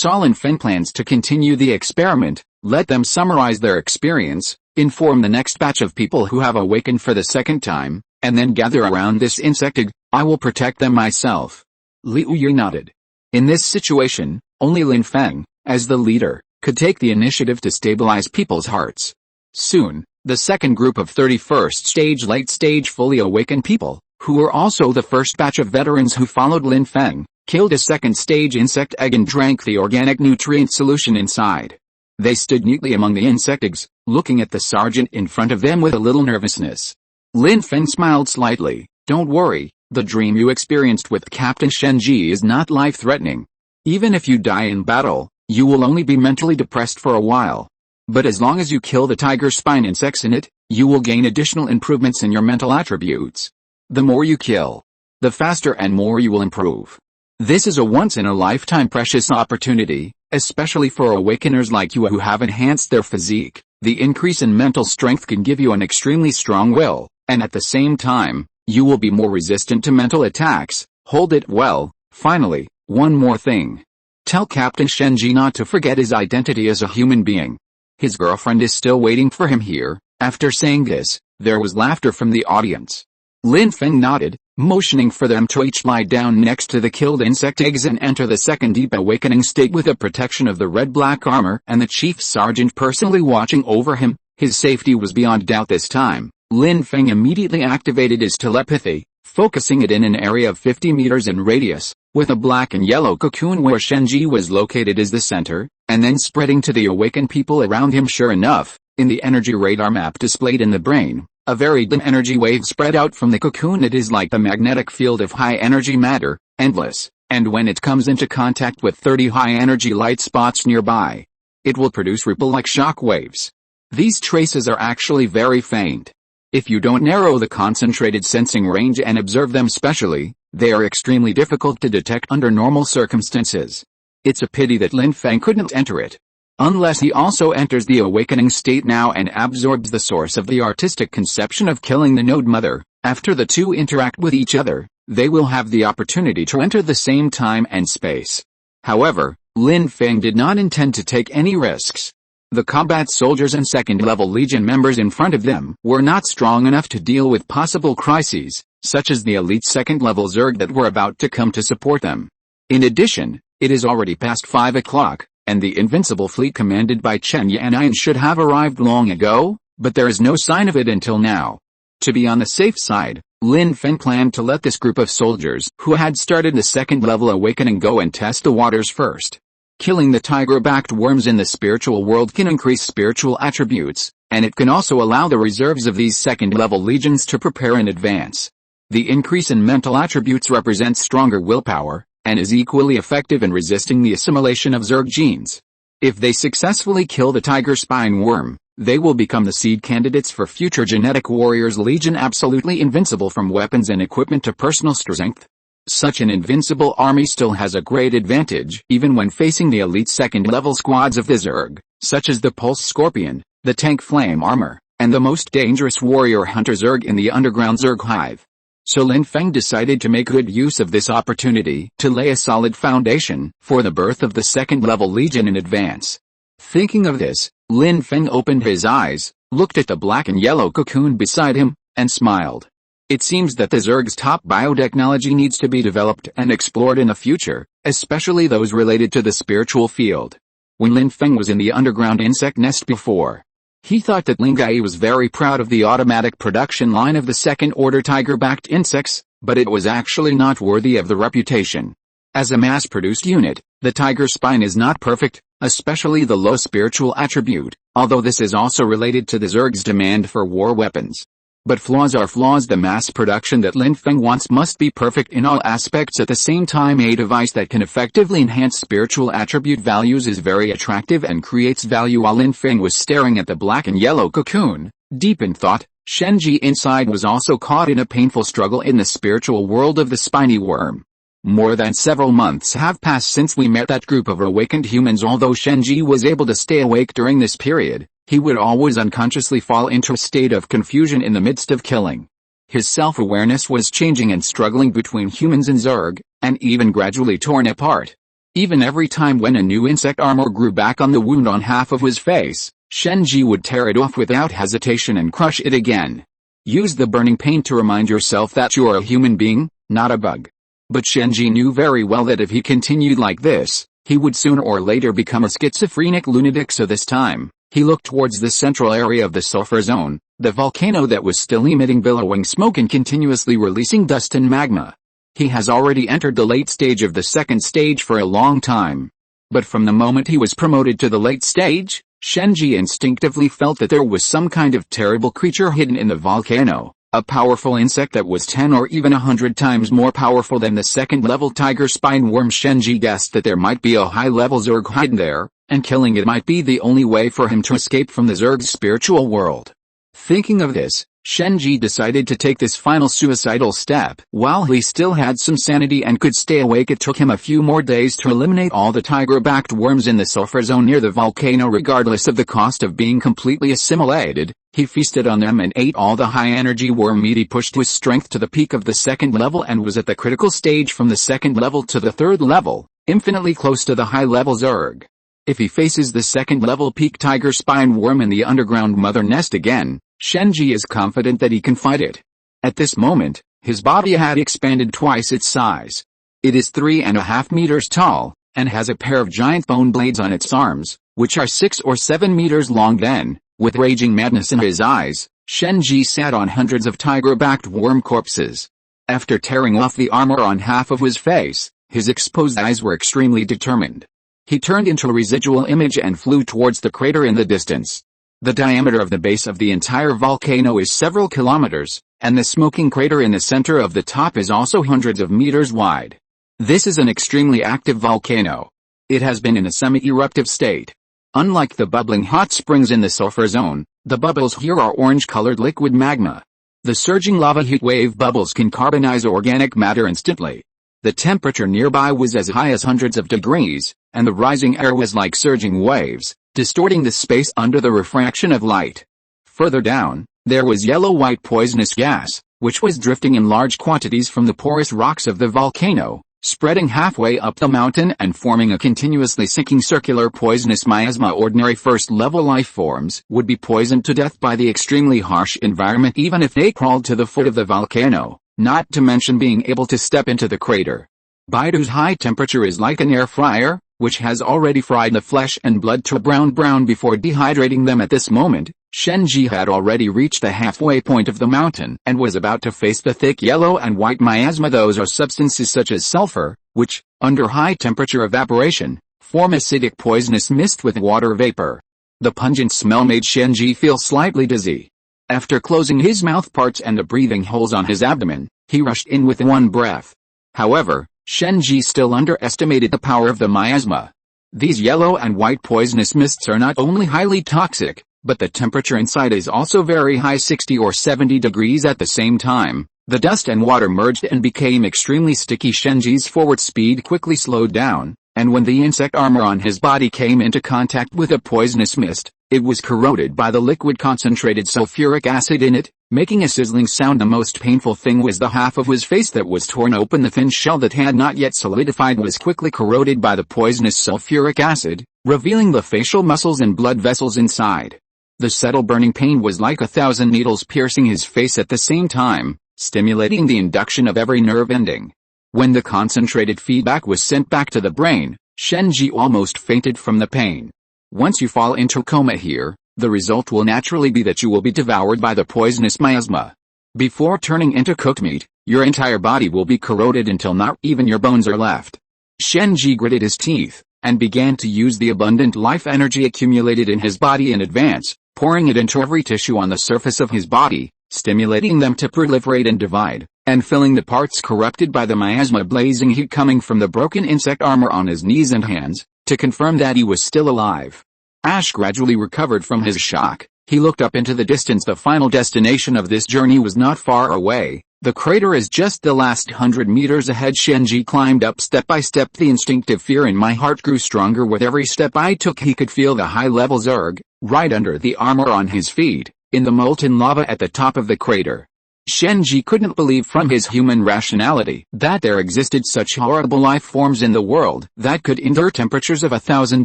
Lin Feng plans to continue the experiment, let them summarize their experience, inform the next batch of people who have awakened for the second time, and then gather around this insect egg. I will protect them myself. Liu Yu nodded. In this situation, only Lin Feng, as the leader, could take the initiative to stabilize people's hearts. Soon, the second group of 31st stage late stage fully awakened people, who were also the first batch of veterans who followed Lin Feng, killed a second stage insect egg and drank the organic nutrient solution inside. They stood neatly among the insect eggs, looking at the sergeant in front of them with a little nervousness. Lin Feng smiled slightly. Don't worry, the dream you experienced with Captain Shenji is not life-threatening. Even if you die in battle, you will only be mentally depressed for a while. But as long as you kill the tiger spine insects in it, you will gain additional improvements in your mental attributes. The more you kill, the faster and more you will improve. This is a once-in-a-lifetime precious opportunity, especially for awakeners like you who have enhanced their physique. The increase in mental strength can give you an extremely strong will, and at the same time, you will be more resistant to mental attacks. Hold it well. Finally, One more thing. Tell Captain Shenji not to forget his identity as a human being. His girlfriend is still waiting for him here." After saying this, there was laughter from the audience. Lin Feng nodded, motioning for them to each lie down next to the killed insect eggs and enter the second deep awakening state with the protection of the red-black armor and the chief sergeant personally watching over him. His safety was beyond doubt this time. Lin Feng immediately activated his telepathy, focusing it in an area of 50 meters in radius, with a black and yellow cocoon where Shenji was located as the center, and then spreading to the awakened people around him. Sure enough, in the energy radar map displayed in the brain, a very dim energy wave spread out from the cocoon. It is like the magnetic field of high-energy matter, endless, and when it comes into contact with 30 high-energy light spots nearby, it will produce ripple-like shock waves. These traces are actually very faint. If you don't narrow the concentrated sensing range and observe them specially, they are extremely difficult to detect under normal circumstances. It's a pity that Lin Feng couldn't enter it. Unless he also enters the awakening state now and absorbs the source of the artistic conception of killing the node mother. After the two interact with each other, they will have the opportunity to enter the same time and space. However, Lin Feng did not intend to take any risks. The combat soldiers and second-level Legion members in front of them were not strong enough to deal with possible crises, such as the elite second-level Zerg that were about to come to support them. In addition, it is already past 5 o'clock, and the invincible fleet commanded by Chen Yan'an should have arrived long ago, but there is no sign of it until now. To be on the safe side, Lin Feng planned to let this group of soldiers who had started the second-level awakening go and test the waters first. Killing the tiger-backed worms in the spiritual world can increase spiritual attributes, and it can also allow the reserves of these second-level legions to prepare in advance. The increase in mental attributes represents stronger willpower, and is equally effective in resisting the assimilation of Zerg genes. If they successfully kill the tiger spine worm, they will become the seed candidates for future genetic warriors legion, absolutely invincible from weapons and equipment to personal strength. Such an invincible army still has a great advantage even when facing the elite second-level squads of the Zerg, such as the Pulse Scorpion, the Tank Flame Armor, and the most dangerous warrior hunter Zerg in the underground Zerg hive. So Lin Feng decided to make good use of this opportunity to lay a solid foundation for the birth of the second-level legion in advance. Thinking of this, Lin Feng opened his eyes, looked at the black and yellow cocoon beside him, and smiled. It seems that the Zerg's top biotechnology needs to be developed and explored in the future, especially those related to the spiritual field. When Lin Feng was in the underground insect nest before, he thought that Lin Gai was very proud of the automatic production line of the second-order tiger-backed insects, but it was actually not worthy of the reputation. As a mass-produced unit, the tiger spine is not perfect, especially the low spiritual attribute, although this is also related to the Zerg's demand for war weapons. But flaws are flaws. The mass production that Lin Feng wants must be perfect in all aspects at the same time. A device that can effectively enhance spiritual attribute values is very attractive and creates value. While Lin Feng was staring at the black and yellow cocoon, deep in thought, Shenji inside was also caught in a painful struggle in the spiritual world of the spiny worm. More than several months have passed since we met that group of awakened humans. Although Shenji was able to stay awake during this period, he would always unconsciously fall into a state of confusion in the midst of killing. His self-awareness was changing and struggling between humans and Zerg, and even gradually torn apart. Even every time when a new insect armor grew back on the wound on half of his face, Shenji would tear it off without hesitation and crush it again. Use the burning pain to remind yourself that you are a human being, not a bug. But Shenji knew very well that if he continued like this, he would sooner or later become a schizophrenic lunatic. So this time, he looked towards the central area of the sulfur zone, the volcano that was still emitting billowing smoke and continuously releasing dust and magma. He has already entered the late stage of the second stage for a long time. But from the moment he was promoted to the late stage, Shenji instinctively felt that there was some kind of terrible creature hidden in the volcano, a powerful insect that was 10 or even 100 times more powerful than the second-level tiger spine worm. Shenji guessed that there might be a high-level Zerg hidden there, and killing it might be the only way for him to escape from the Zerg's spiritual world. Thinking of this, Shenji decided to take this final suicidal step. While he still had some sanity and could stay awake, it took him a few more days to eliminate all the tiger-backed worms in the sulfur zone near the volcano. Regardless of the cost of being completely assimilated, He feasted on them and ate all the high-energy worm meat. He pushed his strength to the peak of the second level and was at the critical stage from the second level to the third level, infinitely close to the high-level Zerg. If he faces the second-level peak tiger spine worm in the underground mother nest again, Shenji is confident that he can fight it. At this moment, his body had expanded twice its size. It is 3.5 meters tall, and has a pair of giant bone blades on its arms, which are 6 or 7 meters long. Then, with raging madness in his eyes, Shenji sat on hundreds of tiger-backed worm corpses. After tearing off the armor on half of his face, his exposed eyes were extremely determined. He turned into a residual image and flew towards the crater in the distance. The diameter of the base of the entire volcano is several kilometers, and the smoking crater in the center of the top is also hundreds of meters wide. This is an extremely active volcano. It has been in a semi-eruptive state. Unlike the bubbling hot springs in the sulfur zone, the bubbles here are orange-colored liquid magma. The surging lava heat wave bubbles can carbonize organic matter instantly. The temperature nearby was as high as hundreds of degrees, and the rising air was like surging waves, distorting the space under the refraction of light. Further down, there was yellow-white poisonous gas, which was drifting in large quantities from the porous rocks of the volcano, spreading halfway up the mountain and forming a continuously sinking circular poisonous miasma. Ordinary first-level life forms would be poisoned to death by the extremely harsh environment even if they crawled to the foot of the volcano, not to mention being able to step into the crater. Baidu's high temperature is like an air fryer, which has already fried the flesh and blood to brown before dehydrating them. At this moment, Shenji had already reached the halfway point of the mountain and was about to face the thick yellow and white miasma. Those are substances such as sulfur, which, under high temperature evaporation, form acidic poisonous mist with water vapor. The pungent smell made Shenji feel slightly dizzy. After closing his mouth parts and the breathing holes on his abdomen, he rushed in with one breath. However, Shenji still underestimated the power of the miasma. These yellow and white poisonous mists are not only highly toxic, but the temperature inside is also very high, 60 or 70 degrees at the same time. The dust and water merged and became extremely sticky. Shenji's forward speed quickly slowed down, and when the insect armor on his body came into contact with a poisonous mist, it was corroded by the liquid concentrated sulfuric acid in it, making a sizzling sound. The most painful thing was the half of his face that was torn open. The thin shell that had not yet solidified was quickly corroded by the poisonous sulfuric acid, revealing the facial muscles and blood vessels inside. The subtle burning pain was like 1,000 needles piercing his face at the same time, stimulating the induction of every nerve ending. When the concentrated feedback was sent back to the brain, Shenji almost fainted from the pain. Once you fall into coma here, the result will naturally be that you will be devoured by the poisonous miasma. Before turning into cooked meat, your entire body will be corroded until not even your bones are left. Shenji gritted his teeth, and began to use the abundant life energy accumulated in his body in advance, pouring it into every tissue on the surface of his body, stimulating them to proliferate and divide, and filling the parts corrupted by the miasma. Blazing heat coming from the broken insect armor on his knees and hands, to confirm that he was still alive. Ash gradually recovered from his shock. He looked up into the distance. The final destination of this journey was not far away. The crater is just the last 100 meters ahead. Shenji climbed up step by step. The instinctive fear in my heart grew stronger with every step I took. He could feel the high-level Zerg, right under the armor on his feet, in the molten lava at the top of the crater. Shenji couldn't believe from his human rationality that there existed such horrible life forms in the world that could endure temperatures of 1,000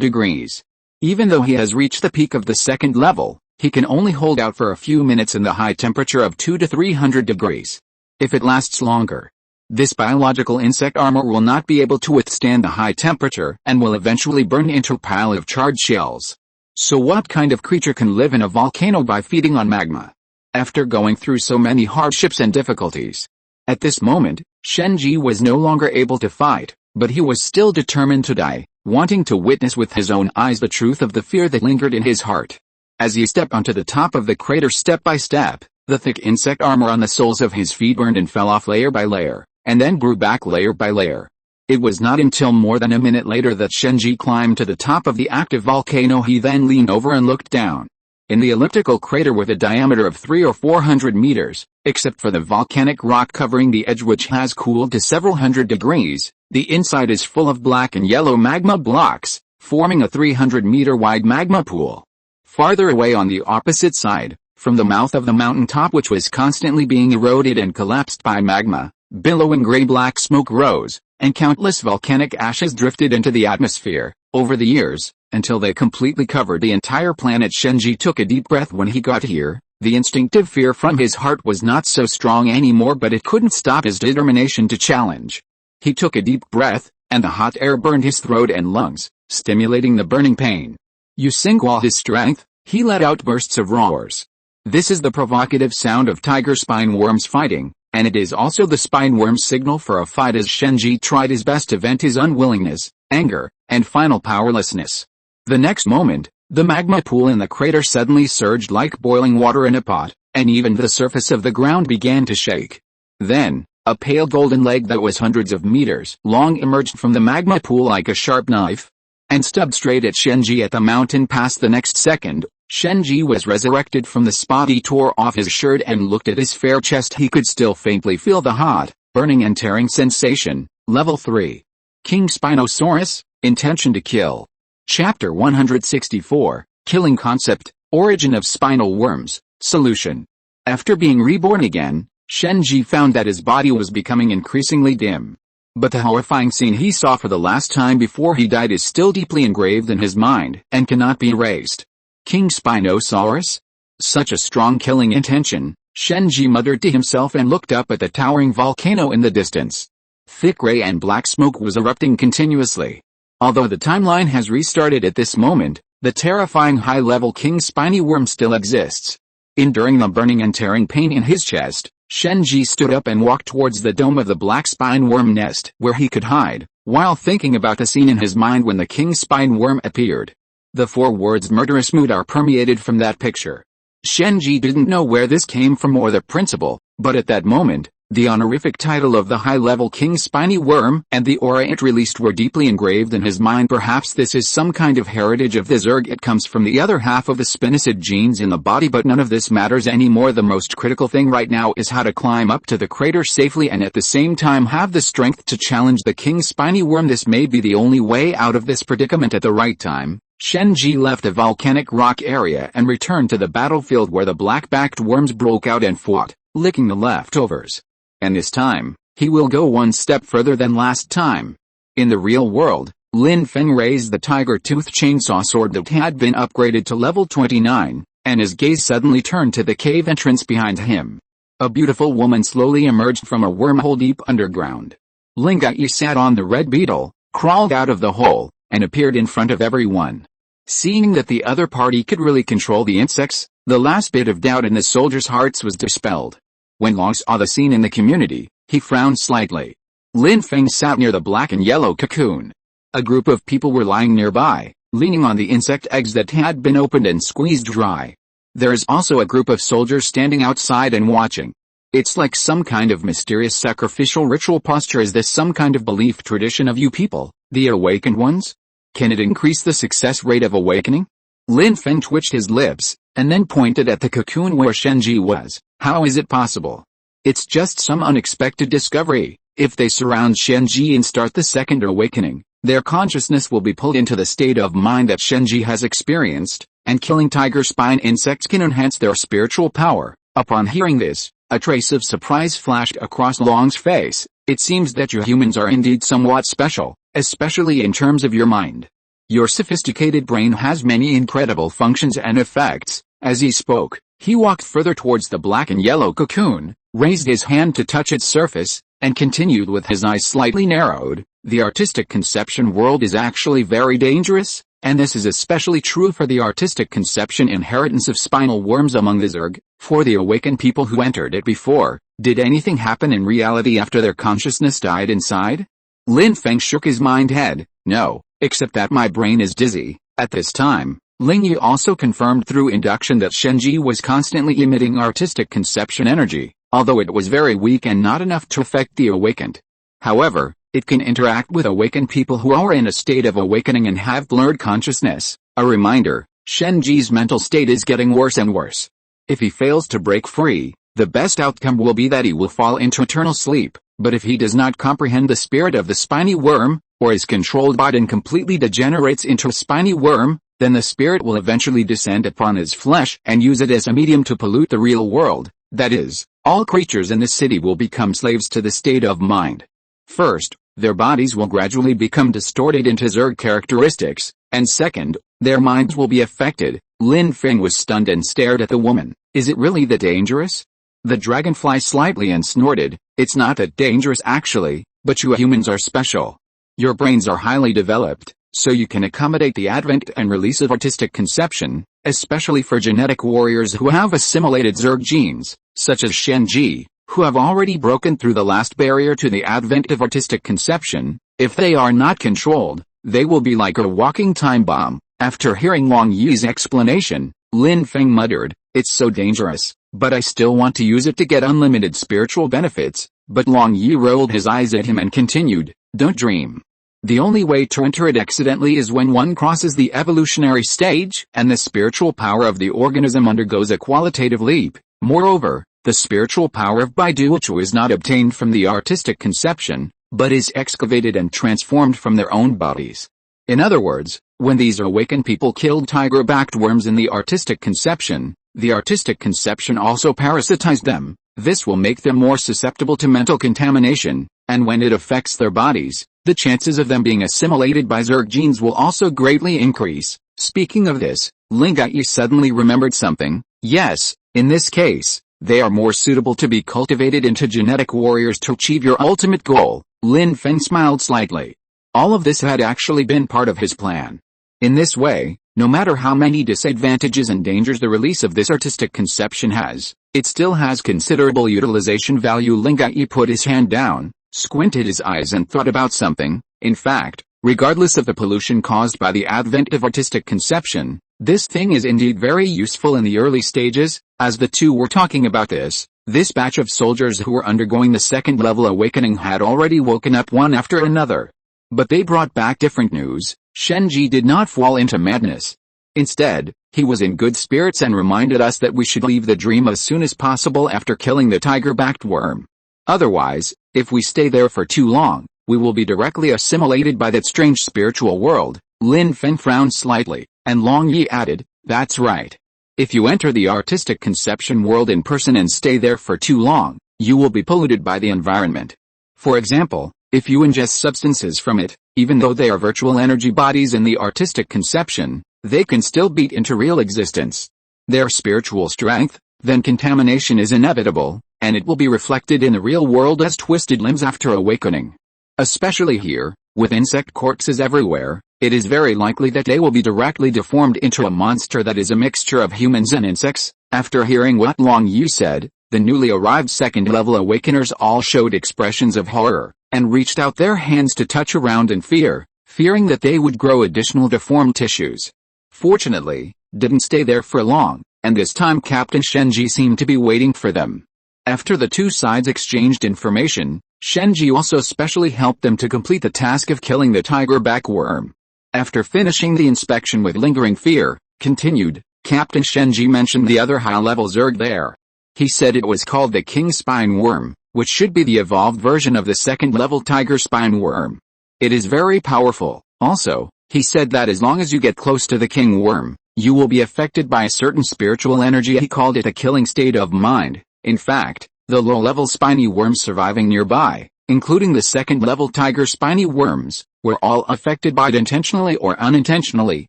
degrees. Even though he has reached the peak of the second level, he can only hold out for a few minutes in the high temperature of 200 to 300 degrees. If it lasts longer, this biological insect armor will not be able to withstand the high temperature and will eventually burn into a pile of charred shells. So what kind of creature can live in a volcano by feeding on magma? After going through so many hardships and difficulties, at this moment, Shenji was no longer able to fight, but he was still determined to die, wanting to witness with his own eyes the truth of the fear that lingered in his heart. As he stepped onto the top of the crater step by step, the thick insect armor on the soles of his feet burned and fell off layer by layer, and then grew back layer by layer. It was not until more than a minute later that Shenji climbed to the top of the active volcano. He then leaned over and looked down. In the elliptical crater with a diameter of 300 or 400 meters, except for the volcanic rock covering the edge which has cooled to several hundred degrees, the inside is full of black and yellow magma blocks, forming a 300-meter wide magma pool. Farther away on the opposite side, From the mouth of the mountaintop, which was constantly being eroded and collapsed by magma, billowing gray-black smoke rose, and countless volcanic ashes drifted into the atmosphere. Over the years, until they completely covered the entire planet. Shenji took a deep breath when he got here. The instinctive fear from his heart was not so strong anymore, but it couldn't stop his determination to challenge. He took a deep breath, and the hot air burned his throat and lungs, stimulating the burning pain. Using all his strength, he let out bursts of roars. This is the provocative sound of tiger spine worms fighting, and it is also the spine worm's signal for a fight as Shenji tried his best to vent his unwillingness, anger, and final powerlessness. The next moment, the magma pool in the crater suddenly surged like boiling water in a pot, and even the surface of the ground began to shake. Then, a pale golden leg that was hundreds of meters long emerged from the magma pool like a sharp knife, and stubbed straight at Shenji at the mountain pass. The next second, Shenji was resurrected from the spot. He tore off his shirt and looked at his fair chest. He could still faintly feel the hot, burning and tearing sensation. Level 3. King Spinosaurus, Intention to Kill. Chapter 164, Killing Concept, Origin of Spinal Worms, Solution. After being reborn again, Shenji found that his body was becoming increasingly dim. But the horrifying scene he saw for the last time before he died is still deeply engraved in his mind and cannot be erased. King Spinosaurus? Such a strong killing intention, Shenji muttered to himself and looked up at the towering volcano in the distance. Thick gray and black smoke was erupting continuously. Although the timeline has restarted at this moment, the terrifying high-level King Spiny Worm still exists. Enduring the burning and tearing pain in his chest, Shenji stood up and walked towards the dome of the black spine worm nest where he could hide, while thinking about the scene in his mind when the King Spine Worm appeared. The 4 words murderous mood are permeated from that picture. Shenji didn't know where this came from or the principle, but at that moment, the honorific title of the high-level King Spiny Worm and the aura it released were deeply engraved in his mind. Perhaps this is some kind of heritage of the Zerg. It comes from the other half of the spinicid genes in the body, but none of this matters anymore. The most critical thing right now is how to climb up to the crater safely and at the same time have the strength to challenge the King Spiny Worm. This may be the only way out of this predicament. At the right time, Shenji left the volcanic rock area and returned to the battlefield where the black-backed worms broke out and fought, licking the leftovers. And this time, he will go one step further than last time. In the real world, Lin Feng raised the tiger-tooth chainsaw sword that had been upgraded to level 29, and his gaze suddenly turned to the cave entrance behind him. A beautiful woman slowly emerged from a wormhole deep underground. Ling Yi sat on the red beetle, crawled out of the hole, and appeared in front of everyone. Seeing that the other party could really control the insects, the last bit of doubt in the soldiers' hearts was dispelled. When Long saw the scene in the community, he frowned slightly. Lin Feng sat near the black and yellow cocoon. A group of people were lying nearby, leaning on the insect eggs that had been opened and squeezed dry. There is also a group of soldiers standing outside and watching. It's like some kind of mysterious sacrificial ritual posture. Is this some kind of belief tradition of you people, the awakened ones? Can it increase the success rate of awakening? Lin Feng twitched his lips, and then pointed at the cocoon where Shenji was. How is it possible? It's just some unexpected discovery. If they surround Shenji and start the second awakening, their consciousness will be pulled into the state of mind that Shenji has experienced, and killing tiger spine insects can enhance their spiritual power. Upon hearing this, a trace of surprise flashed across Long's face. It seems that you humans are indeed somewhat special, especially in terms of your mind. Your sophisticated brain has many incredible functions and effects. As he spoke, he walked further towards the black and yellow cocoon, raised his hand to touch its surface, and continued with his eyes slightly narrowed. The artistic conception world is actually very dangerous, and this is especially true for the artistic conception inheritance of spinal worms among the Zerg. For the awakened people who entered it before, did anything happen in reality after their consciousness died inside? Lin Feng shook his mind head. No, except that my brain is dizzy. At this time, Ling Yi also confirmed through induction that Shenji was constantly emitting artistic conception energy, although it was very weak and not enough to affect the awakened. However, it can interact with awakened people who are in a state of awakening and have blurred consciousness. A reminder, Shenji's mental state is getting worse and worse. If he fails to break free, the best outcome will be that he will fall into eternal sleep, but if he does not comprehend the spirit of the spiny worm, or is controlled by it and completely degenerates into a spiny worm, then the spirit will eventually descend upon his flesh and use it as a medium to pollute the real world. That is, all creatures in the city will become slaves to the state of mind. First, their bodies will gradually become distorted into Zerg characteristics, and second, their minds will be affected. Lin Feng was stunned and stared at the woman. Is it really that dangerous? The dragonfly slightly and snorted. It's not that dangerous actually, but you humans are special. Your brains are highly developed, so you can accommodate the advent and release of artistic conception, especially for genetic warriors who have assimilated Zerg genes, such as Shenji, who have already broken through the last barrier to the advent of artistic conception. If they are not controlled, they will be like a walking time bomb. After hearing Long Yi's explanation, Lin Feng muttered, "It's so dangerous, but I still want to use it to get unlimited spiritual benefits." But Long Yi rolled his eyes at him and continued, "Don't dream. The only way to enter it accidentally is when one crosses the evolutionary stage and the spiritual power of the organism undergoes a qualitative leap. Moreover, the spiritual power of Baiduochu is not obtained from the artistic conception, but is excavated and transformed from their own bodies. In other words, when these awakened people killed tiger-backed worms in the artistic conception, the artistic conception also parasitized them. This will make them more susceptible to mental contamination, and when it affects their bodies, the chances of them being assimilated by Zerg genes will also greatly increase." Speaking of this, Ling Yi suddenly remembered something. Yes, in this case, they are more suitable to be cultivated into genetic warriors to achieve your ultimate goal. Lin Feng smiled slightly. All of this had actually been part of his plan. In this way, no matter how many disadvantages and dangers the release of this artistic conception has, it still has considerable utilization value. Ling Yi put his hand down, squinted his eyes and thought about something. In fact, regardless of the pollution caused by the advent of artistic conception, this thing is indeed very useful in the early stages. As the two were talking about this batch of soldiers who were undergoing the second level awakening had already woken up one after another. But they brought back different news. Shenji did not fall into madness. Instead, he was in good spirits and reminded us that we should leave the dream as soon as possible after killing the tiger-backed worm. Otherwise, if we stay there for too long, we will be directly assimilated by that strange spiritual world. Lin Feng frowned slightly, and Long Yi added, "That's right. If you enter the artistic conception world in person and stay there for too long, you will be polluted by the environment. For example, if you ingest substances from it, even though they are virtual energy bodies in the artistic conception, they can still beat into real existence. Their spiritual strength, then contamination is inevitable, and it will be reflected in the real world as twisted limbs after awakening. Especially here, with insect corpses everywhere, it is very likely that they will be directly deformed into a monster that is a mixture of humans and insects." After hearing what Long Yu said, the newly arrived second-level awakeners all showed expressions of horror, and reached out their hands to touch around in fear, fearing that they would grow additional deformed tissues. Fortunately, didn't stay there for long, and this time Captain Shenji seemed to be waiting for them. After the two sides exchanged information, Shenji also specially helped them to complete the task of killing the tiger-back worm. After finishing the inspection with lingering fear, continued, Captain Shenji mentioned the other high-level Zerg there. He said it was called the King Spine Worm, which should be the evolved version of the second-level Tiger Spine Worm. It is very powerful. Also, he said that as long as you get close to the King Worm, you will be affected by a certain spiritual energy. He called it a killing state of mind. In fact, the low-level spiny worms surviving nearby, including the second-level Tiger Spiny Worms, were all affected by it intentionally or unintentionally,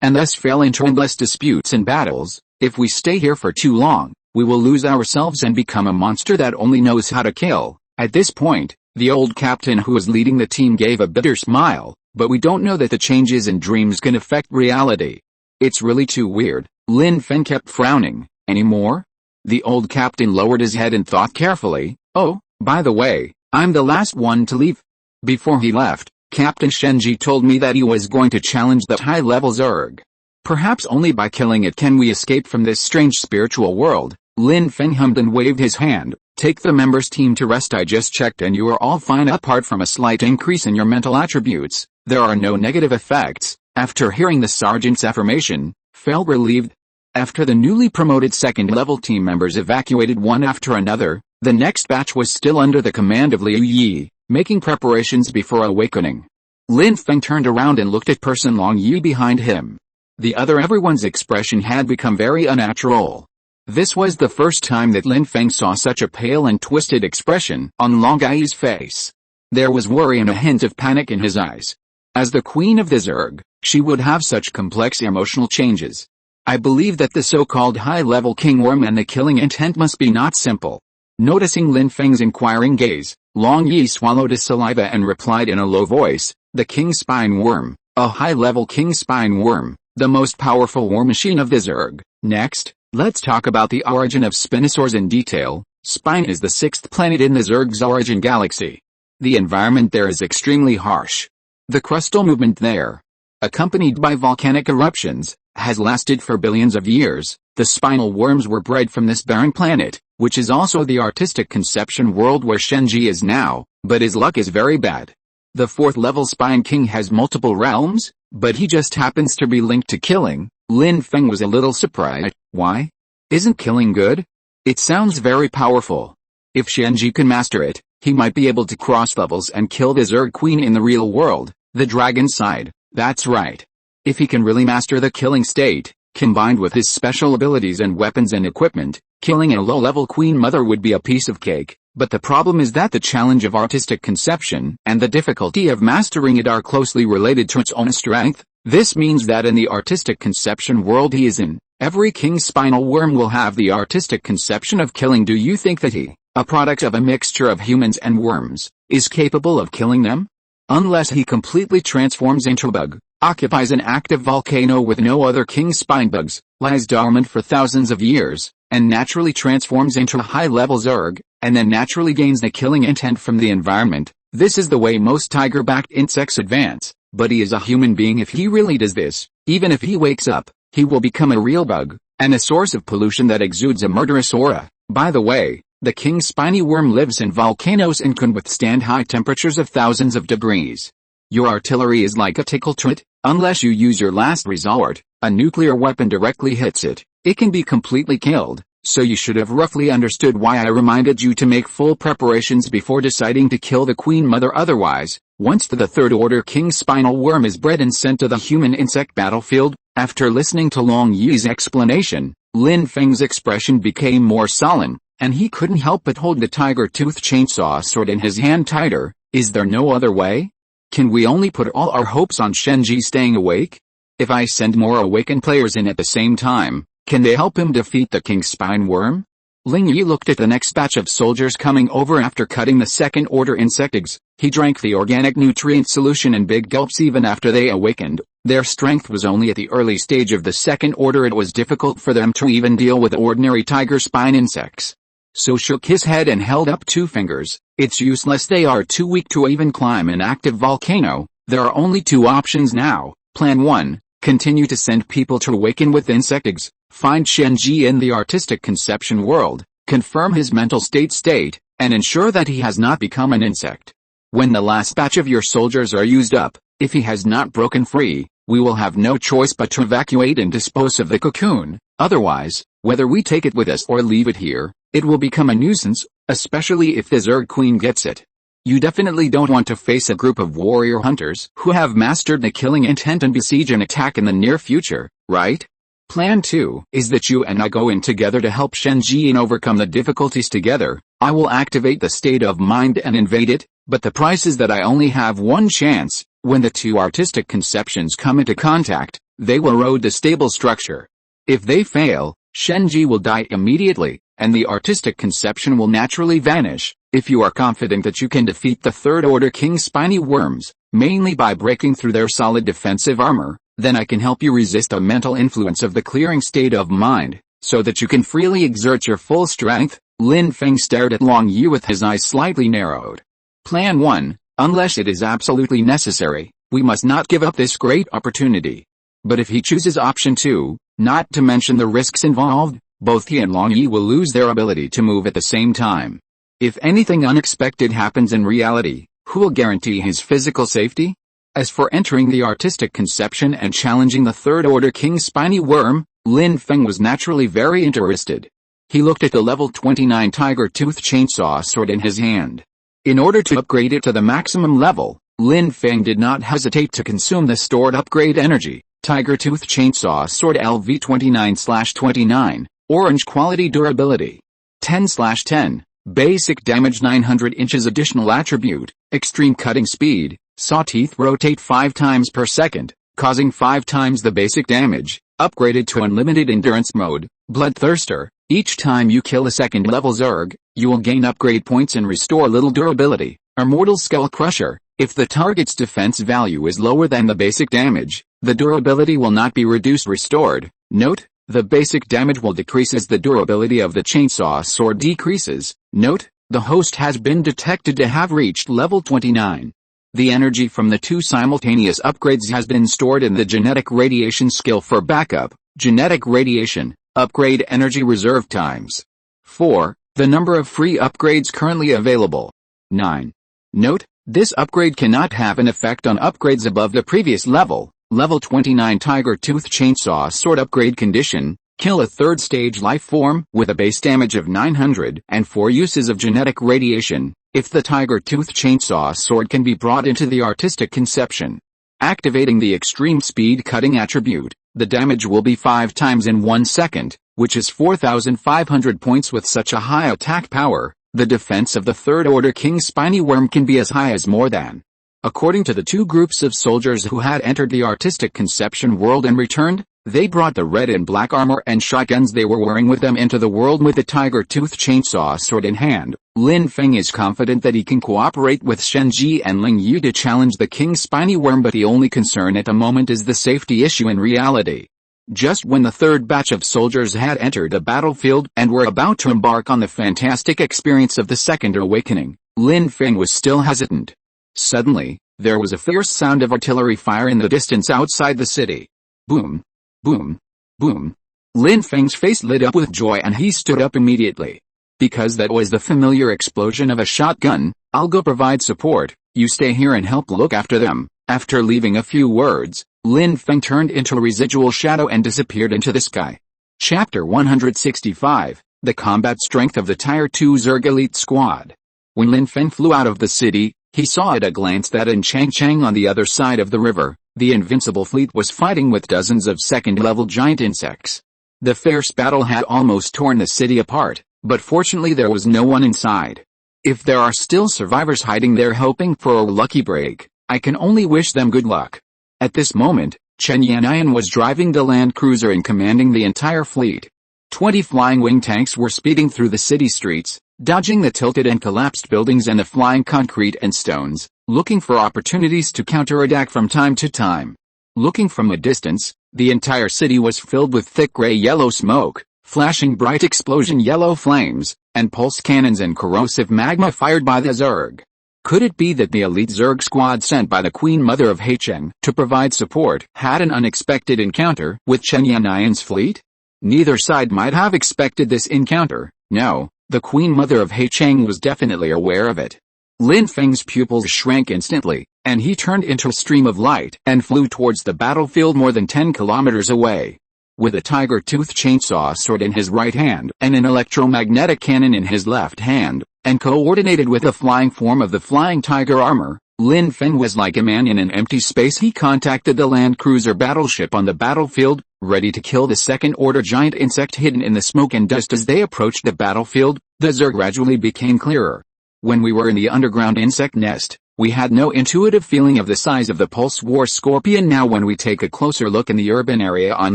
and thus fell into endless disputes and battles. If we stay here for too long, we will lose ourselves and become a monster that only knows how to kill. At this point, the old captain who was leading the team gave a bitter smile, but we don't know that the changes in dreams can affect reality. It's really too weird. Lin Feng kept frowning. Any more? The old captain lowered his head and thought carefully. Oh, by the way, I'm the last one to leave. Before he left, Captain Shenji told me that he was going to challenge the high-level Zerg. Perhaps only by killing it can we escape from this strange spiritual world. Lin Feng hummed and waved his hand. Take the members team to rest. I just checked and you are all fine apart from a slight increase in your mental attributes. There are no negative effects. After hearing the sergeant's affirmation, felt relieved. After the newly promoted second-level team members evacuated one after another, the next batch was still under the command of Liu Yi, making preparations before awakening. Lin Feng turned around and looked at Person Long Yi behind him. The other everyone's expression had become very unnatural. This was the first time that Lin Feng saw such a pale and twisted expression on Long Yi's face. There was worry and a hint of panic in his eyes. As the queen of the Zerg, she would have such complex emotional changes. I believe that the so-called high-level king worm and the killing intent must be not simple. Noticing Lin Feng's inquiring gaze, Long Yi swallowed his saliva and replied in a low voice, "The king spine worm, a high-level king spine worm, the most powerful war machine of the Zerg. Next, let's talk about the origin of Spinosaurs in detail. Spine is the 6th planet in the Zerg's origin galaxy. The environment there is extremely harsh. The crustal movement there, accompanied by volcanic eruptions, has lasted for billions of years. The spinal worms were bred from this barren planet, which is also the artistic conception world where Shenji is now, but his luck is very bad. The 4th level Spine King has multiple realms, but he just happens to be linked to killing." Lin Feng was a little surprised. "Why? Isn't killing good? It sounds very powerful. If Shenji can master it, he might be able to cross levels and kill the Zerg Queen in the real world." The dragon sighed. "That's right. If he can really master the killing state, combined with his special abilities and weapons and equipment, killing a low-level Queen Mother would be a piece of cake. But the problem is that the challenge of artistic conception and the difficulty of mastering it are closely related to its own strength. This means that in the artistic conception world he is in, every king spinal worm will have the artistic conception of killing. Do you think that he, a product of a mixture of humans and worms, is capable of killing them? Unless he completely transforms into a bug, occupies an active volcano with no other king spine bugs, lies dormant for thousands of years, and naturally transforms into a high-level Zerg, and then naturally gains the killing intent from the environment. This is the way most tiger-backed insects advance, but he is a human being. If he really does this, even if he wakes up, he will become a real bug, and a source of pollution that exudes a murderous aura. By the way, the king spiny worm lives in volcanoes and can withstand high temperatures of thousands of degrees. Your artillery is like a tickle to it. Unless you use your last resort, a nuclear weapon directly hits it, it can be completely killed. So you should have roughly understood why I reminded you to make full preparations before deciding to kill the Queen Mother. Otherwise, once the 3rd order king spinal worm is bred and sent to the human insect battlefield." After listening to Long Yi's explanation, Lin Feng's expression became more sullen, and he couldn't help but hold the tiger-tooth chainsaw sword in his hand tighter. "Is there no other way? Can we only put all our hopes on Shenji staying awake? If I send more awakened players in at the same time, can they help him defeat the king spine worm?" Ling Yi looked at the next batch of soldiers coming over after cutting the 2nd order insect eggs. He drank the organic nutrient solution in big gulps. Even after they awakened, their strength was only at the early stage of the 2nd order. It was difficult for them to even deal with ordinary tiger spine insects. So shook his head and held up 2 fingers. "It's useless. They are too weak to even climb an active volcano. There are only 2 options now. Plan 1, continue to send people to awaken with insect eggs. Find Shenji in the artistic conception world, confirm his mental state, and ensure that he has not become an insect. When the last batch of your soldiers are used up, if he has not broken free, we will have no choice but to evacuate and dispose of the cocoon. Otherwise, whether we take it with us or leave it here, it will become a nuisance, especially if the Zerg Queen gets it. You definitely don't want to face a group of warrior hunters who have mastered the killing intent and besiege an attack in the near future, right? Plan 2 is that you and I go in together to help Shenji and overcome the difficulties together. I will activate the state of mind and invade it, but the price is that I only have one chance. When the 2 artistic conceptions come into contact, they will erode the stable structure. If they fail, Shenji will die immediately, and the artistic conception will naturally vanish. If you are confident that you can defeat the 3rd order king spiny worms, mainly by breaking through their solid defensive armor, then I can help you resist the mental influence of the clearing state of mind, so that you can freely exert your full strength." Lin Feng stared at Long Yi with his eyes slightly narrowed. "Plan 1, unless it is absolutely necessary, we must not give up this great opportunity. But if he chooses option 2, not to mention the risks involved, both he and Long Yi will lose their ability to move at the same time. If anything unexpected happens in reality, who will guarantee his physical safety? As for entering the artistic conception and challenging the 3rd order king spiny worm, Lin Feng was naturally very interested. He looked at the level 29 tiger-tooth chainsaw sword in his hand. In order to upgrade it to the maximum level, Lin Feng did not hesitate to consume the stored upgrade energy. Tiger Tooth Chainsaw Sword LV29/29, Orange Quality Durability 10/10, Basic Damage 900 inches Additional Attribute, Extreme Cutting Speed, Saw Teeth rotate 5 times per second, causing 5 times the basic damage, upgraded to Unlimited Endurance Mode, Bloodthirster. Each time you kill a second level Zerg, you will gain upgrade points and restore little durability. Immortal Skull Crusher. If the target's defense value is lower than the basic damage, the durability will not be restored. Note, the basic damage will decrease as the durability of the chainsaw sword decreases. Note, the host has been detected to have reached level 29. The energy from the 2 simultaneous upgrades has been stored in the Genetic Radiation skill for backup. Genetic Radiation, upgrade energy reserve times 4. The number of free upgrades currently available 9. Note, this upgrade cannot have an effect on upgrades above the previous level. Level 29 Tiger Tooth Chainsaw Sword Upgrade Condition. Kill a 3rd stage life form with a base damage of 900 and 4 uses of Genetic Radiation, if the Tiger Tooth Chainsaw Sword can be brought into the artistic conception. Activating the Extreme Speed Cutting attribute, the damage will be 5 times in 1 second, which is 4,500 points. With such a high attack power, the defense of the 3rd Order King Spiny Worm can be as high as more than. According to the 2 groups of soldiers who had entered the artistic conception world and returned, they brought the red and black armor and shotguns they were wearing with them into the world with the Tiger Tooth Chainsaw Sword in hand. Lin Feng is confident that he can cooperate with Shenji and Ling Yu to challenge the King Spiny Worm, but the only concern at the moment is the safety issue in reality. Just when the 3rd batch of soldiers had entered the battlefield and were about to embark on the fantastic experience of the Second Awakening, Lin Feng was still hesitant. Suddenly, there was a fierce sound of artillery fire in the distance outside the city. Boom. Boom. Boom. Lin Feng's face lit up with joy and he stood up immediately. Because that was the familiar explosion of a shotgun. I'll go provide support, you stay here and help look after them. After leaving a few words, Lin Feng turned into a residual shadow and disappeared into the sky. Chapter 165, The Combat Strength of the Tier 2 Zerg Elite Squad. When Lin Feng flew out of the city, he saw at a glance that in Changchang on the other side of the river, the invincible fleet was fighting with dozens of second-level giant insects. The fierce battle had almost torn the city apart, but fortunately there was no one inside. If there are still survivors hiding there hoping for a lucky break, I can only wish them good luck. At this moment, Chen Yannian was driving the land cruiser and commanding the entire fleet. 20 flying wing tanks were speeding through the city streets, dodging the tilted and collapsed buildings and the flying concrete and stones, looking for opportunities to counterattack from time to time. Looking from a distance, the entire city was filled with thick gray-yellow smoke, flashing bright explosion yellow flames, and pulse cannons and corrosive magma fired by the Zerg. Could it be that the elite Zerg squad sent by the Queen Mother of Heicheng to provide support had an unexpected encounter with Chen Yannian's fleet? Neither side might have expected this encounter. No, the Queen Mother of Heicheng was definitely aware of it. Lin Feng's pupils shrank instantly, and he turned into a stream of light and flew towards the battlefield more than 10 kilometers away. With a Tiger Tooth Chainsaw Sword in his right hand and an electromagnetic cannon in his left hand, and coordinated with the flying form of the Flying Tiger armor, Lin Feng was like a man in an empty space. He contacted the land cruiser battleship on the battlefield, ready to kill the second-order giant insect hidden in the smoke and dust. As they approached the battlefield, the Zerg gradually became clearer. When we were in the underground insect nest, we had no intuitive feeling of the size of the pulse war scorpion. Now when we take a closer look in the urban area on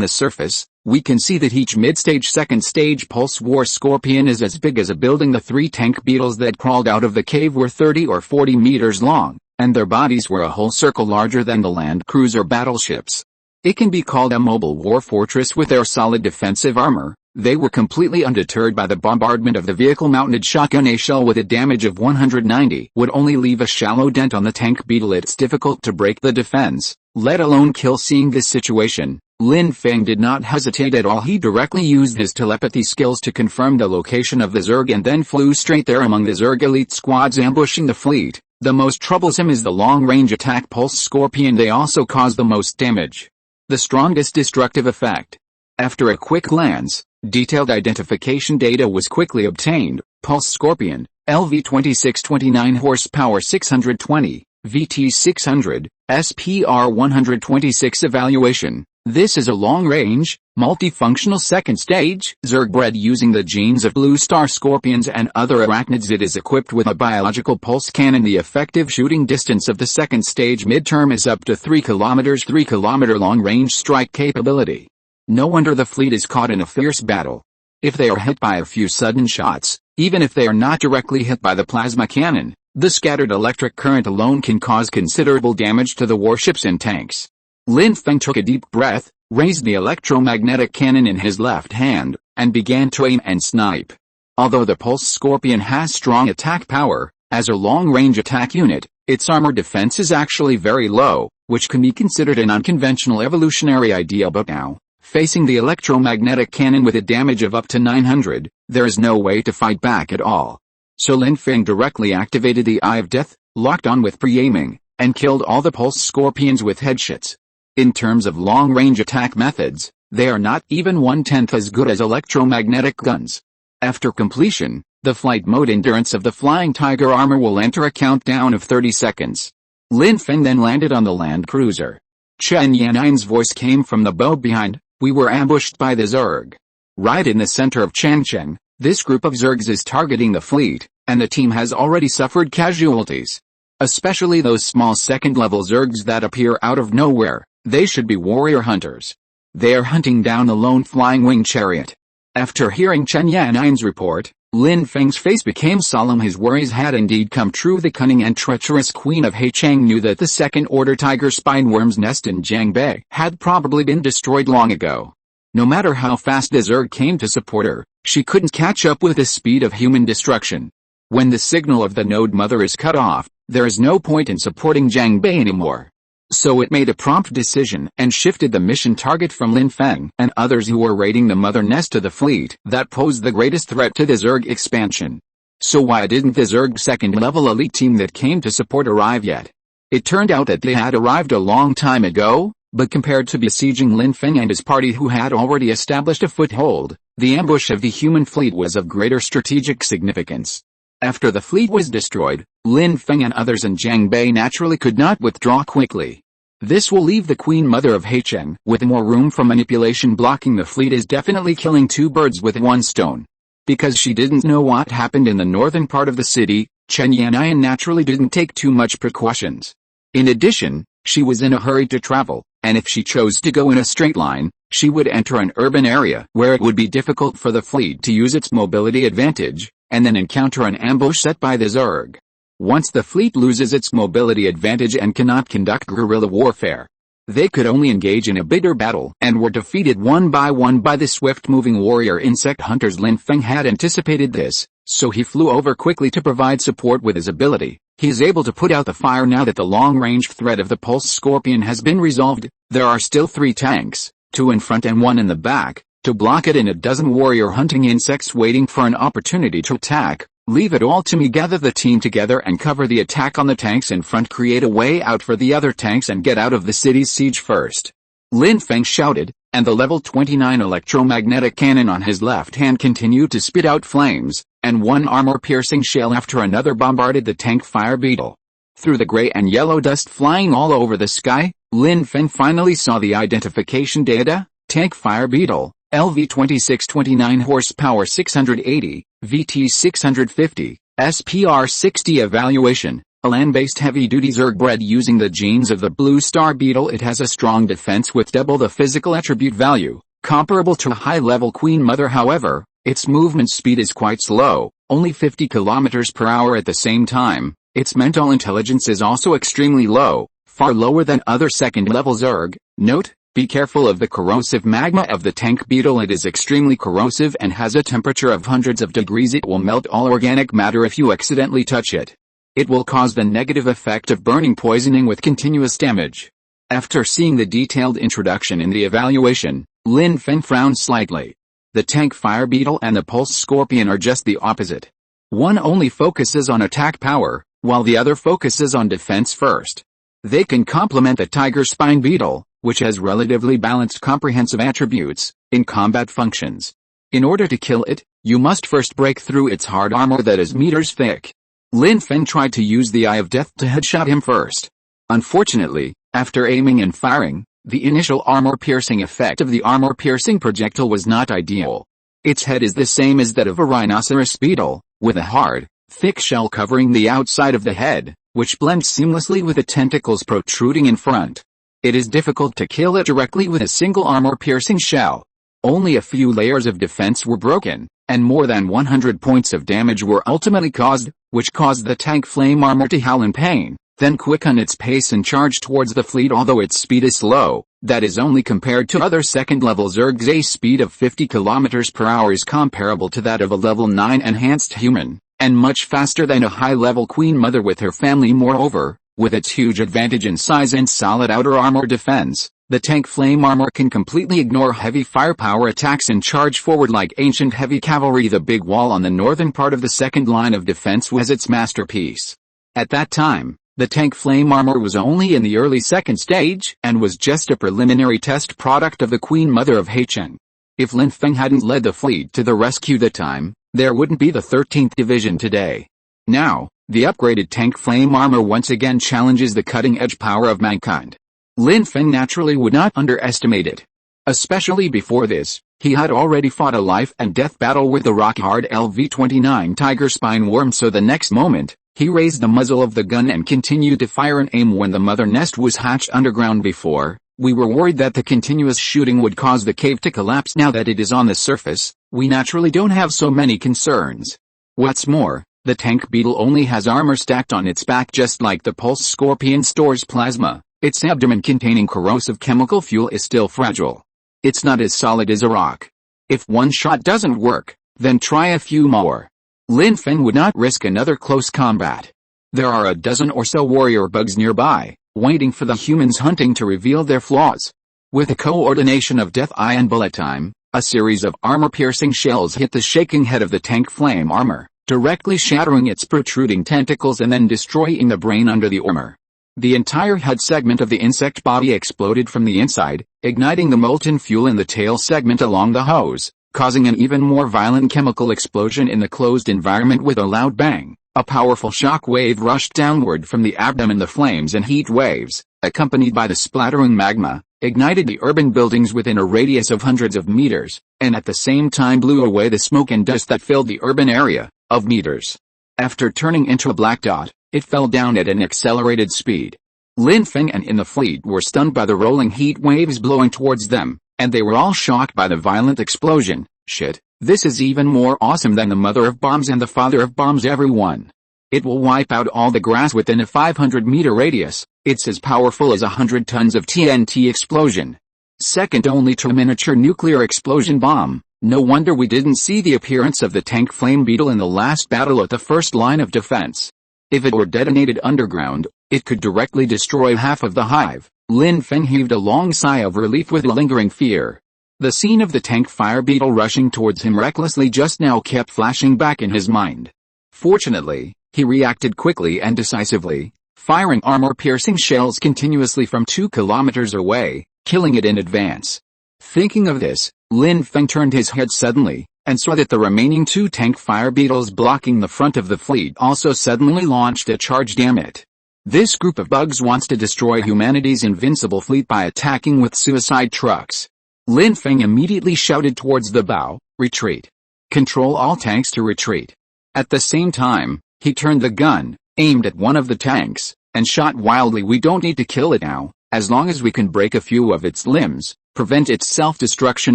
the surface, we can see that each mid-stage second-stage pulse war scorpion is as big as a building. The 3 tank beetles that crawled out of the cave were 30 or 40 meters long, and their bodies were a whole circle larger than the land cruiser battleships. It can be called a mobile war fortress with their solid defensive armor. They were completely undeterred by the bombardment of the vehicle-mounted shotgun. A shell with a damage of 190 would only leave a shallow dent on the tank beetle. It's difficult to break the defense, let alone kill. Seeing this situation, Lin Feng did not hesitate at all. He directly used his telepathy skills to confirm the location of the Zerg and then flew straight there among the Zerg elite squads ambushing the fleet. The most troublesome is the long-range attack pulse scorpion. They also cause the most damage, the strongest destructive effect. After a quick glance, detailed identification data was quickly obtained. Pulse Scorpion, LV2629 horsepower 620, VT 600, SPR 126 evaluation, This is a long-range, multifunctional second stage Zerg bred using the genes of blue star scorpions and other arachnids. It is equipped with a biological pulse cannon. The effective shooting distance of the second stage midterm is up to 3 kilometers. 3 kilometer long-range strike capability. No wonder the fleet is caught in a fierce battle. If they are hit by a few sudden shots, even if they are not directly hit by the plasma cannon, the scattered electric current alone can cause considerable damage to the warships and tanks. Lin Feng took a deep breath, raised the electromagnetic cannon in his left hand, and began to aim and snipe. Although the Pulse Scorpion has strong attack power, as a long-range attack unit, its armor defense is actually very low, which can be considered an unconventional evolutionary idea. But now, facing the electromagnetic cannon with a damage of up to 900, there is no way to fight back at all. So Lin Feng directly activated the Eye of Death, locked on with pre-aiming, and killed all the Pulse Scorpions with headshots. In terms of long-range attack methods, they are not even 1/10 as good as electromagnetic guns. After completion, the flight mode endurance of the Flying Tiger armor will enter a countdown of 30 seconds. Lin Feng then landed on the land cruiser. Chen Yannian's voice came from the bow behind. We were ambushed by the Zerg. Right in the center of Changcheng, this group of Zergs is targeting the fleet, and the team has already suffered casualties. Especially those small second-level Zergs that appear out of nowhere. They should be warrior hunters. They are hunting down the lone flying wing chariot. After hearing Chen Yannian's report, Lin Feng's face became solemn. His worries had indeed come true. The cunning and treacherous Queen of Heicheng knew that the second-order tiger spineworm's nest in Jiangbei had probably been destroyed long ago. No matter how fast the Zerg came to support her, she couldn't catch up with the speed of human destruction. When the signal of the Node Mother is cut off, there is no point in supporting Jiangbei anymore. So it made a prompt decision and shifted the mission target from Lin Feng and others who were raiding the mother nest to the fleet that posed the greatest threat to the Zerg expansion. So why didn't the Zerg second-level elite team that came to support arrive yet? It turned out that they had arrived a long time ago, but compared to besieging Lin Feng and his party who had already established a foothold, the ambush of the human fleet was of greater strategic significance. After the fleet was destroyed, Lin Feng and others in Jiangbei naturally could not withdraw quickly. This will leave the Queen Mother of Heicheng with more room for manipulation. Blocking the fleet is definitely killing two birds with one stone. Because she didn't know what happened in the northern part of the city, Chen Yannian naturally didn't take too much precautions. In addition, she was in a hurry to travel, and if she chose to go in a straight line, she would enter an urban area where it would be difficult for the fleet to use its mobility advantage, and then encounter an ambush set by the Zerg. Once the fleet loses its mobility advantage and cannot conduct guerrilla warfare, they could only engage in a bitter battle and were defeated one by the swift-moving warrior insect hunters. Lin Feng had anticipated this, so he flew over quickly to provide support with his ability. He is able to put out the fire now that the long-range threat of the Pulse Scorpion has been resolved. There are still 3 tanks, 2 in front and 1 in the back, to block it, and a dozen warrior hunting insects waiting for an opportunity to attack. Leave it all to me. Gather the team together and cover the attack on the tanks in front. Create a way out for the other tanks and get out of the city's siege first. Lin Feng shouted, and the level 29 electromagnetic cannon on his left hand continued to spit out flames, and one armor-piercing shell after another bombarded the tank fire beetle. Through the gray and yellow dust flying all over the sky, Lin Feng finally saw the identification data. Tank fire beetle, LV 2629 horsepower 680, VT 650, SPR 60. Evaluation: a land-based heavy-duty Zerg bred using the genes of the Blue Star Beetle. It has a strong defense with double the physical attribute value, comparable to a high-level Queen Mother. However, its movement speed is quite slow, only 50 km per hour. At the same time, its mental intelligence is also extremely low, far lower than other second-level Zerg. Note: be careful of the corrosive magma of the tank beetle. It is extremely corrosive and has a temperature of hundreds of degrees. It will melt all organic matter if you accidentally touch it. It will cause the negative effect of burning poisoning with continuous damage. After seeing the detailed introduction in the evaluation, Lin Feng frowned slightly. The tank fire beetle and the Pulse Scorpion are just the opposite. One only focuses on attack power, while the other focuses on defense first. They can complement the tiger spine beetle, which has relatively balanced comprehensive attributes, in combat functions. In order to kill it, you must first break through its hard armor that is meters thick. Lin Feng tried to use the Eye of Death to headshot him first. Unfortunately, after aiming and firing, The initial armor-piercing effect of the armor-piercing projectile was not ideal. Its head is the same as that of a rhinoceros beetle, with a hard, thick shell covering the outside of the head, which blends seamlessly with the tentacles protruding in front. It is difficult to kill it directly with a single armor-piercing shell. Only a few layers of defense were broken, and more than 100 points of damage were ultimately caused, which caused the tank flame armor to howl in pain, then quicken its pace and charge towards the fleet. Although its speed is slow, that is only compared to other second-level Zergs. A speed of 50 km per hour is comparable to that of a level 9 enhanced human, and much faster than a high-level Queen Mother with her family. Moreover, with its huge advantage in size and solid outer armor defense, the tank flame armor can completely ignore heavy firepower attacks and charge forward like ancient heavy cavalry. The big wall on the northern part of the second line of defense was its masterpiece. At that time, the tank flame armor was only in the early second stage and was just a preliminary test product of the Queen Mother of Heicheng. If Lin Feng hadn't led the fleet to the rescue that time, there wouldn't be the 13th Division today. Now, the upgraded tank flame armor once again challenges the cutting-edge power of mankind. Lin Feng naturally would not underestimate it. Especially before this, he had already fought a life-and-death battle with the rock-hard LV-29 Tiger Spine worm, so the next moment, he raised the muzzle of the gun and continued to fire and aim. When the mother nest was hatched underground before, we were worried that the continuous shooting would cause the cave to collapse. Now that it is on the surface, we naturally don't have so many concerns. What's more, the tank beetle only has armor stacked on its back, just like the pulse scorpion stores plasma. Its abdomen containing corrosive chemical fuel is still fragile. It's not as solid as a rock. If one shot doesn't work, then try a few more. Lin Feng would not risk another close combat. There are a dozen or so warrior bugs nearby, waiting for the humans hunting to reveal their flaws. With a coordination of death eye and bullet time, a series of armor-piercing shells hit the shaking head of the tank flame armor, directly shattering its protruding tentacles and then destroying the brain under the armor. The entire head segment of the insect body exploded from the inside, igniting the molten fuel in the tail segment along the hose, causing an even more violent chemical explosion in the closed environment. With a loud bang, a powerful shock wave rushed downward from the abdomen. The flames and heat waves, accompanied by the splattering magma, ignited the urban buildings within a radius of hundreds of meters, and at the same time blew away the smoke and dust that filled the urban area of meters. After turning into a black dot, it fell down at an accelerated speed. Lin Feng and in the fleet were stunned by the rolling heat waves blowing towards them, and they were all shocked by the violent explosion. Shit, this is even more awesome than the mother of bombs and the father of bombs. Everyone. It will wipe out all the grass within a 500-meter radius. It's as powerful as 100 tons of TNT explosion. Second only to a miniature nuclear explosion bomb. No wonder we didn't see the appearance of the tank flame beetle in the last battle at the first line of defense. If it were detonated underground, it could directly destroy half of the hive. Lin Feng heaved a long sigh of relief with lingering fear. The scene of the tank fire beetle rushing towards him recklessly just now kept flashing back in his mind. Fortunately, he reacted quickly and decisively, firing armor-piercing shells continuously from 2 kilometers away, killing it in advance. Thinking of this, Lin Feng turned his head suddenly, and saw that the remaining 2 tank fire beetles blocking the front of the fleet also suddenly launched a charge. Damn it. This group of bugs wants to destroy humanity's invincible fleet by attacking with suicide trucks. Lin Feng immediately shouted towards the bow, "Retreat. Control all tanks to retreat." At the same time, he turned the gun, aimed at one of the tanks, and shot wildly. We don't need to kill it now, as long as we can break a few of its limbs, prevent its self-destruction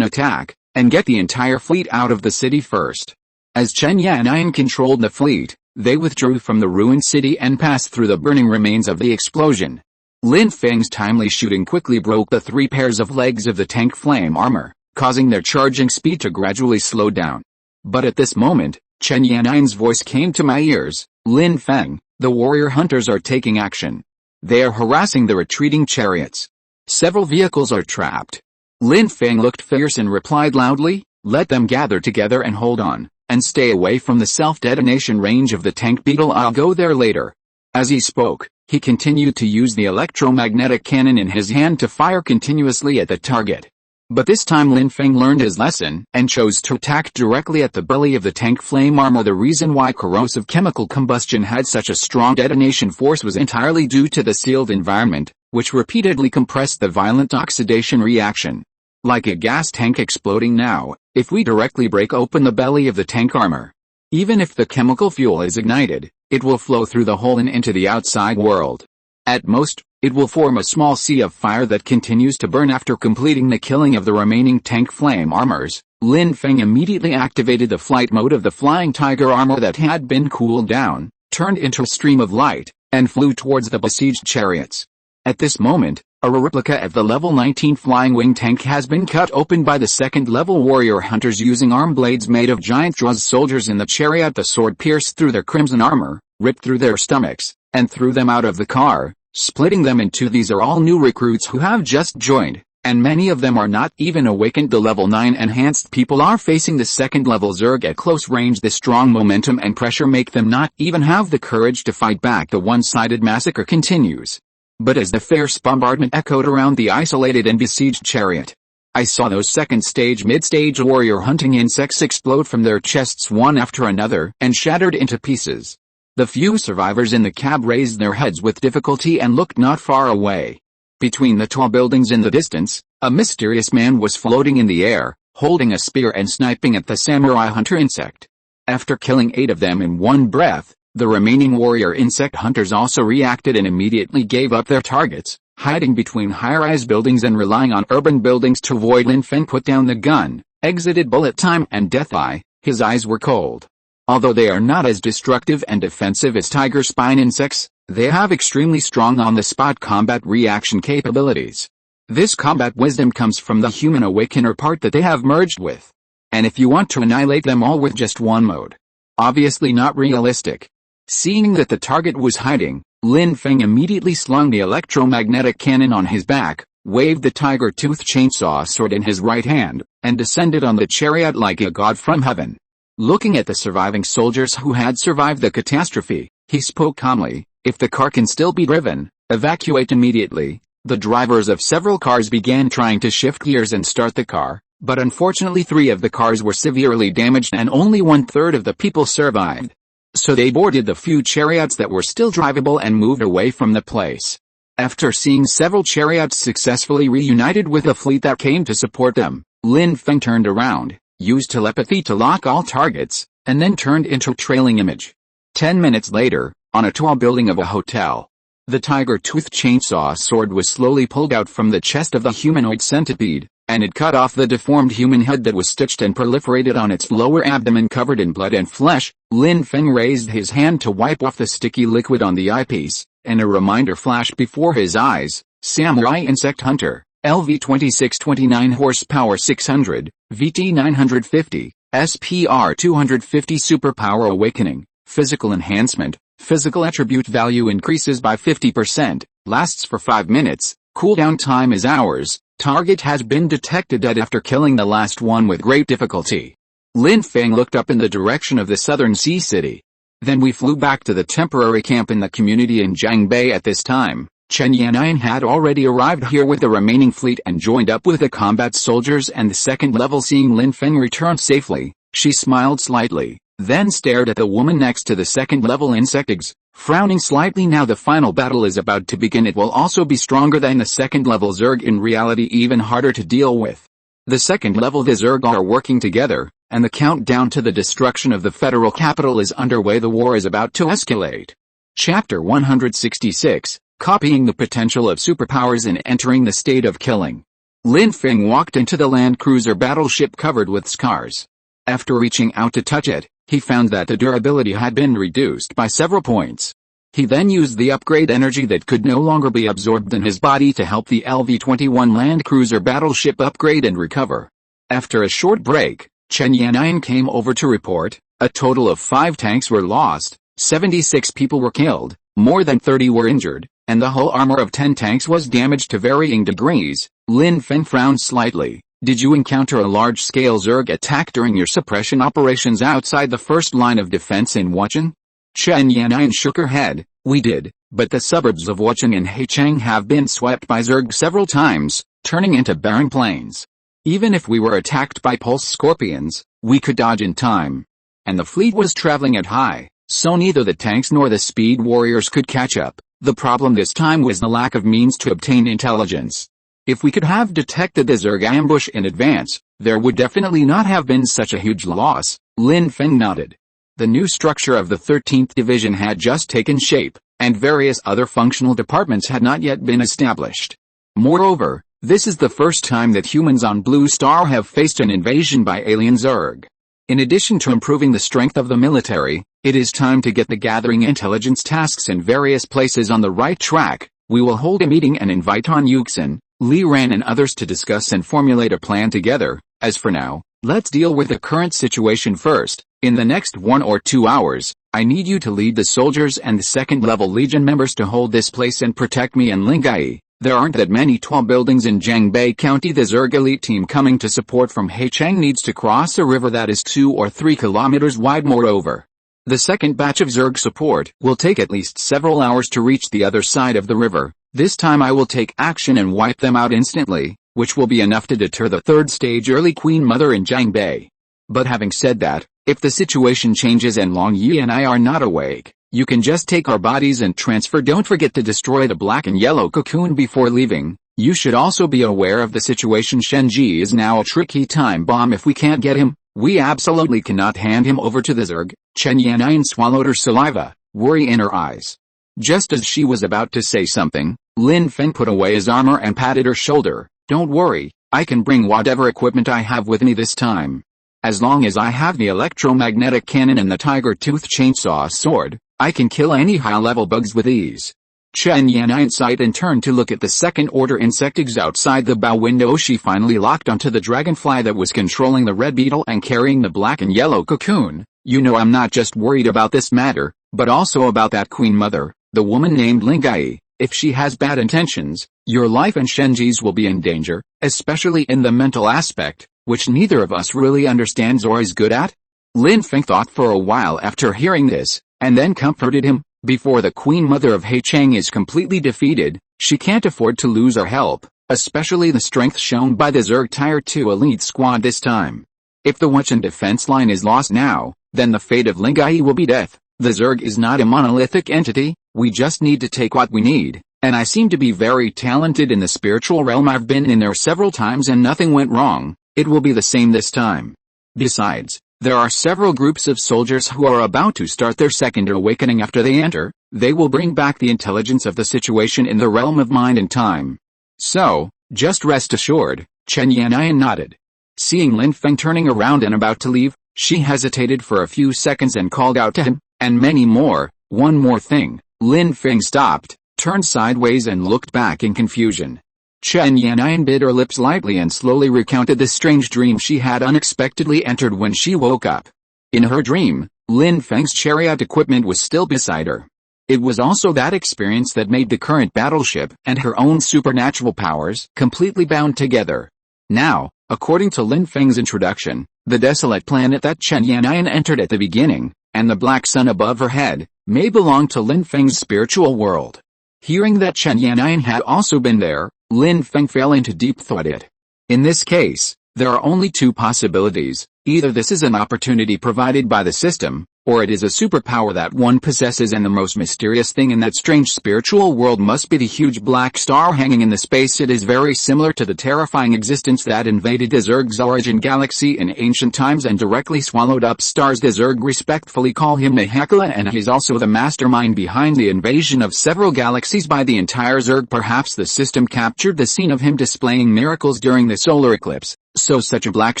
attack, and get the entire fleet out of the city first. As Chen Yannian controlled the fleet, they withdrew from the ruined city and passed through the burning remains of the explosion. Lin Feng's timely shooting quickly broke the 3 pairs of legs of the tank flame armor, causing their charging speed to gradually slow down. But at this moment, Chen Yannian's voice came to my ears. "Lin Feng, the warrior hunters are taking action. They are harassing the retreating chariots. Several vehicles are trapped." Lin Feng looked fierce and replied loudly, "Let them gather together and hold on, and stay away from the self-detonation range of the tank beetle. I'll go there later." As he spoke, he continued to use the electromagnetic cannon in his hand to fire continuously at the target. But this time Lin Feng learned his lesson and chose to attack directly at the belly of the tank flame armor. The reason why corrosive chemical combustion had such a strong detonation force was entirely due to the sealed environment, which repeatedly compressed the violent oxidation reaction. Like a gas tank exploding now, if we directly break open the belly of the tank armor. Even if the chemical fuel is ignited, it will flow through the hole and into the outside world. At most, it will form a small sea of fire that continues to burn after completing the killing of the remaining tank flame armors. Lin Feng immediately activated the flight mode of the flying tiger armor that had been cooled down, turned into a stream of light, and flew towards the besieged chariots. At this moment, a replica of the level 19 flying wing tank has been cut open by the second-level warrior hunters using arm blades made of giant jaws. Soldiers in the chariot. The sword pierced through their crimson armor, ripped through their stomachs, and threw them out of the car, splitting them in two. These are all new recruits who have just joined, and many of them are not even awakened. The level 9 enhanced people are facing the second-level Zerg at close range. The strong momentum and pressure make them not even have the courage to fight back. The one-sided massacre continues. But as the fierce bombardment echoed around the isolated and besieged chariot, I saw those second-stage mid-stage warrior hunting insects explode from their chests one after another and shattered into pieces. The few survivors in the cab raised their heads with difficulty and looked not far away. Between the tall buildings in the distance, a mysterious man was floating in the air, holding a spear and sniping at the samurai hunter insect. After killing 8 of them in one breath, the remaining warrior insect hunters also reacted and immediately gave up their targets, hiding between high-rise buildings and relying on urban buildings to avoid. Lin Feng put down the gun, exited bullet time and death eye. His eyes were cold. Although they are not as destructive and defensive as tiger spine insects, they have extremely strong on-the-spot combat reaction capabilities. This combat wisdom comes from the human awakener part that they have merged with. And if you want to annihilate them all with just one mode, obviously not realistic. Seeing that the target was hiding, Lin Feng immediately slung the electromagnetic cannon on his back, waved the tiger-tooth chainsaw sword in his right hand, and descended on the chariot like a god from heaven. Looking at the surviving soldiers who had survived the catastrophe, he spoke calmly, "If the car can still be driven, evacuate immediately." The drivers of several cars began trying to shift gears and start the car, but unfortunately 3 of the cars were severely damaged and only 1/3 of the people survived. So they boarded the few chariots that were still drivable and moved away from the place. After seeing several chariots successfully reunited with a fleet that came to support them, Lin Feng turned around, used telepathy to lock all targets, and then turned into a trailing image. 10 minutes later, on a tall building of a hotel, the tiger-tooth chainsaw sword was slowly pulled out from the chest of the humanoid centipede, and it cut off the deformed human head that was stitched and proliferated on its lower abdomen covered in blood and flesh. Lin Feng raised his hand to wipe off the sticky liquid on the eyepiece, and a reminder flashed before his eyes: Samurai Insect Hunter, LV 2629 horsepower 600, VT 950, SPR 250 superpower awakening, physical enhancement, physical attribute value increases by 50%, lasts for 5 minutes, cooldown time is hours. Target has been detected dead after killing the last one with great difficulty. Lin Feng looked up in the direction of the southern sea city. Then we flew back to the temporary camp in the community in Jiangbei. At this time, Chen Yannian had already arrived here with the remaining fleet and joined up with the combat soldiers and the second level. Seeing Lin Feng return safely, she smiled slightly, then stared at the woman next to the second level insects, frowning slightly. Now the final battle is about to begin. It will also be stronger than the second level Zerg, in reality even harder to deal with. The second level the Zerg are working together, and the countdown to the destruction of the federal capital is underway. The war is about to escalate. Chapter 166, Copying the Potential of Superpowers and Entering the State of Killing. Lin Feng walked into the land cruiser battleship covered with scars. After reaching out to touch it, he found that the durability had been reduced by several points. He then used the upgrade energy that could no longer be absorbed in his body to help the LV-21 land cruiser battleship upgrade and recover. After a short break, Chen Yannian came over to report, a total of 5 tanks were lost, 76 people were killed, more than 30 were injured, and the whole armor of 10 tanks was damaged to varying degrees. Lin Feng frowned slightly. Did you encounter a large-scale Zerg attack during your suppression operations outside the first line of defense in Wuchang? Chen Yannian shook her head. We did, but the suburbs of Wuchang and Heichang have been swept by Zerg several times, turning into barren plains. Even if we were attacked by pulse scorpions, we could dodge in time. And the fleet was traveling at high, so neither the tanks nor the speed warriors could catch up. The problem this time was the lack of means to obtain intelligence. If we could have detected the Zerg ambush in advance, there would definitely not have been such a huge loss. Lin Feng nodded. The new structure of the 13th Division had just taken shape, and various other functional departments had not yet been established. Moreover, this is the first time that humans on Blue Star have faced an invasion by alien Zerg. In addition to improving the strength of the military, it is time to get the gathering intelligence tasks in various places on the right track. We will hold a meeting and invite Han Yuxin, Li Ran and others to discuss and formulate a plan together. As for now, let's deal with the current situation first. In the next 1 or 2 hours, I need you to lead the soldiers and the second-level Legion members to hold this place and protect me and Lingai. There aren't that many tall buildings in Jiangbei County. The Zerg elite team coming to support from Heicheng needs to cross a river that is 2 or 3 kilometers wide. Moreover, the second batch of Zerg support will take at least several hours to reach the other side of the river. This time I will take action and wipe them out instantly, which will be enough to deter the third stage early Queen Mother in Jiangbei. But having said that, if the situation changes and Long Yi and I are not awake, you can just take our bodies and transfer. Don't forget to destroy the black and yellow cocoon before leaving. You should also be aware of the situation. Shenji is now a tricky time bomb. If we can't get him, we absolutely cannot hand him over to the Zerg. Chen Yanyan swallowed her saliva, worry in her eyes. Just as she was about to say something, Lin Feng put away his armor and patted her shoulder. Don't worry, I can bring whatever equipment I have with me this time. As long as I have the electromagnetic cannon and the tiger tooth chainsaw sword, I can kill any high-level bugs with ease. Chen Yanyan sighed and turned to look at the second-order insect eggs outside the bow window. She finally locked onto the dragonfly that was controlling the red beetle and carrying the black and yellow cocoon. You know, I'm not just worried about this matter, but also about that Queen Mother, the woman named Lingai. If she has bad intentions, your life and Shenji's will be in danger, especially in the mental aspect, which neither of us really understands or is good at. Lin Feng thought for a while after hearing this, and then comforted him. Before the Queen Mother of Heicheng is completely defeated, she can't afford to lose our help, especially the strength shown by the Zerg Tier 2 elite squad this time. If the Wuchen defense line is lost now, then the fate of Lingai will be death. The Zerg is not a monolithic entity, we just need to take what we need, and I seem to be very talented in the spiritual realm. I've been in there several times and nothing went wrong. It will be the same this time. Besides, there are several groups of soldiers who are about to start their second awakening. After they enter, they will bring back the intelligence of the situation in the realm of mind and time. So, just rest assured. Chen Yanyan nodded. Seeing Lin Feng turning around and about to leave, she hesitated for a few seconds and called out to him, and many more. One more thing. Lin Feng stopped, turned sideways and looked back in confusion. Chen Yanyan bit her lips lightly and slowly recounted the strange dream she had unexpectedly entered when she woke up. In her dream, Lin Feng's chariot equipment was still beside her. It was also that experience that made the current battleship and her own supernatural powers completely bound together. Now, according to Lin Feng's introduction, the desolate planet that Chen Yanyan entered at the beginning, and the black sun above her head, may belong to Lin Feng's spiritual world. Hearing that Chen Yanyan had also been there, Lin Feng fell into deep thought. In this case, there are only two possibilities. Either this is an opportunity provided by the system, or it is a superpower that one possesses, and the most mysterious thing in that strange spiritual world must be the huge black star hanging in the space. It is very similar to the terrifying existence that invaded the Zerg's origin galaxy in ancient times and directly swallowed up stars. The Zerg respectfully call him Nehekla, and he is also the mastermind behind the invasion of several galaxies by the entire Zerg. Perhaps the system captured the scene of him displaying miracles during the solar eclipse, so such a black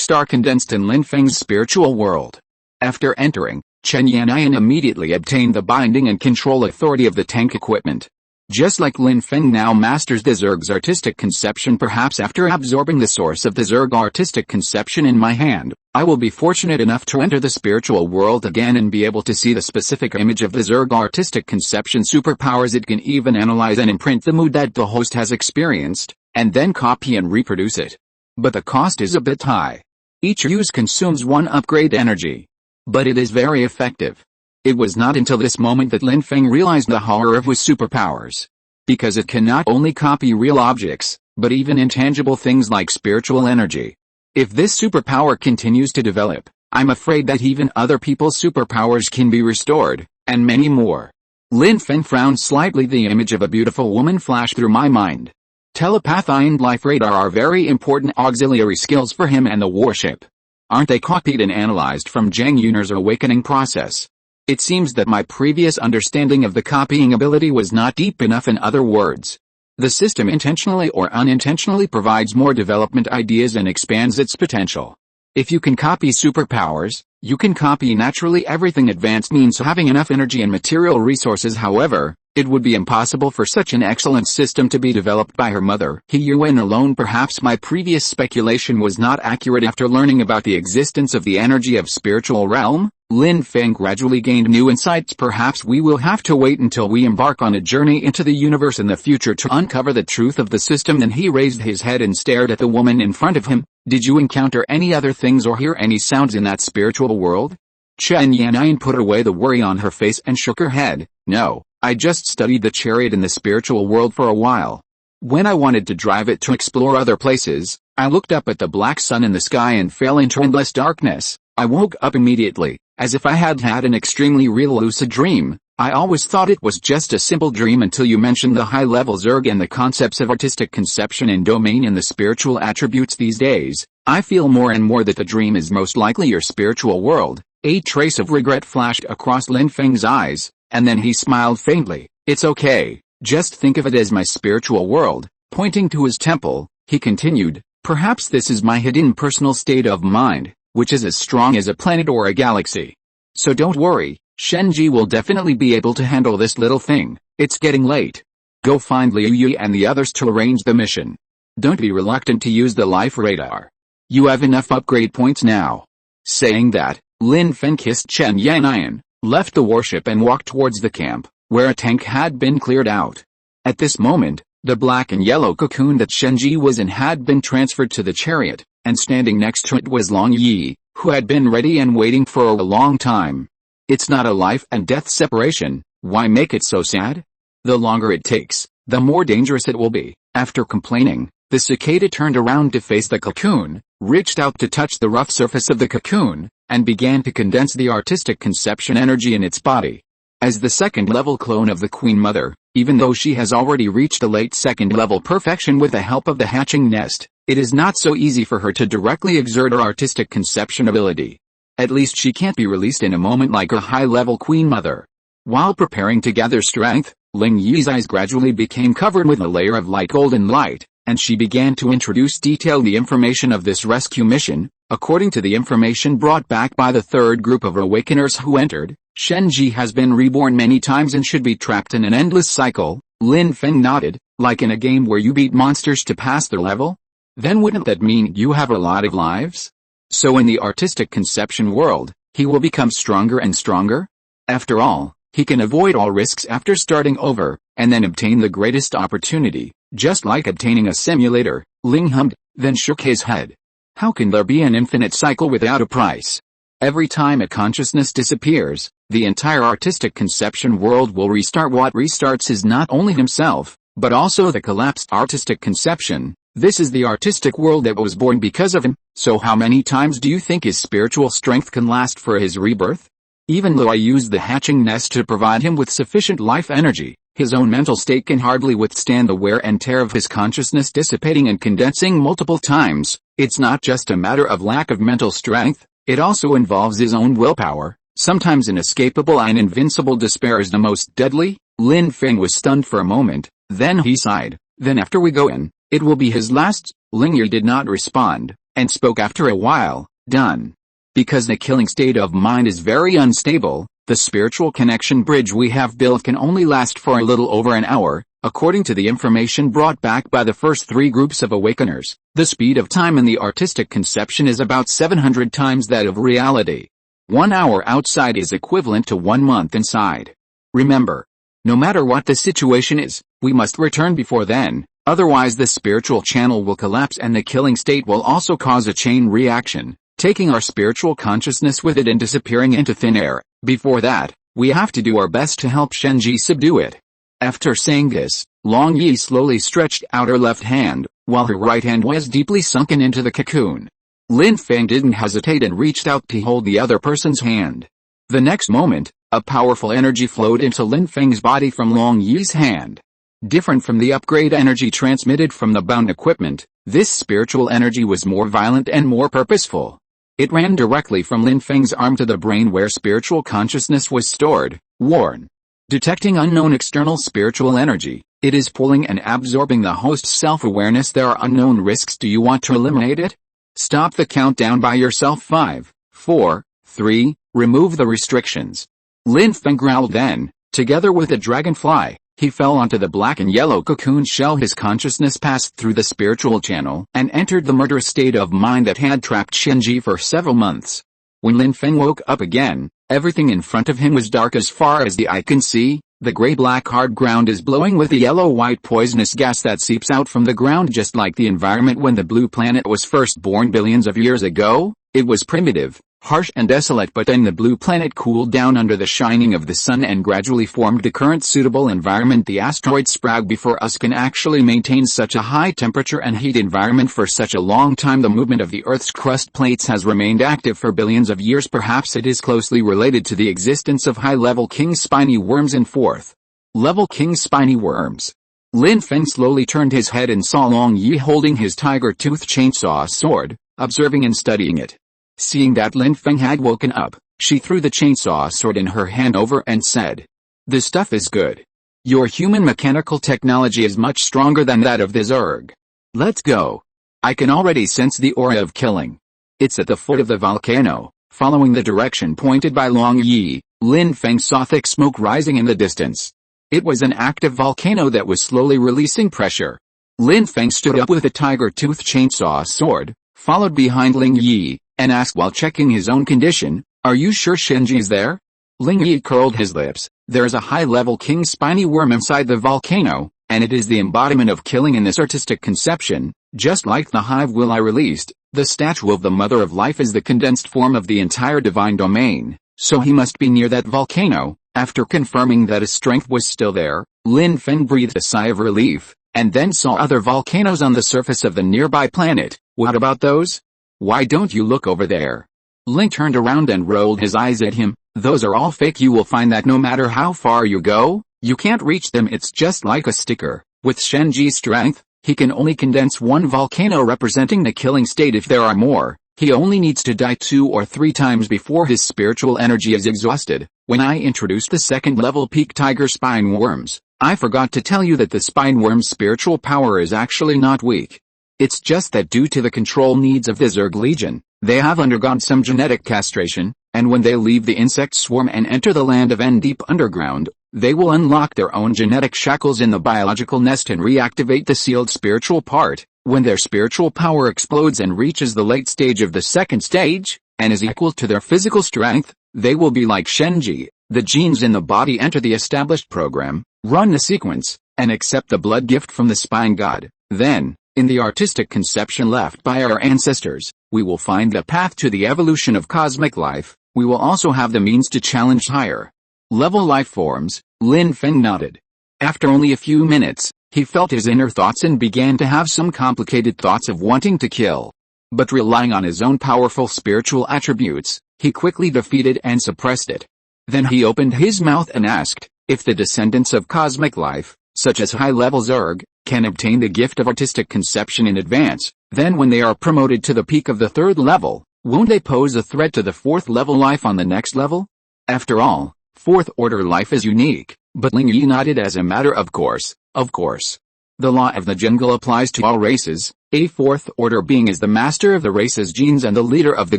star condensed in Lin Feng's spiritual world. After entering, Chen Yanyan immediately obtained the binding and control authority of the tank equipment. Just like Lin Feng now masters the Zerg's artistic conception, perhaps after absorbing the source of the Zerg artistic conception in my hand, I will be fortunate enough to enter the spiritual world again and be able to see the specific image of the Zerg artistic conception superpowers. It can even analyze and imprint the mood that the host has experienced, and then copy and reproduce it. But the cost is a bit high. Each use consumes one upgrade energy. But it is very effective. It was not until this moment that Lin Feng realized the horror of his superpowers. Because it can not only copy real objects, but even intangible things like spiritual energy. If this superpower continues to develop, I'm afraid that even other people's superpowers can be restored, and many more. Lin Feng frowned slightly. The image of a beautiful woman flashed through my mind. Telepathy and life radar are very important auxiliary skills for him and the warship. Aren't they copied and analyzed from Zhang Yun'er's awakening process? It seems that my previous understanding of the copying ability was not deep enough. In other words, the system intentionally or unintentionally provides more development ideas and expands its potential. If you can copy superpowers, you can copy naturally everything. Advanced means having enough energy and material resources. However, it would be impossible for such an excellent system to be developed by her mother, He Yuan, alone. Perhaps my previous speculation was not accurate. After learning about the existence of the energy of spiritual realm, Lin Feng gradually gained new insights. Perhaps we will have to wait until we embark on a journey into the universe in the future to uncover the truth of the system. Then he raised his head and stared at the woman in front of him. Did you encounter any other things or hear any sounds in that spiritual world? Chen Yanyan put away the worry on her face and shook her head. No, I just studied the chariot in the spiritual world for a while. When I wanted to drive it to explore other places, I looked up at the black sun in the sky and fell into endless darkness. I woke up immediately, as if I had had an extremely real lucid dream. I always thought it was just a simple dream until you mentioned the high-level Zerg and the concepts of artistic conception and domain and the spiritual attributes. These days, I feel more and more that the dream is most likely your spiritual world. A trace of regret flashed across Lin Feng's eyes, and then he smiled faintly. It's okay, just think of it as my spiritual world. Pointing to his temple, he continued, perhaps this is my hidden personal state of mind, which is as strong as a planet or a galaxy. So don't worry, Shenji will definitely be able to handle this little thing. It's getting late. Go find Liu Yi and the others to arrange the mission. Don't be reluctant to use the life radar. You have enough upgrade points now. Saying that, Lin Feng kissed Chen Yanyan, left the warship and walked towards the camp, where a tank had been cleared out. At this moment, the black and yellow cocoon that Shenji was in had been transferred to the chariot, and standing next to it was Long Yi, who had been ready and waiting for a long time. It's not a life and death separation, why make it so sad? The longer it takes, the more dangerous it will be. After complaining, the cicada turned around to face the cocoon, reached out to touch the rough surface of the cocoon, and began to condense the artistic conception energy in its body. As the second-level clone of the Queen Mother, even though she has already reached a late second-level perfection with the help of the hatching nest, it is not so easy for her to directly exert her artistic conception ability. At least she can't be released in a moment like a high-level Queen Mother. While preparing to gather strength, Ling Yi's eyes gradually became covered with a layer of light golden light, and she began to introduce the information of this rescue mission. According to the information brought back by the third group of awakeners who entered, Shenji has been reborn many times and should be trapped in an endless cycle. Lin Feng nodded, like in a game where you beat monsters to pass their level? Then wouldn't that mean you have a lot of lives? So in the artistic conception world, he will become stronger and stronger? After all, he can avoid all risks after starting over, and then obtain the greatest opportunity, just like obtaining a simulator. Ling hummed, then shook his head. How can there be an infinite cycle without a price? Every time a consciousness disappears, the entire artistic conception world will restart. What restarts is not only himself, but also the collapsed artistic conception. This is the artistic world that was born because of him. So how many times do you think his spiritual strength can last for his rebirth? Even though I used the hatching nest to provide him with sufficient life energy, his own mental state can hardly withstand the wear and tear of his consciousness dissipating and condensing multiple times. It's not just a matter of lack of mental strength, it also involves his own willpower. Sometimes inescapable and invincible despair is the most deadly. Lin Feng was stunned for a moment, then he sighed. Then after we go in, it will be his last. Ling Yi did not respond, and spoke after a while, done. Because the killing state of mind is very unstable, the spiritual connection bridge we have built can only last for a little over an hour. According to the information brought back by the first three groups of awakeners, the speed of time in the artistic conception is about 700 times that of reality. 1 hour outside is equivalent to 1 month inside. Remember, no matter what the situation is, we must return before then, otherwise the spiritual channel will collapse and the killing state will also cause a chain reaction, taking our spiritual consciousness with it and disappearing into thin air. Before that, we have to do our best to help Shenji subdue it. After saying this, Long Yi slowly stretched out her left hand, while her right hand was deeply sunken into the cocoon. Lin Feng didn't hesitate and reached out to hold the other person's hand. The next moment, A powerful energy flowed into Lin Feng's body from Long Yi's hand. Different from the upgrade energy transmitted from the bound equipment, this spiritual energy was more violent and more purposeful. It ran directly from Lin Feng's arm to the brain where spiritual consciousness was stored. Warn. Detecting unknown external spiritual energy, it is pulling and absorbing the host's self-awareness. There are unknown risks. Do you want to eliminate it? Stop the countdown by yourself. 5, 4, 3, remove the restrictions. Lin Feng growled. Then, together with the dragonfly, he fell onto the black and yellow cocoon shell. His consciousness passed through the spiritual channel and entered the murderous state of mind that had trapped Shenji for several months. When Lin Feng woke up again, everything in front of him was dark as far as the eye can see. The gray-black hard ground is glowing with the yellow-white poisonous gas that seeps out from the ground, just like the environment when the blue planet was first born billions of years ago. It was primitive, harsh and desolate, but then the blue planet cooled down under the shining of the sun and gradually formed the current suitable environment. The asteroid Sprague before us can actually maintain such a high temperature and heat environment for such a long time. The movement of the Earth's crust plates has remained active for billions of years. Perhaps it is closely related to the existence of high-level king spiny worms and fourth-level king spiny worms. Lin Feng slowly turned his head and saw Long Yi holding his tiger-tooth chainsaw sword, observing and studying it. Seeing that Lin Feng had woken up, she threw the chainsaw sword in her hand over and said, "This stuff is good. Your human mechanical technology is much stronger than that of the Zerg. Let's go. I can already sense the aura of killing. It's at the foot of the volcano." Following the direction pointed by Long Yi, Lin Feng saw thick smoke rising in the distance. It was an active volcano that was slowly releasing pressure. Lin Feng stood up with a tiger-tooth chainsaw sword, followed behind Ling Yi, and asked while checking his own condition, "Are you sure Shenji is there?" Ling Yi curled his lips. "There's a high-level king spiny worm inside the volcano, and it is the embodiment of killing in this artistic conception, just like the hive will I released. The statue of the Mother of Life is the condensed form of the entire divine domain, so he must be near that volcano." After confirming that his strength was still there, Lin Feng breathed a sigh of relief, and then saw other volcanoes on the surface of the nearby planet. "What about those? Why don't you look over there?" Ling turned around and rolled his eyes at him. "Those are all fake. You will find that no matter how far you go, you can't reach them. It's just like a sticker. With Shenji's strength, he can only condense one volcano representing the killing state. If there are more, he only needs to die 2 or 3 times before his spiritual energy is exhausted." When I introduced the second-level peak tiger spine worms, I forgot to tell you that the spine worm's spiritual power is actually not weak. It's just that due to the control needs of the Zerg Legion, they have undergone some genetic castration, and when they leave the insect swarm and enter the land of N deep underground, they will unlock their own genetic shackles in the biological nest and reactivate the sealed spiritual part. When their spiritual power explodes and reaches the late stage of the second stage, and is equal to their physical strength, they will be like Shenji. The genes in the body enter the established program, run the sequence, and accept the blood gift from the spine god. Then, in the artistic conception left by our ancestors, we will find the path to the evolution of cosmic life. We will also have the means to challenge higher level life forms. Lin Feng nodded. After only a few minutes, he felt his inner thoughts and began to have some complicated thoughts of wanting to kill. But relying on his own powerful spiritual attributes, he quickly defeated and suppressed it. Then he opened his mouth and asked, "If the descendants of cosmic life, such as high-level Zerg, can obtain the gift of artistic conception in advance, then when they are promoted to the peak of the 3rd level, won't they pose a threat to the 4th-level life on the next level? After all, 4th-order life is unique." But Ling Yi nodded as a matter of course. Of course. The law of the jungle applies to all races. A 4th-order being is the master of the race's genes and the leader of the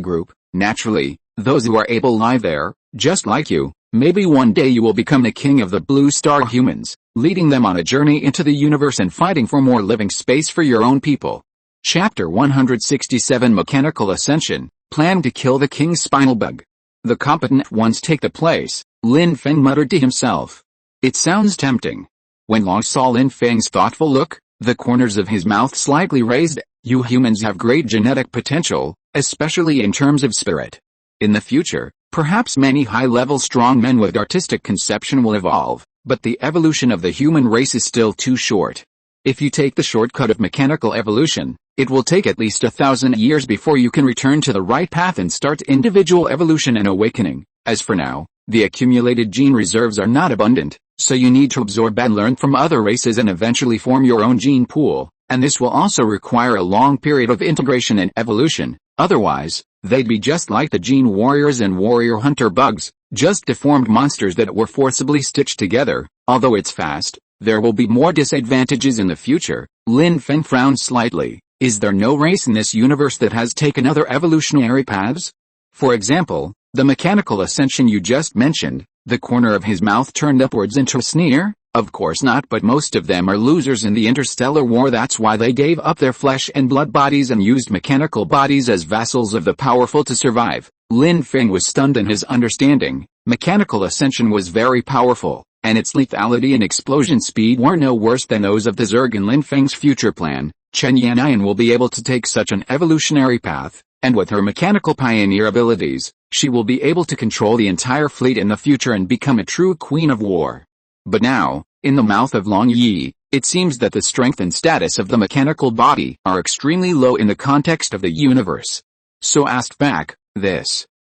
group. Naturally, those who are able lie there, just like you. Maybe one day you will become the king of the blue star humans, leading them on a journey into the universe and fighting for more living space for your own people. Chapter 167 Mechanical Ascension, Plan to kill the King's Spinal Bug. The competent ones take the place, Lin Feng muttered to himself. It sounds tempting. When Long saw Lin Feng's thoughtful look, the corners of his mouth slightly raised. You humans have great genetic potential, especially in terms of spirit. In the future, perhaps many high-level strong men with artistic conception will evolve, but the evolution of the human race is still too short. If you take the shortcut of mechanical evolution, it will take at least 1,000 years before you can return to the right path and start individual evolution and awakening. As for now, The accumulated gene reserves are not abundant, so you need to absorb and learn from other races and eventually form your own gene pool, and this will also require a long period of integration and evolution. Otherwise, they'd be just like the gene warriors and warrior hunter bugs, just deformed monsters that were forcibly stitched together. Although it's fast, there will be more disadvantages in the future. Lin Feng frowned slightly. Is there no race in this universe that has taken other evolutionary paths? For example, the mechanical ascension you just mentioned. The corner of his mouth turned upwards into a sneer. Of course not, but most of them are losers in the interstellar war. That's why they gave up their flesh and blood bodies and used mechanical bodies as vassals of the powerful to survive. Lin Feng was stunned in his understanding. Mechanical ascension was very powerful, and its lethality and explosion speed were no worse than those of the Zerg in Lin Feng's future plan. Chen Yanyan will be able to take such an evolutionary path, and with her mechanical pioneer abilities, she will be able to control the entire fleet in the future and become a true queen of war. But now, in the mouth of Long Yi, it seems that the strength and status of the mechanical body are extremely low in the context of the universe. So asked back,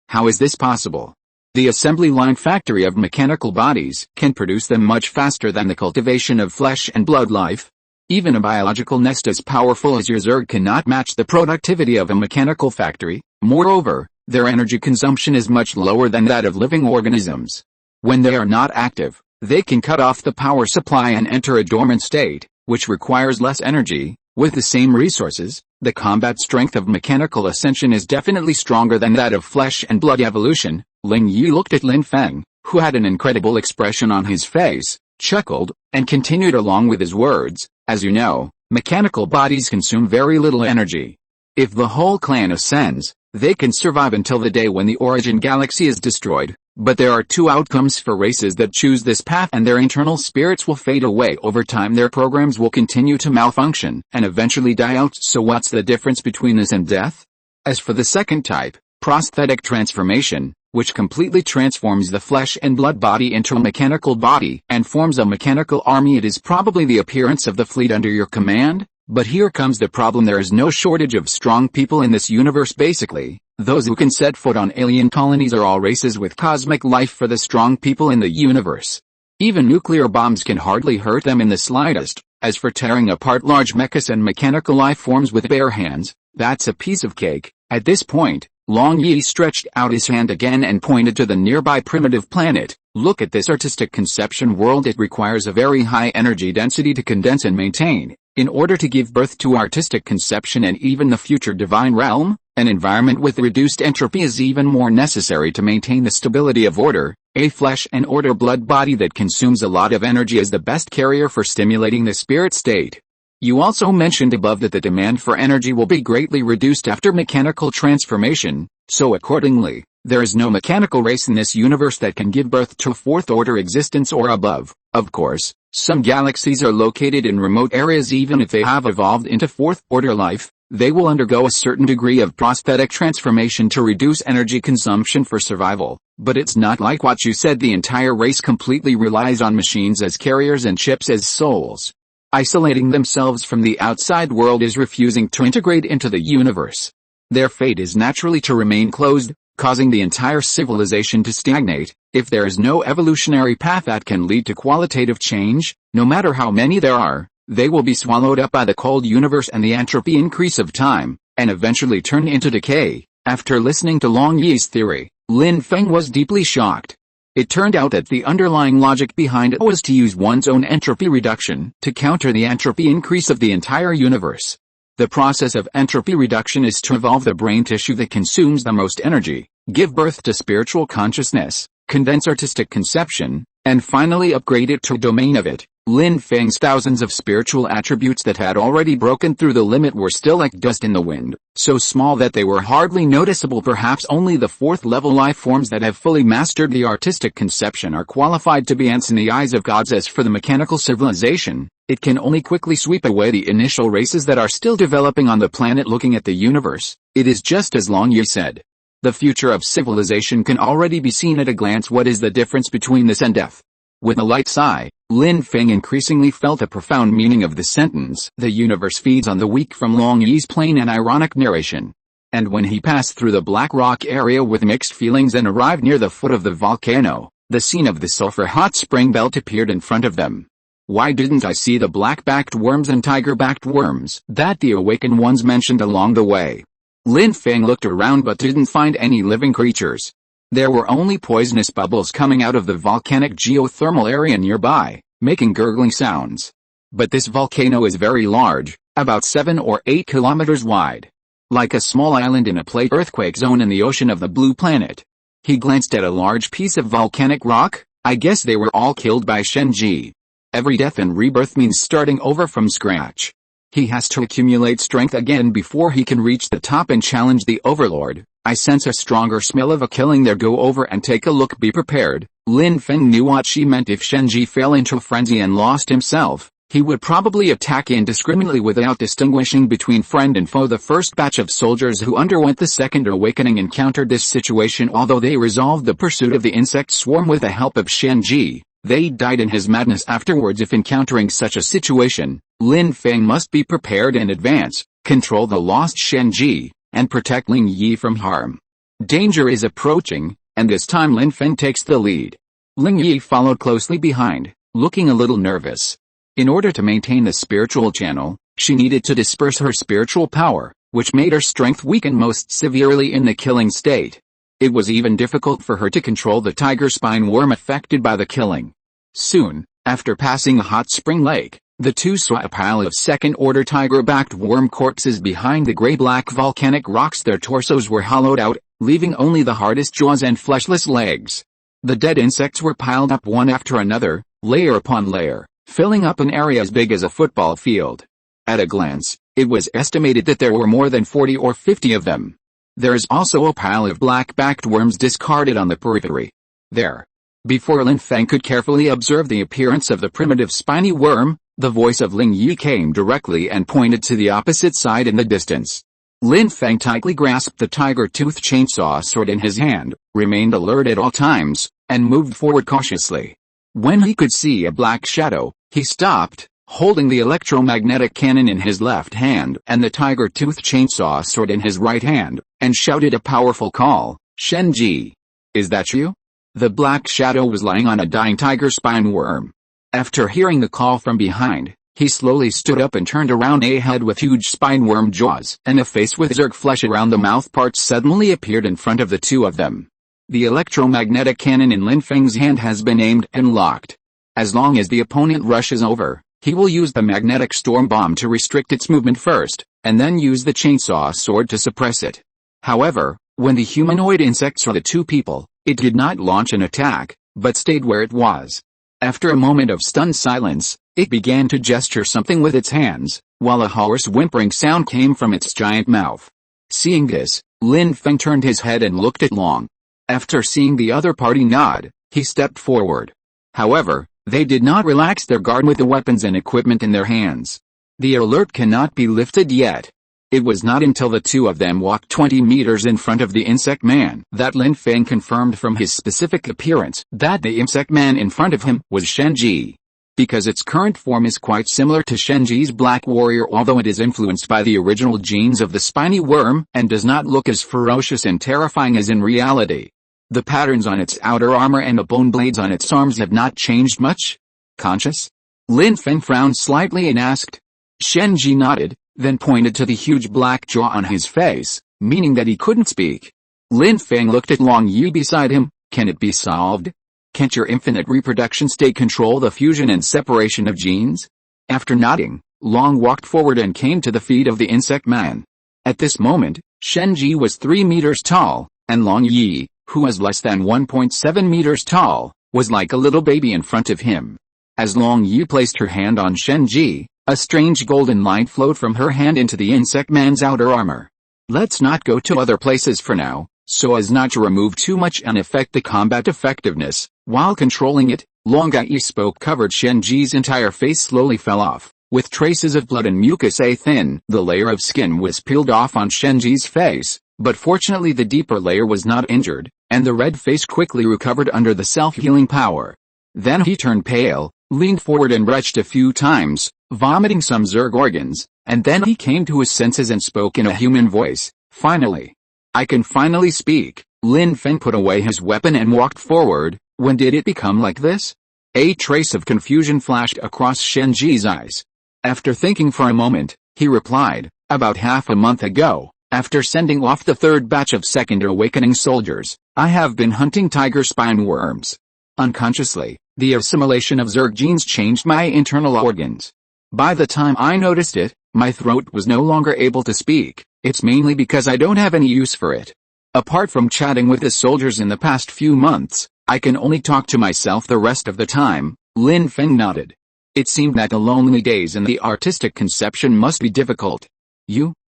how is this possible? The assembly line factory of mechanical bodies can produce them much faster than the cultivation of flesh and blood life. Even a biological nest as powerful as your Zerg cannot match the productivity of a mechanical factory. Moreover, their energy consumption is much lower than that of living organisms. When they are not active, they can cut off the power supply and enter a dormant state, which requires less energy. With the same resources, the combat strength of mechanical ascension is definitely stronger than that of flesh and blood evolution. Ling Yi looked at Lin Feng, who had an incredible expression on his face, chuckled, and continued along with his words. As you know, mechanical bodies consume very little energy. If the whole clan ascends, they can survive until the day when the origin galaxy is destroyed. But there are two outcomes for races that choose this path, and their internal spirits will fade away over time. Their programs will continue to malfunction and eventually die out. So what's the difference between this and death? As for the second type, prosthetic transformation, which completely transforms the flesh and blood body into a mechanical body and forms a mechanical army, it is probably the appearance of the fleet under your command. But here comes the problem: there is no shortage of strong people in this universe. Basically, those who can set foot on alien colonies are all races with cosmic life. For the strong people in the universe, even nuclear bombs can hardly hurt them in the slightest. As for tearing apart large mechas and mechanical life forms with bare hands, that's a piece of cake. At this point, Long Yi stretched out his hand again and pointed to the nearby primitive planet. Look at this artistic conception world. It requires a very high energy density to condense and maintain. In order to give birth to artistic conception and even the future divine realm, an environment with reduced entropy is even more necessary to maintain the stability of order. A flesh and order blood body that consumes a lot of energy is the best carrier for stimulating the spirit state. You also mentioned above that the demand for energy will be greatly reduced after mechanical transformation, so accordingly, there is no mechanical race in this universe that can give birth to a fourth-order existence or above. Of course, some galaxies are located in remote areas. Even if they have evolved into fourth-order life, they will undergo a certain degree of prosthetic transformation to reduce energy consumption for survival. But it's not like what you said. The entire race completely relies on machines as carriers and chips as souls. Isolating themselves from the outside world is refusing to integrate into the universe. Their fate is naturally to remain closed, causing the entire civilization to stagnate. If there is no evolutionary path that can lead to qualitative change, no matter how many there are, they will be swallowed up by the cold universe and the entropy increase of time, and eventually turn into decay. After listening to Long Yi's theory, Lin Feng was deeply shocked. It turned out that the underlying logic behind it was to use one's own entropy reduction to counter the entropy increase of the entire universe. The process of entropy reduction is to evolve the brain tissue that consumes the most energy, give birth to spiritual consciousness, condense artistic conception, and finally upgrade it to a domain of it. Lin Feng's thousands of spiritual attributes that had already broken through the limit were still like dust in the wind, so small that they were hardly noticeable. Perhaps only the fourth-level life forms that have fully mastered the artistic conception are qualified to be ants in the eyes of gods. As for the mechanical civilization, it can only quickly sweep away the initial races that are still developing on the planet. Looking at the universe, it is just as Long Yi said. The future of civilization can already be seen at a glance. What is the difference between this and death? With a light sigh, Lin Feng increasingly felt the profound meaning of the sentence. The universe feeds on the weak. From Long Yi's plain and ironic narration, And when he passed through the black rock area with mixed feelings and arrived near the foot of the volcano, the scene of the sulfur hot spring belt appeared in front of them. Why didn't I see the black-backed worms and tiger-backed worms that the awakened ones mentioned along the way? Lin Feng looked around but didn't find any living creatures. There were only poisonous bubbles coming out of the volcanic geothermal area nearby, making gurgling sounds. But this volcano is very large, about 7 or 8 kilometers wide. Like a small island in a plate earthquake zone in the ocean of the blue planet. He glanced at a large piece of volcanic rock. I guess they were all killed by Shenji. Every death and rebirth means starting over from scratch. He has to accumulate strength again before he can reach the top and challenge the Overlord. I sense a stronger smell of a killing there. Go over and take a look. Be prepared. Lin Feng knew what she meant. If Shenji fell into a frenzy and lost himself, he would probably attack indiscriminately without distinguishing between friend and foe. The first batch of soldiers who underwent the second awakening encountered this situation. Although they resolved the pursuit of the insect swarm with the help of Shenji, they died in his madness afterwards. If encountering such a situation, Lin Feng must be prepared in advance, control the lost Shenji, and protect Ling Yi from harm. Danger is approaching, and this time Lin Feng takes the lead. Ling Yi followed closely behind, looking a little nervous. In order to maintain the spiritual channel, she needed to disperse her spiritual power, which made her strength weaken most severely in the killing state. It was even difficult for her to control the tiger spine worm affected by the killing. Soon, after passing a hot spring lake, the two saw a pile of second-order tiger-backed worm corpses behind the gray-black volcanic rocks. Their torsos were hollowed out, leaving only the hardest jaws and fleshless legs. The dead insects were piled up one after another, layer upon layer, filling up an area as big as a football field. At a glance, it was estimated that there were more than 40 or 50 of them. There is also a pile of black-backed worms discarded on the periphery. There. Before Lin Feng could carefully observe the appearance of the primitive spiny worm, the voice of Ling Yi came directly and pointed to the opposite side in the distance. Lin Feng tightly grasped the tiger-tooth chainsaw sword in his hand, remained alert at all times, and moved forward cautiously. When he could see a black shadow, he stopped, holding the electromagnetic cannon in his left hand and the tiger-tooth chainsaw sword in his right hand, and shouted a powerful call, "Shenji! Is that you?" The black shadow was lying on a dying tiger spine worm. After hearing the call from behind, he slowly stood up and turned around. A head with huge spine worm jaws and a face with zerg flesh around the mouth parts suddenly appeared in front of the two of them. The electromagnetic cannon in Lin Feng's hand has been aimed and locked. As long as the opponent rushes over, he will use the magnetic storm bomb to restrict its movement first, and then use the chainsaw sword to suppress it. However, when the humanoid insect saw the two people, it did not launch an attack, but stayed where it was. After a moment of stunned silence, it began to gesture something with its hands, while a hoarse whimpering sound came from its giant mouth. Seeing this, Lin Feng turned his head and looked at Long. After seeing the other party nod, he stepped forward. However, they did not relax their guard with the weapons and equipment in their hands. The alert cannot be lifted yet. It was not until the two of them walked 20 meters in front of the insect man that Lin Feng confirmed from his specific appearance that the insect man in front of him was Shenji. Because its current form is quite similar to Shenji's black warrior, although it is influenced by the original genes of the spiny worm and does not look as ferocious and terrifying as in reality. The patterns on its outer armor and the bone blades on its arms have not changed much. Conscious? Lin Feng frowned slightly and asked. Shenji nodded, then pointed to the huge black jaw on his face, meaning that he couldn't speak. Lin Feng looked at Long Yi beside him. Can it be solved? Can't your infinite reproduction state control the fusion and separation of genes? After nodding, Long walked forward and came to the feet of the insect man. At this moment, Shenji was 3 meters tall, and Long Yi, who was less than 1.7 meters tall, was like a little baby in front of him. As Long Yi placed her hand on Shenji, a strange golden light flowed from her hand into the insect man's outer armor. Let's not go to other places for now, so as not to remove too much and affect the combat effectiveness. While controlling it, Long Yi's smoke covered Shenji's entire face slowly fell off, with traces of blood and mucus. A thin, the layer of skin was peeled off on Shenji's face, but fortunately the deeper layer was not injured, and the red face quickly recovered under the self-healing power. Then he turned pale, leaned forward and retched a few times, vomiting some zerg organs, and then he came to his senses and spoke in a human voice. Finally. I can finally speak. Lin Feng put away his weapon and walked forward. When did it become like this? A trace of confusion flashed across Shenji's eyes. After thinking for a moment, he replied, about half a month ago, after sending off the third batch of second awakening soldiers, I have been hunting tiger spine worms. Unconsciously, the assimilation of Zerg genes changed my internal organs. By the time I noticed it, my throat was no longer able to speak. It's mainly because I don't have any use for it. Apart from chatting with the soldiers in the past few months, I can only talk to myself the rest of the time. Lin Feng nodded. It seemed that the lonely days in the artistic conception must be difficult.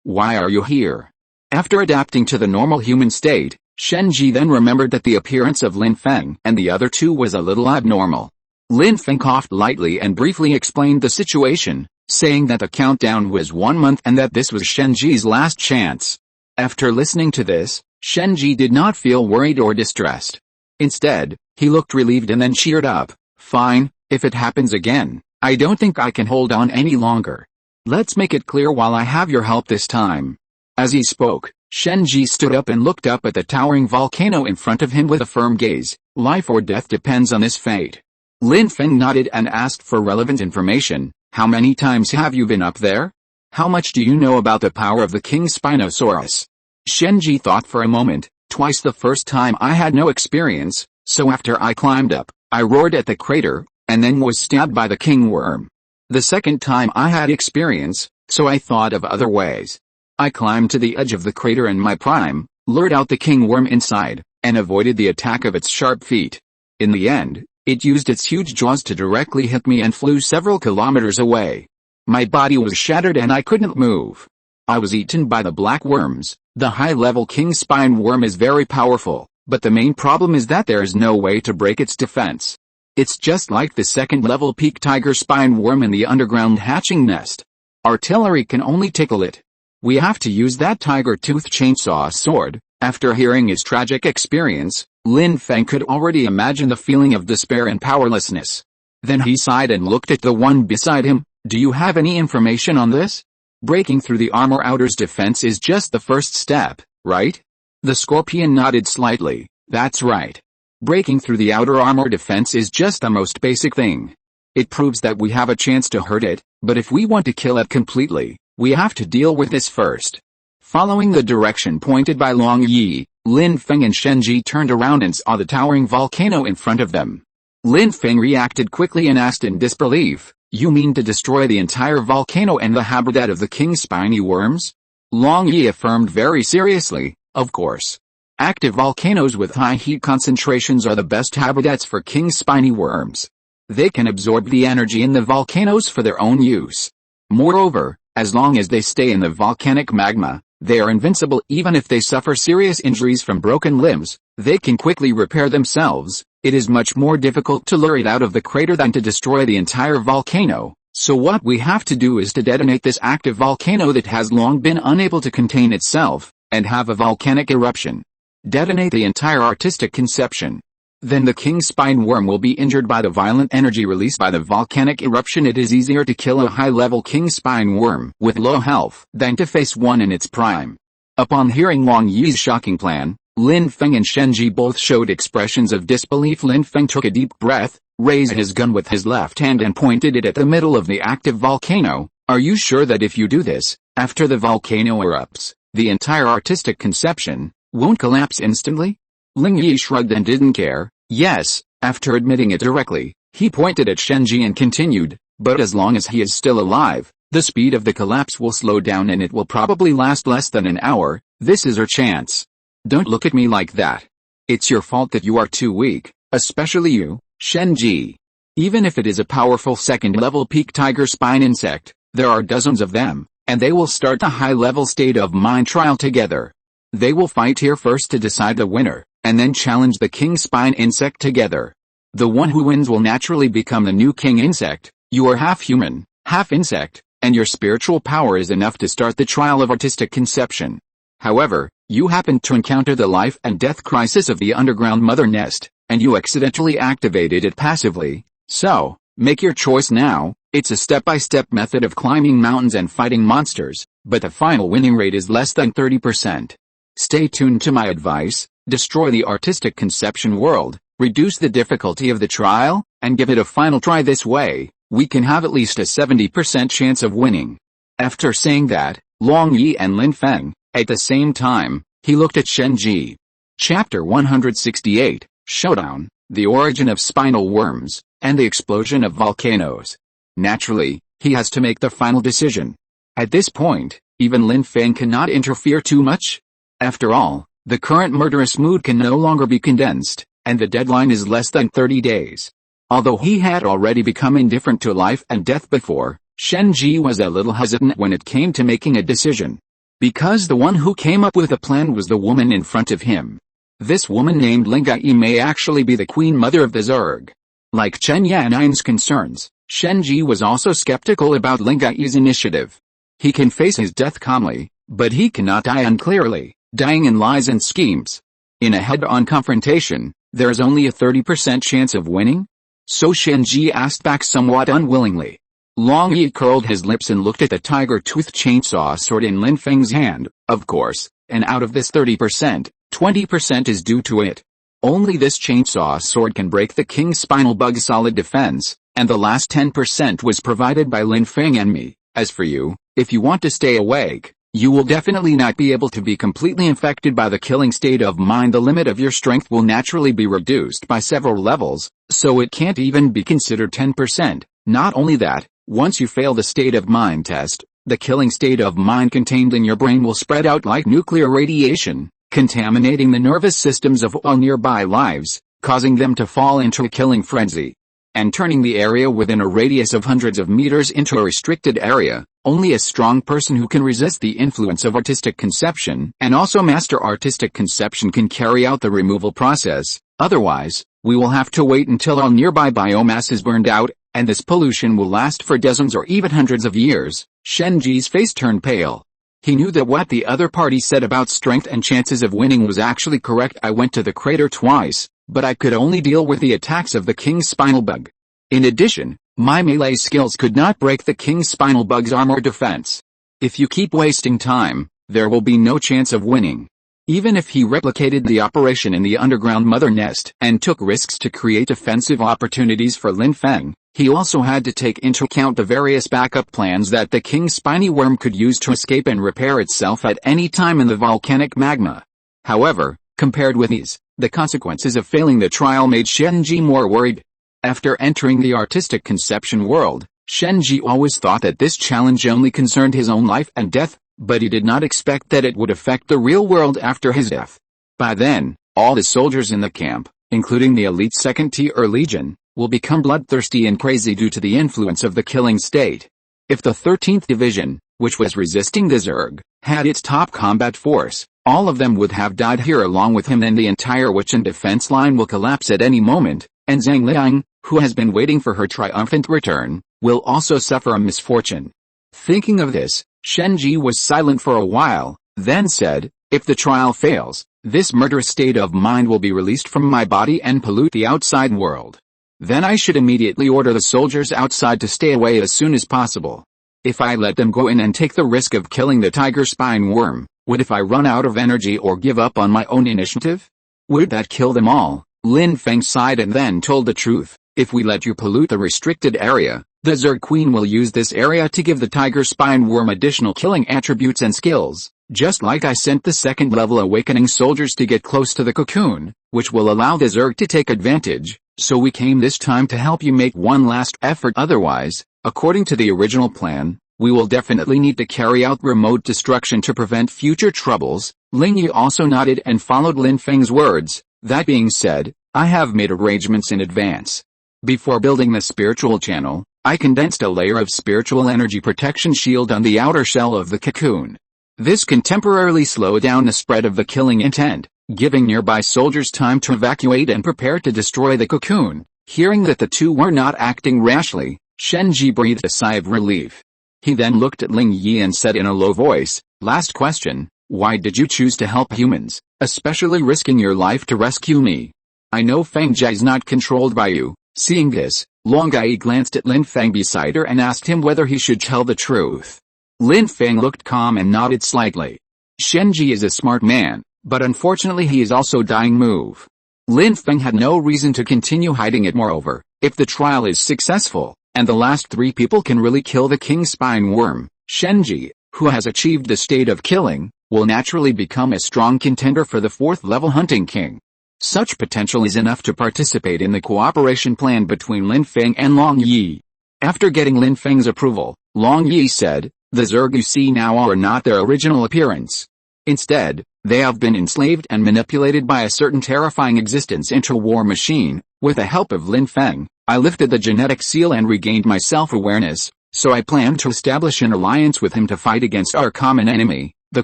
Why are you here? After adapting to the normal human state, Shenji then remembered that the appearance of Lin Feng and the other two was a little abnormal. Lin Feng coughed lightly and briefly explained the situation, saying that the countdown was 1 month and that this was Shenji's last chance. After listening to this, Shenji did not feel worried or distressed. Instead, he looked relieved and then cheered up. Fine, if it happens again, I don't think I can hold on any longer. Let's make it clear while I have your help this time. As he spoke, Shenji stood up and looked up at the towering volcano in front of him with a firm gaze. Life or death depends on this fate. Lin Feng nodded and asked for relevant information. How many times have you been up there? How much do you know about the power of the King Spinosaurus? Shenji thought for a moment. Twice the first time I had no experience, so after I climbed up, I roared at the crater, and then was stabbed by the king worm. The second time I had experience, so I thought of other ways. I climbed to the edge of the crater in my prime, lured out the king worm inside, and avoided the attack of its sharp feet. In the end, it used its huge jaws to directly hit me and flew several kilometers away. My body was shattered and I couldn't move. I was eaten by the black worms. The high-level king spine worm is very powerful, but the main problem is that there is no way to break its defense. It's just like the second-level peak tiger spine worm in the underground hatching nest. Artillery can only tickle it. We have to use that tiger-tooth chainsaw sword. After hearing his tragic experience, Lin Feng could already imagine the feeling of despair and powerlessness. Then he sighed and looked at the one beside him. Do you have any information on this? Breaking through the armor outer's defense is just the first step, right? The scorpion nodded slightly. That's right. Breaking through the outer armor defense is just the most basic thing. It proves that we have a chance to hurt it, but if we want to kill it completely, we have to deal with this first. Following the direction pointed by Long Yi, Lin Feng and Shenji turned around and saw the towering volcano in front of them. Lin Feng reacted quickly and asked in disbelief, you mean to destroy the entire volcano and the habitat of the king spiny worms? Long Yi affirmed very seriously, of course. Active volcanoes with high heat concentrations are the best habitats for king spiny worms. They can absorb the energy in the volcanoes for their own use. Moreover, as long as they stay in the volcanic magma, they are invincible. Even if they suffer serious injuries from broken limbs, they can quickly repair themselves. It is much more difficult to lure it out of the crater than to destroy the entire volcano, so what we have to do is to detonate this active volcano that has long been unable to contain itself, and have a volcanic eruption. Detonate the entire artistic conception. Then the king spine worm will be injured by the violent energy released by the volcanic eruption. It is easier to kill a high-level king spine worm with low health than to face one in its prime. Upon hearing Long Yi's shocking plan, Lin Feng and Shenji both showed expressions of disbelief. Lin Feng took a deep breath, raised his gun with his left hand and pointed it at the middle of the active volcano. Are you sure that if you do this, after the volcano erupts, the entire artistic conception won't collapse instantly? Ling Yi shrugged and didn't care. Yes, after admitting it directly, he pointed at Shenji and continued, but as long as he is still alive, the speed of the collapse will slow down and it will probably last less than an hour. This is our chance. Don't look at me like that. It's your fault that you are too weak, especially you, Shenji. Even if it is a powerful second-level peak tiger spine insect, there are dozens of them, and they will start a high-level state of mind trial together. They will fight here first to decide the winner, and then challenge the king spine insect together. The one who wins will naturally become the new king insect. You are half human, half insect, and your spiritual power is enough to start the trial of artistic conception. However, you happened to encounter the life and death crisis of the underground mother nest, and you accidentally activated it passively. So, make your choice now. It's a step-by-step method of climbing mountains and fighting monsters, but the final winning rate is less than 30%. Stay tuned to my advice: destroy the artistic conception world, reduce the difficulty of the trial, and give it a final try. This way, we can have at least a 70% chance of winning. After saying that, Long Yi and Lin Feng, at the same time, he looked at Shen Ji. Chapter 168, Showdown, the origin of spinal worms, and the explosion of volcanoes. Naturally, he has to make the final decision. At this point, even Lin Feng cannot interfere too much. After all, the current murderous mood can no longer be condensed, and the deadline is less than 30 days. Although he had already become indifferent to life and death before, Shen Ji was a little hesitant when it came to making a decision. Because the one who came up with the plan was the woman in front of him. This woman named Ling Yi may actually be the queen mother of the Zerg. Like Chen Yan'an's concerns, Shen Ji was also skeptical about Ling Yi's initiative. He can face his death calmly, but he cannot die unclearly, dying in lies and schemes. In a head-on confrontation, there is only a 30% chance of winning? So Shen Ji asked back somewhat unwillingly. Long Yi curled his lips and looked at the tiger-tooth chainsaw sword in Lin Feng's hand. Of course, and out of this 30%, 20% is due to it. Only this chainsaw sword can break the king's spinal bug's solid defense, and the last 10% was provided by Lin Feng and me. As for you, if you want to stay awake, you will definitely not be able to be completely infected by the killing state of mind. The limit of your strength will naturally be reduced by several levels, so it can't even be considered 10%. Not only that, once you fail the state of mind test, the killing state of mind contained in your brain will spread out like nuclear radiation, contaminating the nervous systems of all nearby lives, causing them to fall into a killing frenzy, and turning the area within a radius of hundreds of meters into a restricted area. Only a strong person who can resist the influence of artistic conception and also master artistic conception can carry out the removal process. Otherwise, we will have to wait until all nearby biomass is burned out, and this pollution will last for dozens or even hundreds of years. Shen Ji's face turned pale. He knew that what the other party said about strength and chances of winning was actually correct. I went to the crater twice, but I could only deal with the attacks of the king's spinal bug. In addition, my melee skills could not break the king's spinal bug's armor defense. If you keep wasting time, there will be no chance of winning. Even if he replicated the operation in the underground mother nest and took risks to create offensive opportunities for Lin Feng, he also had to take into account the various backup plans that the king's spiny worm could use to escape and repair itself at any time in the volcanic magma. However, compared with these, the consequences of failing the trial made Shen Ji more worried. After entering the artistic conception world, Shen Ji always thought that this challenge only concerned his own life and death, but he did not expect that it would affect the real world after his death. By then, all the soldiers in the camp, including the elite second-tier legion, will become bloodthirsty and crazy due to the influence of the killing state. If the 13th Division, which was resisting the Zerg, had its top combat force, all of them would have died here along with him, and the entire Wichan defense line will collapse at any moment, and Zhang Liang, who has been waiting for her triumphant return, will also suffer a misfortune. Thinking of this, Shen Ji was silent for a while, then said, "If the trial fails, this murderous state of mind will be released from my body and pollute the outside world. Then I should immediately order the soldiers outside to stay away as soon as possible. If I let them go in and take the risk of killing the tiger spine worm, what if I run out of energy or give up on my own initiative? Would that kill them all?" Lin Feng sighed and then told the truth. "If we let you pollute the restricted area, the Zerg Queen will use this area to give the tiger spine worm additional killing attributes and skills, just like I sent the second-level awakening soldiers to get close to the cocoon, which will allow the Zerg to take advantage. So we came this time to help you make one last effort. Otherwise, according to the original plan, we will definitely need to carry out remote destruction to prevent future troubles." Ling Yi also nodded and followed Lin Feng's words. "That being said, I have made arrangements in advance. Before building the spiritual channel, I condensed a layer of spiritual energy protection shield on the outer shell of the cocoon. This can temporarily slow down the spread of the killing intent, giving nearby soldiers time to evacuate and prepare to destroy the cocoon." Hearing that the two were not acting rashly, Shen Ji breathed a sigh of relief. He then looked at Ling Yi and said in a low voice, "Last question, why did you choose to help humans, especially risking your life to rescue me? I know Feng Jia is not controlled by you." Seeing this, Long Yi glanced at Lin Feng beside her and asked him whether he should tell the truth. Lin Feng looked calm and nodded slightly. Shenji is a smart man, but unfortunately he is also dying move. Lin Feng had no reason to continue hiding it. Moreover, if the trial is successful, and the last 3 people can really kill the King Spine Worm, Shenji, who has achieved the state of killing, will naturally become a strong contender for the 4th level Hunting King. Such potential is enough to participate in the cooperation plan between Lin Feng and Long Yi. After getting Lin Feng's approval, Long Yi said, "The Zerg you see now are not their original appearance. Instead, they have been enslaved and manipulated by a certain terrifying existence inter-war machine. With the help of Lin Feng, I lifted the genetic seal and regained my self-awareness, so I plan to establish an alliance with him to fight against our common enemy. The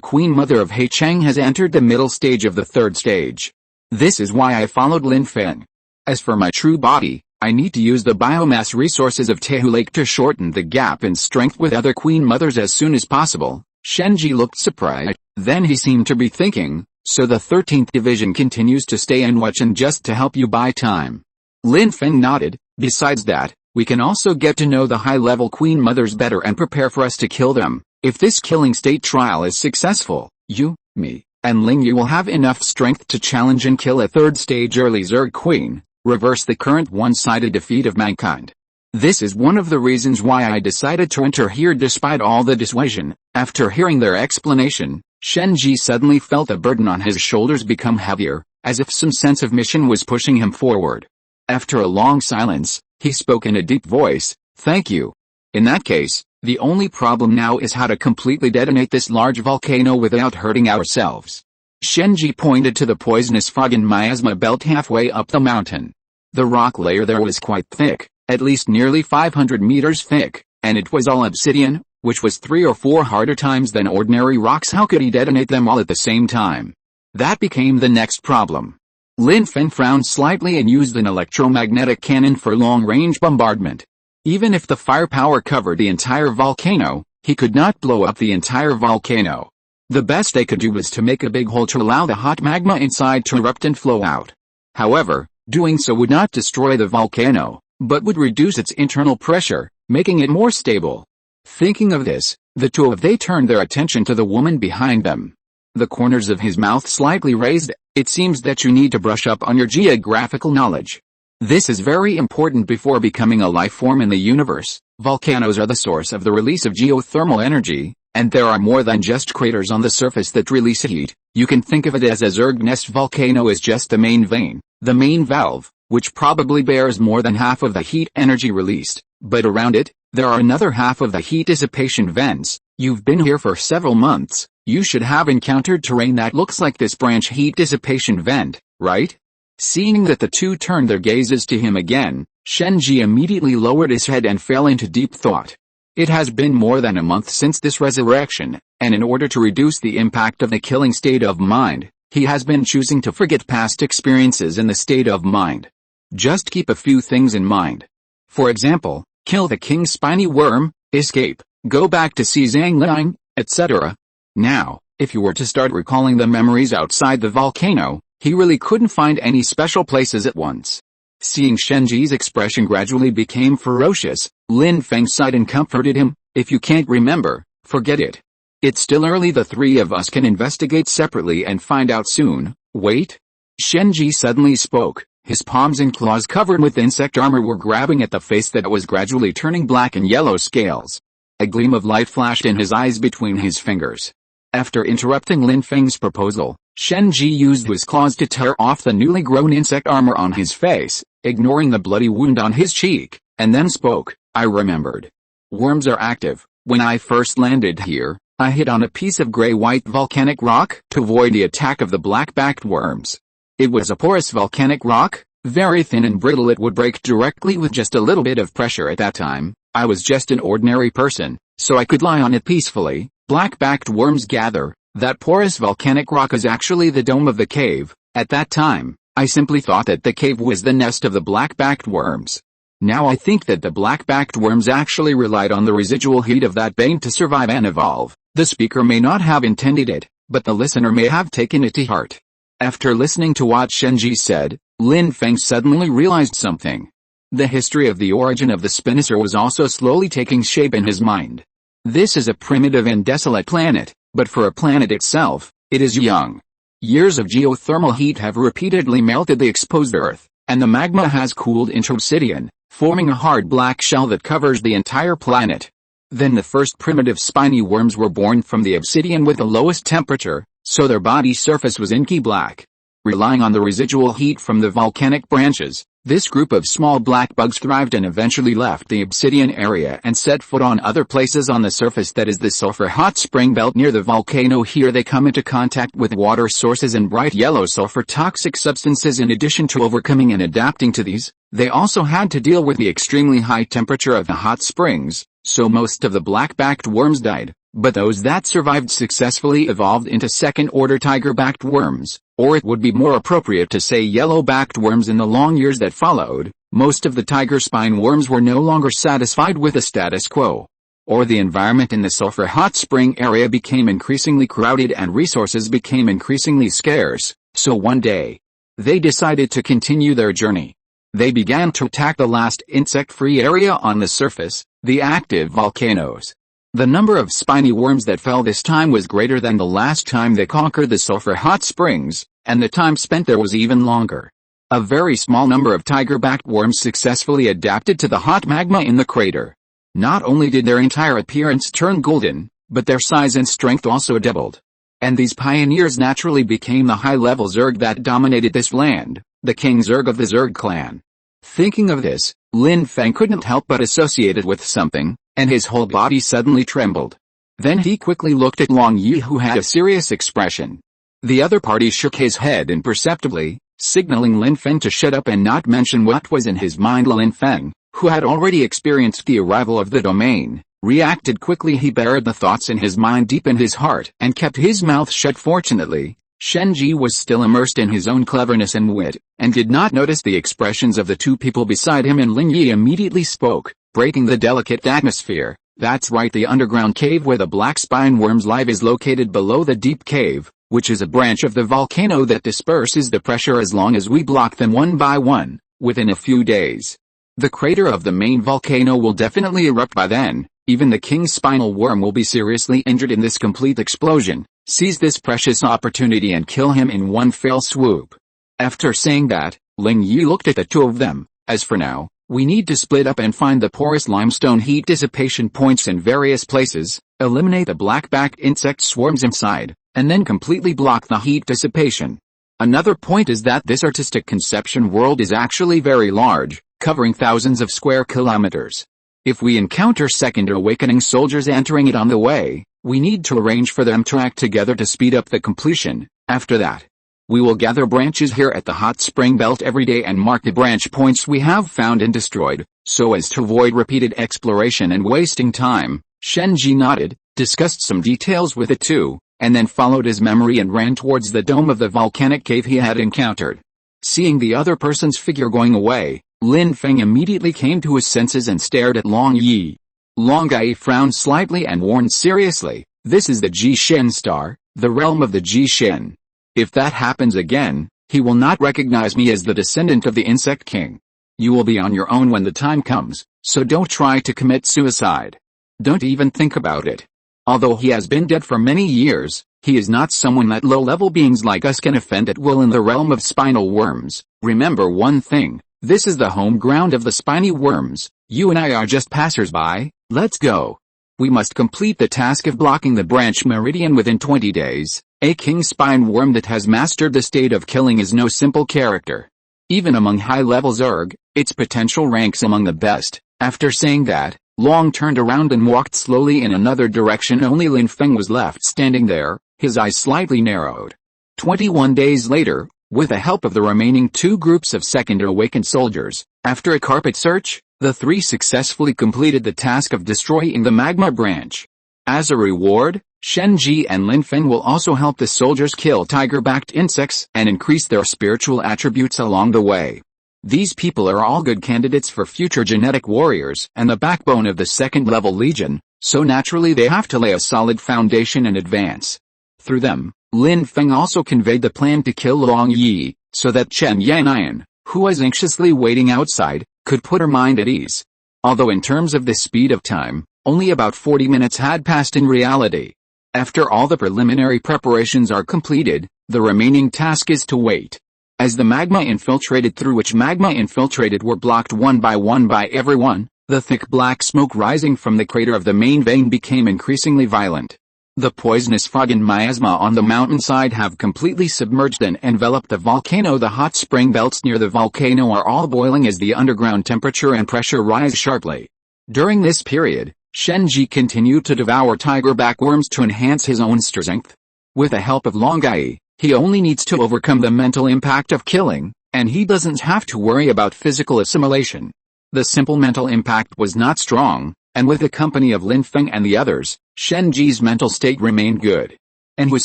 Queen Mother of Heicheng has entered the middle stage of the 3rd stage. This is why I followed Lin Feng. As for my true body, I need to use the biomass resources of Tehu Lake to shorten the gap in strength with other Queen Mothers as soon as possible." Shenji looked surprised, then he seemed to be thinking, "So the 13th Division continues to stay and watch and just to help you buy time?" Lin Feng nodded. "Besides that, we can also get to know the high-level Queen Mothers better and prepare for us to kill them. If this killing state trial is successful, you, me, and Ling Yu will have enough strength to challenge and kill a 3rd stage early Zerg Queen, reverse the current one-sided defeat of mankind. This is one of the reasons why I decided to enter here despite all the dissuasion." After hearing their explanation, Shenji suddenly felt the burden on his shoulders become heavier, as if some sense of mission was pushing him forward. After a long silence, he spoke in a deep voice, "Thank you. In that case, the only problem now is how to completely detonate this large volcano without hurting ourselves." Shenji pointed to the poisonous fog and miasma belt halfway up the mountain. The rock layer there was quite thick, at least nearly 500 meters thick, and it was all obsidian, which was 3 or 4 harder times than ordinary rocks. How could he detonate them all at the same time? That became the next problem. Lin Feng frowned slightly and used an electromagnetic cannon for long-range bombardment. Even if the firepower covered the entire volcano, he could not blow up the entire volcano. The best they could do was to make a big hole to allow the hot magma inside to erupt and flow out. However, doing so would not destroy the volcano, but would reduce its internal pressure, making it more stable. Thinking of this, the two of they turned their attention to the woman behind them. The corners of his mouth slightly raised. "It seems that you need to brush up on your geographical knowledge. This is very important before becoming a life form in the universe. Volcanoes are the source of the release of geothermal energy, and there are more than just craters on the surface that release heat. You can think of it as a Zerg nest. Volcano is just the main vein, the main valve, which probably bears more than half of the heat energy released, but around it, there are another half of the heat dissipation vents. You've been here for several months, you should have encountered terrain that looks like this branch heat dissipation vent, right?" Seeing that the two turned their gazes to him again, Shenji immediately lowered his head and fell into deep thought. It has been more than a month since this resurrection, and in order to reduce the impact of the killing state of mind, he has been choosing to forget past experiences in the state of mind. Just keep a few things in mind. For example, kill the King Spiny Worm, escape, go back to see Zhang Liang, etc. Now, if you were to start recalling the memories outside the volcano, he really couldn't find any special places at once. Seeing Shenji's expression gradually became ferocious, Lin Feng sighed and comforted him. "If you can't remember, forget it. It's still early. The 3 of us can investigate separately and find out soon." "Wait." Shenji suddenly spoke. His palms and claws covered with insect armor were grabbing at the face that was gradually turning black and yellow scales. A gleam of light flashed in his eyes between his fingers. After interrupting Lin Feng's proposal, Shenji used his claws to tear off the newly grown insect armor on his face, ignoring the bloody wound on his cheek, and then spoke. "I remembered. Worms are active. When I first landed here, I hit on a piece of gray-white volcanic rock to avoid the attack of the black-backed worms. It was a porous volcanic rock, very thin and brittle. It would break directly with just a little bit of pressure. At that time, I was just an ordinary person, so I could lie on it peacefully. Black-backed worms gather. That porous volcanic rock is actually the dome of the cave. At that time, I simply thought that the cave was the nest of the black-backed worms. Now I think that the black-backed worms actually relied on the residual heat of that bane to survive and evolve. The speaker may not have intended it, but the listener may have taken it to heart." After listening to what Shenji said, Lin Feng suddenly realized something. The history of the origin of the Spinosaur was also slowly taking shape in his mind. This is a primitive and desolate planet, but for a planet itself, it is young. Years of geothermal heat have repeatedly melted the exposed Earth, and the magma has cooled into obsidian, forming a hard black shell that covers the entire planet. Then the first primitive spiny worms were born from the obsidian with the lowest temperature, so their body surface was inky black. Relying on the residual heat from the volcanic branches, this group of small black bugs thrived and eventually left the obsidian area and set foot on other places on the surface, that is the sulfur hot spring belt near the volcano. Here they come into contact with water sources and bright yellow sulfur toxic substances. In addition to overcoming and adapting to these, they also had to deal with the extremely high temperature of the hot springs, so most of the black-backed worms died, but those that survived successfully evolved into second-order tiger-backed worms, or it would be more appropriate to say yellow-backed worms. In the long years that followed, most of the tiger spine worms were no longer satisfied with the status quo, or the environment in the sulfur hot spring area became increasingly crowded and resources became increasingly scarce, so one day, they decided to continue their journey. They began to attack the last insect-free area on the surface, the active volcanoes. The number of spiny worms that fell this time was greater than the last time they conquered the sulfur hot springs, and the time spent there was even longer. A very small number of tiger-backed worms successfully adapted to the hot magma in the crater. Not only did their entire appearance turn golden, but their size and strength also doubled. And these pioneers naturally became the high-level Zerg that dominated this land, the King Zerg of the Zerg clan. Thinking of this, Lin Feng couldn't help but associate it with something, and his whole body suddenly trembled. Then he quickly looked at Long Yi, who had a serious expression. The other party shook his head imperceptibly, signaling Lin Feng to shut up and not mention what was in his mind. Lin Feng, who had already experienced the arrival of the domain, reacted quickly. He buried the thoughts in his mind deep in his heart and kept his mouth shut. Fortunately, Shen Ji was still immersed in his own cleverness and wit, and did not notice the expressions of the two people beside him, and Lin Yi immediately spoke, breaking the delicate atmosphere. That's right, the underground cave where the black spine worms live is located below the deep cave, which is a branch of the volcano that disperses the pressure as long as we block them one by one. Within a few days, the crater of the main volcano will definitely erupt. By then, even the king spinal worm will be seriously injured in this complete explosion. Seize this precious opportunity and kill him in one fell swoop. After saying that, Ling Yi looked at the two of them. As for now, we need to split up and find the porous limestone heat dissipation points in various places, eliminate the black-backed insect swarms inside, and then completely block the heat dissipation. Another point is that this artistic conception world is actually very large, covering thousands of square kilometers. If we encounter second awakening soldiers entering it on the way, we need to arrange for them to act together to speed up the completion. After that, we will gather branches here at the hot spring belt every day and mark the branch points we have found and destroyed, so as to avoid repeated exploration and wasting time. Shenji nodded, discussed some details with the two, and then followed his memory and ran towards the dome of the volcanic cave he had encountered. Seeing the other person's figure going away, Lin Feng immediately came to his senses and stared at Long Yi. Long Yi frowned slightly and warned seriously, "This is the Jishen star, the realm of the Jishen. If that happens again, he will not recognize me as the descendant of the Insect King. You will be on your own when the time comes, so don't try to commit suicide. Don't even think about it." Although he has been dead for many years, he is not someone that low-level beings like us can offend at will in the realm of spinal worms. Remember one thing, this is the home ground of the spiny worms. You and I are just passers-by. Let's go. We must complete the task of blocking the branch meridian within 20 days. A king spine worm that has mastered the state of killing is no simple character. Even among high-level Zerg, its potential ranks among the best. After saying that, Long turned around and walked slowly in another direction. Only Lin Feng was left standing there, his eyes slightly narrowed. 21 days later, with the help of the remaining two groups of second awakened soldiers, after a carpet search, the three successfully completed the task of destroying the magma branch. As a reward, Shenji and Lin Feng will also help the soldiers kill tiger-backed insects and increase their spiritual attributes along the way. These people are all good candidates for future genetic warriors and the backbone of the second-level legion, so naturally they have to lay a solid foundation and advance. Through them, Lin Feng also conveyed the plan to kill Long Yi, so that Chen Yanyan, who was anxiously waiting outside, could put her mind at ease. Although in terms of the speed of time, Only about 40 minutes had passed in reality. After all the preliminary preparations are completed, the remaining task is to wait. As the magma infiltrated through which magma infiltrated were blocked one by everyone, the thick black smoke rising from the crater of the main vein became increasingly violent. The poisonous fog and miasma on the mountainside have completely submerged and enveloped the volcano. The hot spring belts near the volcano are all boiling as the underground temperature and pressure rise sharply. During this period, Shenji continued to devour tiger backworms to enhance his own strength. With the help of Longai, he only needs to overcome the mental impact of killing, and he doesn't have to worry about physical assimilation. The simple mental impact was not strong, and with the company of Lin Feng and the others, Shenji's mental state remained good. And his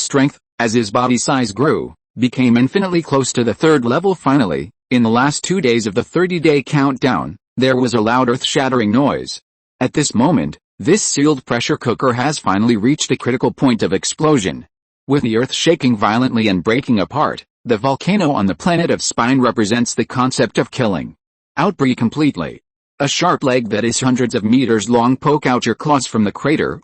strength, as his body size grew, became infinitely close to the third level. Finally, in the last 2 days of the 30-day countdown, there was a loud earth-shattering noise. At this moment, this sealed pressure cooker has finally reached a critical point of explosion. With the earth shaking violently and breaking apart, the volcano on the planet of Spine represents the concept of killing. Outbreak completely. A sharp leg that is hundreds of meters long poke out your claws from the crater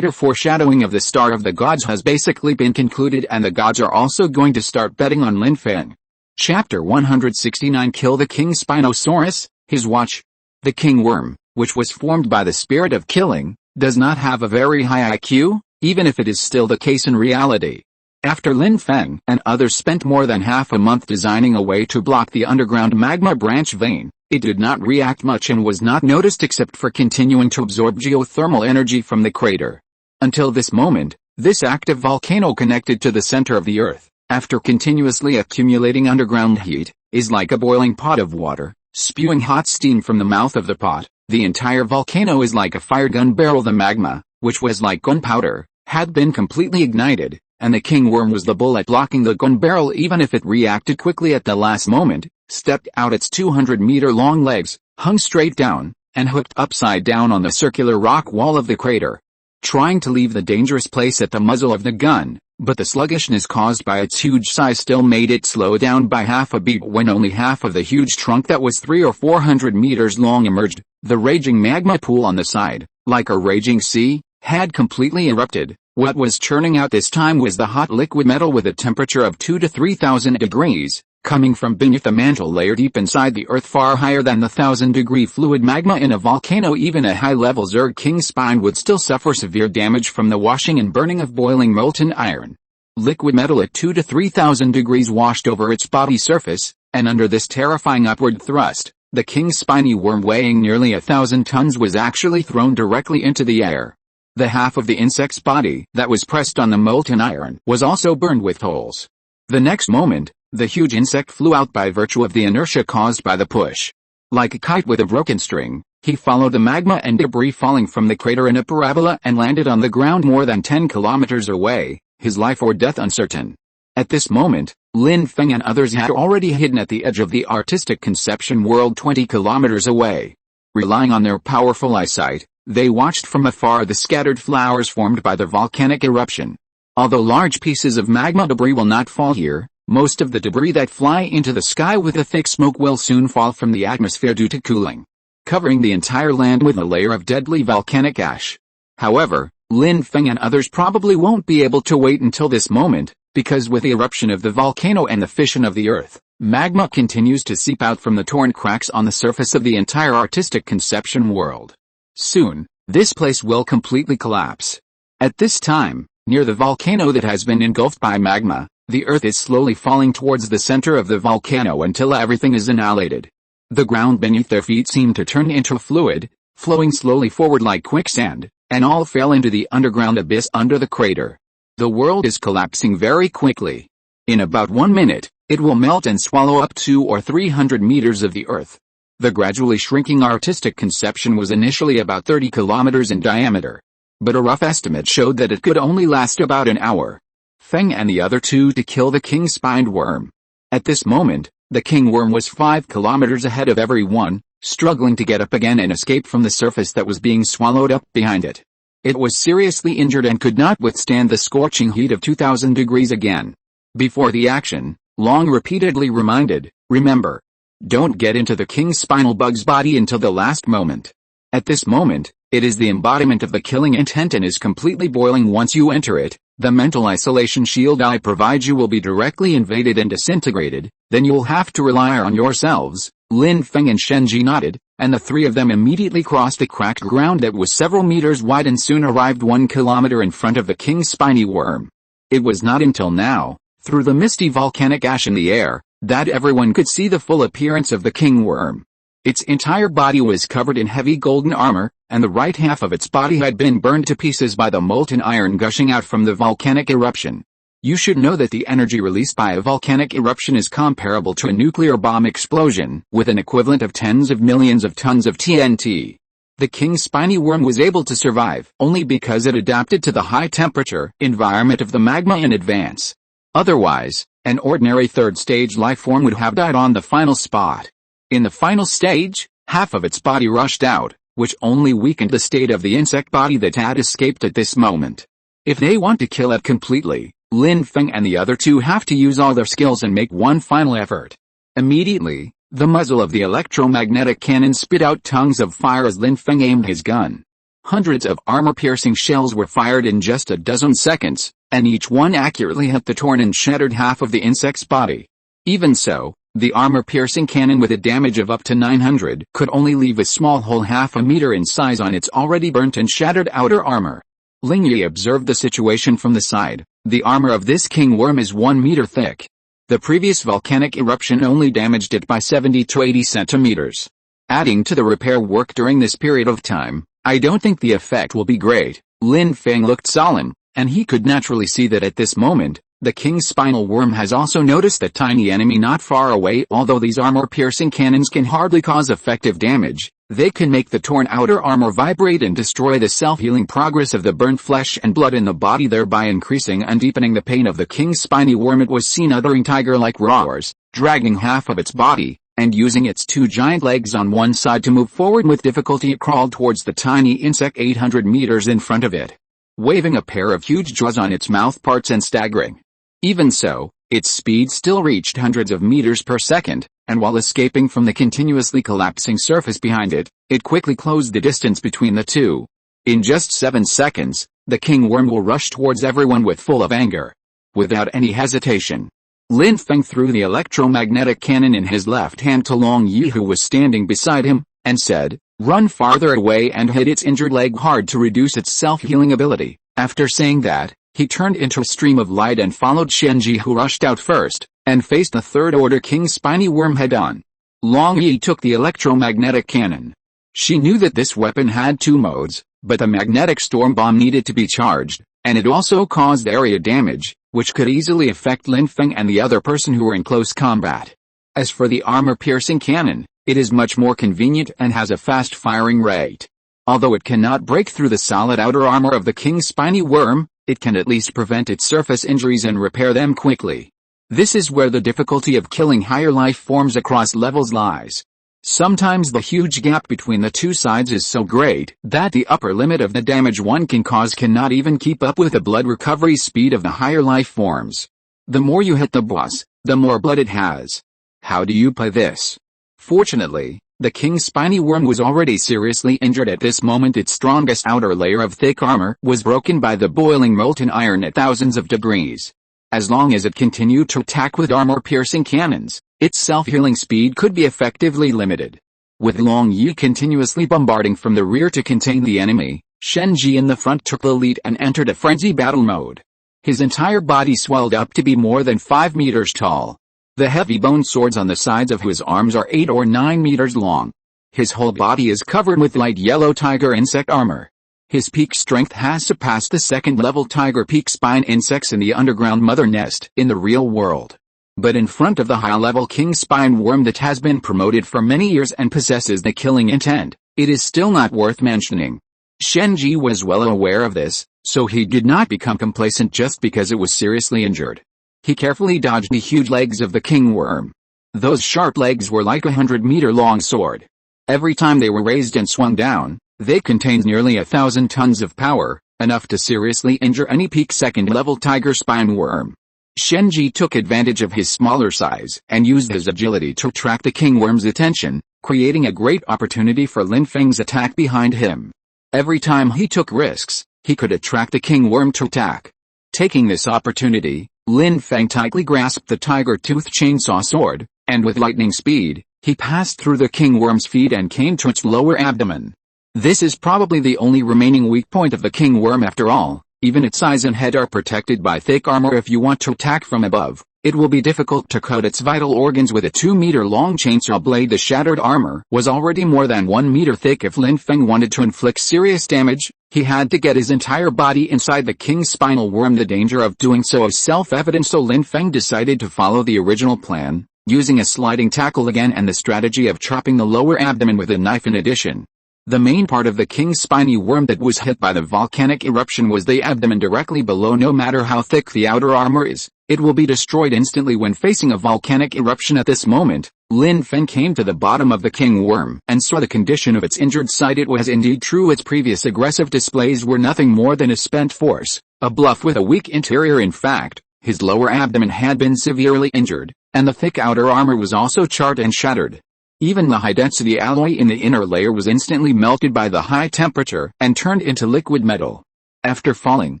foreshadowing of the Star of the Gods has basically been concluded, and the gods are also going to start betting on Lin Feng. Chapter 169 Kill the King Spinosaurus, his watch. The king worm, which was formed by the spirit of killing, does not have a very high IQ, even if it is still the case in reality. After Lin Feng and others spent more than half a month designing a way to block the underground magma branch vein, it did not react much and was not noticed except for continuing to absorb geothermal energy from the crater. Until this moment, this active volcano connected to the center of the earth, after continuously accumulating underground heat, is like a boiling pot of water, spewing hot steam from the mouth of the pot. The entire volcano is like a fire gun barrel. The magma, which was like gunpowder, had been completely ignited, and the king worm was the bullet blocking the gun barrel. Even if it reacted quickly at the last moment, stepped out its 200-meter-long legs, hung straight down, and hooked upside down on the circular rock wall of the crater. Trying to leave the dangerous place at the muzzle of the gun, but the sluggishness caused by its huge size still made it slow down by half a beat. When only half of the huge trunk that was 300 or 400 meters long emerged, the raging magma pool on the side, like a raging sea, had completely erupted. What was churning out this time was the hot liquid metal with a temperature of 2,000 to 3,000 degrees, coming from beneath the mantle layer deep inside the earth, far higher than the 1,000-degree fluid magma in a volcano. Even a high-level Zerg King Spine would still suffer severe damage from the washing and burning of boiling molten iron. Liquid metal at 2,000 to 3,000 degrees washed over its body surface, and under this terrifying upward thrust, the King Spiny worm weighing nearly 1,000 tons was actually thrown directly into the air. The half of the insect's body that was pressed on the molten iron was also burned with holes. The next moment, the huge insect flew out by virtue of the inertia caused by the push. Like a kite with a broken string, he followed the magma and debris falling from the crater in a parabola and landed on the ground more than 10 kilometers away, his life or death uncertain. At this moment, Lin Feng and others had already hidden at the edge of the artistic conception world 20 kilometers away. Relying on their powerful eyesight, they watched from afar the scattered flowers formed by the volcanic eruption. Although large pieces of magma debris will not fall here, most of the debris that fly into the sky with a thick smoke will soon fall from the atmosphere due to cooling, covering the entire land with a layer of deadly volcanic ash. However, Lin Feng and others probably won't be able to wait until this moment, because with the eruption of the volcano and the fission of the earth, magma continues to seep out from the torn cracks on the surface of the entire artistic conception world. Soon, this place will completely collapse. At this time, near the volcano that has been engulfed by magma, the earth is slowly falling towards the center of the volcano until everything is annihilated. The ground beneath their feet seemed to turn into fluid, flowing slowly forward like quicksand, and all fell into the underground abyss under the crater. The world is collapsing very quickly. In about 1 minute, it will melt and swallow up 200 or 300 meters of the earth. The gradually shrinking artistic conception was initially about 30 kilometers in diameter, but a rough estimate showed that it could only last about an hour. Feng and the other two to kill the king-spined worm. At this moment, the king worm was 5 kilometers ahead of everyone, struggling to get up again and escape from the surface that was being swallowed up behind it. It was seriously injured and could not withstand the scorching heat of 2,000 degrees again. Before the action, Long repeatedly reminded, remember, don't get into the king spinal bug's body until the last moment. At this moment, it is the embodiment of the killing intent and is completely boiling. Once you enter it, the mental isolation shield I provide you will be directly invaded and disintegrated, then you'll have to rely on yourselves. Lin Feng and Shenji nodded, and the three of them immediately crossed the cracked ground that was several meters wide and soon arrived 1 kilometer in front of the king's spiny worm. It was not until now, through the misty volcanic ash in the air, that everyone could see the full appearance of the king worm. Its entire body was covered in heavy golden armor, and the right half of its body had been burned to pieces by the molten iron gushing out from the volcanic eruption. You should know that the energy released by a volcanic eruption is comparable to a nuclear bomb explosion, with an equivalent of tens of millions of tons of TNT. The king's spiny worm was able to survive only because it adapted to the high-temperature environment of the magma in advance. Otherwise, an ordinary third-stage life form would have died on the final spot. In the final stage, half of its body rushed out, which only weakened the state of the insect body that had escaped at this moment. If they want to kill it completely, Lin Feng and the other two have to use all their skills and make one final effort. Immediately, the muzzle of the electromagnetic cannon spit out tongues of fire as Lin Feng aimed his gun. Hundreds of armor-piercing shells were fired in just a dozen seconds, and each one accurately hit the torn and shattered half of the insect's body. Even so, the armor-piercing cannon with a damage of up to 900 could only leave a small hole half a meter in size on its already burnt and shattered outer armor. Ling Yi observed the situation from the side. The armor of this king worm is 1 meter thick. The previous volcanic eruption only damaged it by 70 to 80 centimeters. Adding to the repair work during this period of time, I don't think the effect will be great. Lin Feng looked solemn, and he could naturally see that at this moment, the king's spinal worm has also noticed the tiny enemy not far away. Although these armor-piercing cannons can hardly cause effective damage, they can make the torn outer armor vibrate and destroy the self-healing progress of the burnt flesh and blood in the body, thereby increasing and deepening the pain of the king's spiny worm. It was seen uttering tiger-like roars, dragging half of its body, and using its 2 giant legs on one side to move forward with difficulty. It crawled towards the tiny insect 800 meters in front of it, waving a pair of huge jaws on its mouth parts and staggering. Even so, its speed still reached hundreds of meters per second, and while escaping from the continuously collapsing surface behind it, it quickly closed the distance between the two. In just 7 seconds, the king worm will rush towards everyone with full of anger. Without any hesitation, Lin Feng threw the electromagnetic cannon in his left hand to Long Yi, who was standing beside him, and said, "Run farther away and hit its injured leg hard to reduce its self-healing ability." After saying that, he turned into a stream of light and followed Shenji, who rushed out first, and faced the third-order king's spiny worm head-on. Long Yi took the electromagnetic cannon. She knew that this weapon had 2 modes, but the magnetic storm bomb needed to be charged, and it also caused area damage, which could easily affect Lin Feng and the other person who were in close combat. As for the armor-piercing cannon, it is much more convenient and has a fast firing rate. Although it cannot break through the solid outer armor of the king's spiny worm, it can at least prevent its surface injuries and repair them quickly. This is where the difficulty of killing higher life forms across levels lies. Sometimes the huge gap between the two sides is so great that the upper limit of the damage one can cause cannot even keep up with the blood recovery speed of the higher life forms. The more you hit the boss, the more blood it has. How do you play this? Fortunately, the king's spiny worm was already seriously injured at this moment. Its strongest outer layer of thick armor was broken by the boiling molten iron at thousands of degrees. As long as it continued to attack with armor-piercing cannons, its self-healing speed could be effectively limited. With Long Yi continuously bombarding from the rear to contain the enemy, Shenji in the front took the lead and entered a frenzy battle mode. His entire body swelled up to be more than 5 meters tall. The heavy bone swords on the sides of his arms are 8 or 9 meters long. His whole body is covered with light yellow tiger insect armor. His peak strength has surpassed the second-level tiger peak spine insects in the underground mother nest in the real world. But in front of the high-level king spine worm that has been promoted for many years and possesses the killing intent, it is still not worth mentioning. Shenji was well aware of this, so he did not become complacent just because it was seriously injured. He carefully dodged the huge legs of the king worm. Those sharp legs were like 100-meter-long sword. Every time they were raised and swung down, they contained nearly 1,000 tons of power, enough to seriously injure any peak second-level tiger spine worm. Shenji took advantage of his smaller size and used his agility to attract the king worm's attention, creating a great opportunity for Lin Feng's attack behind him. Every time he took risks, he could attract the king worm to attack. Taking this opportunity, Lin Feng tightly grasped the tiger-tooth chainsaw sword, and with lightning speed, he passed through the king worm's feet and came to its lower abdomen. This is probably the only remaining weak point of the king worm after all. Even its eyes and head are protected by thick armor. If you want to attack from above, it will be difficult to cut its vital organs with a 2-meter-long chainsaw blade. The shattered armor was already more than 1 meter thick. If Lin Feng wanted to inflict serious damage, he had to get his entire body inside the king's spinal worm. The danger of doing so is self-evident, so Lin Feng decided to follow the original plan, using a sliding tackle again and the strategy of chopping the lower abdomen with a knife in addition. The main part of the king's spiny worm that was hit by the volcanic eruption was the abdomen directly below. No matter how thick the outer armor is, it will be destroyed instantly when facing a volcanic eruption. At this moment, Lin Feng came to the bottom of the king worm and saw the condition of its injured side. It was indeed true. Its previous aggressive displays were nothing more than a spent force, a bluff with a weak interior. In fact, his lower abdomen had been severely injured, and the thick outer armor was also charred and shattered. Even the high-density alloy in the inner layer was instantly melted by the high temperature and turned into liquid metal. After falling,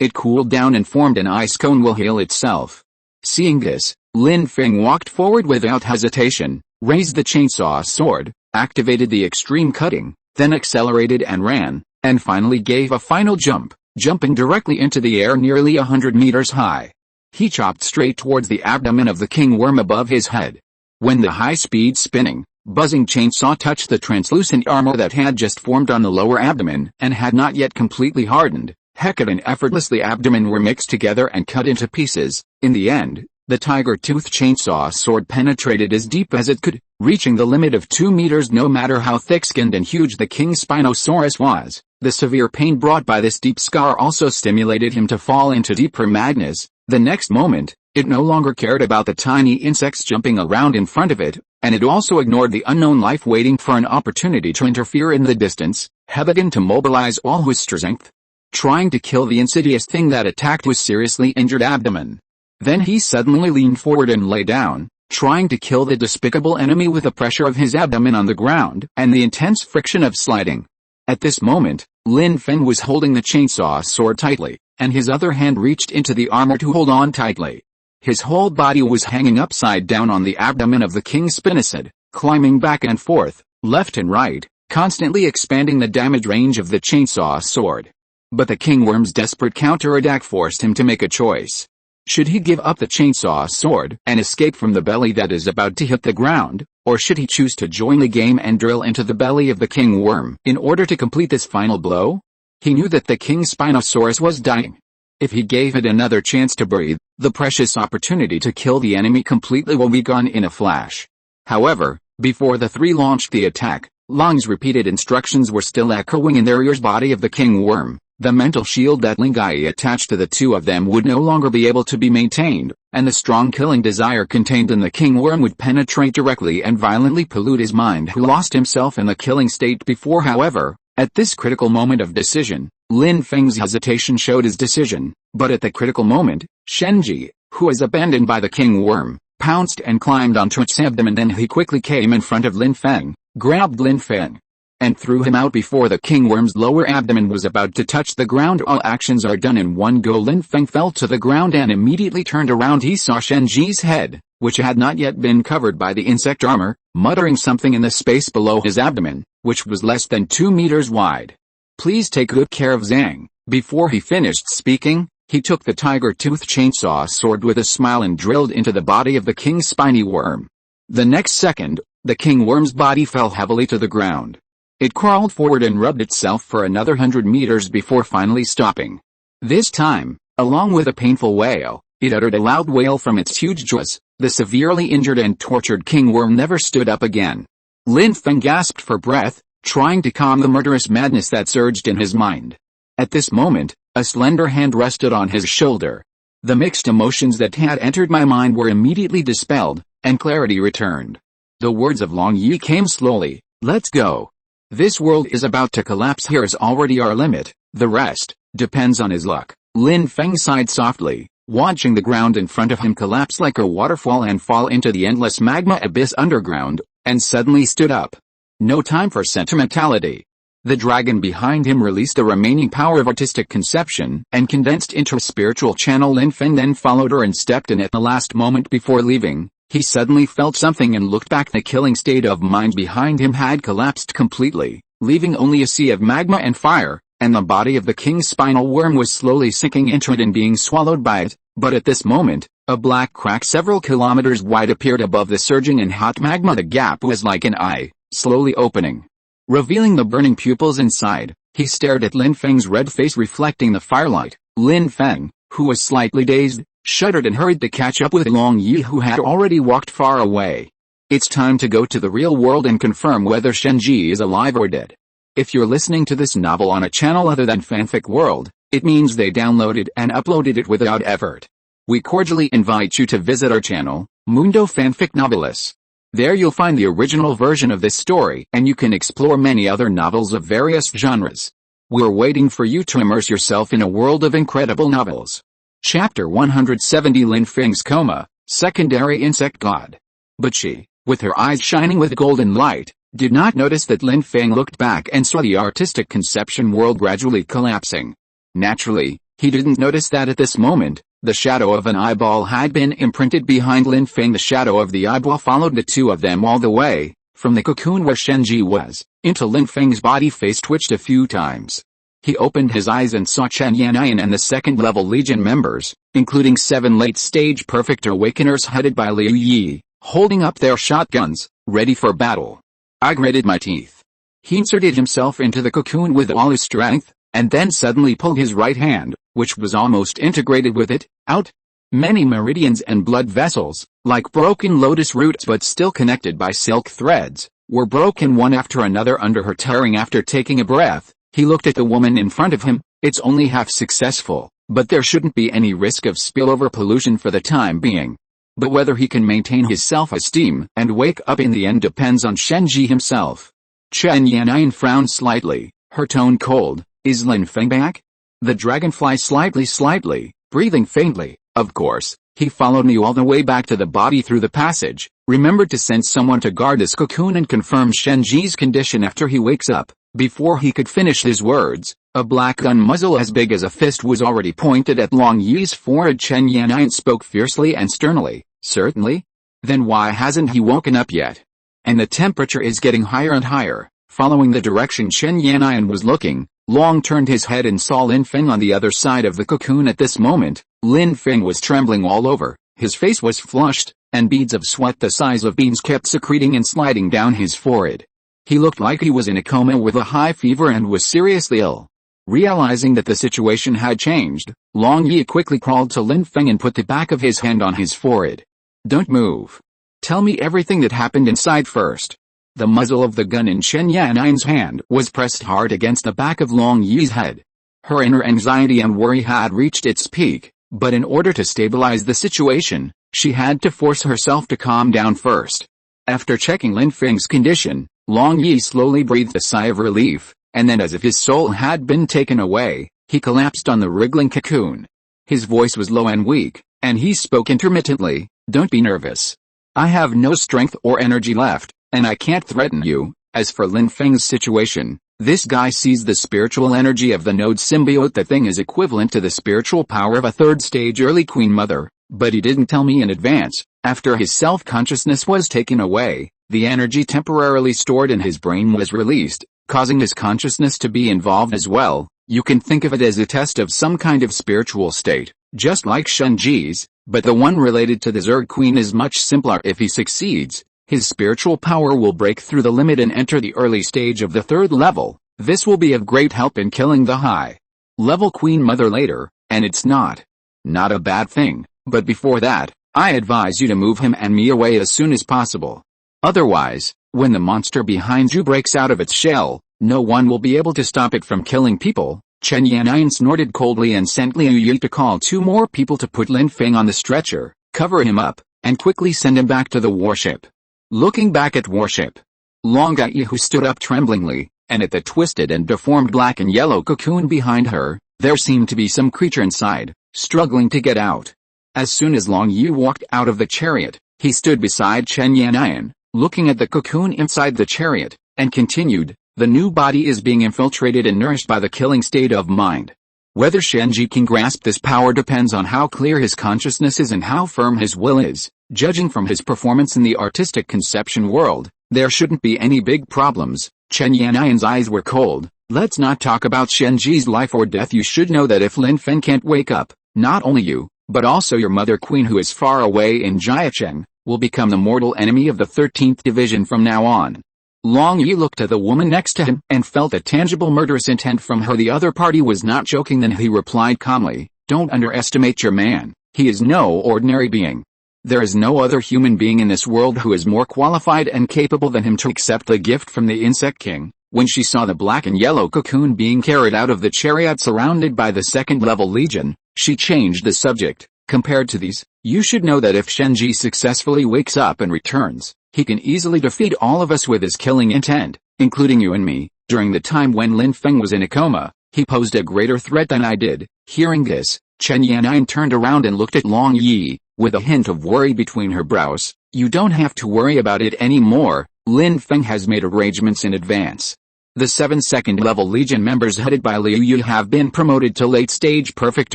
it cooled down and formed an ice cone. Will heal itself. Seeing this, Lin Feng walked forward without hesitation, raised the chainsaw sword, activated the extreme cutting, then accelerated and ran, and finally gave a final jump, jumping directly into the air nearly 100 meters high. He chopped straight towards the abdomen of the king worm above his head. When the high-speed spinning, buzzing chainsaw touched the translucent armor that had just formed on the lower abdomen and had not yet completely hardened, Hecat and effortlessly abdomen were mixed together and cut into pieces. In the end, the tiger-tooth chainsaw sword penetrated as deep as it could, reaching the limit of 2 meters. No matter how thick-skinned and huge the king Spinosaurus was, the severe pain brought by this deep scar also stimulated him to fall into deeper madness. The next moment, it no longer cared about the tiny insects jumping around in front of it, and it also ignored the unknown life waiting for an opportunity to interfere. In the distance, he began to mobilize all his strength, trying to kill the insidious thing that attacked his seriously injured abdomen. Then he suddenly leaned forward and lay down, trying to kill the despicable enemy with the pressure of his abdomen on the ground and the intense friction of sliding. At this moment, Lin Feng was holding the chainsaw sword tightly, and his other hand reached into the armor to hold on tightly. His whole body was hanging upside down on the abdomen of the king Spinosad, climbing back and forth, left and right, constantly expanding the damage range of the chainsaw sword. But the king worm's desperate counterattack forced him to make a choice. Should he give up the chainsaw sword and escape from the belly that is about to hit the ground, or should he choose to join the game and drill into the belly of the king worm in order to complete this final blow? He knew that the king Spinosaurus was dying. If he gave it another chance to breathe, the precious opportunity to kill the enemy completely will be gone in a flash. However, before the three launched the attack, Long's repeated instructions were still echoing in their ears. Body of the king worm. The mental shield that Lingai attached to the two of them would no longer be able to be maintained, and the strong killing desire contained in the king worm would penetrate directly and violently pollute his mind, who lost himself in the killing state before. However, at this critical moment of decision, Lin Feng's hesitation showed his decision, but at the critical moment, Shenji, who was abandoned by the king worm, pounced and climbed onto its abdomen. Then he quickly came in front of Lin Feng, grabbed Lin Feng, and threw him out before the king worm's lower abdomen was about to touch the ground. All actions are done in one go. Lin Feng fell to the ground and immediately turned around. He saw Shenji's head, which had not yet been covered by the insect armor, muttering something in the space below his abdomen, which was less than 2 meters wide. Please take good care of Zhang. Before he finished speaking, he took the tiger-tooth chainsaw sword with a smile and drilled into the body of the king's spiny worm. The next second, the king worm's body fell heavily to the ground. It crawled forward and rubbed itself for another 100 meters before finally stopping. This time, along with a painful wail, it uttered a loud wail from its huge jaws. The severely injured and tortured king worm never stood up again. Lin Feng gasped for breath, trying to calm the murderous madness that surged in his mind. At this moment, a slender hand rested on his shoulder. The mixed emotions that had entered my mind were immediately dispelled, and clarity returned. The words of Long Yi came slowly. Let's go. This world is about to collapse. Here is already our limit. The rest depends on his luck. Lin Feng sighed softly, watching the ground in front of him collapse like a waterfall and fall into the endless magma abyss underground, and suddenly stood up. No time for sentimentality. The dragon behind him released the remaining power of artistic conception and condensed into a spiritual channel. Lin Feng then followed her and stepped in at the last moment before leaving. He suddenly felt something and looked back. The killing state of mind behind him had collapsed completely, leaving only a sea of magma and fire, and the body of the king's spinal worm was slowly sinking into it and being swallowed by it. But at this moment, a black crack several kilometers wide appeared above the surging and hot magma. The gap was like an eye, slowly opening, revealing the burning pupils inside. He stared at Lin Feng's red face reflecting the firelight. Lin Feng, who was slightly dazed, shuddered and hurried to catch up with Long Yi, who had already walked far away. It's time to go to the real world and confirm whether Shenji is alive or dead. If you're listening to this novel on a channel other than Fanfic World, it means they downloaded and uploaded it without effort. We cordially invite you to visit our channel, Mundo Fanfic Novelis. There you'll find the original version of this story, and you can explore many other novels of various genres. We're waiting for you to immerse yourself in a world of incredible novels. Chapter 170 Lin Feng's Coma, Secondary Insect God. But she, with her eyes shining with golden light, did not notice that Lin Feng looked back and saw the artistic conception world gradually collapsing. Naturally, he didn't notice that at this moment, the shadow of an eyeball had been imprinted behind Lin Feng. The shadow of the eyeball followed the two of them all the way, from the cocoon where Shenji was, into Lin Feng's body. Face twitched a few times. He opened his eyes and saw Chen Yannian and the second-level Legion members, including 7 late-stage Perfect Awakeners headed by Liu Yi, holding up their shotguns, ready for battle. I gritted my teeth. He inserted himself into the cocoon with all his strength, and then suddenly pulled his right hand, which was almost integrated with it, out. Many meridians and blood vessels, like broken lotus roots but still connected by silk threads, were broken one after another under her tearing. After taking a breath, he looked at the woman in front of him. It's only half successful, but there shouldn't be any risk of spillover pollution for the time being. But whether he can maintain his self-esteem and wake up in the end depends on Shenji himself. Chen Yannian frowned slightly, her tone cold. Is Lin Feng back? The dragonfly slightly, breathing faintly. Of course, he followed me all the way back to the body through the passage, remembered to send someone to guard this cocoon and confirm Shenji's condition after he wakes up. Before he could finish his words, a black gun muzzle as big as a fist was already pointed at Long Yi's forehead. Chen Yannian spoke fiercely and sternly. Certainly? Then why hasn't he woken up yet? And the temperature is getting higher and higher. Following the direction Chen Yannian was looking, Long turned his head and saw Lin Feng on the other side of the cocoon. At this moment, Lin Feng was trembling all over, his face was flushed, and beads of sweat the size of beans kept secreting and sliding down his forehead. He looked like he was in a coma with a high fever and was seriously ill. Realizing that the situation had changed, Long Yi quickly crawled to Lin Feng and put the back of his hand on his forehead. Don't move. Tell me everything that happened inside first. The muzzle of the gun in Chen Yannian's hand was pressed hard against the back of Long Yi's head. Her inner anxiety and worry had reached its peak, but in order to stabilize the situation, she had to force herself to calm down first. After checking Lin Feng's condition, Long Yi slowly breathed a sigh of relief, and then as if his soul had been taken away, he collapsed on the wriggling cocoon. His voice was low and weak, and he spoke intermittently. Don't be nervous. I have no strength or energy left, and I can't threaten you. As for Lin Feng's situation, this guy sees the spiritual energy of the node symbiote. The thing is equivalent to the spiritual power of a third-stage early Queen Mother, but he didn't tell me in advance. After his self-consciousness was taken away, the energy temporarily stored in his brain was released, causing his consciousness to be involved as well. You can think of it as a test of some kind of spiritual state, just like Shenji's, but the one related to the Zerg Queen is much simpler. If he succeeds, his spiritual power will break through the limit and enter the early stage of the 3rd level. This will be of great help in killing the high-level Queen Mother later, and it's not a bad thing, but before that, I advise you to move him and me away as soon as possible. Otherwise, when the monster behind you breaks out of its shell, no one will be able to stop it from killing people. Chen Yannian snorted coldly and sent Liu Yi to call 2 more people to put Lin Feng on the stretcher, cover him up, and quickly send him back to the warship. Looking back at warship, Long Yi, who stood up tremblingly, and at the twisted and deformed black and yellow cocoon behind her, there seemed to be some creature inside, struggling to get out. As soon as Long Yi walked out of the chariot, he stood beside Chen Yannian, looking at the cocoon inside the chariot. And continued, the new body is being infiltrated and nourished by the killing state of mind. Whether Shenji can grasp this power depends on how clear his consciousness is and how firm his will is. Judging from his performance in the artistic conception world, there shouldn't be any big problems. Chen Yanyan's eyes were cold. Let's not talk about Shenji's life or death. You should know that if Lin Feng can't wake up, not only you, but also your mother queen who is far away in Jiacheng, will become the mortal enemy of the 13th division from now on. Long Yi looked at the woman next to him and felt a tangible murderous intent from her. The other party was not joking. Then he replied calmly, don't underestimate your man. He is no ordinary being. There is no other human being in this world who is more qualified and capable than him to accept the gift from the Insect King. When she saw the black and yellow cocoon being carried out of the chariot surrounded by the second-level legion, she changed the subject. Compared to these, you should know that if Shenji successfully wakes up and returns, he can easily defeat all of us with his killing intent, including you and me. During the time when Lin Feng was in a coma, he posed a greater threat than I did. Hearing this, Chen Yanyan turned around and looked at Long Yi, with a hint of worry between her brows. You don't have to worry about it anymore. Lin Feng has made arrangements in advance. The 7 second-level Legion members headed by Liu Yu have been promoted to late-stage Perfect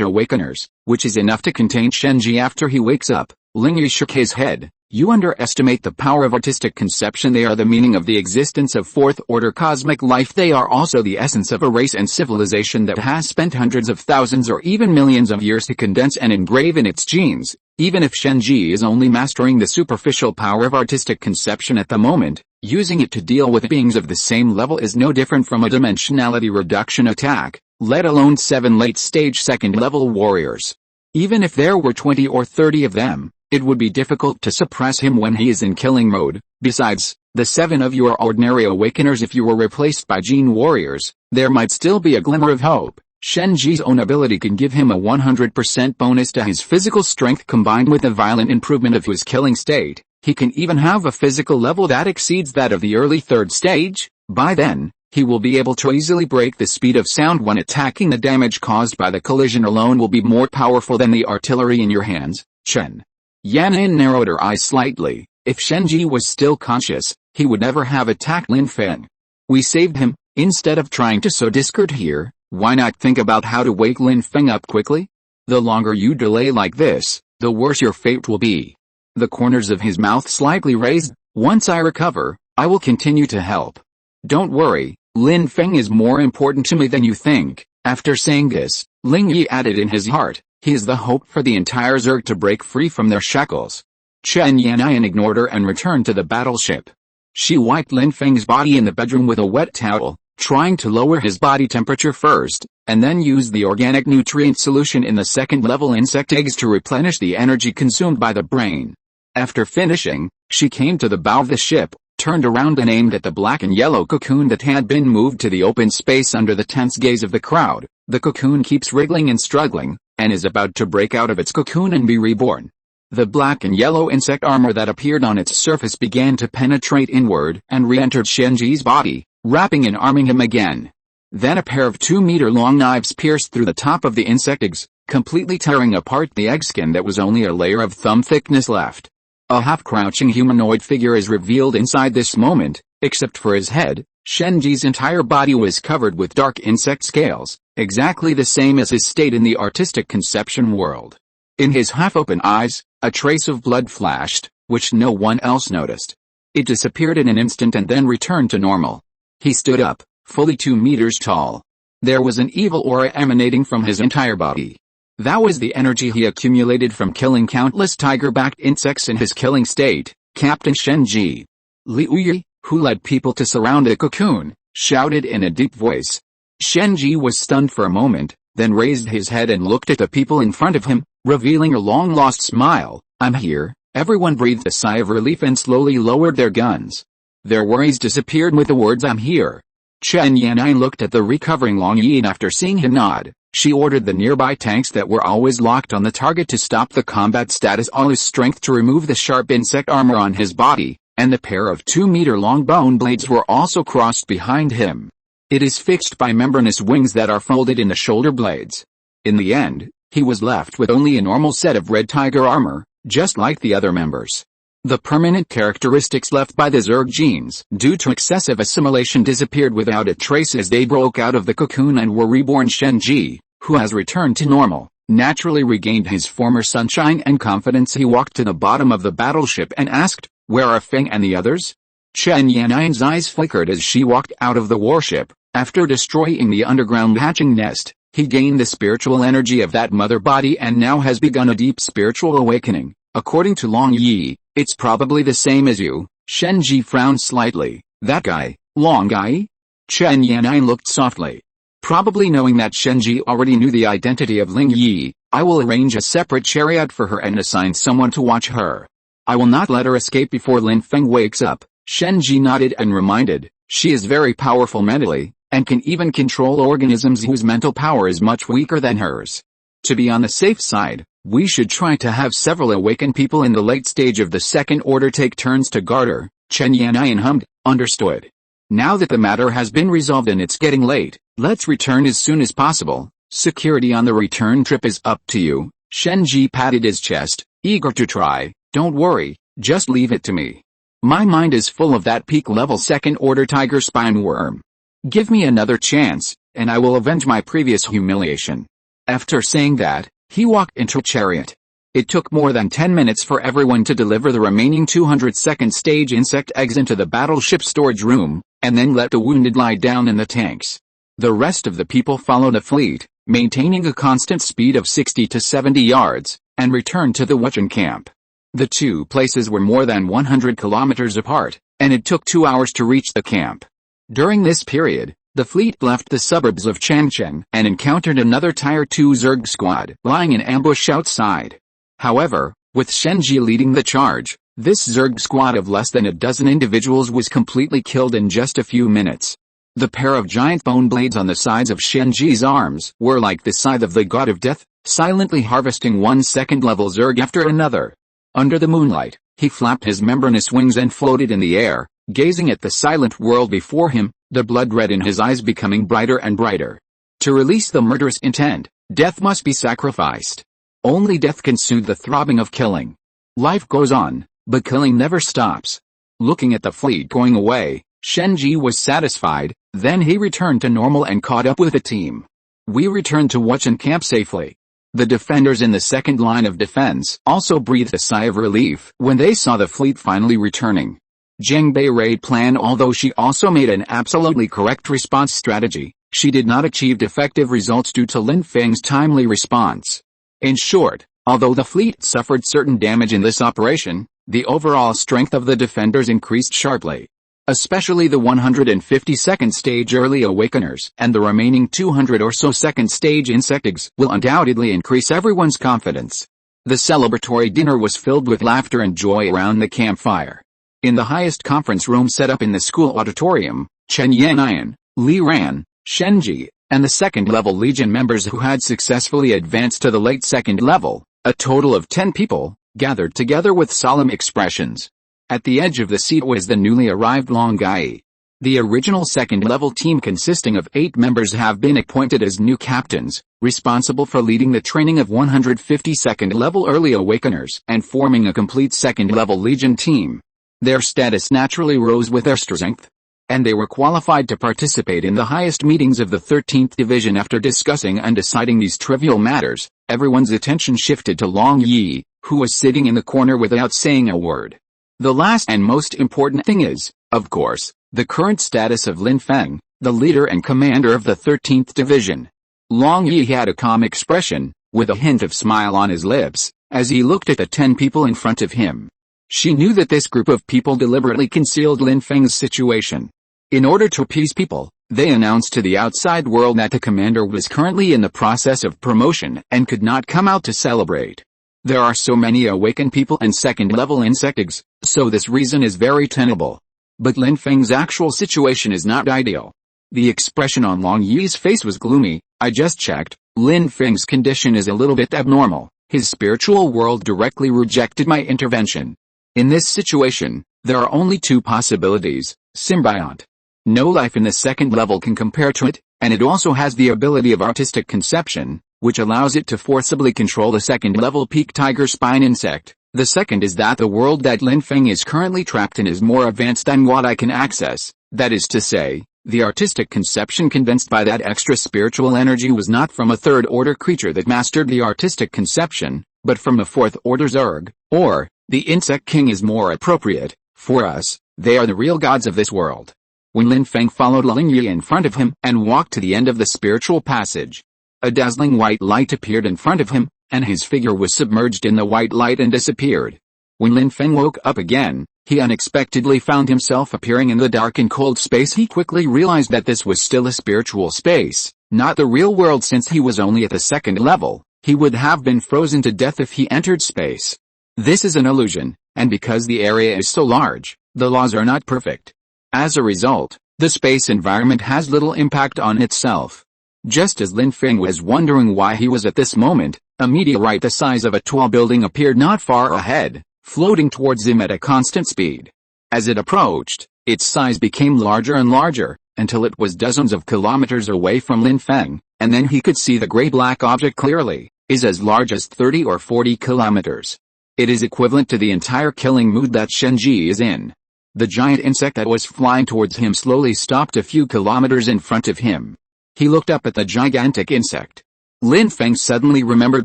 Awakeners, which is enough to contain Shenji after he wakes up. Ling Yu shook his head. You underestimate the power of artistic conception. They are the meaning of the existence of fourth-order cosmic life. They are also the essence of a race and civilization that has spent hundreds of thousands or even millions of years to condense and engrave in its genes. Even if Shenji is only mastering the superficial power of artistic conception at the moment, using it to deal with beings of the same level is no different from a dimensionality reduction attack, let alone 7 late-stage second-level warriors. Even if there were 20 or 30 of them, it would be difficult to suppress him when he is in killing mode. Besides, the 7 of you are ordinary awakeners. If you were replaced by Gene warriors, there might still be a glimmer of hope. Shenji's own ability can give him a 100% bonus to his physical strength combined with a violent improvement of his killing state. He can even have a physical level that exceeds that of the early 3rd stage. By then, he will be able to easily break the speed of sound when attacking. The damage caused by the collision alone will be more powerful than the artillery in your hands. Chen Yanyan narrowed her eyes slightly. If Shenji was still conscious, he would never have attacked Lin Feng. We saved him. Instead of trying to sow discord here, why not think about how to wake Lin Feng up quickly? The longer you delay like this, the worse your fate will be. The corners of his mouth slightly raised. Once I recover, I will continue to help. Don't worry, Lin Feng is more important to me than you think. After saying this, Ling Yi added in his heart, he is the hope for the entire Zerg to break free from their shackles. Chen Yanyan ignored her and returned to the battleship. She wiped Lin Feng's body in the bedroom with a wet towel, trying to lower his body temperature first, and then used the organic nutrient solution in the second-level insect eggs to replenish the energy consumed by the brain. After finishing, she came to the bow of the ship, turned around and aimed at the black and yellow cocoon that had been moved to the open space under the tense gaze of the crowd. The cocoon keeps wriggling and struggling, and is about to break out of its cocoon and be reborn. The black and yellow insect armor that appeared on its surface began to penetrate inward and re-entered Shenji's body, wrapping and arming him again. Then a pair of 2-meter-long knives pierced through the top of the insect eggs, completely tearing apart the egg skin that was only a layer of thumb thickness left. A half-crouching humanoid figure is revealed inside this moment. Except for his head, Shenji's entire body was covered with dark insect scales, exactly the same as his state in the artistic conception world. In his half-open eyes, a trace of blood flashed, which no one else noticed. It disappeared in an instant and then returned to normal. He stood up, fully 2 meters tall. There was an evil aura emanating from his entire body. That was the energy he accumulated from killing countless tiger-backed insects in his killing state. Captain Shenji Liu Yi, who led people to surround the cocoon, shouted in a deep voice. Shenji was stunned for a moment, then raised his head and looked at the people in front of him, revealing a long-lost smile. I'm here. Everyone breathed a sigh of relief and slowly lowered their guns. Their worries disappeared with the words I'm here. Chen Yanyan looked at the recovering Long Yi and after seeing him nod, she ordered the nearby tanks that were always locked on the target to stop the combat status all his strength to remove the sharp insect armor on his body, and the pair of 2-meter-long bone blades were also crossed behind him. It is fixed by membranous wings that are folded in the shoulder blades. In the end, he was left with only a normal set of red tiger armor, just like the other members. The permanent characteristics left by the Zerg genes due to excessive assimilation disappeared without a trace as they broke out of the cocoon and were reborn. Shenji, who has returned to normal, naturally regained his former sunshine and confidence. He walked to the bottom of the battleship and asked, "Where are Feng and the others?" Chen Yannian's eyes flickered as she walked out of the warship. After destroying the underground hatching nest, he gained the spiritual energy of that mother body and now has begun a deep spiritual awakening. According to Long Yi, it's probably the same as you. Shenji frowned slightly. That guy, Long Yi? Chen Yannian looked softly. Probably knowing that Shenji already knew the identity of Ling Yi, I will arrange a separate chariot for her and assign someone to watch her. I will not let her escape before Lin Feng wakes up. Shenji nodded and reminded, she is very powerful mentally, and can even control organisms whose mental power is much weaker than hers. To be on the safe side, we should try to have several awakened people in the late stage of the second order take turns to guard her. Chen Yannian hummed, understood. Now that the matter has been resolved and it's getting late, let's return as soon as possible. Security on the return trip is up to you. Shenji patted his chest, eager to try. Don't worry, just leave it to me. My mind is full of that peak-level second-order tiger spine worm. Give me another chance, and I will avenge my previous humiliation. After saying that, he walked into a chariot. It took more than 10 minutes for everyone to deliver the remaining 200 second-stage insect eggs into the battleship storage room, and then let the wounded lie down in the tanks. The rest of the people followed the fleet, maintaining a constant speed of 60 to 70 yards, and returned to the Wuchen camp. The two places were more than 100 kilometers apart, and it took 2 hours to reach the camp. During this period, the fleet left the suburbs of Changcheng and encountered another Tier 2 Zerg squad lying in ambush outside. However, with Shenji leading the charge, this Zerg squad of less than a dozen individuals was completely killed in just a few minutes. The pair of giant bone blades on the sides of Shenji's arms were like the scythe of the god of death, silently harvesting one second-level Zerg after another. Under the moonlight, he flapped his membranous wings and floated in the air, gazing at the silent world before him, the blood red in his eyes becoming brighter and brighter. To release the murderous intent, death must be sacrificed. Only death can soothe the throbbing of killing. Life goes on, but killing never stops. Looking at the fleet going away, Shenji was satisfied, then he returned to normal and caught up with the team. We returned to Wuchen camp safely. The defenders in the second line of defense also breathed a sigh of relief when they saw the fleet finally returning. Zheng Bei raid plan. Although she also made an absolutely correct response strategy, she did not achieve effective results due to Lin Feng's timely response. In short, although the fleet suffered certain damage in this operation, the overall strength of the defenders increased sharply. Especially the 152nd stage early awakeners and the remaining 200 or so second stage insect eggs will undoubtedly increase everyone's confidence. The celebratory dinner was filled with laughter and joy around the campfire. In the highest conference room set up in the school auditorium, Chen Yannian, Li Ran, Shenji, and the second-level Legion members who had successfully advanced to the late second level, a total of 10 people, gathered together with solemn expressions. At the edge of the seat was the newly arrived Long Yi. The original second-level team consisting of 8 members have been appointed as new captains, responsible for leading the training of 150 second-level early awakeners and forming a complete second-level Legion team. Their status naturally rose with their strength, and they were qualified to participate in the highest meetings of the 13th Division. After discussing and deciding these trivial matters, everyone's attention shifted to Long Yi, who was sitting in the corner without saying a word. The last and most important thing is, of course, the current status of Lin Feng, the leader and commander of the 13th Division. Long Yi had a calm expression, with a hint of smile on his lips, as he looked at the 10 people in front of him. She knew that this group of people deliberately concealed Lin Feng's situation. In order to appease people, they announced to the outside world that the commander was currently in the process of promotion and could not come out to celebrate. There are so many awakened people and second-level insect eggs, so this reason is very tenable. But Lin Feng's actual situation is not ideal. The expression on Long Yi's face was gloomy. I just checked. Lin Feng's condition is a little bit abnormal. His spiritual world directly rejected my intervention. In this situation, there are only 2 possibilities: symbiont. No life in the second level can compare to it, and it also has the ability of artistic conception, which allows it to forcibly control the second-level peak tiger spine insect. The second is that the world that Lin Feng is currently trapped in is more advanced than what I can access. That is to say, the artistic conception condensed by that extra spiritual energy was not from a third-order creature that mastered the artistic conception, but from a fourth-order Zerg, or, the insect king is more appropriate. For us, they are the real gods of this world. When Lin Feng followed Ling Yi in front of him and walked to the end of the spiritual passage, a dazzling white light appeared in front of him, and his figure was submerged in the white light and disappeared. When Lin Feng woke up again, he unexpectedly found himself appearing in the dark and cold space. He quickly realized that this was still a spiritual space, not the real world. Since he was only at the second level, he would have been frozen to death if he entered space. This is an illusion, and because the area is so large, the laws are not perfect. As a result, the space environment has little impact on itself. Just as Lin Feng was wondering why he was at this moment, a meteorite the size of a tall building appeared not far ahead, floating towards him at a constant speed. As it approached, its size became larger and larger, until it was dozens of kilometers away from Lin Feng, and then he could see the gray-black object clearly, is as large as 30 or 40 kilometers. It is equivalent to the entire killing mood that Shenji is in. The giant insect that was flying towards him slowly stopped a few kilometers in front of him. He looked up at the gigantic insect. Lin Feng suddenly remembered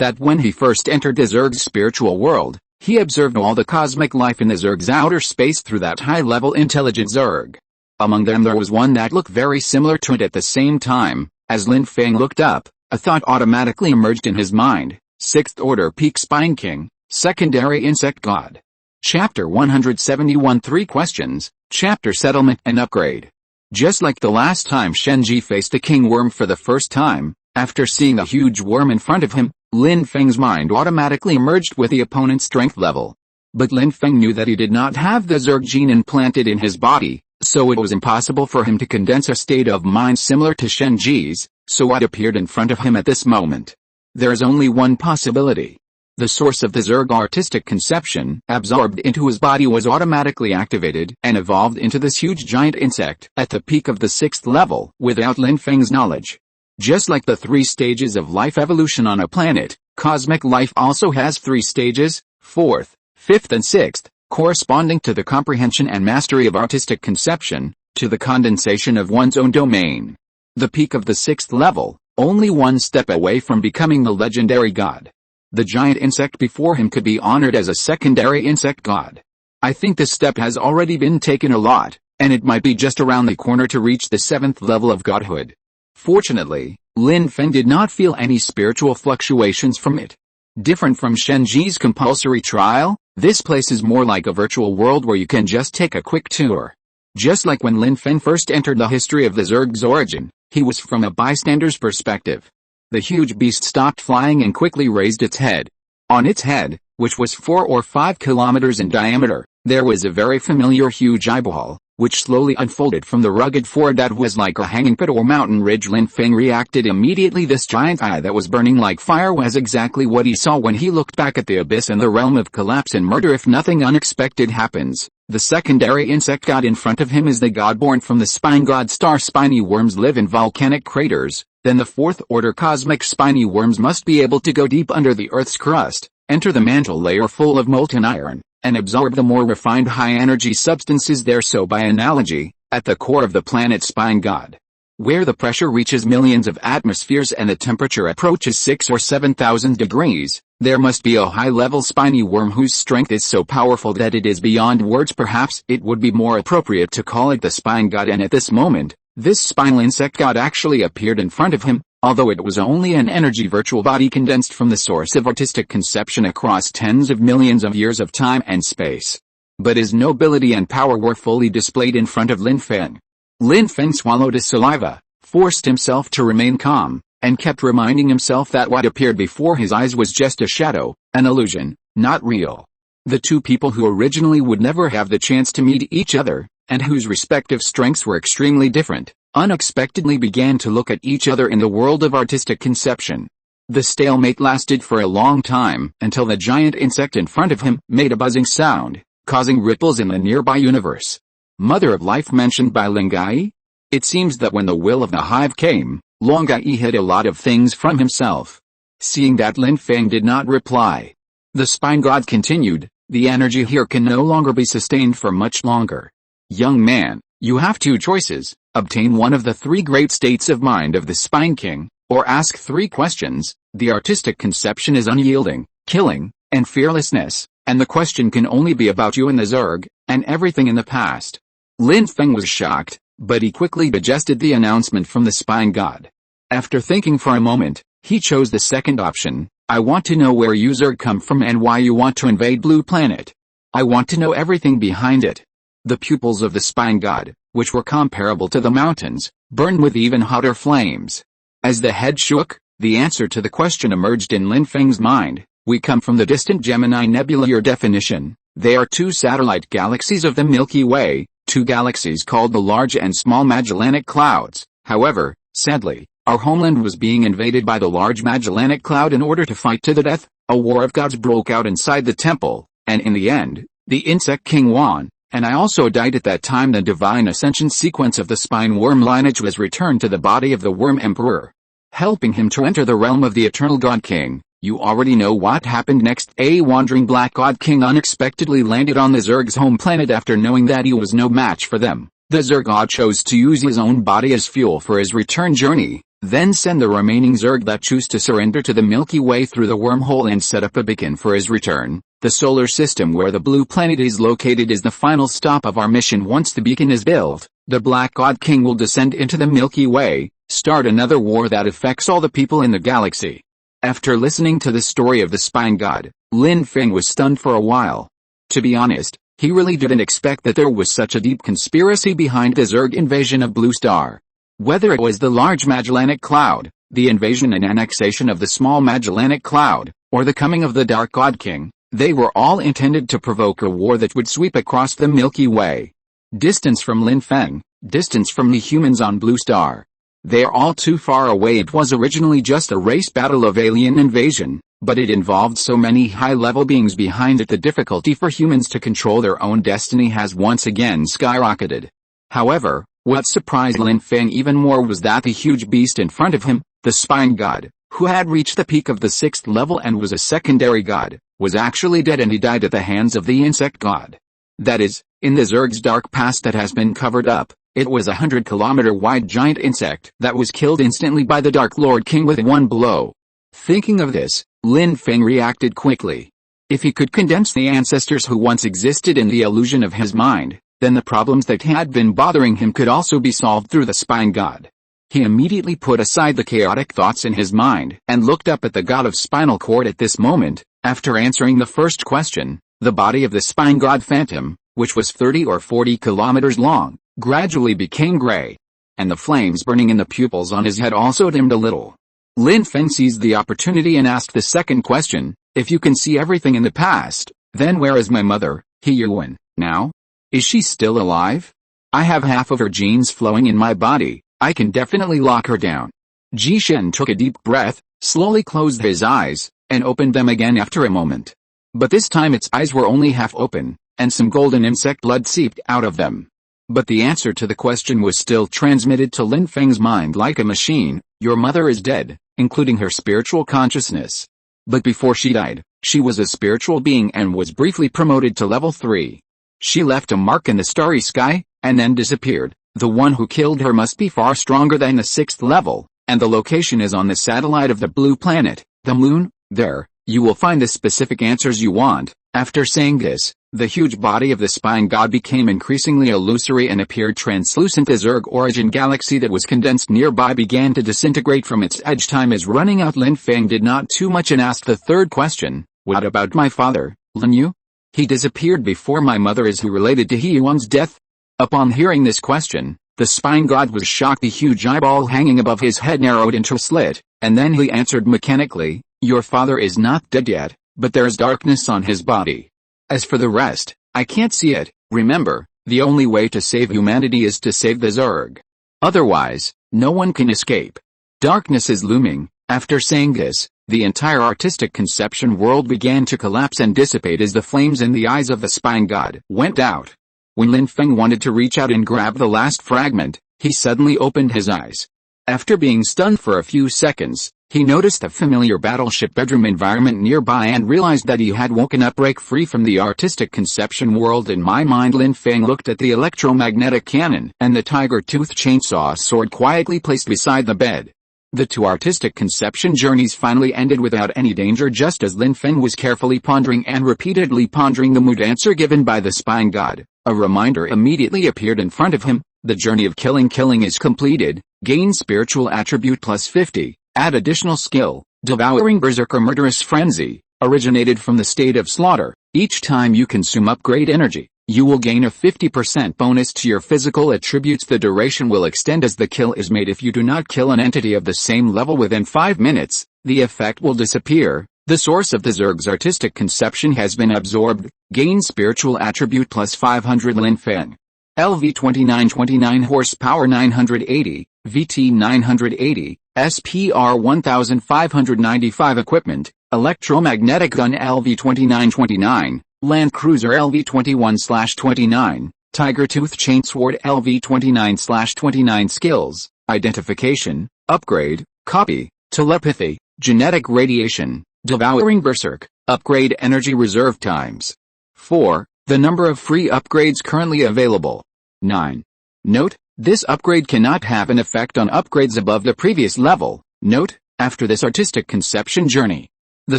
that when he first entered the Zerg's spiritual world, he observed all the cosmic life in the Zerg's outer space through that high-level intelligent Zerg. Among them there was one that looked very similar to it. At the same time, as Lin Feng looked up, a thought automatically emerged in his mind: Sixth Order Peak Spine King, Secondary Insect God. Chapter 171 3 Questions, Chapter Settlement and Upgrade. Just like the last time Shenji faced the king worm for the first time, after seeing the huge worm in front of him, Lin Feng's mind automatically emerged with the opponent's strength level. But Lin Feng knew that he did not have the Zerg gene implanted in his body, so it was impossible for him to condense a state of mind similar to Shenji's. So what appeared in front of him at this moment? There is only one possibility. The source of the Zerg artistic conception absorbed into his body was automatically activated and evolved into this huge giant insect at the peak of the 6th level without Lin Feng's knowledge. Just like the 3 stages of life evolution on a planet, cosmic life also has 3 stages, 4th, 5th and 6th, corresponding to the comprehension and mastery of artistic conception, to the condensation of one's own domain. The peak of the 6th level, only one step away from becoming the legendary god. The giant insect before him could be honored as a secondary insect god. I think this step has already been taken a lot, and it might be just around the corner to reach the 7th level of godhood. Fortunately, Lin Feng did not feel any spiritual fluctuations from it. Different from Shenji's compulsory trial, this place is more like a virtual world where you can just take a quick tour. Just like when Lin Feng first entered the history of the Zerg's origin, he was from a bystander's perspective. The huge beast stopped flying and quickly raised its head. On its head, which was 4 or 5 kilometers in diameter, there was a very familiar huge eyeball, which slowly unfolded from the rugged forehead that was like a hanging pit or mountain ridge. Lin Feng reacted immediately. This giant eye that was burning like fire was exactly what he saw when he looked back at the abyss in the realm of collapse and murder. If nothing unexpected happens, the secondary insect god in front of him is the god born from the spine god star. Spiny worms live in volcanic craters. Then the 4th order cosmic spiny worms must be able to go deep under the Earth's crust, enter the mantle layer full of molten iron, and absorb the more refined high-energy substances there. So by analogy, at the core of the planet spine god, where the pressure reaches millions of atmospheres and the temperature approaches 6 or 7,000 degrees, there must be a high-level spiny worm whose strength is so powerful that it is beyond words. Perhaps it would be more appropriate to call it the spine god, and at this moment, this spinal insect god actually appeared in front of him, although it was only an energy virtual body condensed from the source of artistic conception across tens of millions of years of time and space. But his nobility and power were fully displayed in front of Lin Feng. Lin Feng swallowed his saliva, forced himself to remain calm, and kept reminding himself that what appeared before his eyes was just a shadow, an illusion, not real. The two people who originally would never have the chance to meet each other, and whose respective strengths were extremely different, unexpectedly began to look at each other in the world of artistic conception. The stalemate lasted for a long time, until the giant insect in front of him made a buzzing sound, causing ripples in the nearby universe. Mother of life mentioned by Lingai? It seems that when the will of the hive came, Longai hid a lot of things from himself. Seeing that Lin Feng did not reply, the spine god continued, The energy here can no longer be sustained for much longer. Young man, you have two choices: obtain one of the three great states of mind of the Spine King, or ask three questions. The artistic conception is unyielding, killing, and fearlessness, and the question can only be about you and the Zerg, and everything in the past. Lin Feng was shocked, but he quickly digested the announcement from the Spine God. After thinking for a moment, he chose the second option. I want to know where you Zerg come from and why you want to invade Blue Planet. I want to know everything behind it. The pupils of the Spine God, which were comparable to the mountains, burned with even hotter flames. As the head shook, the answer to the question emerged in Lin Feng's mind. We come from the distant Gemini Nebula. Your definition: they are two satellite galaxies of the Milky Way, two galaxies called the Large and Small Magellanic Clouds. However, sadly, our homeland was being invaded by the Large Magellanic Cloud in order to fight to the death. A war of gods broke out inside the temple, and in the end, the Insect King won, and I also died at that time. The divine ascension sequence of the spine worm lineage was returned to the body of the Worm Emperor, helping him to enter the realm of the Eternal God King. You already know what happened next. A wandering Black God King unexpectedly landed on the Zerg's home planet. After knowing that he was no match for them, the Zerg God chose to use his own body as fuel for his return journey, then send the remaining Zerg that choose to surrender to the Milky Way through the wormhole and set up a beacon for his return. The solar system where the Blue Planet is located is the final stop of our mission. Once the beacon is built, the Black God King will descend into the Milky Way, start another war that affects all the people in the galaxy. After listening to the story of the Spine God, Lin Feng was stunned for a while. To be honest, he really didn't expect that there was such a deep conspiracy behind the Zerg invasion of Blue Star. Whether it was the Large Magellanic Cloud, the invasion and annexation of the Small Magellanic Cloud, or the coming of the Dark God King, they were all intended to provoke a war that would sweep across the Milky Way. Distance from Lin Feng, distance from the humans on Blue Star. They are all too far away. It was originally just a race battle of alien invasion, but it involved so many high-level beings behind it. The difficulty for humans to control their own destiny has once again skyrocketed. However, what surprised Lin Feng even more was that the huge beast in front of him, the Spine God, who had reached the peak of the 6th level and was a secondary god, was actually dead, and he died at the hands of the Insect God. That is, in the Zerg's dark past that has been covered up. It was a 100-kilometer wide giant insect that was killed instantly by the Dark Lord King with one blow. Thinking of this, Lin Feng reacted quickly. If he could condense the ancestors who once existed in the illusion of his mind, then the problems that had been bothering him could also be solved through the Spine God. He immediately put aside the chaotic thoughts in his mind and looked up at the god of spinal cord. At this moment, after answering the first question, the body of the Spine God Phantom, which was 30 or 40 kilometers long, gradually became gray, and the flames burning in the pupils on his head also dimmed a little. Lin Feng seized the opportunity and asked the second question: if you can see everything in the past, then where is my mother, He Yuan, now? Is she still alive? I have half of her genes flowing in my body. I can definitely lock her down. Ji Shen took a deep breath, slowly closed his eyes, and opened them again after a moment. But this time its eyes were only half open, and some golden insect blood seeped out of them. But the answer to the question was still transmitted to Lin Feng's mind like a machine. Your mother is dead, including her spiritual consciousness. But before she died, she was a spiritual being and was briefly promoted to level 3. She left a mark in the starry sky, and then disappeared. The one who killed her must be far stronger than the 6th level, and the location is on the satellite of the Blue Planet, the Moon. There, you will find the specific answers you want. After saying this, the huge body of the Spine God became increasingly illusory and appeared translucent. The Zerg origin galaxy that was condensed nearby began to disintegrate from its edge. Time is running out. Lin Feng did not too much and asked the third question: what about my father, Lin Yu? He disappeared before my mother. Is he related to He Yuan's death? Upon hearing this question, the Spine God was shocked. The huge eyeball hanging above his head narrowed into a slit, and then he answered mechanically: your father is not dead yet, but there is darkness on his body. As for the rest, I can't see it. Remember, the only way to save humanity is to save the Zerg. Otherwise, no one can escape. Darkness is looming. After saying this, the entire artistic conception world began to collapse and dissipate as the flames in the eyes of the Spine God went out. When Lin Feng wanted to reach out and grab the last fragment, he suddenly opened his eyes. After being stunned for a few seconds, he noticed a familiar battleship bedroom environment nearby and realized that he had woken up break-free from the artistic conception world in my mind. Lin Feng looked at the electromagnetic cannon and the tiger-tooth chainsaw sword quietly placed beside the bed. The two artistic conception journeys finally ended without any danger, just as Lin Feng was carefully pondering and repeatedly pondering the mood answer given by the spying god. A reminder immediately appeared in front of him. The journey of killing is completed. Gain spiritual attribute plus 50. Add additional skill, devouring berserker murderous frenzy, originated from the state of slaughter. Each time you consume upgrade energy, you will gain a 50% bonus to your physical attributes. The duration will extend as the kill is made. If you do not kill an entity of the same level within 5 minutes, the effect will disappear. The source of the Zerg's artistic conception has been absorbed. Gain spiritual attribute plus 500. Lin Feng. LV 2929 horsepower 980, VT 980, SPR 1595 equipment, electromagnetic gun LV 2929, Land Cruiser LV 21/29, Tiger Tooth Chainsword LV 29/29 skills, identification, upgrade, copy, telepathy, genetic radiation, devouring berserk, upgrade energy reserve times 4. The number of free upgrades currently available. 9. Note, this upgrade cannot have an effect on upgrades above the previous level. Note, after this artistic conception journey, the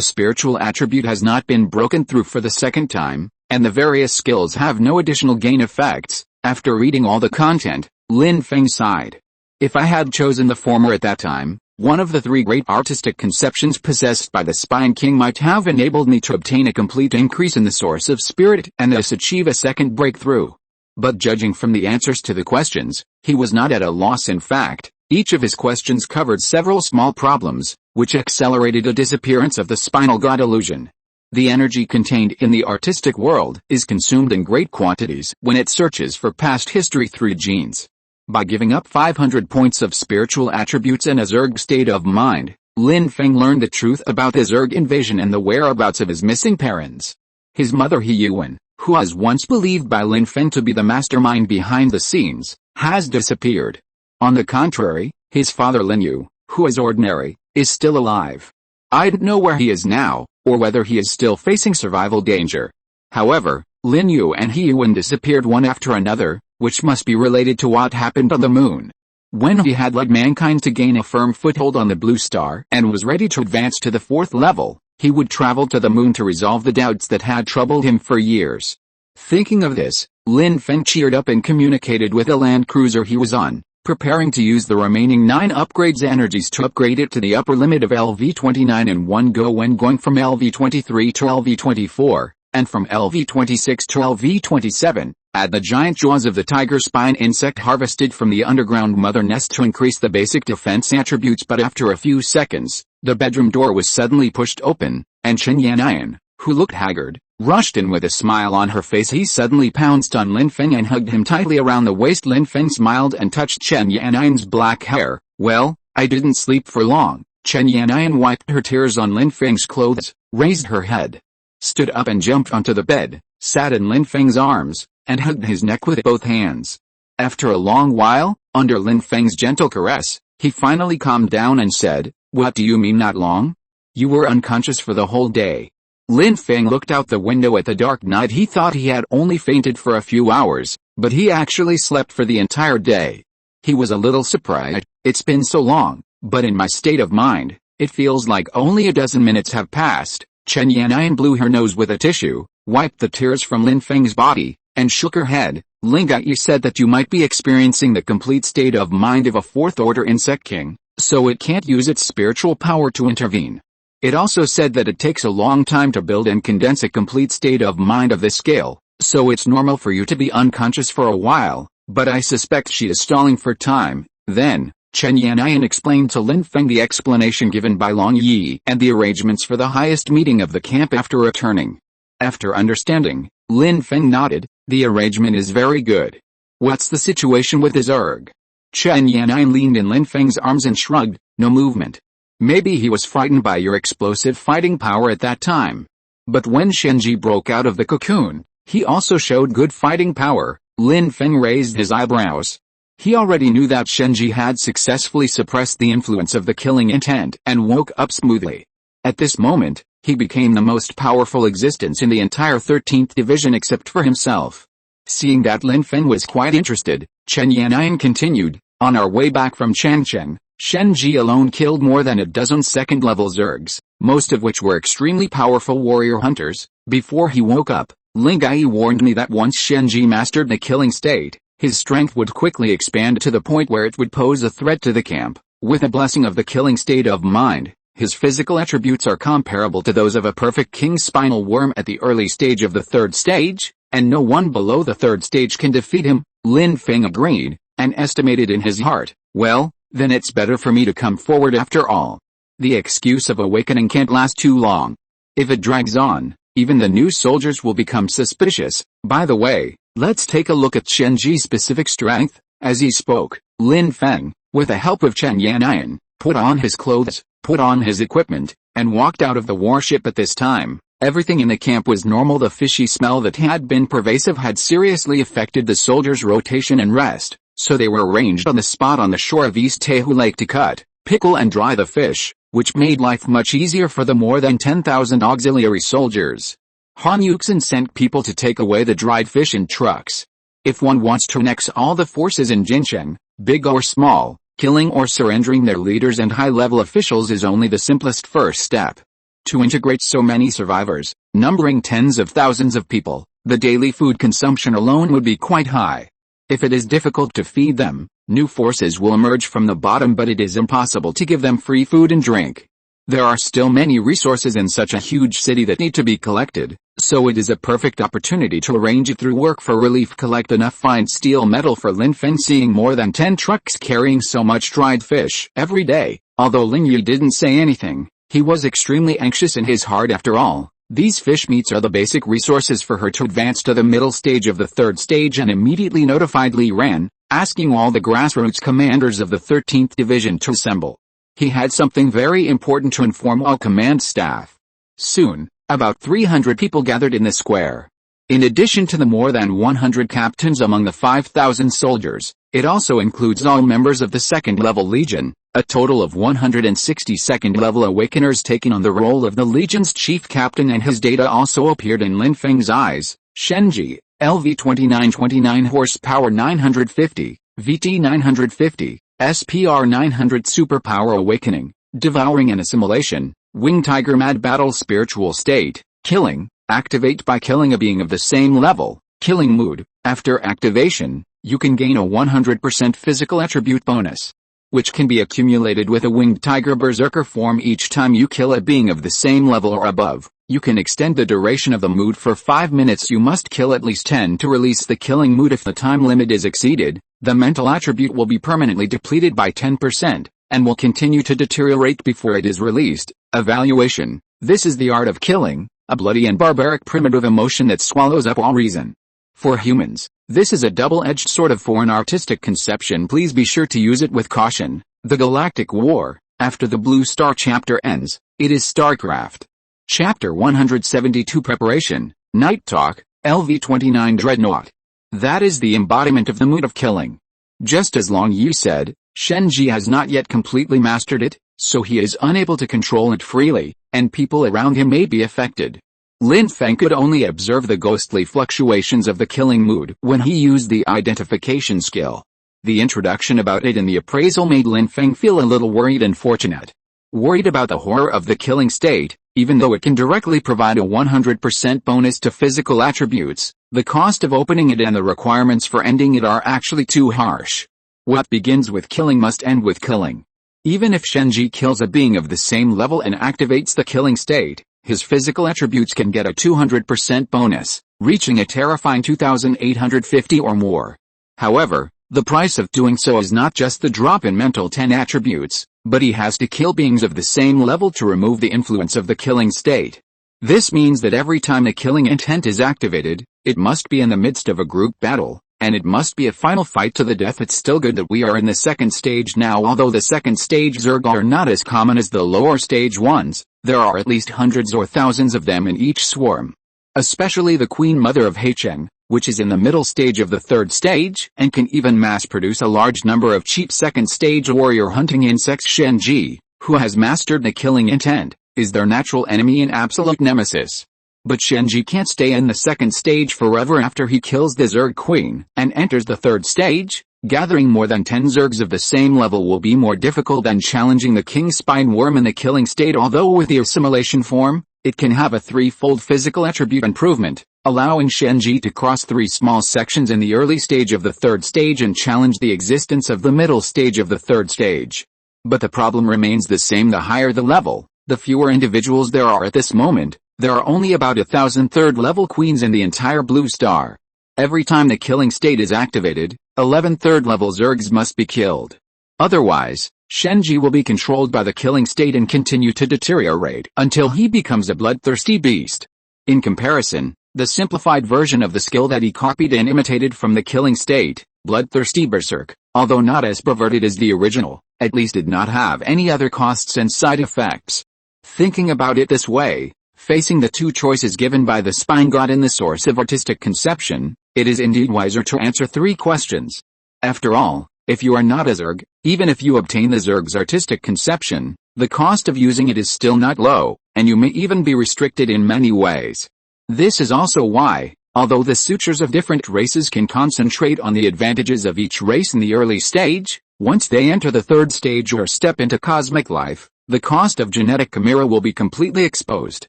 spiritual attribute has not been broken through for the second time, and the various skills have no additional gain effects. After reading all the content, Lin Feng sighed. If I had chosen the former at that time, one of the three great artistic conceptions possessed by the Spine King might have enabled me to obtain a complete increase in the source of spirit and thus achieve a second breakthrough. But judging from the answers to the questions, he was not at a loss. In fact, each of his questions covered several small problems, which accelerated the disappearance of the spinal god illusion. The energy contained in the artistic world is consumed in great quantities when it searches for past history through genes. By giving up 500 points of spiritual attributes and a Zerg state of mind, Lin Feng learned the truth about the Zerg invasion and the whereabouts of his missing parents. His mother He Yuan, who was once believed by Lin Feng to be the mastermind behind the scenes, has disappeared. On the contrary, his father Lin Yu, who is ordinary, is still alive. I don't know where he is now, or whether he is still facing survival danger. However, Lin Yu and He Yuan disappeared one after another, which must be related to what happened on the moon. When he had led mankind to gain a firm foothold on the blue star and was ready to advance to the 4th level, he would travel to the moon to resolve the doubts that had troubled him for years. Thinking of this, Lin Feng cheered up and communicated with the land cruiser he was on, preparing to use the remaining 9 upgrades energies to upgrade it to the upper limit of LV29 in one go when going from LV23 to LV24, and from LV26 to LV27. Add the giant jaws of the tiger spine insect harvested from the underground mother nest to increase the basic defense attributes. But after a few seconds, the bedroom door was suddenly pushed open, and Chen Yanyan, who looked haggard, rushed in with a smile on her face. He suddenly pounced on Lin Feng and hugged him tightly around the waist. Lin Feng smiled and touched Chen Yanyan's black hair. Well, I didn't sleep for long. Chen Yanyan wiped her tears on Lin Feng's clothes, raised her head, stood up and jumped onto the bed, sat in Lin Feng's arms, and hugged his neck with both hands. After a long while, under Lin Feng's gentle caress, he finally calmed down and said, "What do you mean not long? You were unconscious for the whole day." Lin Feng looked out the window at the dark night. He thought he had only fainted for a few hours, but he actually slept for the entire day. He was a little surprised. It's been so long, but in my state of mind, it feels like only a dozen minutes have passed. Chen Yanyan blew her nose with a tissue, wiped the tears from Lin Feng's body, and shook her head. Lingai said that you might be experiencing the complete state of mind of a 4th-order insect king, so it can't use its spiritual power to intervene. It also said that it takes a long time to build and condense a complete state of mind of this scale, so it's normal for you to be unconscious for a while, but I suspect she is stalling for time. Then, Chen Yanyan explained to Lin Feng the explanation given by Long Yi and the arrangements for the highest meeting of the camp after returning. After understanding, Lin Feng nodded. The arrangement is very good. What's the situation with the Zerg? Chen Yanyan leaned in Lin Feng's arms and shrugged. No movement. Maybe he was frightened by your explosive fighting power at that time. But when Shenji broke out of the cocoon, he also showed good fighting power. Lin Feng raised his eyebrows. He already knew that Shenji had successfully suppressed the influence of the killing intent and woke up smoothly. At this moment, he became the most powerful existence in the entire 13th division except for himself. Seeing that Lin Feng was quite interested, Chen Yannian continued, on our way back from Changcheng, Shenji alone killed more than a dozen second-level Zergs, most of which were extremely powerful warrior hunters. Before he woke up, Ling Gai warned me that once Shenji mastered the killing state, his strength would quickly expand to the point where it would pose a threat to the camp. With a blessing of the killing state of mind, his physical attributes are comparable to those of a perfect king spinal worm at the early stage of the third stage, and no one below the third stage can defeat him. Lin Feng agreed, and estimated in his heart, well, then it's better for me to come forward after all. The excuse of awakening can't last too long. If it drags on, even the new soldiers will become suspicious. By the way, let's take a look at Shenji's specific strength. As he spoke, Lin Feng, with the help of Chen Yannian, put on his clothes, put on his equipment, and walked out of the warship. At this time, everything in the camp was normal. The fishy smell that had been pervasive had seriously affected the soldiers' rotation and rest, so they were arranged on the spot on the shore of East Taehu Lake to cut, pickle and dry the fish, which made life much easier for the more than 10,000 auxiliary soldiers. Han Yuxin sent people to take away the dried fish in trucks. If one wants to annex all the forces in Jincheng, big or small, killing or surrendering their leaders and high-level officials is only the simplest first step. To integrate so many survivors, numbering tens of thousands of people, the daily food consumption alone would be quite high. If it is difficult to feed them, new forces will emerge from the bottom, but it is impossible to give them free food and drink. There are still many resources in such a huge city that need to be collected, so it is a perfect opportunity to arrange it through work for relief. Collect enough fine steel metal for Lin Feng. Seeing more than 10 trucks carrying so much dried fish every day, although Ling Yi didn't say anything, he was extremely anxious in his heart. After all, these fish meats are the basic resources for her to advance to the middle stage of the third stage, and immediately notified Li Ran, asking all the grassroots commanders of the 13th division to assemble. He had something very important to inform all command staff. Soon, about 300 people gathered in the square. In addition to the more than 100 captains among the 5,000 soldiers, it also includes all members of the second-level legion, a total of 160 second-level awakeners taking on the role of the legion's chief captain, and his data also appeared in Lin Feng's eyes. Shenji, LV 2929 horsepower 950, VT 950, SPR 900 superpower awakening, devouring and assimilation, wing tiger mad battle spiritual state, killing, activate by killing a being of the same level, killing mood. After activation, you can gain a 100% physical attribute bonus, which can be accumulated with a winged tiger berserker form each time you kill a being of the same level or above. You can extend the duration of the mood for 5 minutes. You must kill at least 10 to release the killing mood. If the time limit is exceeded, the mental attribute will be permanently depleted by 10%, and will continue to deteriorate before it is released. Evaluation. This is the art of killing, a bloody and barbaric primitive emotion that swallows up all reason. For humans, this is a double-edged sword for an artistic conception. Please be sure to use it with caution. The Galactic War. After the Blue Star chapter ends, it is StarCraft. Chapter 172 Preparation, Night Talk, LV-29 Dreadnought. That is the embodiment of the mood of killing. Just as Long Yu said, Shenji has not yet completely mastered it, so he is unable to control it freely, and people around him may be affected. Lin Feng could only observe the ghostly fluctuations of the killing mood when he used the identification skill. The introduction about it in the appraisal made Lin Feng feel a little worried and fortunate. Worried about the horror of the killing state, even though it can directly provide a 100% bonus to physical attributes, the cost of opening it and the requirements for ending it are actually too harsh. What begins with killing must end with killing. Even if Shenji kills a being of the same level and activates the killing state, his physical attributes can get a 200% bonus, reaching a terrifying 2,850 or more. However, the price of doing so is not just the drop in mental 10 attributes, but he has to kill beings of the same level to remove the influence of the killing state. This means that every time the killing intent is activated, it must be in the midst of a group battle, and it must be a final fight to the death. It's still good that we are in the second stage now. Although the second stage Zerg are not as common as the lower stage ones, there are at least hundreds or thousands of them in each swarm. Especially the Queen Mother of Heicheng, which is in the middle stage of the third stage, and can even mass-produce a large number of cheap second-stage warrior hunting insects. Shenji, who has mastered the killing intent, is their natural enemy and absolute nemesis. But Shenji can't stay in the second stage forever. After he kills the Zerg Queen and enters the third stage, gathering more than 10 Zergs of the same level will be more difficult than challenging the King Spine Worm in the killing state. Although with the assimilation form, it can have a threefold physical attribute improvement, allowing Shenji to cross 3 small sections in the early stage of the third stage and challenge the existence of the middle stage of the third stage. But the problem remains the same: the higher the level, the fewer individuals there are. At this moment, there are only about 1,000 third-level queens in the entire Blue Star. Every time the killing state is activated, 11 third-level Zergs must be killed. Otherwise, Shenji will be controlled by the killing state and continue to deteriorate until he becomes a bloodthirsty beast. In comparison, the simplified version of the skill that he copied and imitated from the killing state, Bloodthirsty Berserk, although not as perverted as the original, at least did not have any other costs and side effects. Thinking about it this way, facing the two choices given by the Spine God in the source of artistic conception, it is indeed wiser to answer 3 questions. After all, if you are not a Zerg, even if you obtain the Zerg's artistic conception, the cost of using it is still not low, and you may even be restricted in many ways. This is also why, although the sutures of different races can concentrate on the advantages of each race in the early stage, once they enter the third stage or step into cosmic life, the cost of genetic chimera will be completely exposed.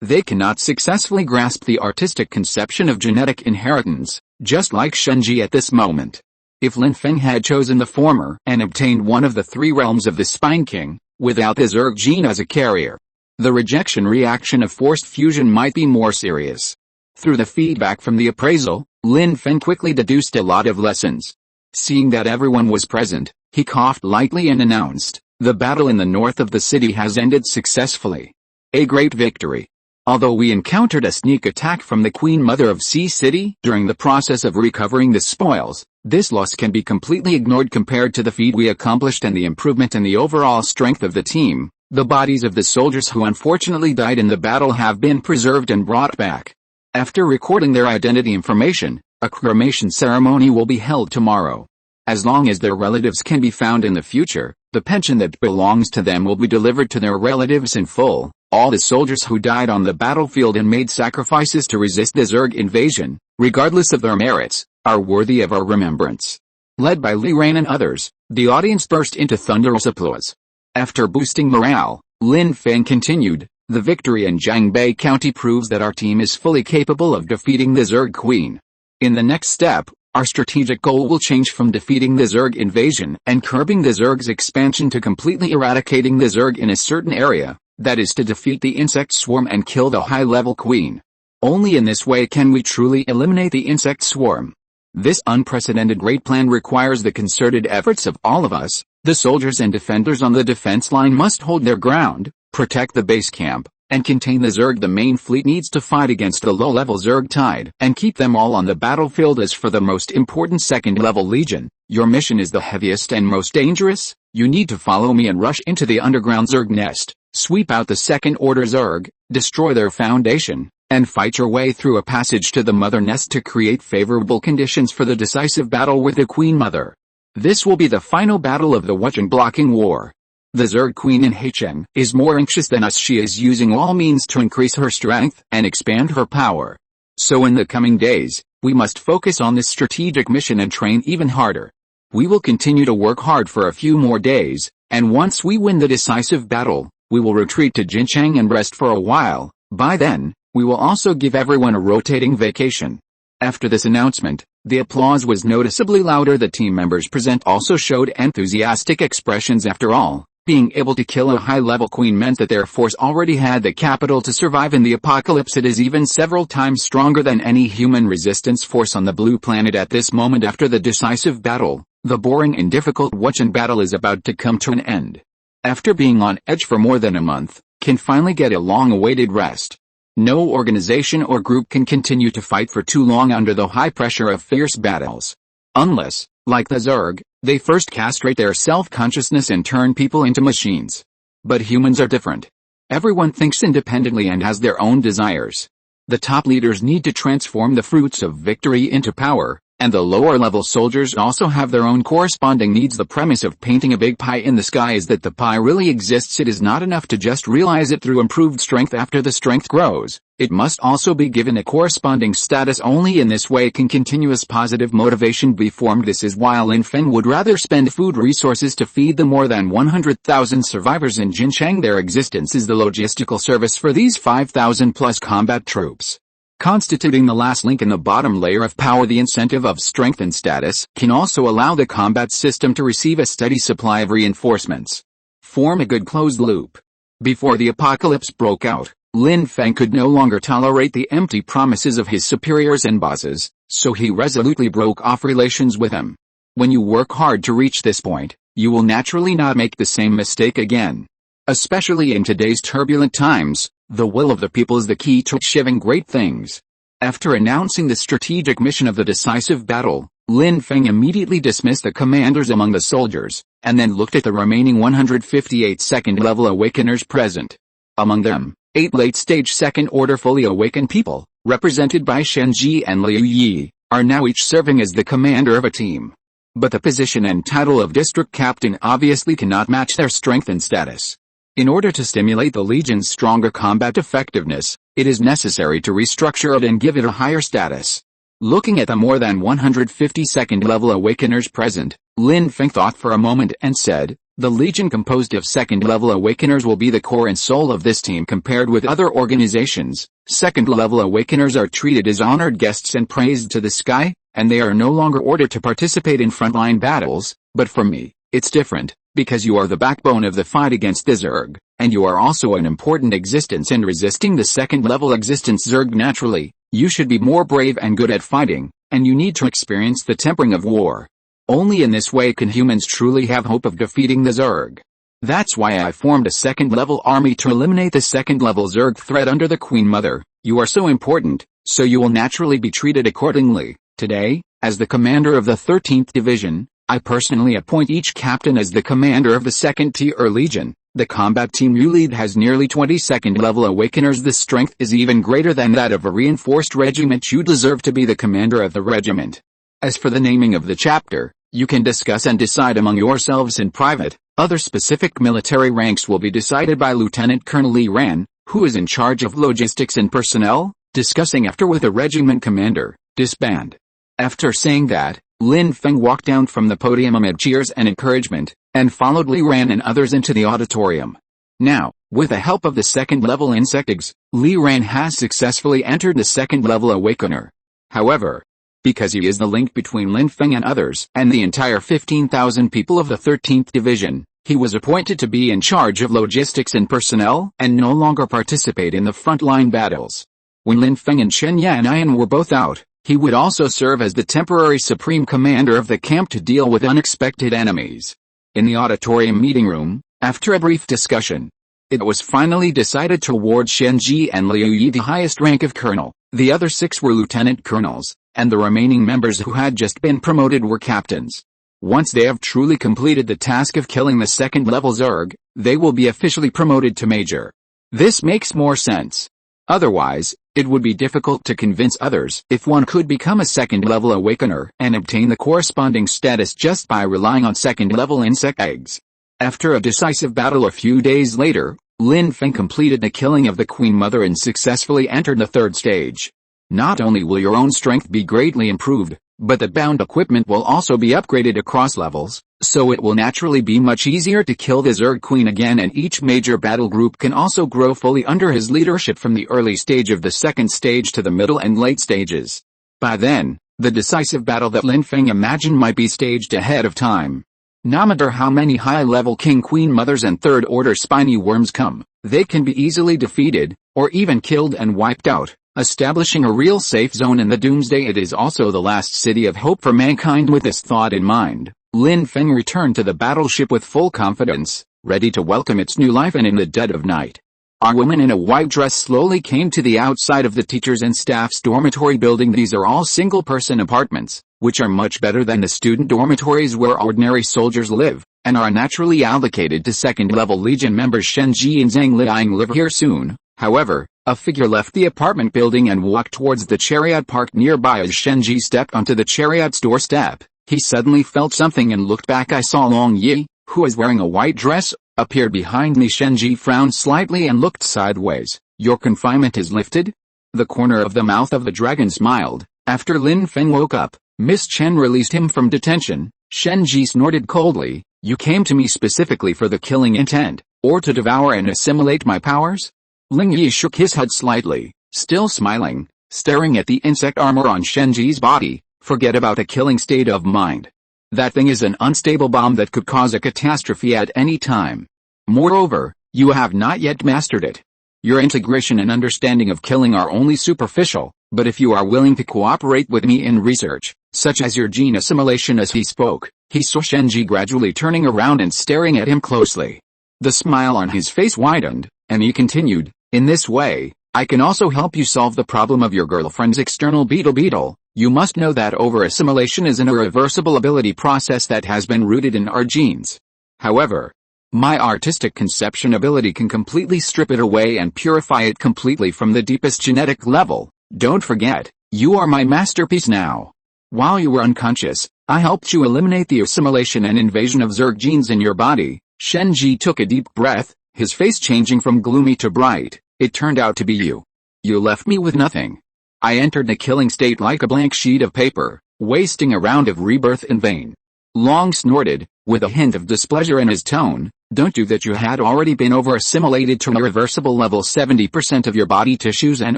They cannot successfully grasp the artistic conception of genetic inheritance, just like Shenji at this moment. If Lin Feng had chosen the former and obtained one of the 3 realms of the Spine King, without the Zerg gene as a carrier, the rejection reaction of forced fusion might be more serious. Through the feedback from the appraisal, Lin Feng quickly deduced a lot of lessons. Seeing that everyone was present, he coughed lightly and announced, "The battle in the north of the city has ended successfully. A great victory. Although we encountered a sneak attack from the Queen Mother of Sea City during the process of recovering the spoils, this loss can be completely ignored compared to the feat we accomplished and the improvement in the overall strength of the team. The bodies of the soldiers who unfortunately died in the battle have been preserved and brought back. After recording their identity information, a cremation ceremony will be held tomorrow. As long as their relatives can be found in the future, the pension that belongs to them will be delivered to their relatives in full. All the soldiers who died on the battlefield and made sacrifices to resist the Zerg invasion, regardless of their merits, are worthy of our remembrance." Led by Li Rain and others, the audience burst into thunderous applause. After boosting morale, Lin Feng continued, "The victory in Jiangbei County proves that our team is fully capable of defeating the Zerg Queen. In the next step, our strategic goal will change from defeating the Zerg invasion and curbing the Zerg's expansion to completely eradicating the Zerg in a certain area. That is to defeat the insect swarm and kill the high-level queen. Only in this way can we truly eliminate the insect swarm. This unprecedented great plan requires the concerted efforts of all of us. The soldiers and defenders on the defense line must hold their ground, protect the base camp, and contain the Zerg. The main fleet needs to fight against the low-level Zerg tide and keep them all on the battlefield. As for the most important second-level legion, your mission is the heaviest and most dangerous. You need to follow me and rush into the underground Zerg nest. Sweep out the second-order Zerg, destroy their foundation, and fight your way through a passage to the mother nest to create favorable conditions for the decisive battle with the Queen Mother. This will be the final battle of the Wucheng blocking war. The Zerg Queen in Heicheng is more anxious than us. She is using all means to increase her strength and expand her power. So in the coming days, we must focus on this strategic mission and train even harder. We will continue to work hard for a few more days, and once we win the decisive battle, we will retreat to Jincheng and rest for a while. By then, we will also give everyone a rotating vacation." After this announcement, the applause was noticeably louder. The team members present also showed enthusiastic expressions. After all, being able to kill a high-level queen meant that their force already had the capital to survive in the apocalypse. It is even several times stronger than any human resistance force on the blue planet at this moment. After the decisive battle, the boring and difficult Wucheng battle is about to come to an end. After being on edge for more than a month, can finally get a long-awaited rest. No organization or group can continue to fight for too long under the high pressure of fierce battles. Unless, like the Zerg, they first castrate their self-consciousness and turn people into machines. But humans are different. Everyone thinks independently and has their own desires. The top leaders need to transform the fruits of victory into power, and the lower-level soldiers also have their own corresponding needs. The premise of painting a big pie in the sky is that the pie really exists. It is not enough to just realize it through improved strength. After the strength grows, it must also be given a corresponding status. Only in this way can continuous positive motivation be formed. This is why Lin Feng would rather spend food resources to feed the more than 100,000 survivors in Jincheng. Their existence is the logistical service for these 5,000 plus combat troops. Constituting the last link in the bottom layer of power, the incentive of strength and status can also allow the combat system to receive a steady supply of reinforcements. Form a good closed loop. Before the apocalypse broke out, Lin Feng could no longer tolerate the empty promises of his superiors and bosses, so he resolutely broke off relations with them. When you work hard to reach this point, you will naturally not make the same mistake again. Especially in today's turbulent times, the will of the people is the key to achieving great things. After announcing the strategic mission of the decisive battle, Lin Feng immediately dismissed the commanders among the soldiers, and then looked at the remaining 158 second-level awakeners present. Among them, 8 late-stage second-order fully awakened people, represented by Shen Ji and Liu Yi, are now each serving as the commander of a team. But the position and title of district captain obviously cannot match their strength and status. In order to stimulate the Legion's stronger combat effectiveness, it is necessary to restructure it and give it a higher status. Looking at the more than 150 second-level awakeners present, Lin Feng thought for a moment and said, "The Legion composed of second-level awakeners will be the core and soul of this team. Compared with other organizations, second-level awakeners are treated as honored guests and praised to the sky, and they are no longer ordered to participate in frontline battles, but for me, it's different. Because you are the backbone of the fight against the Zerg, and you are also an important existence in resisting the second-level existence Zerg. Naturally, you should be more brave and good at fighting, and you need to experience the tempering of war. Only in this way can humans truly have hope of defeating the Zerg. That's why I formed a second-level army to eliminate the second-level Zerg threat under the Queen Mother. You are so important, so you will naturally be treated accordingly. Today, as the commander of the 13th Division, I personally appoint each captain as the commander of the second-tier legion. The combat team you lead has nearly 20 second-level awakeners. The strength is even greater than that of a reinforced regiment. You deserve to be the commander of the regiment. As for the naming of the chapter, you can discuss and decide among yourselves in private. Other specific military ranks will be decided by Lieutenant Colonel Li Ran, who is in charge of logistics and personnel, discussing after with the regiment commander. Disband." After saying that, Lin Feng walked down from the podium amid cheers and encouragement, and followed Li Ran and others into the auditorium. Now, with the help of the second-level insectigs, Li Ran has successfully entered the second-level awakener. However, because he is the link between Lin Feng and others and the entire 15,000 people of the 13th Division, he was appointed to be in charge of logistics and personnel and no longer participate in the frontline battles. When Lin Feng and Chen Yanayan were both out, he would also serve as the temporary supreme commander of the camp to deal with unexpected enemies. In the auditorium meeting room, after a brief discussion, it was finally decided to award Shen Ji and Liu Yi the highest rank of colonel. The other 6 were lieutenant colonels, and the remaining members who had just been promoted were captains. Once they have truly completed the task of killing the second-level Zerg, they will be officially promoted to major. This makes more sense. Otherwise, it would be difficult to convince others if one could become a second-level awakener and obtain the corresponding status just by relying on second-level insect eggs. After a decisive battle a few days later, Lin Feng completed the killing of the Queen Mother and successfully entered the 3rd stage. Not only will your own strength be greatly improved, but the bound equipment will also be upgraded across levels, so it will naturally be much easier to kill the Zerg Queen again, and each major battle group can also grow fully under his leadership from the early stage of the 2nd stage to the middle and late stages. By then, the decisive battle that Lin Feng imagined might be staged ahead of time. No matter how many high-level King Queen Mothers and third-order spiny worms come, they can be easily defeated, or even killed and wiped out, establishing a real safe zone in the doomsday. It is also the last city of hope for mankind. With this thought in mind, Lin Feng returned to the battleship with full confidence, ready to welcome its new life. And in the dead of night, a woman in a white dress slowly came to the outside of the teachers' and staff's dormitory building. These are all single-person apartments, which are much better than the student dormitories where ordinary soldiers live, and are naturally allocated to second-level Legion members. Shen Ji and Zhang Liang live here soon. However, A figure left the apartment building and walked towards the chariot parked nearby. As Shenji stepped onto the chariot's doorstep, he suddenly felt something and looked back. I saw Long Yi, who was wearing a white dress, appeared behind me. Shenji frowned slightly and looked sideways. Your confinement is lifted? The corner of the mouth of the dragon smiled. After Lin Feng woke up, Miss Chen released him from detention. Shenji snorted coldly. You came to me specifically for the killing intent, or to devour and assimilate my powers? Ling Yi shook his head slightly, still smiling, staring at the insect armor on Shenji's body. Forget about a killing state of mind. That thing is an unstable bomb that could cause a catastrophe at any time. Moreover, you have not yet mastered it. Your integration and understanding of killing are only superficial, but if you are willing to cooperate with me in research, such as your gene assimilation. As he spoke, he saw Shenji gradually turning around and staring at him closely. The smile on his face widened, and he continued, in this way, I can also help you solve the problem of your girlfriend's external beetle. You must know that over-assimilation is an irreversible ability process that has been rooted in our genes. However, my artistic conception ability can completely strip it away and purify it completely from the deepest genetic level. Don't forget, you are my masterpiece now. While you were unconscious, I helped you eliminate the assimilation and invasion of Zerg genes in your body. Shenji took a deep breath, his face changing from gloomy to bright. It turned out to be you. You left me with nothing. I entered the killing state like a blank sheet of paper, wasting a round of rebirth in vain. Long snorted, with a hint of displeasure in his tone. Don't you that you had already been over-assimilated to irreversible level. 70% of your body tissues and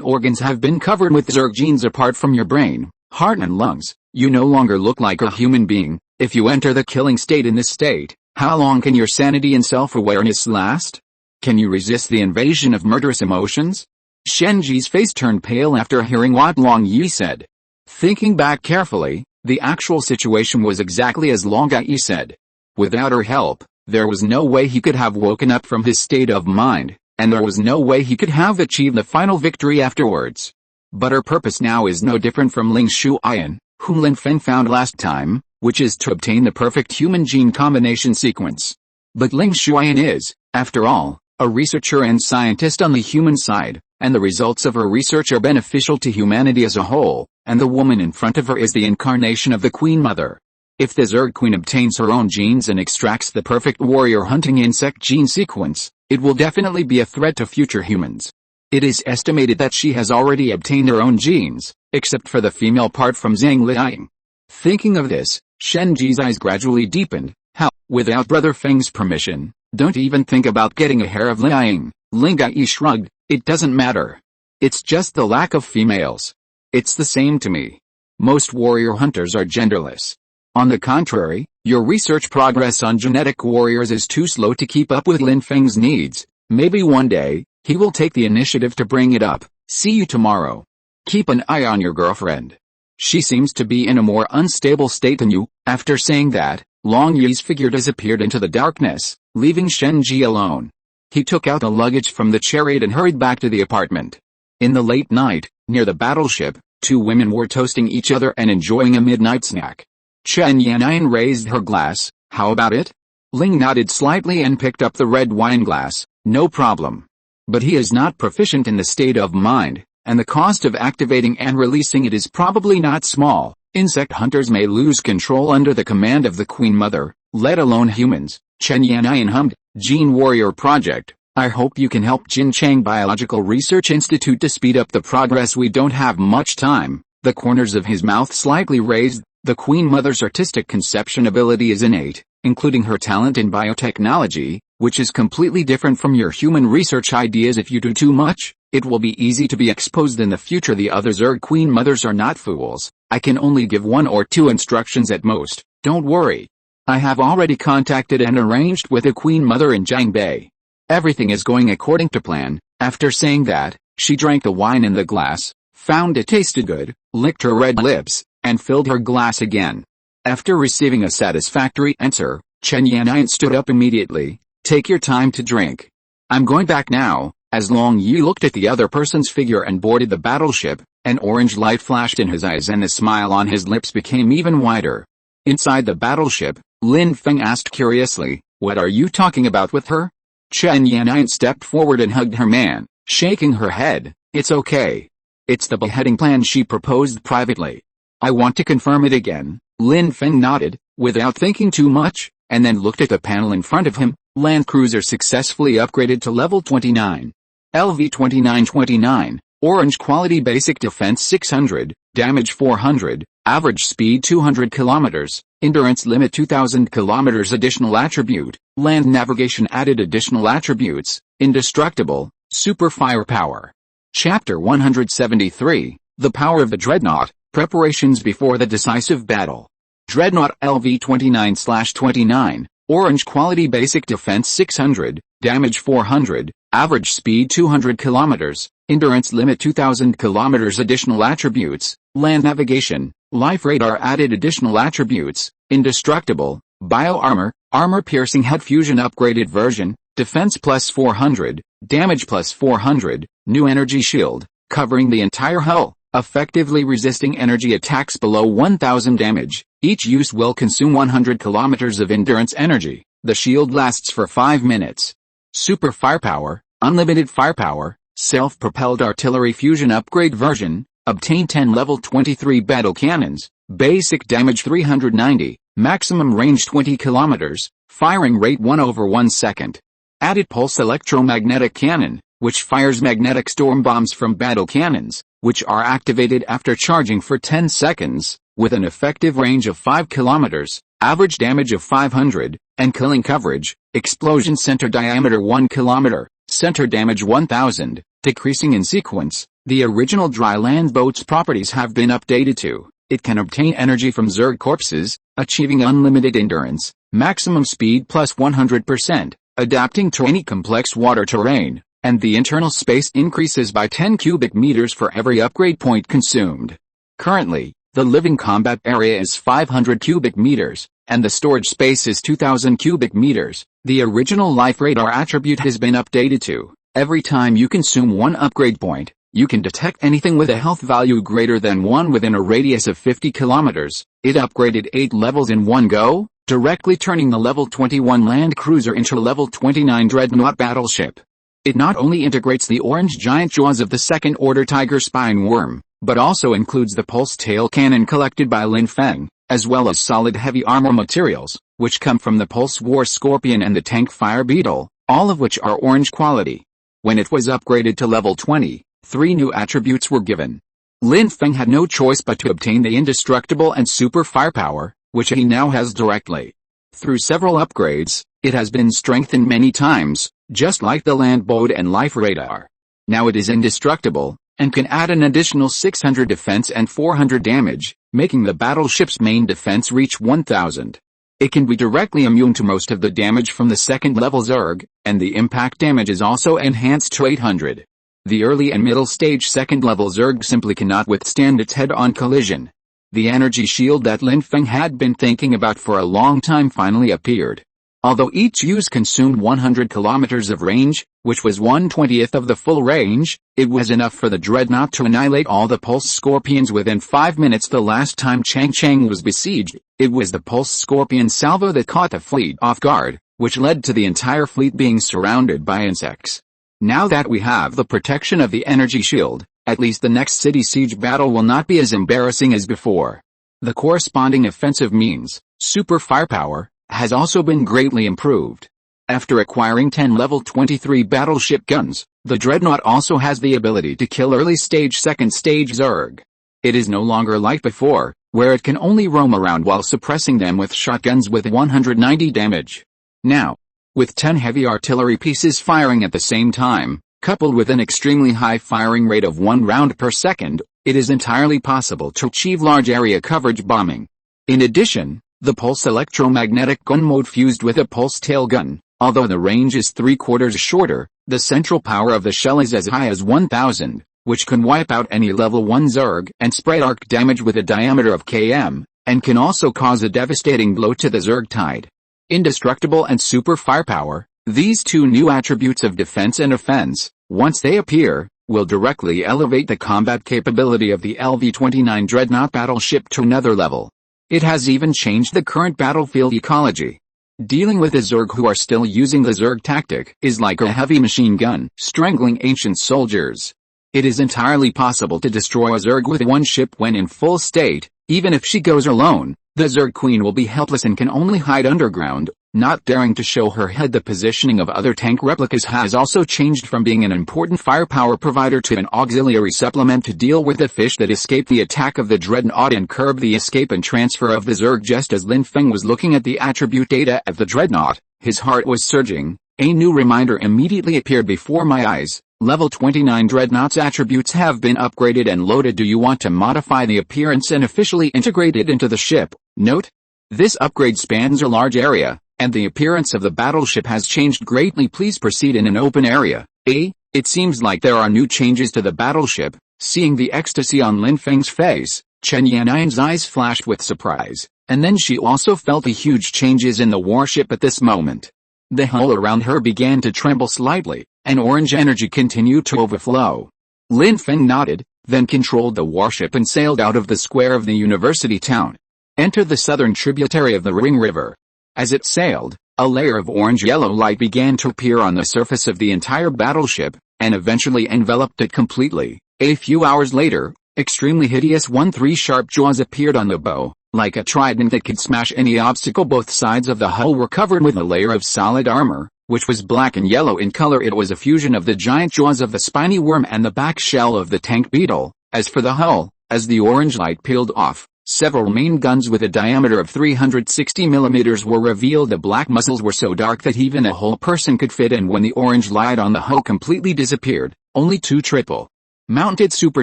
organs have been covered with Zerg genes apart from your brain, heart and lungs. You no longer look like a human being. If you enter the killing state in this state, how long can your sanity and self-awareness last? Can you resist the invasion of murderous emotions? Shenji's face turned pale after hearing what Long Yi said. Thinking back carefully, the actual situation was exactly as Long Yi said. Without her help, there was no way he could have woken up from his state of mind, and there was no way he could have achieved the final victory afterwards. But her purpose now is no different from Ling Shuiyan, whom Lin Feng found last time, which is to obtain the perfect human gene combination sequence. But Ling Shuiyan is, after all, a researcher and scientist on the human side, and the results of her research are beneficial to humanity as a whole, and the woman in front of her is the incarnation of the Queen Mother. If the Zerg Queen obtains her own genes and extracts the perfect warrior hunting insect gene sequence, it will definitely be a threat to future humans. It is estimated that she has already obtained her own genes, except for the female part from Zhang Liang. Thinking of this, Shenji's eyes gradually deepened. How, without Brother Feng's permission, don't even think about getting a hair of Liang. Ling Yi shrugged, it doesn't matter. It's just the lack of females. It's the same to me. Most warrior hunters are genderless. On the contrary, your research progress on genetic warriors is too slow to keep up with Lin Feng's needs. Maybe one day, he will take the initiative to bring it up. See you tomorrow. Keep an eye on your girlfriend. She seems to be in a more unstable state than you. After saying that, Long Yi's figure disappeared into the darkness, leaving Shenji alone. He took out the luggage from the chariot and hurried back to the apartment. In the late night, near the battleship, two women were toasting each other and enjoying a midnight snack. Chen Yannian raised her glass. How about it? Ling nodded slightly and picked up the red wine glass. No problem. But he is not proficient in the state of mind, and the cost of activating and releasing it is probably not small. Insect hunters may lose control under the command of the Queen Mother, let alone humans. Chen Yannian hummed, Gene Warrior Project. I hope you can help Jinchang Biological Research Institute to speed up the progress. We don't have much time. The corners of his mouth slightly raised. The Queen Mother's artistic conception ability is innate, including her talent in biotechnology, which is completely different from your human research ideas. If you do too much, it will be easy to be exposed in the future. The other Zerg Queen Mothers are not fools. I can only give 1 or 2 instructions at most. Don't worry. I have already contacted and arranged with the Queen Mother in Jiangbei. Everything is going according to plan. After saying that, she drank the wine in the glass, found it tasted good, licked her red lips, and filled her glass again. After receiving a satisfactory answer, Chen Yannian stood up immediately. Take your time to drink. I'm going back now. As Long Yi looked at the other person's figure and boarded the battleship, an orange light flashed in his eyes and the smile on his lips became even wider. Inside the battleship, Lin Feng asked curiously, what are you talking about with her? Chen Yannian stepped forward and hugged her man, shaking her head. It's okay. It's the beheading plan she proposed privately. I want to confirm it again. Lin Feng nodded, without thinking too much, and then looked at the panel in front of him. Land cruiser successfully upgraded to level 29. LV-2929, orange quality basic defense 600, damage 400, average speed 200 km, endurance limit 2000 km. Additional attribute, land navigation added additional attributes, indestructible, super firepower. Chapter 173, The Power of the Dreadnought, Preparations before the Decisive Battle. Dreadnought LV-29/29, orange quality basic defense 600, damage 400, average speed 200 km, endurance limit 2000 km. Additional attributes, land navigation, life radar added additional attributes, indestructible, bio-armor, armor-piercing head fusion upgraded version, defense plus 400, damage plus 400, new energy shield, covering the entire hull, effectively resisting energy attacks below 1000 damage. Each use will consume 100 km of endurance energy. The shield lasts for 5 minutes. Super firepower, unlimited firepower, self-propelled artillery fusion upgrade version, obtain 10 level 23 battle cannons, basic damage 390, maximum range 20 km, firing rate 1/1 second. Added pulse electromagnetic cannon, which fires magnetic storm bombs from battle cannons, which are activated after charging for 10 seconds, with an effective range of 5 km, average damage of 500, and killing coverage, explosion center diameter 1 km, center damage 1000, decreasing in sequence. The original dry land boat's properties have been updated to, it can obtain energy from Zerg corpses, achieving unlimited endurance, maximum speed plus 100%, adapting to any complex water terrain, and the internal space increases by 10 cubic meters for every upgrade point consumed. Currently, the living combat area is 500 cubic meters, and the storage space is 2000 cubic meters. The original life radar attribute has been updated to, every time you consume one upgrade point, you can detect anything with a health value greater than 1 within a radius of 50 kilometers. It upgraded 8 levels in one go, directly turning the level 21 land cruiser into a level 29 dreadnought battleship. It not only integrates the orange giant jaws of the second order tiger spine worm, but also includes the pulse tail cannon collected by Lin Feng, as well as solid heavy armor materials, which come from the pulse war scorpion and the tank fire beetle, all of which are orange quality. When it was upgraded to level 20, 3 new attributes were given. Lin Feng had no choice but to obtain the indestructible and super firepower, which he now has directly. Through several upgrades, it has been strengthened many times, just like the land boat and life radar. Now it is indestructible, and can add an additional 600 defense and 400 damage, making the battleship's main defense reach 1000. It can be directly immune to most of the damage from the second level Zerg, and the impact damage is also enhanced to 800. The early and middle stage second level Zerg simply cannot withstand its head-on collision. The energy shield that Lin Feng had been thinking about for a long time finally appeared. Although each use consumed 100 kilometers of range, which was 1/20th of the full range, it was enough for the dreadnought to annihilate all the pulse scorpions within 5 minutes. The last time Changcheng was besieged, it was the pulse scorpion salvo that caught the fleet off guard, which led to the entire fleet being surrounded by insects. Now that we have the protection of the energy shield, at least the next city siege battle will not be as embarrassing as before. The corresponding offensive means, super firepower, has also been greatly improved. After acquiring 10 level 23 battleship guns, the dreadnought also has the ability to kill early stage second stage Zerg. It is no longer like before, where it can only roam around while suppressing them with shotguns with 190 damage. Now, with 10 heavy artillery pieces firing at the same time, coupled with an extremely high firing rate of 1 round per second, it is entirely possible to achieve large area coverage bombing. In addition, the pulse electromagnetic gun mode fused with a pulse tail gun, although the range is 3/4 shorter, the central power of the shell is as high as 1000, which can wipe out any level 1 Zerg and spread arc damage with a diameter of km, and can also cause a devastating blow to the Zerg tide. Indestructible and super firepower, these two new attributes of defense and offense, once they appear, will directly elevate the combat capability of the LV-29 dreadnought battleship to another level. It has even changed the current battlefield ecology. Dealing with the Zerg who are still using the Zerg tactic is like a heavy machine gun strangling ancient soldiers. It is entirely possible to destroy a Zerg with one ship when in full state. Even if she goes alone, the Zerg Queen will be helpless and can only hide underground. Not daring to show her head. The positioning of other tank replicas has also changed from being an important firepower provider to an auxiliary supplement to deal with the fish that escaped the attack of the Dreadnought and curb the escape and transfer of the Zerg. Just as Lin Feng was looking at the attribute data of the Dreadnought, his heart was surging. A new reminder immediately appeared before my eyes. Level 29 Dreadnought's attributes have been upgraded and loaded. Do you want to modify the appearance and officially integrate it into the ship? Note: this upgrade spans a large area, and the appearance of the battleship has changed greatly. Please proceed in an open area. It seems like there are new changes to the battleship. Seeing the ecstasy on Lin Feng's face, Chen Yan'an's eyes flashed with surprise, and then she also felt the huge changes in the warship at this moment. The hull around her began to tremble slightly, and orange energy continued to overflow. Lin Feng nodded, then controlled the warship and sailed out of the square of the university town. Entered the southern tributary of the Ring River. As it sailed, a layer of orange-yellow light began to appear on the surface of the entire battleship, and eventually enveloped it completely. A few hours later, extremely hideous 1-3 sharp jaws appeared on the bow, like a trident that could smash any obstacle. Both sides of the hull were covered with a layer of solid armor, which was black and yellow in color. It was a fusion of the giant jaws of the spiny worm and the back shell of the tank beetle. As for the hull, as the orange light peeled off, several main guns with a diameter of 360 mm were revealed. The black muzzles were so dark that even a whole person could fit in. When the orange light on the hull completely disappeared, only 2 triple-mounted super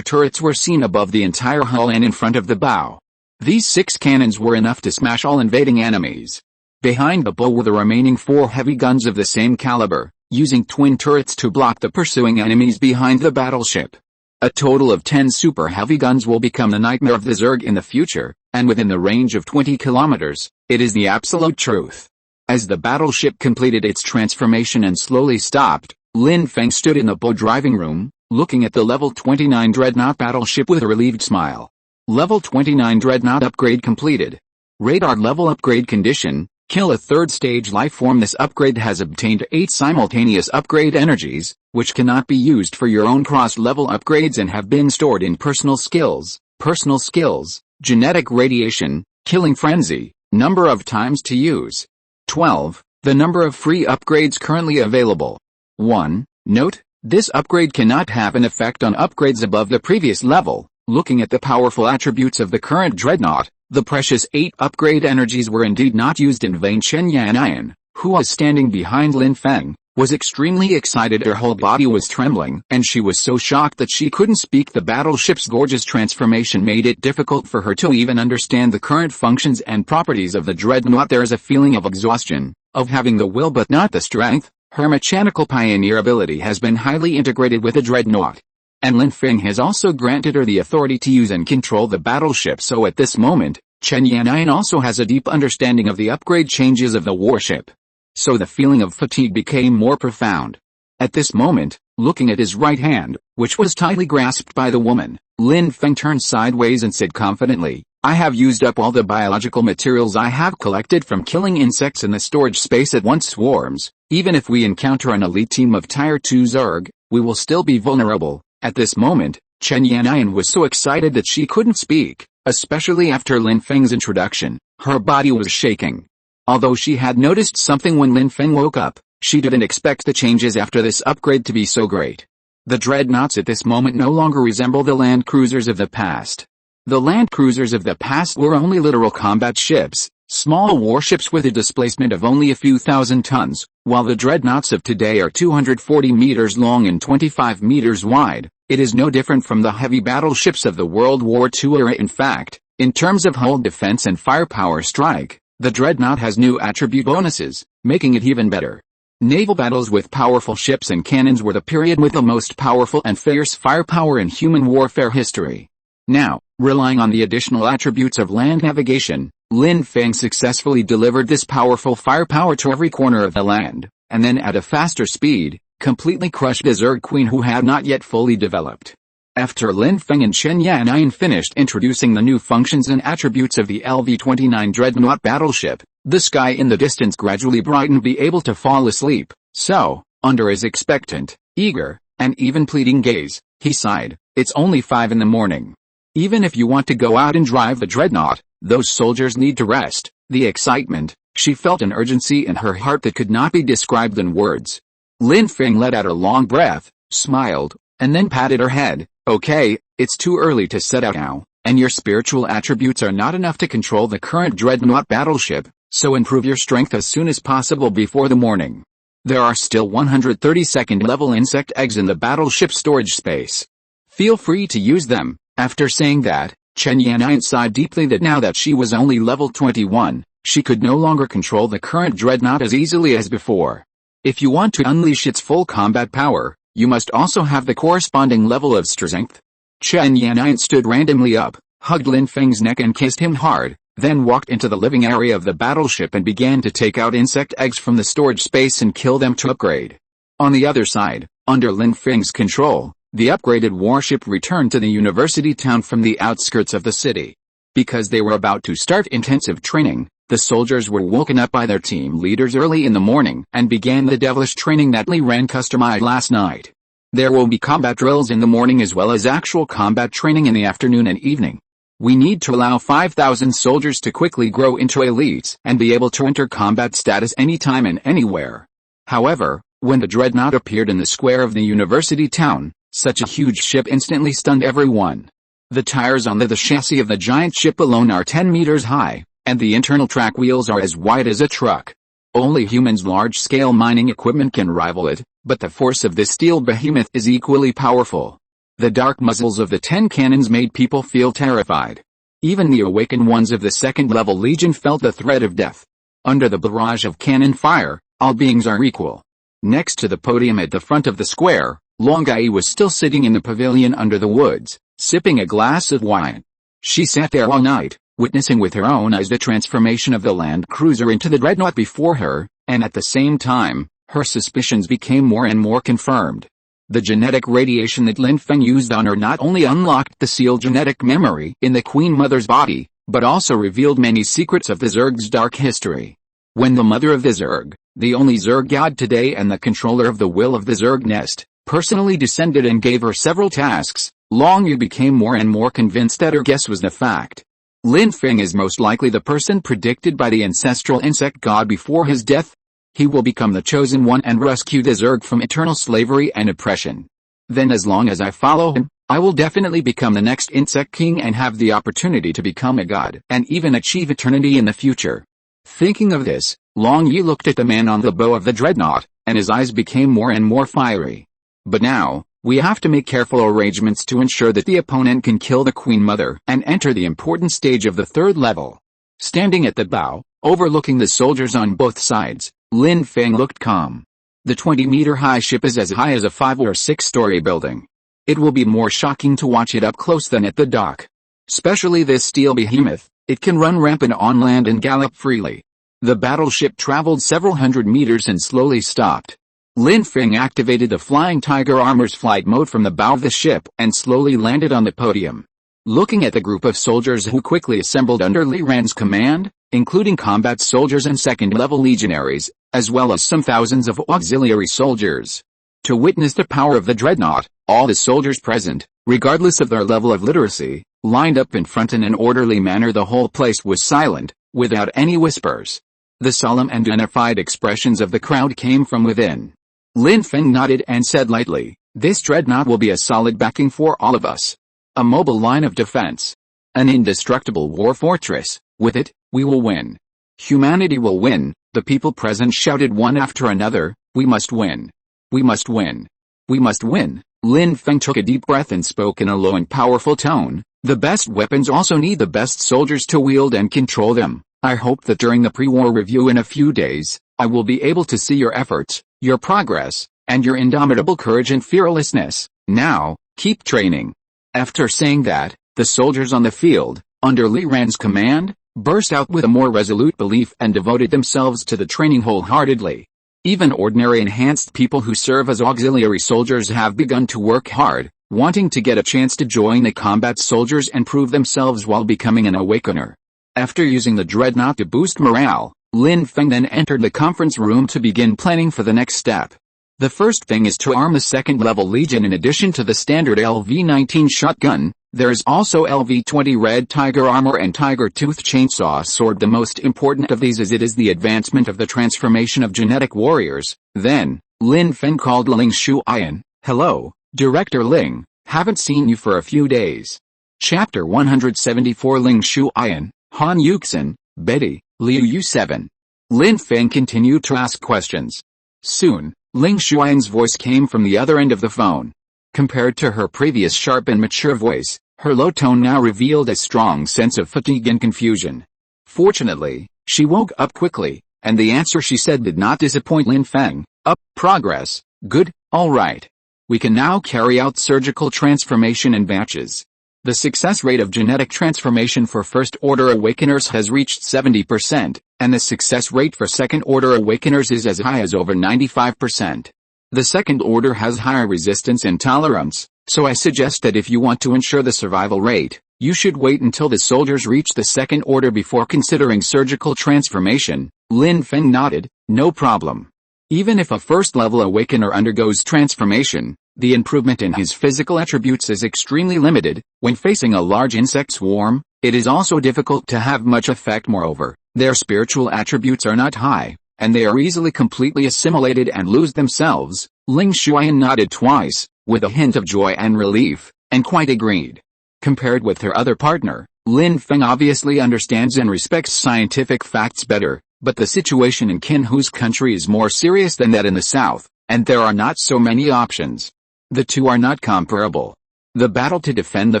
turrets were seen above the entire hull and in front of the bow. These 6 cannons were enough to smash all invading enemies. Behind the bow were the remaining 4 heavy guns of the same caliber, using twin turrets to block the pursuing enemies behind the battleship. A total of 10 super heavy guns will become the nightmare of the Zerg in the future, and within the range of 20 kilometers. It is the absolute truth. As the battleship completed its transformation and slowly stopped, Lin Feng stood in the bow driving room, looking at the level 29 Dreadnought battleship with a relieved smile. Level 29 Dreadnought upgrade completed. Radar level upgrade condition: kill a third stage lifeform. This upgrade has obtained 8 simultaneous upgrade energies, which cannot be used for your own cross-level upgrades and have been stored in personal skills. Personal skills: genetic radiation, killing frenzy, number of times to use: 12. The number of free upgrades currently available: 1. Note: this upgrade cannot have an effect on upgrades above the previous level. Looking at the powerful attributes of the current Dreadnought, the precious 8 upgrade energies were indeed not used in vain. Chen Yan'an, who was standing behind Lin Feng, was extremely excited. Her whole body was trembling, and she was so shocked that she couldn't speak. The battleship's gorgeous transformation made it difficult for her to even understand the current functions and properties of the Dreadnought. There is a feeling of exhaustion, of having the will but not the strength. Her mechanical pioneer ability has been highly integrated with the Dreadnought, and Lin Feng has also granted her the authority to use and control the battleship. So at this moment, Chen Yan'an also has a deep understanding of the upgrade changes of the warship. So the feeling of fatigue became more profound. At this moment, looking at his right hand, which was tightly grasped by the woman, Lin Feng turned sideways and said confidently, I have used up all the biological materials I have collected from killing insects in the storage space at once swarms. Even if we encounter an elite team of Tier 2 Zerg, we will still be vulnerable. At this moment, Chen Yan'an was so excited that she couldn't speak, especially after Lin Feng's introduction. Her body was shaking. Although she had noticed something when Lin Feng woke up, she didn't expect the changes after this upgrade to be so great. The Dreadnoughts at this moment no longer resemble the land cruisers of the past. The land cruisers of the past were only literal combat ships, small warships with a displacement of only a few thousand tons, while the Dreadnoughts of today are 240 meters long and 25 meters wide. It is no different from the heavy battleships of the World War II era. In fact, in terms of hull defense and firepower strike, the Dreadnought has new attribute bonuses, making it even better. Naval battles with powerful ships and cannons were the period with the most powerful and fierce firepower in human warfare history. Now, relying on the additional attributes of land navigation, Lin Feng successfully delivered this powerful firepower to every corner of the land, and then at a faster speed, completely crushed the Zerg Queen who had not yet fully developed. After Lin Feng and Chen Yan'an finished introducing the new functions and attributes of the LV-29 Dreadnought battleship, the sky in the distance gradually brightened. Be able to fall asleep. So, under his expectant, eager, and even pleading gaze, He sighed. It's only 5 in the morning. Even if you want to go out and drive the dreadnought, those soldiers need to rest. The excitement, she felt an urgency in her heart that could not be described in words. Lin Feng let out a long breath, smiled, and then patted her head. Okay, it's too early to set out now, and your spiritual attributes are not enough to control the current dreadnought battleship, so improve your strength as soon as possible before the morning. There are still 132nd level insect eggs in the battleship storage space. Feel free to use them. After saying that, Chen Yan'an sighed deeply that now that she was only level 21, she could no longer control the current dreadnought as easily as before. If you want to unleash its full combat power, you must also have the corresponding level of strength. Chen Yan'an stood randomly up, hugged Lin Feng's neck and kissed him hard, then walked into the living area of the battleship and began to take out insect eggs from the storage space and kill them to upgrade. On the other side, under Lin Feng's control, the upgraded warship returned to the university town from the outskirts of the city. Because they were about to start intensive training, the soldiers were woken up by their team leaders early in the morning and began the devilish training that Li Ran customized last night. There will be combat drills in the morning as well as actual combat training in the afternoon and evening. We need to allow 5,000 soldiers to quickly grow into elites and be able to enter combat status anytime and anywhere. However, when the dreadnought appeared in the square of the university town, such a huge ship instantly stunned everyone. The tires on the chassis of the giant ship alone are 10 meters high, and the internal track wheels are as wide as a truck. Only humans' large-scale mining equipment can rival it, but the force of this steel behemoth is equally powerful. The dark muzzles of the 10 cannons made people feel terrified. Even the awakened ones of the second-level legion felt the threat of death. Under the barrage of cannon fire, all beings are equal. Next to the podium at the front of the square, Longai was still sitting in the pavilion under the woods, sipping a glass of wine. She sat there all night, witnessing with her own eyes the transformation of the land cruiser into the dreadnought before her, and at the same time, her suspicions became more and more confirmed. The genetic radiation that Lin Feng used on her not only unlocked the sealed genetic memory in the Queen Mother's body, but also revealed many secrets of the Zerg's dark history. When the mother of the Zerg, the only Zerg god today and the controller of the will of the Zerg nest, personally descended and gave her several tasks, Long Yu became more and more convinced that her guess was the fact. Lin Feng is most likely the person predicted by the ancestral insect god before his death. He will become the chosen one and rescue the Zerg from eternal slavery and oppression. Then as long as I follow him, I will definitely become the next insect king and have the opportunity to become a god and even achieve eternity in the future. Thinking of this, Long Yu looked at the man on the bow of the dreadnought, and his eyes became more and more fiery. But now, we have to make careful arrangements to ensure that the opponent can kill the Queen Mother and enter the important stage of the third level. Standing at the bow, overlooking the soldiers on both sides, Lin Feng looked calm. The 20-meter-high ship is as high as a 5- or 6-story building. It will be more shocking to watch it up close than at the dock. Especially this steel behemoth, it can run rampant on land and gallop freely. The battleship traveled several hundred meters and slowly stopped. Lin Feng activated the Flying Tiger Armor's flight mode from the bow of the ship and slowly landed on the podium. Looking at the group of soldiers who quickly assembled under Li Ran's command, including combat soldiers and second-level legionaries, as well as some thousands of auxiliary soldiers. To witness the power of the dreadnought, all the soldiers present, regardless of their level of literacy, lined up in front in an orderly manner. The whole place was silent, without any whispers. The solemn and unified expressions of the crowd came from within. Lin Feng nodded and said lightly, "This dreadnought will be a solid backing for all of us. A mobile line of defense. An indestructible war fortress. With it, we will win. Humanity will win." The people present shouted one after another, "We must win. We must win. We must win." Lin Feng took a deep breath and spoke in a low and powerful tone, "The best weapons also need the best soldiers to wield and control them. I hope that during the pre-war review in a few days, I will be able to see your efforts, your progress, and your indomitable courage and fearlessness. Now, keep training." After saying that, the soldiers on the field, under Li Ran's command, burst out with a more resolute belief and devoted themselves to the training wholeheartedly. Even ordinary enhanced people who serve as auxiliary soldiers have begun to work hard, wanting to get a chance to join the combat soldiers and prove themselves while becoming an awakener. After using the dreadnought to boost morale, Lin Feng then entered the conference room to begin planning for the next step. The first thing is to arm the second-level Legion. In addition to the standard LV-19 shotgun, there is also LV-20 Red Tiger armor and Tiger Tooth chainsaw sword. The most important of these is it is the advancement of the transformation of genetic warriors. Then, Lin Feng called Ling Shuyan. "Hello, Director Ling, haven't seen you for a few days." Chapter 174 Ling Shuyan, Han Yuxin, Betty, Liu Yu7. Lin Feng continued to ask questions. Soon, Ling Shuyan's voice came from the other end of the phone. Compared to her previous sharp and mature voice, her low tone now revealed a strong sense of fatigue and confusion. Fortunately, she woke up quickly, and the answer she said did not disappoint Lin Feng. "Up, progress, good, all right. We can now carry out surgical transformation in batches." The success rate of genetic transformation for first-order awakeners has reached 70%, and the success rate for second-order awakeners is as high as over 95%. The second order has higher resistance and tolerance, so I suggest that if you want to ensure the survival rate, you should wait until the soldiers reach the second order before considering surgical transformation. Lin Feng nodded. "No problem. Even if a first-level awakener undergoes transformation, the improvement in his physical attributes is extremely limited. When facing a large insect swarm, it is also difficult to have much effect. Moreover, their spiritual attributes are not high, and they are easily completely assimilated and lose themselves." Ling Shuyan nodded twice, with a hint of joy and relief, and quite agreed. Compared with her other partner, Lin Feng obviously understands and respects scientific facts better, but the situation in Qin country is more serious than that in the south, and there are not so many options. The two are not comparable. The battle to defend the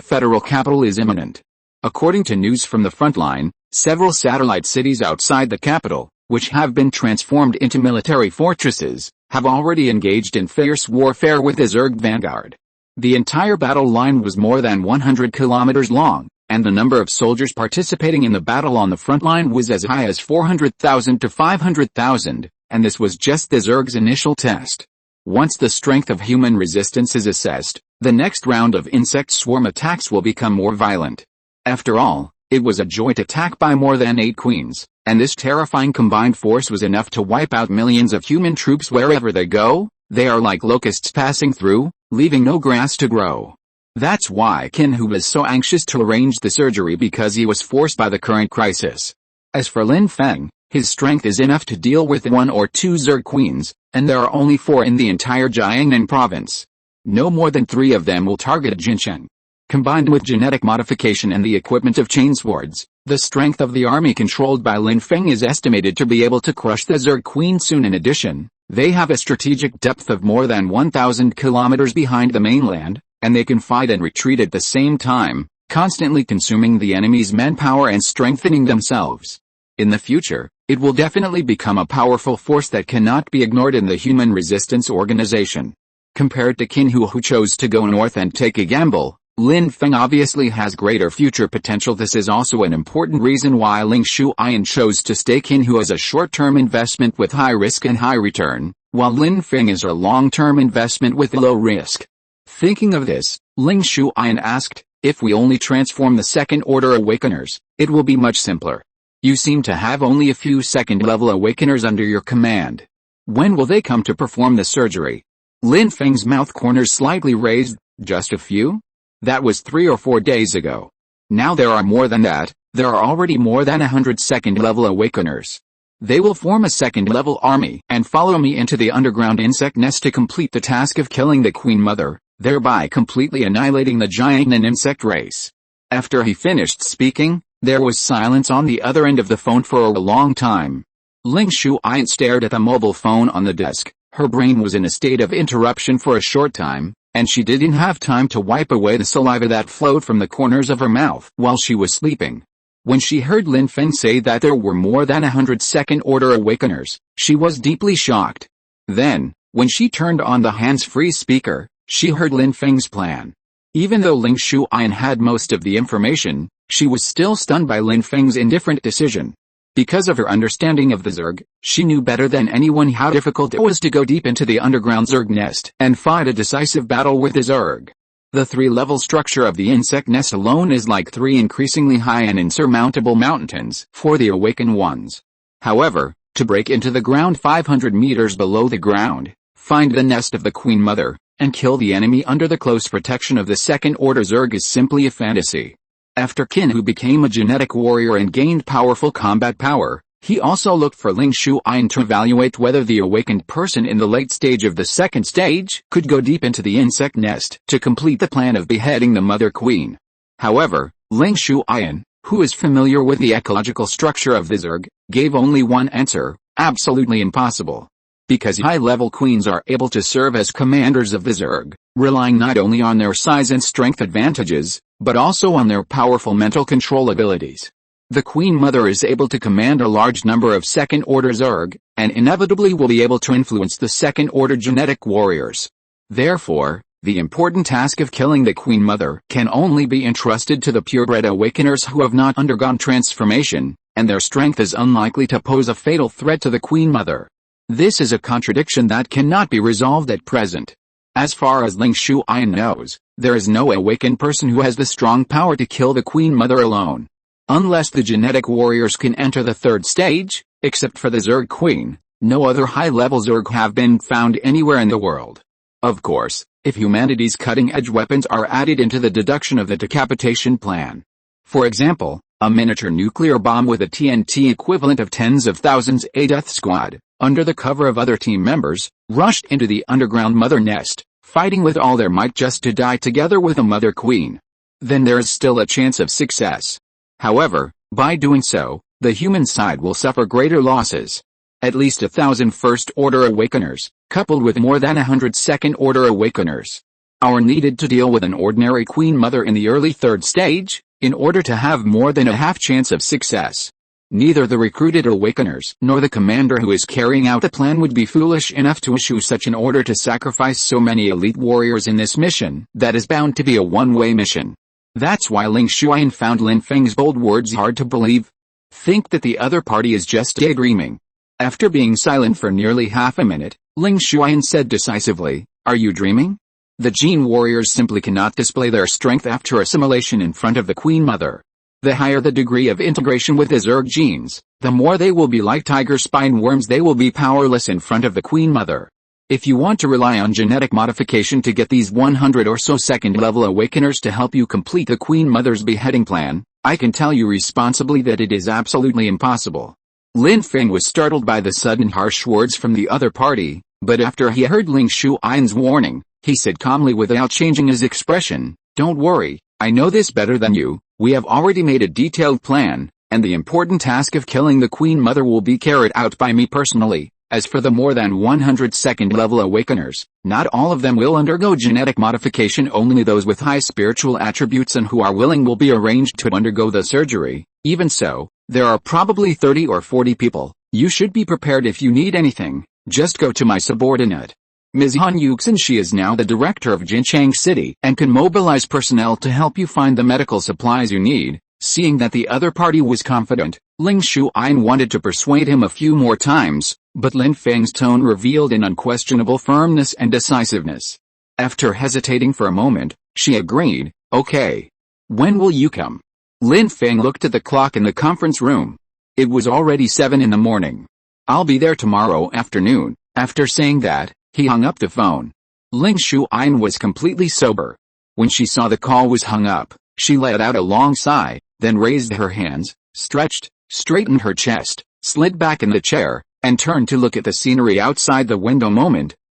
federal capital is imminent. According to news from the front line, several satellite cities outside the capital, which have been transformed into military fortresses, have already engaged in fierce warfare with the Zerg vanguard. The entire battle line was more than 100 kilometers long, and the number of soldiers participating in the battle on the front line was as high as 400,000 to 500,000, and this was just the Zerg's initial test. Once the strength of human resistance is assessed, the next round of insect swarm attacks will become more violent. After all, it was a joint attack by more than 8 queens, and this terrifying combined force was enough to wipe out millions of human troops wherever they go. They are like locusts passing through, leaving no grass to grow. That's why Qin was so anxious to arrange the surgery, because he was forced by the current crisis. As for Lin Feng, his strength is enough to deal with 1 or 2 Zerg queens, and there are only 4 in the entire Jiangnan province. No more than 3 of them will target Jincheng. Combined with genetic modification and the equipment of chainswords, the strength of the army controlled by Lin Feng is estimated to be able to crush the Zerg queen soon. In addition, they have a strategic depth of more than 1,000 kilometers behind the mainland, and they can fight and retreat at the same time, constantly consuming the enemy's manpower and strengthening themselves. In the future, it will definitely become a powerful force that cannot be ignored in the human resistance organization. Compared to Qin who chose to go north and take a gamble, Lin Feng obviously has greater future potential. This is also an important reason why Ling Shuyan chose to stay Qin as a short-term investment with high risk and high return, while Lin Feng is a long-term investment with low risk. Thinking of this, Ling Shuyan asked, "If we only transform the second-order awakeners, it will be much simpler. You seem to have only a few second-level awakeners under your command. When will they come to perform the surgery?" Lin Feng's mouth corners slightly raised. "Just a few? That was 3 or 4 days ago. Now there are more than that. There are already more than 100 second-level awakeners. They will form a second-level army and follow me into the underground insect nest to complete the task of killing the Queen Mother, thereby completely annihilating the Jiangnan insect race." After he finished speaking, there was silence on the other end of the phone for a long time. Ling Shuyan stared at the mobile phone on the desk. Her brain was in a state of interruption for a short time, and she didn't have time to wipe away the saliva that flowed from the corners of her mouth while she was sleeping. When she heard Lin Feng say that there were more than 100 second-order awakeners, she was deeply shocked. Then, when she turned on the hands-free speaker, she heard Lin Feng's plan. Even though Ling Shuyan had most of the information, she was still stunned by Lin Feng's indifferent decision. Because of her understanding of the Zerg, she knew better than anyone how difficult it was to go deep into the underground Zerg nest and fight a decisive battle with the Zerg. The 3-level structure of the insect nest alone is like 3 increasingly high and insurmountable mountains for the awakened ones. However, to break into the ground 500 meters below the ground, Find the nest of the Queen Mother, and kill the enemy under the close protection of the second-order Zerg is simply a fantasy. After Qin, who became a genetic warrior and gained powerful combat power, he also looked for Ling Shuyan to evaluate whether the awakened person in the late stage of the second stage could go deep into the insect nest to complete the plan of beheading the Mother Queen. However, Ling Shuyan, who is familiar with the ecological structure of the Zerg, gave only one answer: absolutely impossible. Because high-level queens are able to serve as commanders of the Zerg, relying not only on their size and strength advantages, but also on their powerful mental control abilities. The Queen Mother is able to command a large number of second-order Zerg, and inevitably will be able to influence the second-order genetic warriors. Therefore, the important task of killing the Queen Mother can only be entrusted to the purebred awakeners who have not undergone transformation, and their strength is unlikely to pose a fatal threat to the Queen Mother. This is a contradiction that cannot be resolved at present. As far as Ling Shuyan knows, there is no awakened person who has the strong power to kill the Queen Mother alone. Unless the genetic warriors can enter the third stage, except for the Zerg Queen, no other high-level Zerg have been found anywhere in the world. Of course, if humanity's cutting-edge weapons are added into the deduction of the decapitation plan. For example, a miniature nuclear bomb with a TNT equivalent of tens of thousands, a death squad, under the cover of other team members, rushed into the underground mother nest, fighting with all their might just to die together with the Mother Queen. Then there is still a chance of success. However, by doing so, the human side will suffer greater losses. At least 1,000 first-order awakeners, coupled with more than 100 second-order awakeners, are needed to deal with an ordinary Queen Mother in the early third stage, in order to have more than a half chance of success. Neither the recruited awakeners nor the commander who is carrying out the plan would be foolish enough to issue such an order to sacrifice so many elite warriors in this mission that is bound to be a one-way mission. That's why Ling Shuyan found Lin Feng's bold words hard to believe. Think that the other party is just daydreaming. After being silent for nearly half a minute, Ling Shuyan said decisively, "Are you dreaming? The Gene warriors simply cannot display their strength after assimilation in front of the Queen Mother. The higher the degree of integration with the Zerg genes, the more they will be like tiger spine worms. They will be powerless in front of the Queen Mother. If you want to rely on genetic modification to get these 100 or so second-level awakeners to help you complete the Queen Mother's beheading plan, I can tell you responsibly that it is absolutely impossible." Lin Feng was startled by the sudden harsh words from the other party, but after he heard Ling Shuyan's warning, he said calmly without changing his expression, "Don't worry, I know this better than you. We have already made a detailed plan, and the important task of killing the Queen Mother will be carried out by me personally. As for the more than 100 second-level awakeners, not all of them will undergo genetic modification. Only those with high spiritual attributes and who are willing will be arranged to undergo the surgery. Even so, there are probably 30 or 40 people. You should be prepared if you need anything. Just go to my subordinate, Ms. Han Yuxin. She is now the director of Jinchang City and can mobilize personnel to help you find the medical supplies you need." Seeing that the other party was confident, Ling Shuyan wanted to persuade him a few more times, but Lin Feng's tone revealed an unquestionable firmness and decisiveness. After hesitating for a moment, she agreed, "Okay. When will you come?" Lin Feng looked at the clock in the conference room. It was already 7 in the morning. "I'll be there tomorrow afternoon." After saying that, he hung up the phone. Ling Shuyan was completely sober. When she saw the call was hung up, she let out a long sigh, then raised her hands, stretched, straightened her chest, slid back in the chair, and turned to look at the scenery outside the window.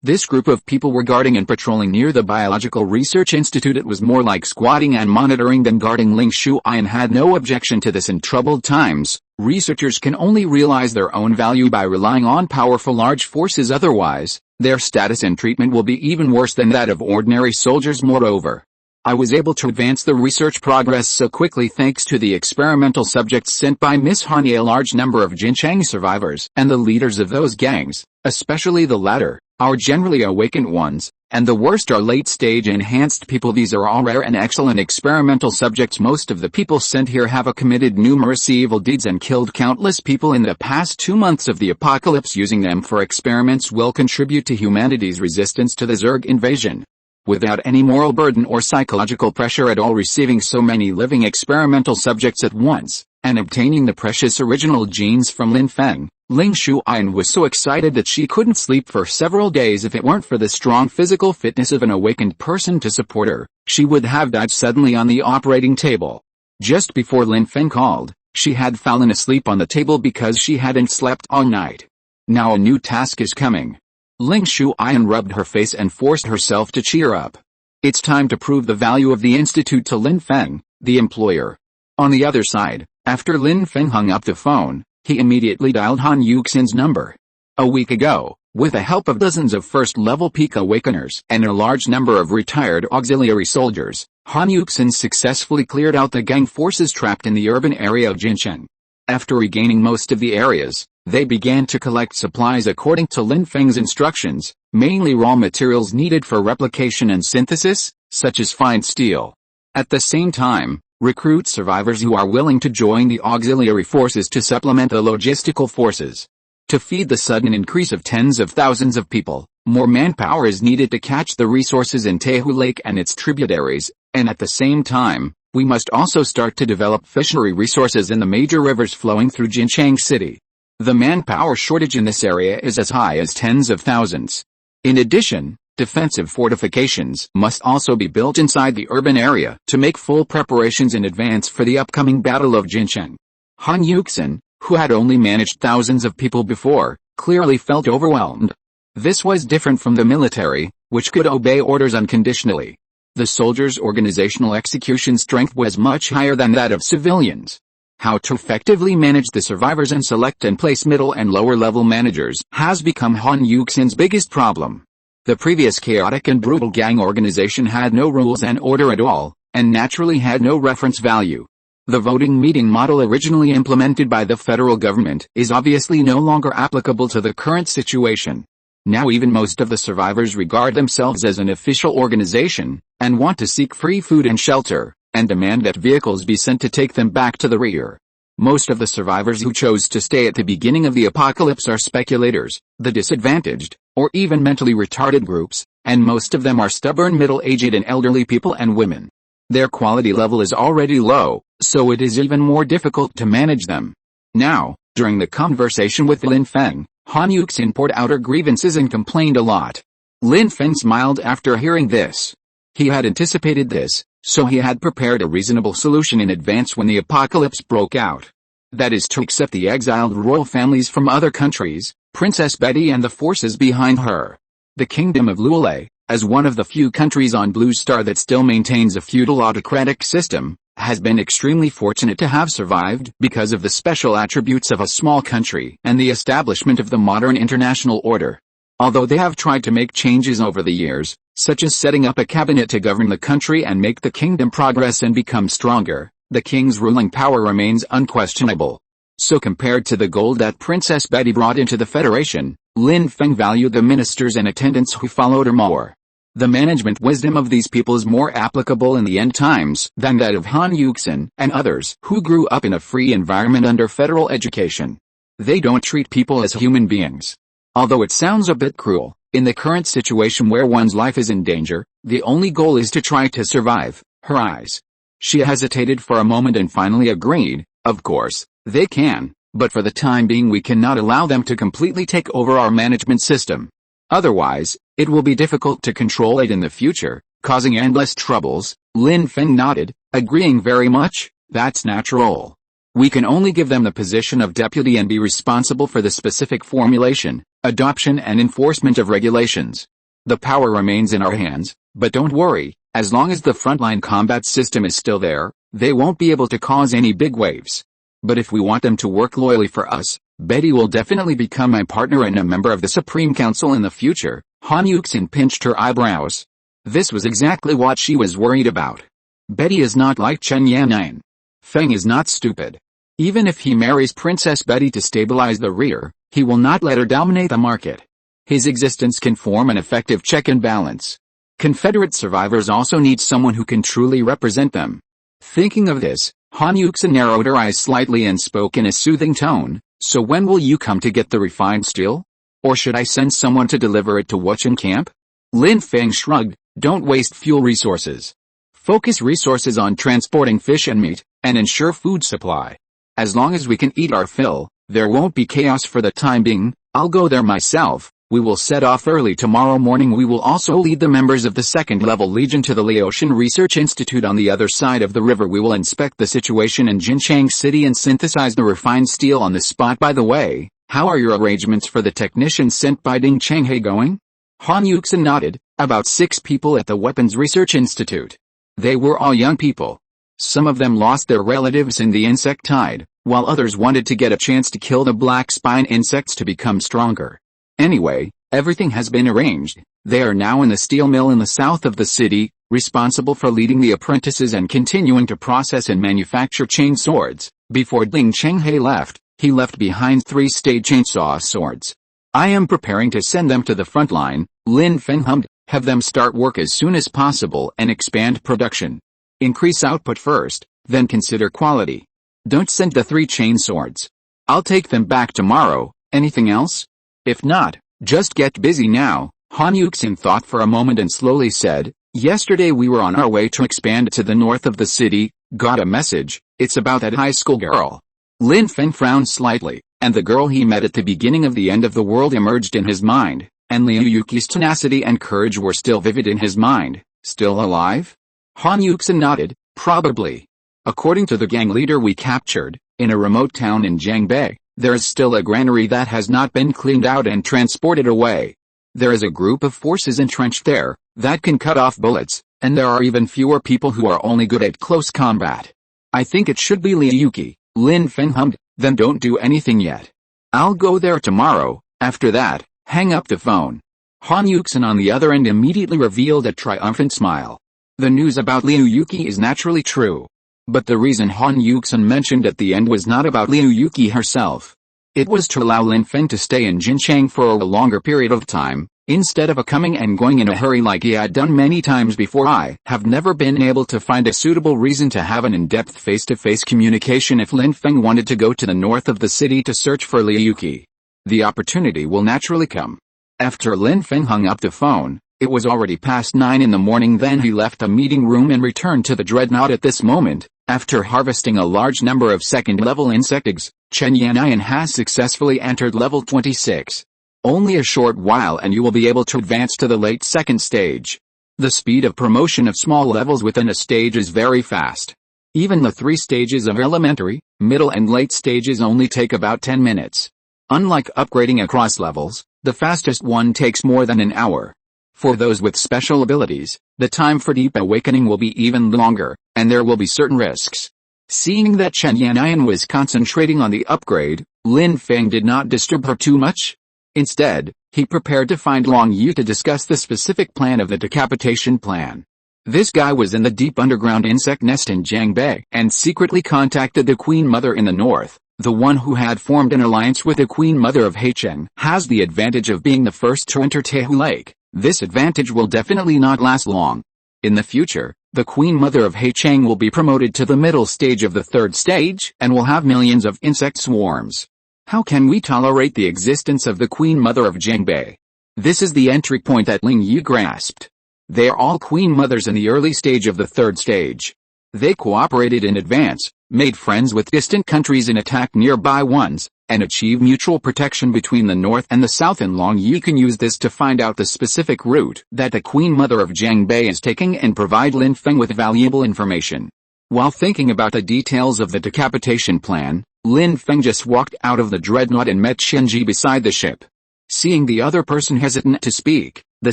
This group of people were guarding and patrolling near the Biological Research Institute. It was more like squatting and monitoring than guarding. Ling Shuyan had no objection to this. In troubled times, researchers can only realize their own value by relying on powerful large forces. Otherwise, their status and treatment will be even worse than that of ordinary soldiers. Moreover, I was able to advance the research progress so quickly thanks to the experimental subjects sent by Miss Han. A large number of Jinchang survivors and the leaders of those gangs, especially the latter, are generally awakened ones, and the worst are late-stage enhanced people. These are all rare and excellent experimental subjects. Most of the people sent here have committed numerous evil deeds and killed countless people in the past 2 months of the apocalypse. Using them for experiments will contribute to humanity's resistance to the Zerg invasion. Without any moral burden or psychological pressure at all, receiving so many living experimental subjects at once, and obtaining the precious original genes from Lin Feng, Ling Shuyan was so excited that she couldn't sleep for several days. If it weren't for the strong physical fitness of an awakened person to support her, she would have died suddenly on the operating table. Just before Lin Feng called, she had fallen asleep on the table because she hadn't slept all night. Now a new task is coming. Ling Shuyan rubbed her face and forced herself to cheer up. It's time to prove the value of the institute to Lin Feng, the employer. On the other side, after Lin Feng hung up the phone, he immediately dialed Han Yuxin's number. A week ago, with the help of dozens of first-level peak awakeners and a large number of retired auxiliary soldiers, Han Yuxin successfully cleared out the gang forces trapped in the urban area of Jincheng. After regaining most of the areas, they began to collect supplies according to Lin Feng's instructions, mainly raw materials needed for replication and synthesis, such as fine steel. At the same time, recruit survivors who are willing to join the auxiliary forces to supplement the logistical forces. To feed the sudden increase of tens of thousands of people, more manpower is needed to catch the resources in Taihu Lake and its tributaries, and at the same time, we must also start to develop fishery resources in the major rivers flowing through Jincheng City. The manpower shortage in this area is as high as tens of thousands. In addition, defensive fortifications must also be built inside the urban area to make full preparations in advance for the upcoming Battle of Jincheng. Han Yuxin, who had only managed thousands of people before, clearly felt overwhelmed. This was different from the military, which could obey orders unconditionally. The soldiers' organizational execution strength was much higher than that of civilians. How to effectively manage the survivors and select and place middle and lower level managers has become Han Yuxin's biggest problem. The previous chaotic and brutal gang organization had no rules and order at all, and naturally had no reference value. The voting meeting model originally implemented by the federal government is obviously no longer applicable to the current situation. Now even most of the survivors regard themselves as an official organization, and want to seek free food and shelter, and demand that vehicles be sent to take them back to the rear. Most of the survivors who chose to stay at the beginning of the apocalypse are speculators, the disadvantaged, or even mentally retarded groups, and most of them are stubborn middle-aged and elderly people and women. Their quality level is already low, so it is even more difficult to manage them. Now, during the conversation with Lin Feng, Han Yuxin poured out her grievances and complained a lot. Lin Feng smiled after hearing this. He had anticipated this, so he had prepared a reasonable solution in advance when the apocalypse broke out. That is to accept the exiled royal families from other countries, Princess Betty and the forces behind her. The Kingdom of Lulei, as one of the few countries on Blue Star that still maintains a feudal autocratic system, has been extremely fortunate to have survived because of the special attributes of a small country and the establishment of the modern international order. Although they have tried to make changes over the years, such as setting up a cabinet to govern the country and make the kingdom progress and become stronger, the king's ruling power remains unquestionable. So compared to the gold that Princess Betty brought into the Federation, Lin Feng valued the ministers and attendants who followed her more. The management wisdom of these people is more applicable in the end times than that of Han Yuxin and others who grew up in a free environment under federal education. They don't treat people as human beings. Although it sounds a bit cruel, in the current situation where one's life is in danger, the only goal is to try to survive. Her eyes. She hesitated for a moment and finally agreed. Of course, they can, but for the time being we cannot allow them to completely take over our management system. Otherwise, it will be difficult to control it in the future, causing endless troubles. Lin Feng nodded, agreeing very much. That's natural. We can only give them the position of deputy and be responsible for the specific formulation, adoption and enforcement of regulations. The power remains in our hands, but don't worry, as long as the frontline combat system is still there, they won't be able to cause any big waves. But if we want them to work loyally for us, Betty will definitely become my partner and a member of the Supreme Council in the future. Han Yuxin pinched her eyebrows. This was exactly what she was worried about. Betty is not like Chen Yannian. Feng is not stupid. Even if he marries Princess Betty to stabilize the rear, he will not let her dominate the market. His existence can form an effective check and balance. Confederate survivors also need someone who can truly represent them. Thinking of this, Han Yuxin narrowed her eyes slightly and spoke in a soothing tone. So when will you come to get the refined steel? Or should I send someone to deliver it to Wuchen camp? Lin Feng shrugged. Don't waste fuel resources. Focus resources on transporting fish and meat, and ensure food supply. As long as we can eat our fill, There won't be chaos for the time being. I'll go there myself. We will set off early tomorrow morning. We will also lead the members of the second-level Legion to the Laotian Research Institute on the other side of the river. We will inspect the situation in Jinchang City and synthesize the refined steel on the spot. By the way, how are your arrangements for the technicians sent by Ding Changhe going? Han Yuxin nodded. About 6 people at the Weapons Research Institute. They were all young people. Some of them lost their relatives in the insect tide, while others wanted to get a chance to kill the black spine insects to become stronger. Anyway, everything has been arranged. They are now in the steel mill in the south of the city, responsible for leading the apprentices and continuing to process and manufacture chain swords. Before Ding Changhe left, he left behind 3-stage chainsaw swords. I am preparing to send them to the front line, Lin Feng hummed. Have them start work as soon as possible and expand production. Increase output first, then consider quality. Don't send the 3 chain swords. I'll take them back tomorrow. Anything else? If not, just get busy now. Han Yuxin thought for a moment and slowly said, yesterday we were on our way to expand to the north of the city. Got a message. It's about that high school girl. Lin Feng frowned slightly, and the girl he met at the beginning of the end of the world emerged in his mind. And Liu Yuki's tenacity and courage were still vivid in his mind. Still alive? Han Yuxin nodded. Probably. According to the gang leader we captured, in a remote town in Jiangbei, there is still a granary that has not been cleaned out and transported away. There is a group of forces entrenched there, that can cut off bullets, and there are even fewer people who are only good at close combat. I think it should be Liu Yuki, Lin Feng hummed. Then don't do anything yet. I'll go there tomorrow. After that, hang up the phone. Han Yuxin on the other end immediately revealed a triumphant smile. The news about Liu Yuki is naturally true. But the reason Han Yuxin mentioned at the end was not about Liu Yuki herself. It was to allow Lin Feng to stay in Jinchang for a longer period of time, instead of coming and going in a hurry like he had done many times before. I have never been able to find a suitable reason to have an in-depth face-to-face communication if Lin Feng wanted to go to the north of the city to search for Liu Yuki. The opportunity will naturally come. After Lin Feng hung up the phone, it was already past 9 in the morning. Then he left the meeting room and returned to the dreadnought. At this moment, after harvesting a large number of second-level insect eggs, Chen Yanyan has successfully entered level 26. Only a short while and you will be able to advance to the late second stage. The speed of promotion of small levels within a stage is very fast. Even the 3 stages of elementary, middle and late stages only take about 10 minutes. Unlike upgrading across levels, the fastest one takes more than an hour. For those with special abilities, the time for deep awakening will be even longer, and there will be certain risks. Seeing that Chen Yanyan was concentrating on the upgrade, Lin Feng did not disturb her too much. Instead, he prepared to find Long Yu to discuss the specific plan of the decapitation plan. This guy was in the deep underground insect nest in Jiangbei and secretly contacted the Queen Mother in the north. The one who had formed an alliance with the Queen Mother of Heicheng has the advantage of being the first to enter Tehu Lake. This advantage will definitely not last long. In the future, the Queen Mother of Heicheng will be promoted to the middle stage of the 3rd stage and will have millions of insect swarms. How can we tolerate the existence of the Queen Mother of Jiangbei? This is the entry point that Ling Yu grasped. They are all Queen Mothers in the early stage of the 3rd stage. They cooperated in advance, made friends with distant countries and attacked nearby ones, and achieved mutual protection between the north and the south. And Long Yu can use this to find out the specific route that the Queen Mother of Jiangbei is taking and provide Lin Feng with valuable information. While thinking about the details of the decapitation plan, Lin Feng just walked out of the dreadnought and met Shenji beside the ship. Seeing the other person hesitant to speak, the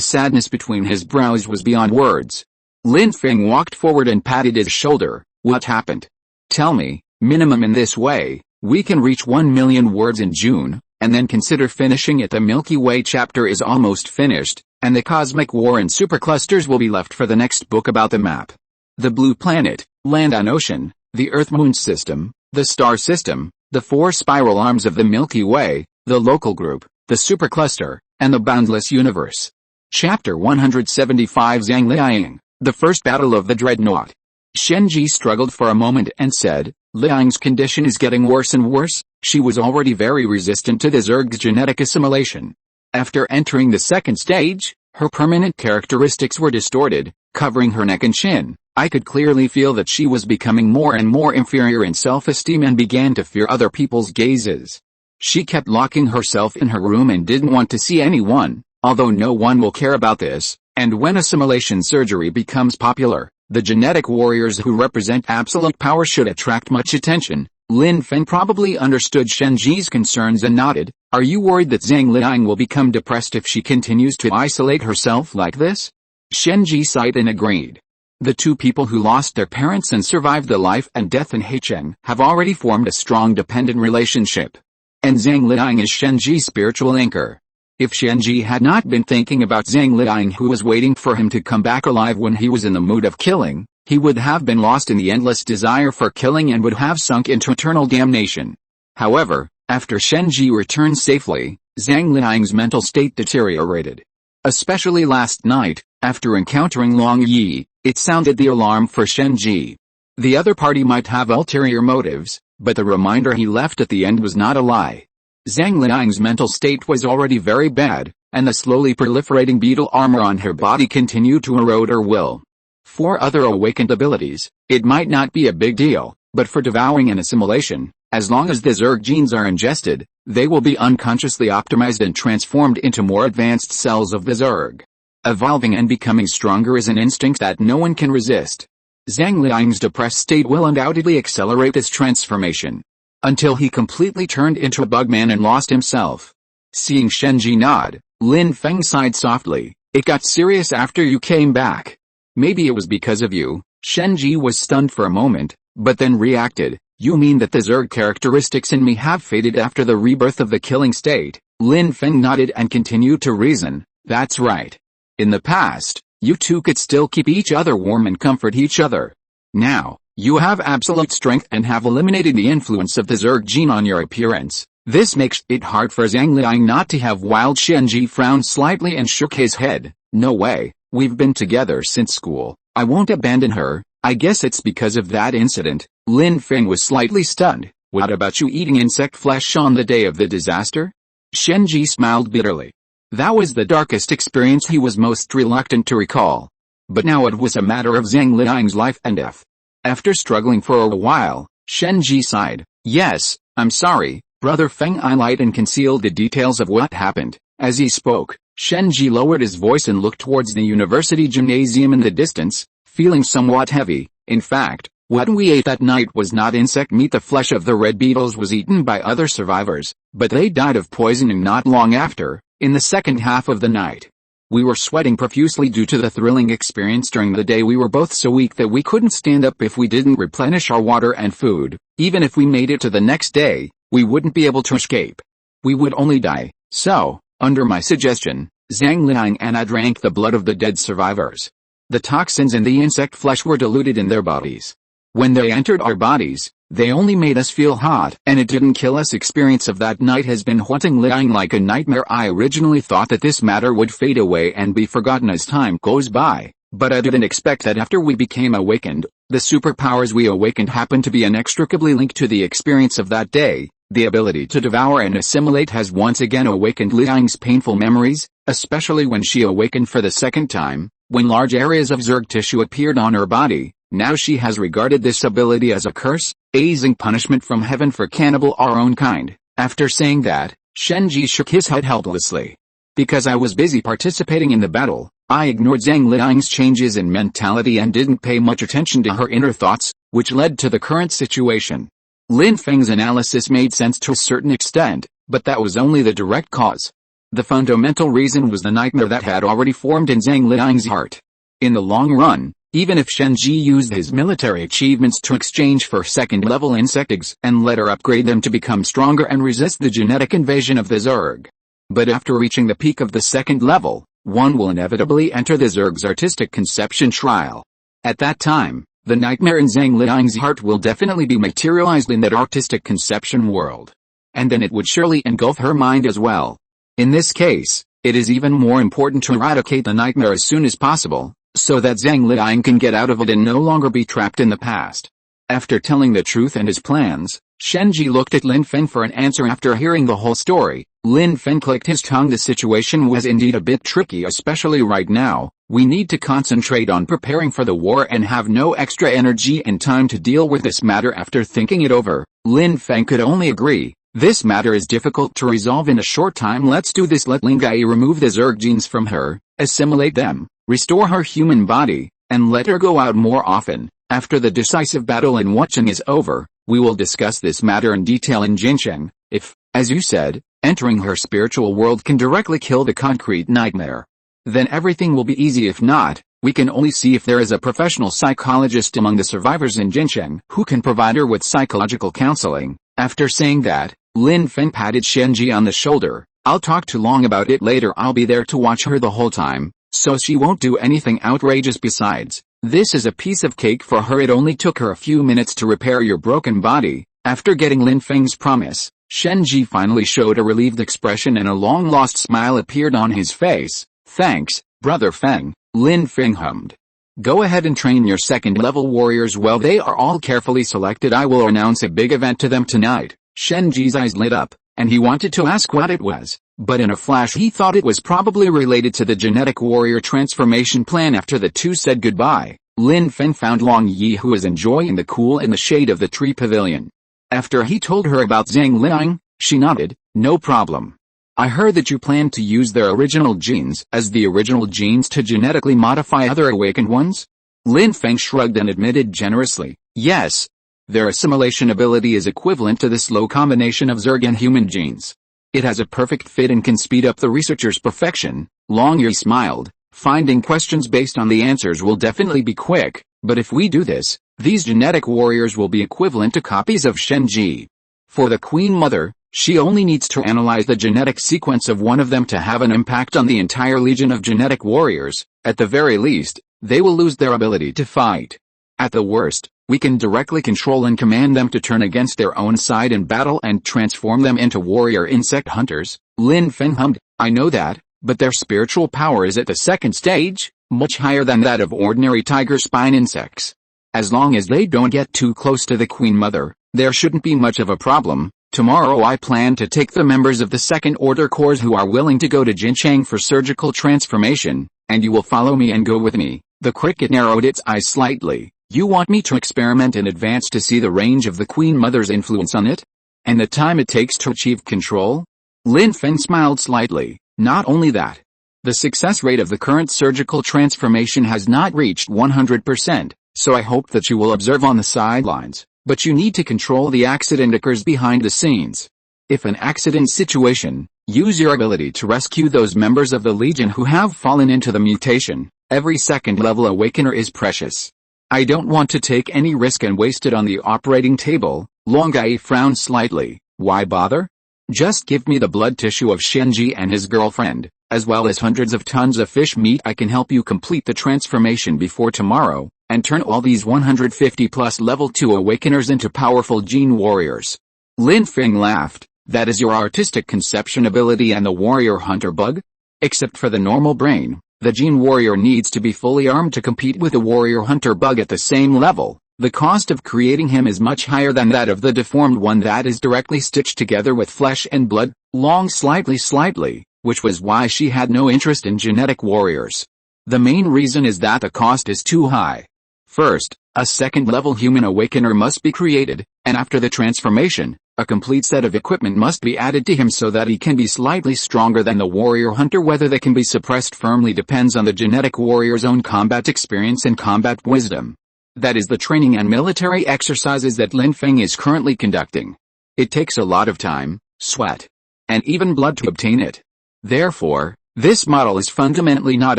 sadness between his brows was beyond words. Lin Feng walked forward and patted his shoulder. What happened? Tell me. Minimum in this way, we can reach 1 million words in June, and then consider finishing it. The Milky Way chapter is almost finished, and the cosmic war and superclusters will be left for the next book about the map. The blue planet, land and ocean, the Earth-Moon system, the star system, the 4 spiral arms of the Milky Way, the local group, the supercluster, and the boundless universe. Chapter 175 Zhang Liang, the first battle of the dreadnought. Shenji struggled for a moment and said, Liang's condition is getting worse and worse. She was already very resistant to the Zerg's genetic assimilation. After entering the 2nd stage, her permanent characteristics were distorted, covering her neck and chin. I could clearly feel that she was becoming more and more inferior in self-esteem and began to fear other people's gazes. She kept locking herself in her room and didn't want to see anyone, although no one will care about this, and when assimilation surgery becomes popular, the genetic warriors who represent absolute power should attract much attention. Lin Feng probably understood Shen Ji's concerns and nodded. Are you worried that Zhang Liang will become depressed if she continues to isolate herself like this? Shen Ji sighed and agreed. The two people who lost their parents and survived the life and death in Heicheng have already formed a strong dependent relationship. And Zhang Liang is Shen Ji's spiritual anchor. If Shen Ji had not been thinking about Zhang Liang who was waiting for him to come back alive when he was in the mood of killing, he would have been lost in the endless desire for killing and would have sunk into eternal damnation. However, after Shen Ji returned safely, Zhang Liang's mental state deteriorated. Especially last night, after encountering Long Yi, it sounded the alarm for Shen Ji. The other party might have ulterior motives, but the reminder he left at the end was not a lie. Zhang Liang's mental state was already very bad, and the slowly proliferating beetle armor on her body continued to erode her will. For other awakened abilities, it might not be a big deal, but for devouring and assimilation, as long as the Zerg genes are ingested, they will be unconsciously optimized and transformed into more advanced cells of the Zerg. Evolving and becoming stronger is an instinct that no one can resist. Zhang Liang's depressed state will undoubtedly accelerate this transformation, until he completely turned into a bugman and lost himself. Seeing Shen Ji nod, Lin Feng sighed softly. It got serious after you came back. Maybe it was because of you. Shen Ji was stunned for a moment, but then reacted. You mean that the Zerg characteristics in me have faded after the rebirth of the killing state? Lin Feng nodded and continued to reason. That's right. In the past, you two could still keep each other warm and comfort each other. Now, you have absolute strength and have eliminated the influence of the Zerg gene on your appearance. This makes it hard for Zhang Liang not to have wild. Shen Ji frowned slightly and shook his head. No way, we've been together since school. I won't abandon her. I guess it's because of that incident. Lin Feng was slightly stunned. What about you eating insect flesh on the day of the disaster? Shen Ji smiled bitterly. That was the darkest experience he was most reluctant to recall. But now it was a matter of Zhang Liang's life and death. After struggling for a while, Shen Ji sighed. Yes, I'm sorry, Brother Feng. I lied and concealed the details of what happened. As he spoke, Shen Ji lowered his voice and looked towards the university gymnasium in the distance, feeling somewhat heavy. In fact, what we ate that night was not insect meat. The flesh of the red beetles was eaten by other survivors, but they died of poisoning not long after, in the second half of the night. We were sweating profusely due to the thrilling experience during the day. We were both so weak that we couldn't stand up if we didn't replenish our water and food. Even if we made it to the next day, we wouldn't be able to escape. We would only die. So, under my suggestion, Zhang Liang and I drank the blood of the dead survivors. The toxins in the insect flesh were diluted in their bodies. When they entered our bodies, they only made us feel hot, and it didn't kill us. Experience of that night has been haunting Liang like a nightmare. I originally thought that this matter would fade away and be forgotten as time goes by, but I didn't expect that after we became awakened, the superpowers we awakened happened to be inextricably linked to the experience of that day. The ability to devour and assimilate has once again awakened Liang's painful memories, especially when she awakened for the second time, when large areas of Zerg tissue appeared on her body. Now she has regarded this ability as a curse, easing punishment from heaven for cannibal our own kind. After saying that, Shen Ji shook his head helplessly. Because I was busy participating in the battle, I ignored Zhang Liang's changes in mentality and didn't pay much attention to her inner thoughts, which led to the current situation. Lin Feng's analysis made sense to a certain extent, but that was only the direct cause. The fundamental reason was the nightmare that had already formed in Zhang Liang's heart. In the long run, even if Shen Ji used his military achievements to exchange for second-level insect eggs and let her upgrade them to become stronger and resist the genetic invasion of the Zerg. But after reaching the peak of the second level, one will inevitably enter the Zerg's artistic conception trial. At that time, the nightmare in Zhang Liang's heart will definitely be materialized in that artistic conception world. And then it would surely engulf her mind as well. In this case, it is even more important to eradicate the nightmare as soon as possible, so that Zhang Liang can get out of it and no longer be trapped in the past. After telling the truth and his plans, Shen Ji looked at Lin Feng for an answer. After hearing the whole story, Lin Feng clicked his tongue. The situation was indeed a bit tricky, especially right now. We need to concentrate on preparing for the war and have no extra energy and time to deal with this matter. After thinking it over, Lin Feng could only agree. This matter is difficult to resolve in a short time. Let's do this. Let Lin Gai remove the Zerg genes from her, assimilate them, restore her human body, and let her go out more often. After the decisive battle in Wucheng is over, we will discuss this matter in detail in Jincheng. If, as you said, entering her spiritual world can directly kill the concrete nightmare, then everything will be easy. If not, we can only see if there is a professional psychologist among the survivors in Jincheng who can provide her with psychological counseling. After saying that, Lin Feng patted Shenji on the shoulder. I'll talk to Long about it later. I'll be there to watch her the whole time, so she won't do anything outrageous. Besides, this is a piece of cake for her. It only took her a few minutes to repair your broken body. After getting Lin Feng's promise, Shenji finally showed a relieved expression and a long-lost smile appeared on his face. Thanks, Brother Feng, Lin Feng hummed. Go ahead and train your second-level warriors well. They are all carefully selected. I will announce a big event to them tonight. Shenji's eyes lit up, and he wanted to ask what it was, but in a flash he thought it was probably related to the genetic warrior transformation plan. After the two said goodbye, Lin Feng found Long Yi, who was enjoying the cool in the shade of the tree pavilion. After he told her about Zhang Liang, she nodded. No problem. I heard that you plan to use their original genes as the original genes to genetically modify other awakened ones? Lin Feng shrugged and admitted generously, yes. Their assimilation ability is equivalent to the slow combination of Zerg and human genes. It has a perfect fit and can speed up the researcher's perfection. Long Yi smiled. Finding questions based on the answers will definitely be quick, but if we do this, these genetic warriors will be equivalent to copies of Shenji. For the Queen Mother, she only needs to analyze the genetic sequence of one of them to have an impact on the entire legion of genetic warriors. At the very least, they will lose their ability to fight. At the worst, we can directly control and command them to turn against their own side in battle and transform them into warrior insect hunters. Lin Feng hummed. I know that, but their spiritual power is at the second stage, much higher than that of ordinary tiger spine insects. As long as they don't get too close to the Queen Mother, there shouldn't be much of a problem. Tomorrow I plan to take the members of the Second Order Corps who are willing to go to Jincheng for surgical transformation, and you will follow me and go with me. The cricket narrowed its eyes slightly. You want me to experiment in advance to see the range of the Queen Mother's influence on it? And the time it takes to achieve control? Lin Feng smiled slightly. Not only that. The success rate of the current surgical transformation has not reached 100%, so I hope that you will observe on the sidelines. But you need to control the accident occurs behind the scenes. If an accident situation, use your ability to rescue those members of the Legion who have fallen into the mutation. Every second-level awakener is precious. I don't want to take any risk and waste it on the operating table. Long Gai frowned slightly. Why bother? Just give me the blood tissue of Shenji and his girlfriend, as well as hundreds of tons of fish meat. I can help you complete the transformation before tomorrow, and turn all these 150-plus level 2 awakeners into powerful gene warriors. Lin Feng laughed. That is your artistic conception ability and the warrior hunter bug? Except for the normal brain, the gene warrior needs to be fully armed to compete with the warrior hunter bug at the same level. The cost of creating him is much higher than that of the deformed one that is directly stitched together with flesh and blood. Long slightly, which was why she had no interest in genetic warriors. The main reason is that the cost is too high. First, a second-level human awakener must be created, and after the transformation, a complete set of equipment must be added to him so that he can be slightly stronger than the warrior hunter. Whether they can be suppressed firmly depends on the genetic warrior's own combat experience and combat wisdom. That is the training and military exercises that Lin Feng is currently conducting. It takes a lot of time, sweat, and even blood to obtain it. Therefore, this model is fundamentally not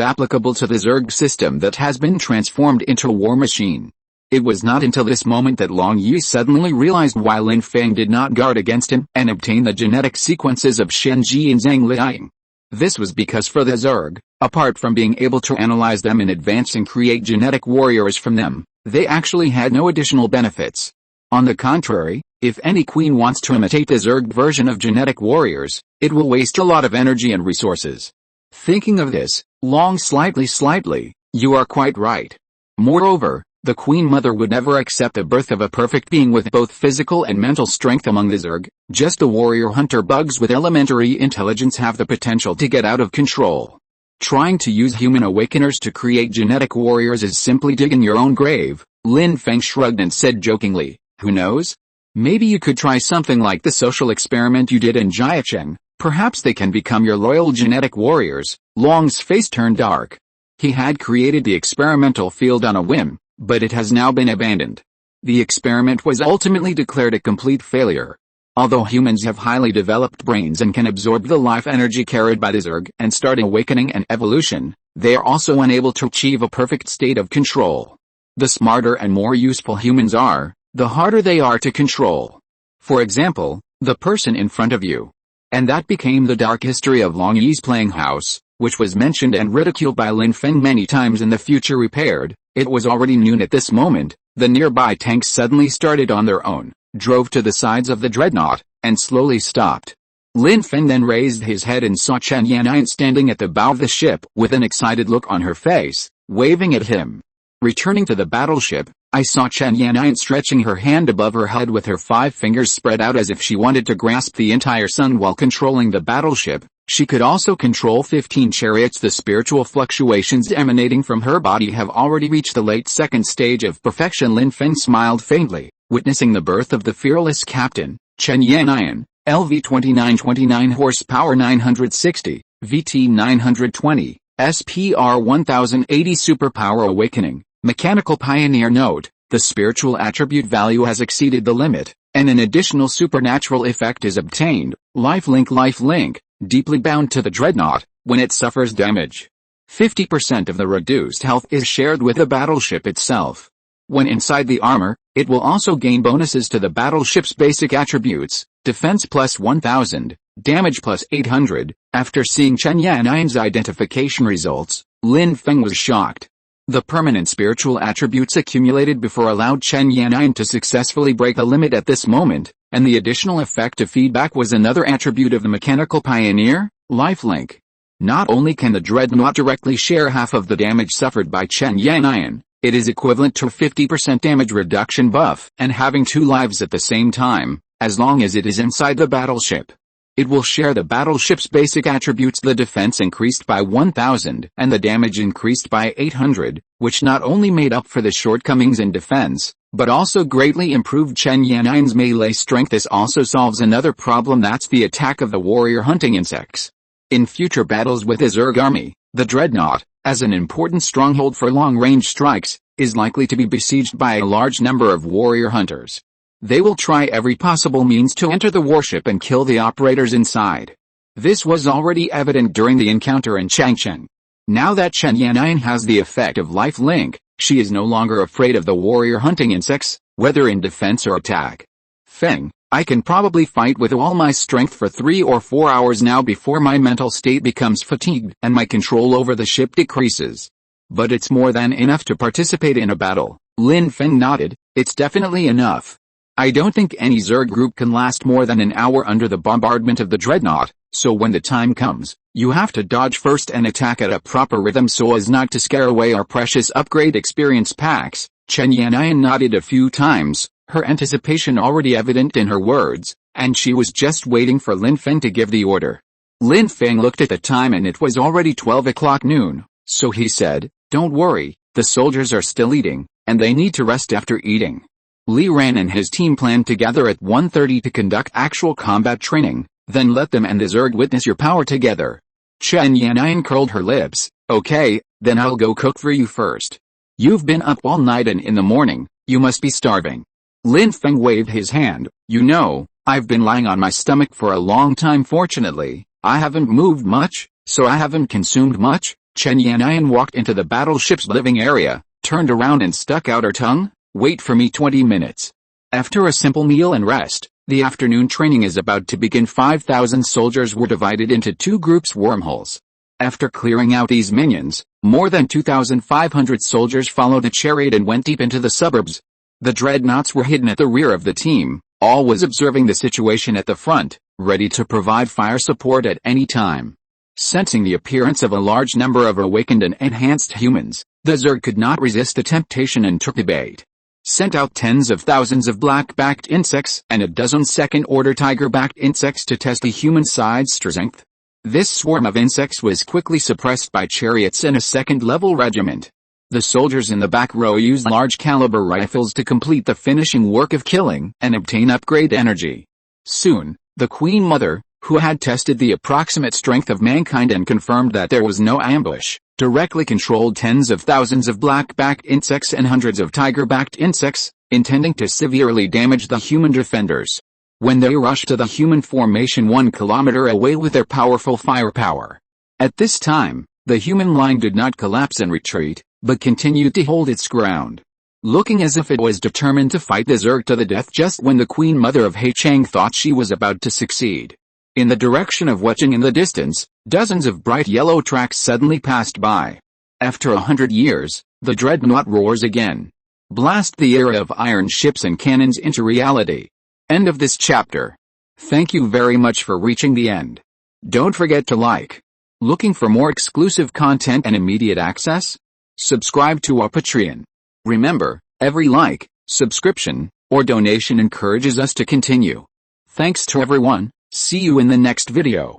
applicable to the Zerg system that has been transformed into a war machine. It was not until this moment that Long Yi suddenly realized why Lin Feng did not guard against him and obtain the genetic sequences of Shenji and Zhang Liang. This was because for the Zerg, apart from being able to analyze them in advance and create genetic warriors from them, they actually had no additional benefits. On the contrary, if any queen wants to imitate the Zerg version of genetic warriors, it will waste a lot of energy and resources. Thinking of this, Long slightly, you are quite right. Moreover, the Queen Mother would never accept the birth of a perfect being with both physical and mental strength among the Zerg. Just the warrior hunter bugs with elementary intelligence have the potential to get out of control. Trying to use human awakeners to create genetic warriors is simply digging your own grave. Lin Feng shrugged and said jokingly, who knows? Maybe you could try something like the social experiment you did in Jiacheng. Perhaps they can become your loyal genetic warriors." Long's face turned dark. He had created the experimental field on a whim, but it has now been abandoned. The experiment was ultimately declared a complete failure. Although humans have highly developed brains and can absorb the life energy carried by the Zerg and start awakening and evolution, they are also unable to achieve a perfect state of control. The smarter and more useful humans are, the harder they are to control. For example, the person in front of you. And that became the dark history of Long Yi's playing house, which was mentioned and ridiculed by Lin Feng many times in the future repaired. It was already noon at this moment. The nearby tanks suddenly started on their own, drove to the sides of the dreadnought, and slowly stopped. Lin Feng then raised his head and saw Chen Yan'an standing at the bow of the ship with an excited look on her face, waving at him. Returning to the battleship, I saw Chen Yan'an stretching her hand above her head with her 5 fingers spread out as if she wanted to grasp the entire sun while controlling the battleship. She could also control 15 chariots. The spiritual fluctuations emanating from her body have already reached the late second stage of perfection. Lin Feng smiled faintly, witnessing the birth of the fearless captain, Chen Yan'an, LV 2929 horsepower 960, VT 920, SPR 1080 superpower awakening, mechanical pioneer. Note, the spiritual attribute value has exceeded the limit, and an additional supernatural effect is obtained, lifelink, deeply bound to the dreadnought. When it suffers damage, 50% of the reduced health is shared with the battleship itself. When inside the armor, it will also gain bonuses to the battleship's basic attributes, defense plus 1000, damage plus 800. After seeing Chen Yan'an's identification results, Lin Feng was shocked. The permanent spiritual attributes accumulated before allowed Chen Yan'an to successfully break the limit at this moment, and the additional effect of feedback was another attribute of the mechanical pioneer, lifelink. Not only can the dreadnought directly share half of the damage suffered by Chen Yan'an, it is equivalent to a 50% damage reduction buff and having 2 lives at the same time, as long as it is inside the battleship. It will share the battleship's basic attributes. The defense increased by 1000 and the damage increased by 800, which not only made up for the shortcomings in defense, but also greatly improved Chen Yan'an's melee strength. This also solves another problem, that's the attack of the warrior hunting insects. In future battles with the Zerg army, the dreadnought, as an important stronghold for long-range strikes, is likely to be besieged by a large number of warrior hunters. They will try every possible means to enter the warship and kill the operators inside. This was already evident during the encounter in Changcheng. Now that Chen Yan'an has the effect of lifelink, she is no longer afraid of the warrior hunting insects, whether in defense or attack. Feng, I can probably fight with all my strength for 3 or 4 hours now before my mental state becomes fatigued and my control over the ship decreases. But it's more than enough to participate in a battle. Lin Feng nodded. It's definitely enough. I don't think any Zerg group can last more than an hour under the bombardment of the dreadnought, so when the time comes, you have to dodge first and attack at a proper rhythm so as not to scare away our precious upgrade experience packs. Chen Yan'an nodded a few times, her anticipation already evident in her words, and she was just waiting for Lin Feng to give the order. Lin Feng looked at the time and it was already 12 o'clock noon, so he said, "Don't worry, the soldiers are still eating, and they need to rest after eating." Li Ran and his team planned to gather at 1:30 to conduct actual combat training, then let them and the Zerg witness your power together. Chen Yan'an curled her lips. "Okay, then I'll go cook for you first. You've been up all night and in the morning, you must be starving." Lin Feng waved his hand. "You know, I've been lying on my stomach for a long time. Fortunately, I haven't moved much, so I haven't consumed much." Chen Yan'an walked into the battleship's living area, turned around and stuck out her tongue. "Wait for me 20 minutes. After a simple meal and rest, the afternoon training is about to begin." 5,000 soldiers were divided into 2 groups wormholes. After clearing out these minions, more than 2,500 soldiers followed a chariot and went deep into the suburbs. The dreadnoughts were hidden at the rear of the team. All was observing the situation at the front, ready to provide fire support at any time. Sensing the appearance of a large number of awakened and enhanced humans, the Zerg could not resist the temptation and took the bait. Sent out tens of thousands of black-backed insects and a dozen second-order tiger-backed insects to test the human side's strength. This swarm of insects was quickly suppressed by chariots and a second-level regiment. The soldiers in the back row used large caliber rifles to complete the finishing work of killing and obtain upgrade energy. Soon, the Queen Mother, who had tested the approximate strength of mankind and confirmed that there was no ambush, directly controlled tens of thousands of black-backed insects and hundreds of tiger-backed insects, intending to severely damage the human defenders. When they rushed to the human formation 1 kilometer away with their powerful firepower. At this time, the human line did not collapse and retreat, but continued to hold its ground, looking as if it was determined to fight the Zerg to the death just when the Queen Mother of Heichang thought she was about to succeed. In the direction of Wuchang in the distance, dozens of bright yellow tracks suddenly passed by. After 100 years, the dreadnought roars again. Blast the era of iron ships and cannons into reality. End of this chapter. Thank you very much for reaching the end. Don't forget to like. Looking for more exclusive content and immediate access? Subscribe to our Patreon. Remember, every like, subscription, or donation encourages us to continue. Thanks to everyone. See you in the next video.